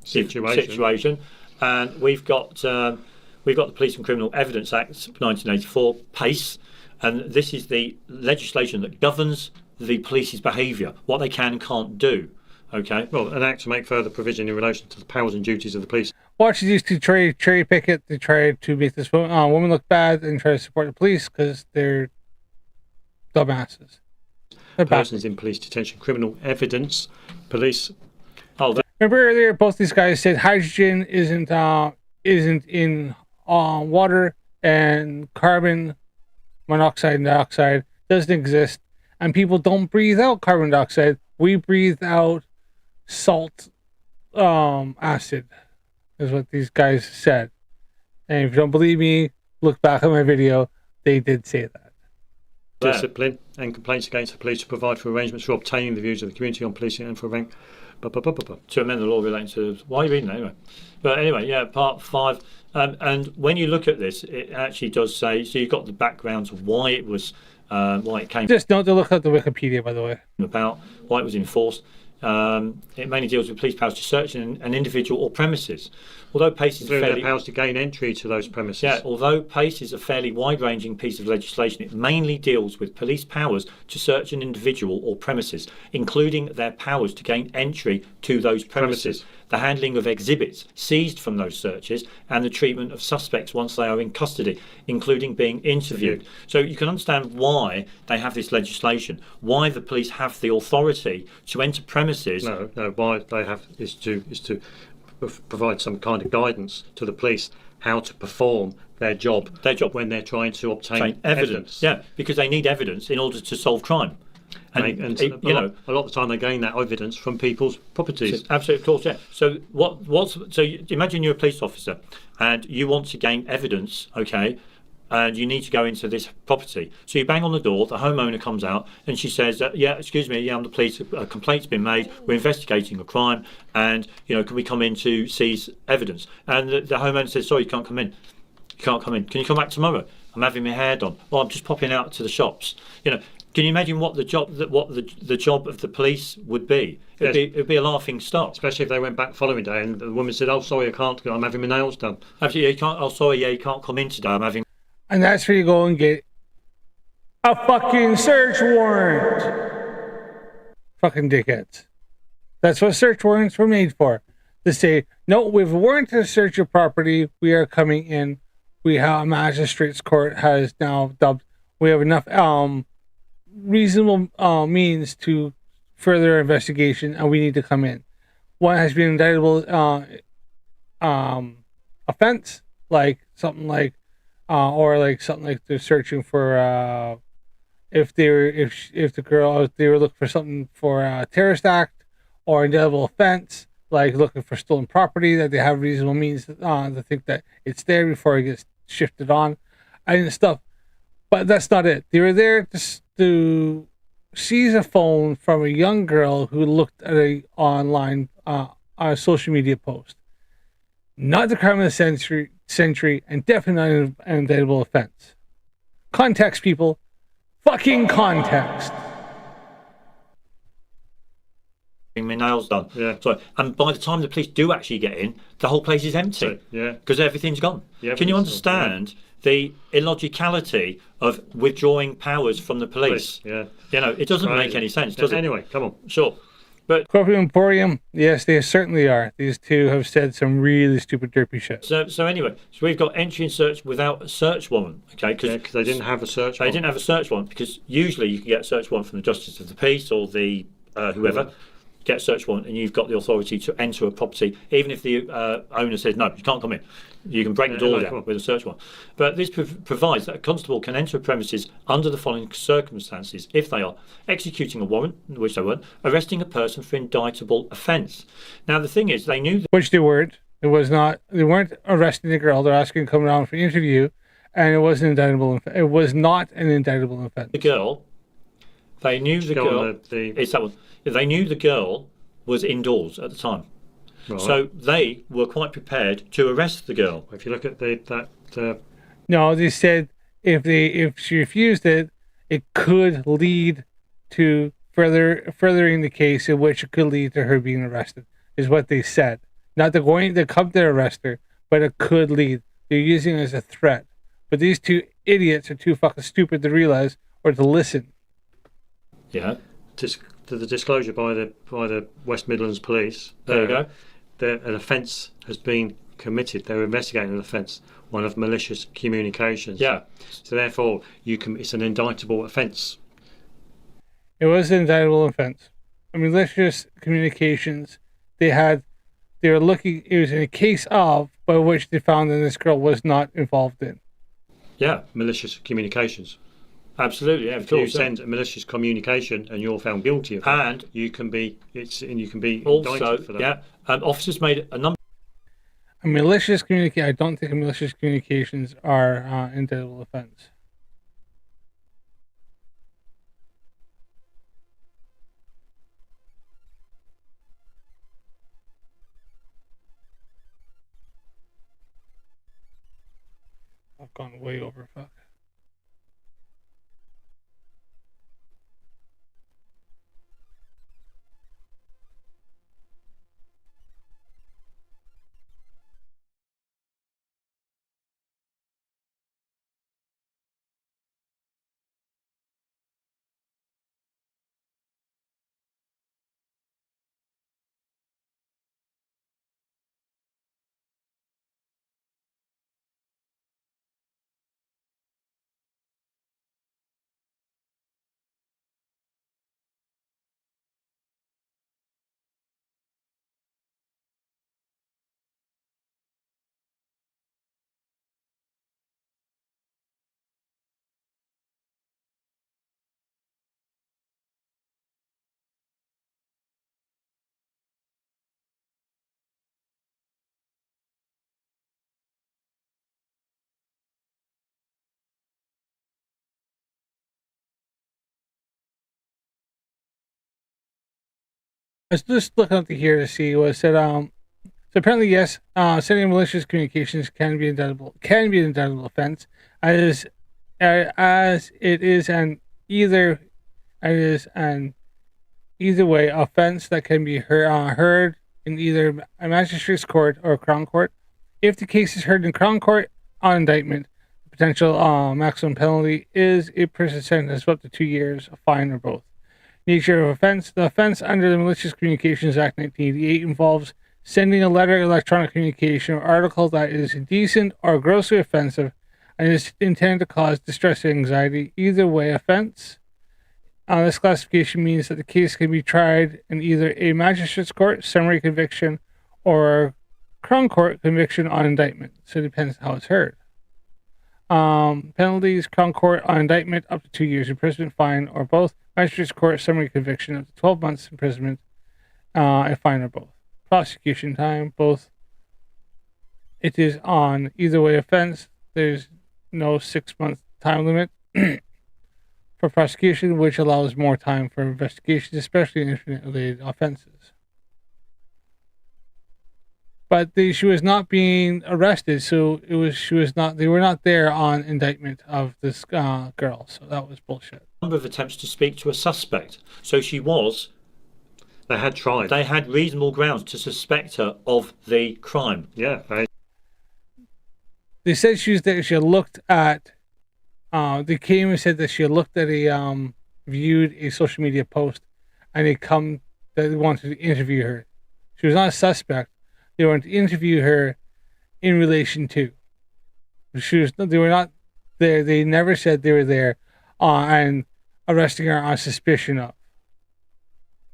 situation, and we've got the Police and Criminal Evidence Act 1984 PACE. And this is the legislation that governs the police's behaviour, what they can and can't do. Okay. Well, an act to make further provision in relation to the powers and duties of the police. Watch these two cherry pick it to try to make this woman look bad and try to support the police because they're dumbasses. Persons in police detention, criminal evidence, police. Remember earlier, both these guys said hydrogen isn't in water, and carbon monoxide and dioxide doesn't exist, and people don't breathe out carbon dioxide. We breathe out salt acid, is what these guys said. And if you don't believe me, look back at my video. They did say that. Discipline and complaints against the police to provide for arrangements for obtaining the views of the community on policing and for rank. To amend the law relating to... Why are you reading that anyway? But anyway, yeah, part 5. And when you look at this, it actually does say... So you've got the background of why it was... why it came... Just don't look at the Wikipedia, by the way. About why it was enforced. It mainly deals with police powers to search an individual or premises. Although PACE is their powers to gain entry to those premises. Yeah, although PACE is a fairly wide-ranging piece of legislation, it mainly deals with police powers to search an individual or premises, including their powers to gain entry to those premises, the handling of exhibits seized from those searches, and the treatment of suspects once they are in custody, including being interviewed. So you can understand why they have this legislation, why the police have the authority to enter premises. No, why they have is to provide some kind of guidance to the police how to perform their job when they're trying to obtain evidence. Yeah, because they need evidence in order to solve crime. And a lot of the time they gain that evidence from people's properties. Absolutely, of course, yeah. So imagine you're a police officer and you want to gain evidence, okay, and you need to go into this property. So you bang on the door, the homeowner comes out, and she says, yeah, excuse me, yeah, I'm the police, a complaint's been made, we're investigating a crime, and, can we come in to seize evidence? And the homeowner says, sorry, you can't come in. You can't come in. Can you come back tomorrow? I'm having my hair done. Oh, I'm just popping out to the shops. Can you imagine what the job of the police would be? It'd be a laughing stock. Especially if they went back the following day and the woman said, "Oh, sorry, I can't. I'm having my nails done." Absolutely, you can't. Oh, sorry, yeah, you can't come in today. I'm having. And that's where you go and get a fucking search warrant. Fucking dickheads. That's what search warrants were made for. To say, no, we've a warrant to search your property. We are coming in. We have a magistrate's court has now dubbed. We have enough reasonable means to further investigation, and we need to come in. One has been indictable offense, like something like they're searching for if they were looking for something for a terrorist act, or indictable offense like looking for stolen property that they have reasonable means to think that it's there before it gets shifted on and stuff. But that's not it. They were there to seize a phone from a young girl who looked at a online a social media post. Not the crime of the century, and definitely not an indictable offense. Context, people. Fucking context. My nails done. Yeah. So, and by the time the police do actually get in, the whole place is empty. Yeah. Because everything's gone. Yeah, Can you understand the illogicality of withdrawing powers from the police? Yeah. It doesn't make any sense, does it? Anyway, come on. Sure. But Coffee Emporium, yes, they certainly are. These two have said some really stupid, derpy shit. So anyway, we've got entry and search without a search warrant, okay? Because they didn't have a search They warrant. didn't have a search warrant, because usually you can get a search warrant from the Justice of the Peace or the whoever. Get a search warrant, and you've got the authority to enter a property, even if the owner says no, you can't come in. You can break the door down with a search warrant. But this provides that a constable can enter a premises under the following circumstances if they are executing a warrant, which they weren't, arresting a person for indictable offence. Now the thing is, they knew which they weren't. It was not. They weren't arresting the girl. They're asking to come down for an interview, and it was an indictable. It was not an indictable offence. The girl. They knew the girl. It's that one. They knew the girl was indoors at the time, so they were quite prepared to arrest the girl. If you look at no, they said if she refused it, it could lead to furthering the case, in which it could lead to her being arrested. Is what they said. Not they're going to come to arrest her, but it could lead. They're using it as a threat. But these two idiots are too fucking stupid to realize or to listen. Yeah. To the disclosure by the West Midlands Police, there you go. An offence has been committed. They're investigating an offence, one of malicious communications. Yeah. So therefore, it's an indictable offence. It was an indictable offence. Malicious communications. They were looking. It was in a case of by which they found that this girl was not involved in. Yeah, malicious communications. Absolutely, yeah. If you send a malicious communication and you're found guilty of that, and you can be indicted for that. Yeah, officers made a number. A malicious communication. I don't think malicious communications are indictable offence. I've gone way over. Fuck. I was just looking up here to see what it said. So apparently, yes, sending malicious communications can be an indictable offense, as it is an either way offense that can be heard in either a magistrate's court or a crown court. If the case is heard in crown court on indictment, the potential maximum penalty is a prison sentence of up to 2 years, a fine, or both. Nature of offense: the offense under the Malicious Communications Act 1988 involves sending a letter, electronic communication, or article that is indecent or grossly offensive and is intended to cause distress or anxiety. Either way offense. This classification means that the case can be tried in either a magistrate's court, summary conviction, or crown court conviction on indictment. So it depends how it's heard. Penalties: crown court on indictment, up to 2 years imprisonment, fine, or both. Magistrate's court, summary conviction, up to 12 months imprisonment, a fine, or both. Prosecution time: both. It is on either way offense. There's no 6-month time limit for prosecution, which allows more time for investigations, especially in internet-related offenses. But she was not being arrested, so they were not there on indictment of this girl, so that was bullshit. Number of attempts to speak to a suspect. So she was. They had tried. They had reasonable grounds to suspect her of the crime. Yeah. They said she had looked at. They came and said that she had looked at viewed a social media post, and they wanted to interview her. She was not a suspect. They wanted to interview her in relation to. They were not there. They never said they were there and arresting her on suspicion of.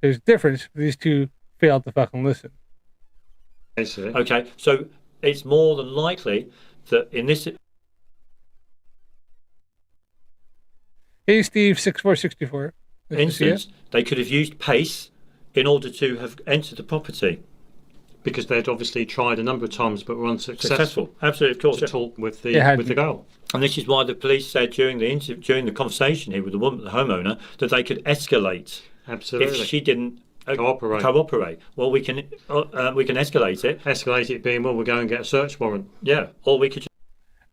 There's a difference. These two failed to fucking listen. I see. Okay, so it's more than likely that in this. Hey, Steve, 6464. Instance, they could have used pace in order to have entered the property. Because they'd obviously tried a number of times but were unsuccessful. Absolutely, of course. To talk with the girl. And this is why the police said during the conversation here with the woman, the homeowner, that they could escalate. Absolutely. If she didn't cooperate. Well, we can escalate it. Escalate it being, well, we'll go and get a search warrant. Yeah, or we could.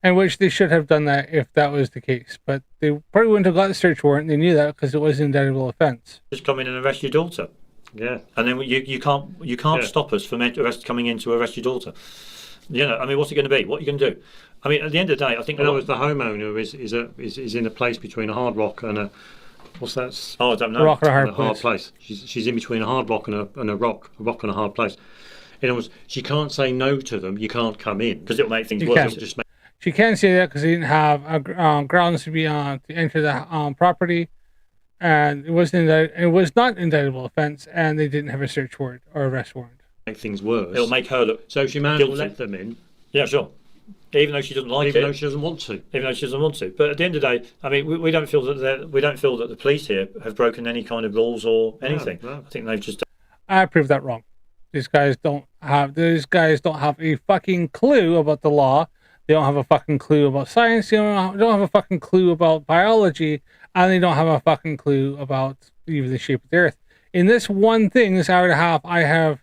And which they should have done that if that was the case, but they probably wouldn't have got the search warrant. They knew that because it was an indictable offence. Just come in and arrest your daughter. Yeah, and then you can't stop us from coming in to arrest your daughter. You know, I mean, what's it going to be? What are you going to do? I mean, at the end of the day, I think. In other words, the homeowner is in a place between a hard rock and a what's that? Oh, I don't know. A rock and a hard place. She's in between a hard rock and a rock and a hard place. In other words, she can't say no to them. You can't come in because it'll make things worse. She can't say that because they didn't have grounds to be to enter the property. And it was not an indictable offence, and they didn't have a search warrant or arrest warrant. Make things worse. It'll make her look. So she might as well let them in. Yeah, sure. Even though she doesn't like it. Even though she doesn't want to. Even though she doesn't want to. But at the end of the day, I mean, we don't feel that the police here have broken any kind of laws or anything. No. I think they've just. I prove that wrong. These guys don't have a fucking clue about the law. They don't have a fucking clue about science. They don't have a fucking clue about biology. And they don't have a fucking clue about even the shape of the earth. In this one thing, this hour and a half, I have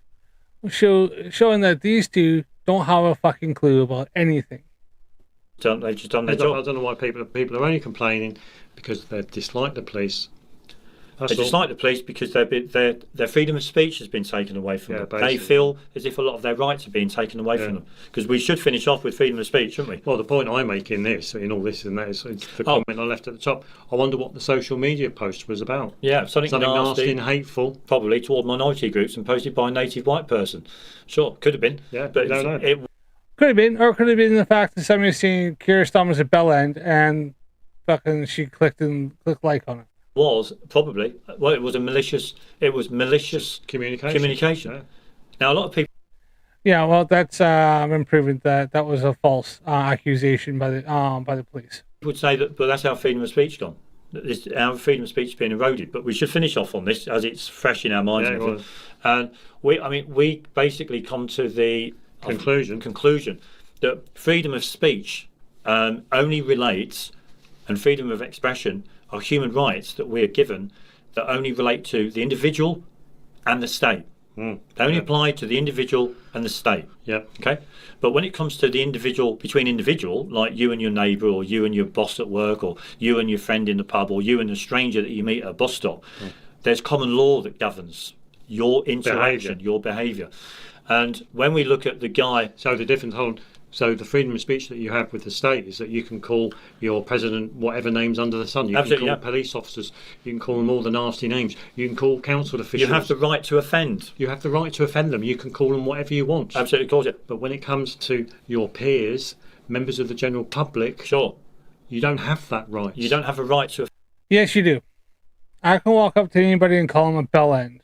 showing that these two don't have a fucking clue about anything. They've just done their job. I don't know why people are only complaining because they dislike the police. They dislike the police because their freedom of speech has been taken away from them. Basically. They feel as if a lot of their rights are being taken away from them. Because we should finish off with freedom of speech, shouldn't we? Well, the point I make in all this and that is the comment I left at the top. I wonder what the social media post was about. Yeah, something nasty and hateful. Probably toward minority groups and posted by a native white person. Sure, could have been. Yeah, but it could have been, or it could have been the fact that somebody seen Keir Starmer's at Bell End and fucking she clicked like on it. Was probably it was malicious communication. Yeah. Now a lot of people. Yeah, well, that's been proven that was a false accusation by the police. People would say that, but that's our freedom of speech gone. Our freedom of speech has been eroded. But we should finish off on this as it's fresh in our minds. Yeah, and we basically come to the conclusion that freedom of speech only relates, and freedom of expression are human rights that we are given that only relate to the individual and the state. They only apply to the individual and the state. Yeah. Okay. But when it comes to the individual, between individual, like you and your neighbour, or you and your boss at work, or you and your friend in the pub, or you and a stranger that you meet at a bus stop, there's common law that governs your interaction, your behaviour. And when we look at the guy, so the difference. So the freedom of speech that you have with the state is that you can call your president whatever names under the sun. You Absolutely, can call police officers. You can call them all the nasty names. You can call council officials. You have the right to offend. You have the right to offend them. You can call them whatever you want. Absolutely, of course. Yeah. But when it comes to your peers, members of the general public, sure, you don't have that right. You don't have a right to. Yes, you do. I can walk up to anybody and call them a bell end,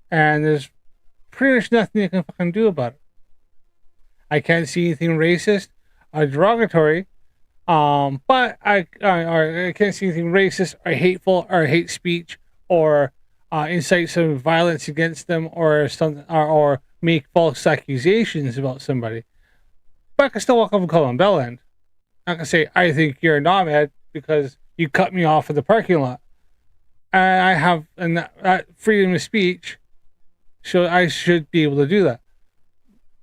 and there's pretty much nothing you can fucking do about it. I can't see anything racist or derogatory, but I can't see anything racist or hateful or hate speech or incite some violence against them or something or make false accusations about somebody. But I can still walk up and call them bell end. I can say, I think you're a knobhead because you cut me off in the parking lot. And I have that freedom of speech, so I should be able to do that.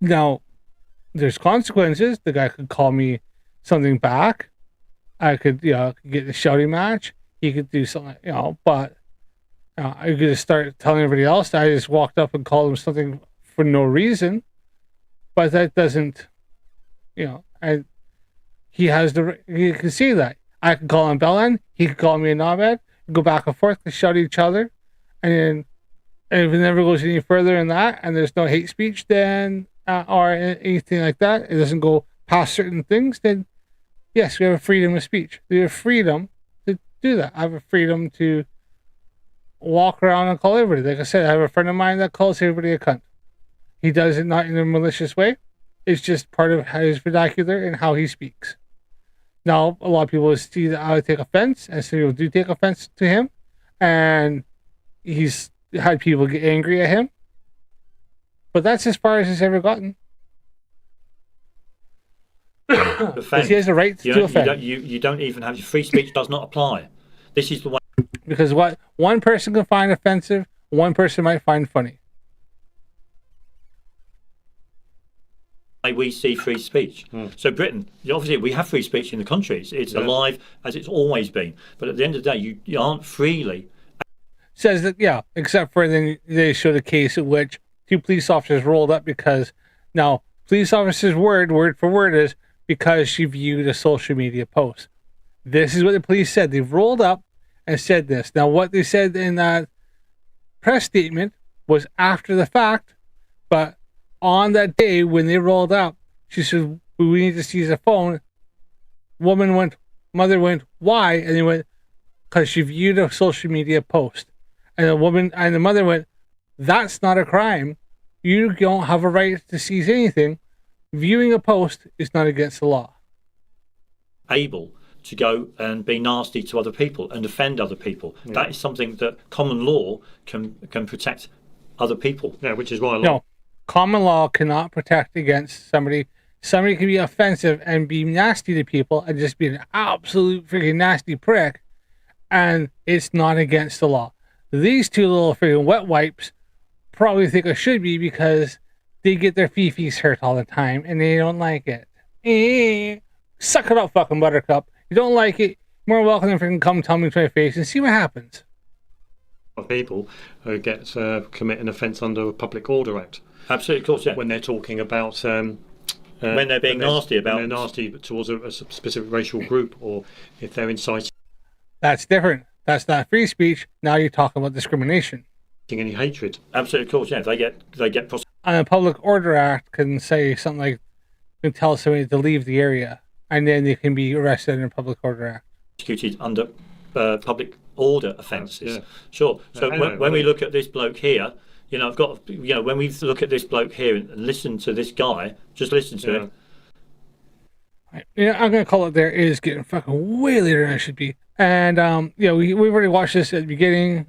Now, there's consequences. The guy could call me something back. I could, get a shouting match. He could do something, but I could just start telling everybody else that I just walked up and called him something for no reason. But that doesn't, he has he can see that. I can call him bellend. He could call me a knobhead. Go back and forth to shout at each other. And if it never goes any further than that, and there's no hate speech, then or anything like that, it doesn't go past certain things, then yes, we have a freedom of speech. We have freedom to do that. I have a freedom to walk around and call everybody. Like I said, I have a friend of mine that calls everybody a cunt. He does it not in a malicious way. It's just part of his vernacular and how he speaks. Now, a lot of people see that I take offense, and some people do take offense to him, and he's had people get angry at him. But that's as far as it's ever gotten. Because he has a right to offend. You don't even have your free speech does not apply. This is the way. Because what one person can find offensive, one person might find funny. We see free speech. So Britain, obviously we have free speech in the country. It's alive as it's always been. But at the end of the day, you aren't freely. Says that, except for then they showed a case in which 2 police officers rolled up because now police officer's word for word is because she viewed a social media post. This is what the police said. They rolled up and said this. Now what they said in that press statement was after the fact, but on that day when they rolled up, she said, we need to seize a phone. Mother went, why? And they went, because she viewed a social media post. And the mother went, that's not a crime. You don't have a right to seize anything. Viewing a post is not against the law. Able to go and be nasty to other people and offend other people. Yeah. That is something that common law can protect other people. Yeah, which is why no, common law cannot protect against somebody. Somebody can be offensive and be nasty to people and just be an absolute freaking nasty prick, and it's not against the law. These 2 little freaking wet wipes probably think it should be because they get their fifis hurt all the time and they don't like it. Suck it up, fucking buttercup. You don't like it, more welcome to freaking come tell me to my face and see what happens. People who get commit an offence under a Public Order Act. Absolutely, of course, yeah. When they're talking about when they're being nasty about, when they're nasty towards a specific racial group, or if they're inciting. That's different. That's not free speech. Now you're talking about discrimination. Any hatred. Absolutely, of course, yeah. They get. And the Public Order Act can say something like, can tell somebody to leave the area, and then they can be arrested in the Public Order Act. Executed under public order offences. Yeah. Sure. So when we look at this bloke here, when we look at this bloke here and listen to this guy, just listen to him. I'm going to call it there is getting fucking way later than I should be. And, we've already watched this at the beginning.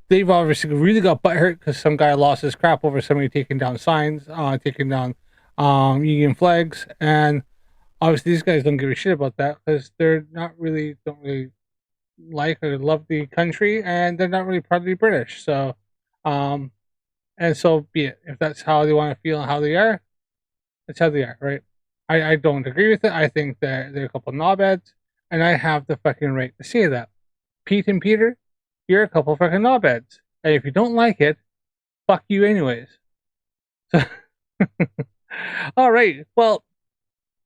They've obviously really got butthurt because some guy lost his crap over somebody taking down signs, taking down union flags. And obviously these guys don't give a shit about that because they're don't really like or love the country, and they're not really proud to be British. So And so be it. If that's how they want to feel and how they are, that's how they are, right? I don't agree with it. I think they're a couple knobheads, and I have the fucking right to say that. Pete and Peter, you're a couple fucking knobheads. And if you don't like it, fuck you anyways. All right. Well,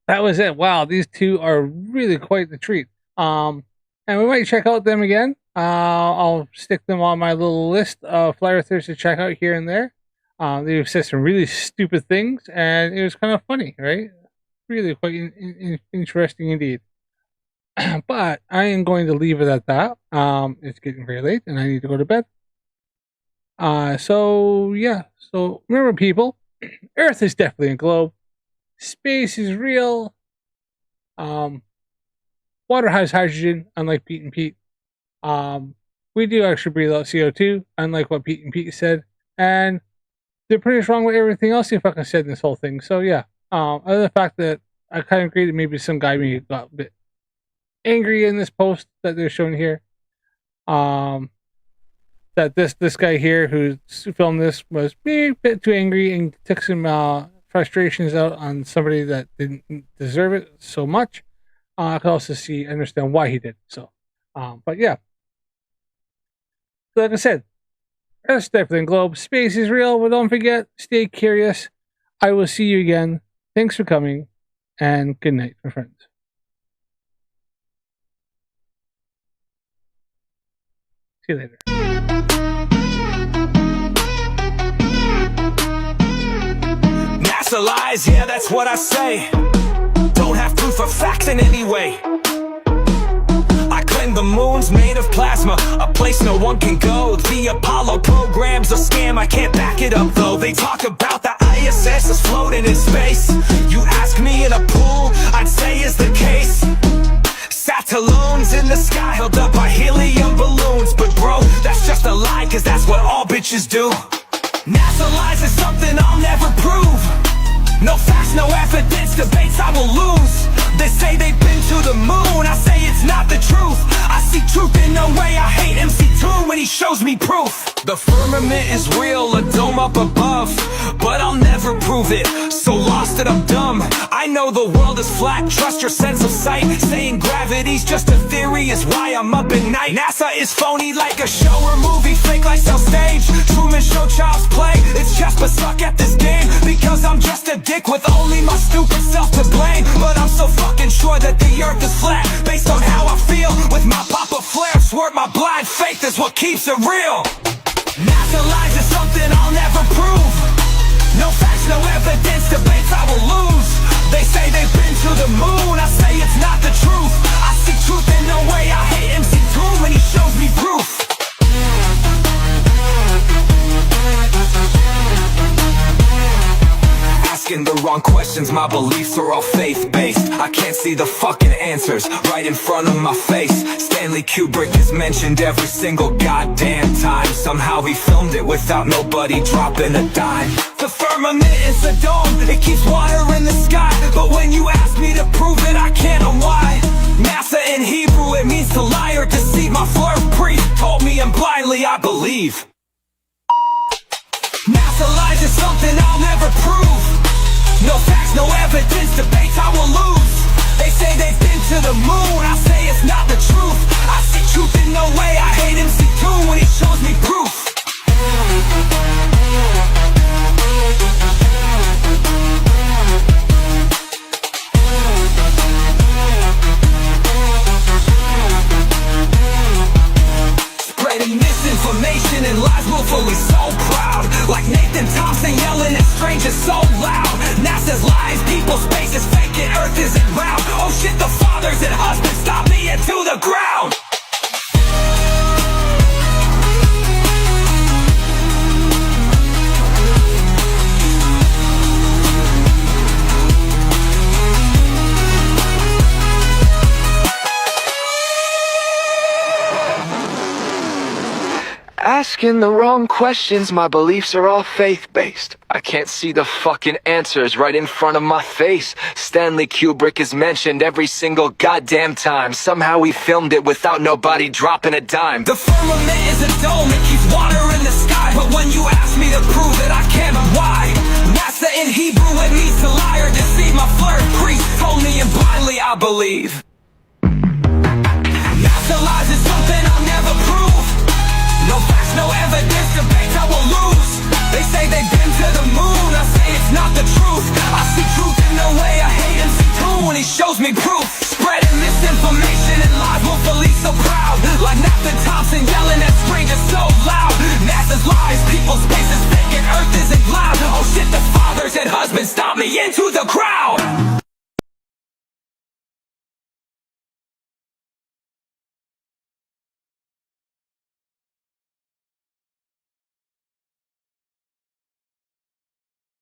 that was it. Wow, these two are really quite the treat. And we might check out them again. I'll stick them on my little list of flyer things to check out here and there. They've said some really stupid things, and it was kind of funny, right? Really quite interesting indeed. But I am going to leave it at that. It's getting very late, and I need to go to bed. So yeah. So remember, people, Earth is definitely a globe. Space is real. Water has hydrogen, unlike Pete and Pete. We do actually breathe out CO2, unlike what Pete and Pete said. And they're pretty much wrong with everything else they fucking said in this whole thing. So yeah. Other than the fact that I kind of agree that maybe some guy maybe got a bit angry in this post that they're showing here. That this guy here who filmed this was maybe a bit too angry and took some frustrations out on somebody that didn't deserve it so much. I can also understand why he did so. But yeah. So like I said, Earth's definitely a globe. Space is real, but don't forget, stay curious. I will see you again. Thanks for coming, and good night, my friends. See you later. NASA lies, yeah, that's what I say. Don't have proof or facts in any way. I claim the moon's made of plasma, a place no one can go. The Apollo program's a scam, I can't back it up though. They talk about the ISS is floating in space. You ask me in a pool, I'd say is the case. Satelloons in the sky held up by helium balloons. But bro, that's just a lie, cause that's what all bitches do. NASA lies is something I'll never prove. No facts, no evidence, debates I will lose. They say they've been to the moon, I say it's not the truth. I see truth in no way, I hate MC2 when he shows me proof. The firmament is real, a dome up above, but I'll never prove it, so lost that I'm dumb. I know the world is flat, trust your sense of sight. Saying gravity's just a theory is why I'm up at night. NASA is phony like a show or movie, fake like some stage. Truman Show, child's play, it's just but suck at this game. Because I'm just a dick with only my stupid self to blame. But I'm so fucking sure that the earth is flat, based on how I feel with my pop-up flare. Swear my blind faith is what keeps it real. NASA lies is something I'll never prove. No facts, no evidence, debates I will lose. They say they've been to the moon, I say it's not the truth. I see truth in no way, I hate MC2 when he shows me proof. Asking the wrong questions, my beliefs are all faith-based. I can't see the fucking answers right in front of my face. Stanley Kubrick is mentioned every single goddamn time. Somehow he filmed it without nobody dropping a dime. The firmament is a dome, it keeps water in the sky. But when you ask me to prove it, I can't know why. NASA in Hebrew, it means to lie or deceive. My flirt priest told me and blindly I believe. NASA lies is something I'll never prove. No facts, no evidence, debates I will lose. They say they've been to the moon, I say it's not the truth. I see truth in no way, I hate MC2 when he shows me proof. Spreading misinformation and lies willfully, so proud. Like Nathan Thompson yelling at strangers so loud. NASA's lies, people, space is fake and Earth isn't round. Oh shit, the fathers and husbands stop me into the ground. asking the wrong questions, my beliefs are all faith-based. I can't see the fucking answers right in front of my face. Stanley Kubrick is mentioned every single goddamn time. Somehow he filmed it without nobody dropping a dime. The firmament is a dome, it keeps water in the sky. But when you ask me to prove it, I can't. Why? NASA in Hebrew, it means to lie or deceive. My flirt priest told me, and blindly I believe. NASA lies is something I'll never prove. No facts, no evidence, debates I will lose. They say they've been to the moon, I say it's not the truth. I see truth in the way I hate and see too, and he shows me proof. Spreading misinformation and lies, willfully so proud. Like Nathan Thompson yelling at strangers so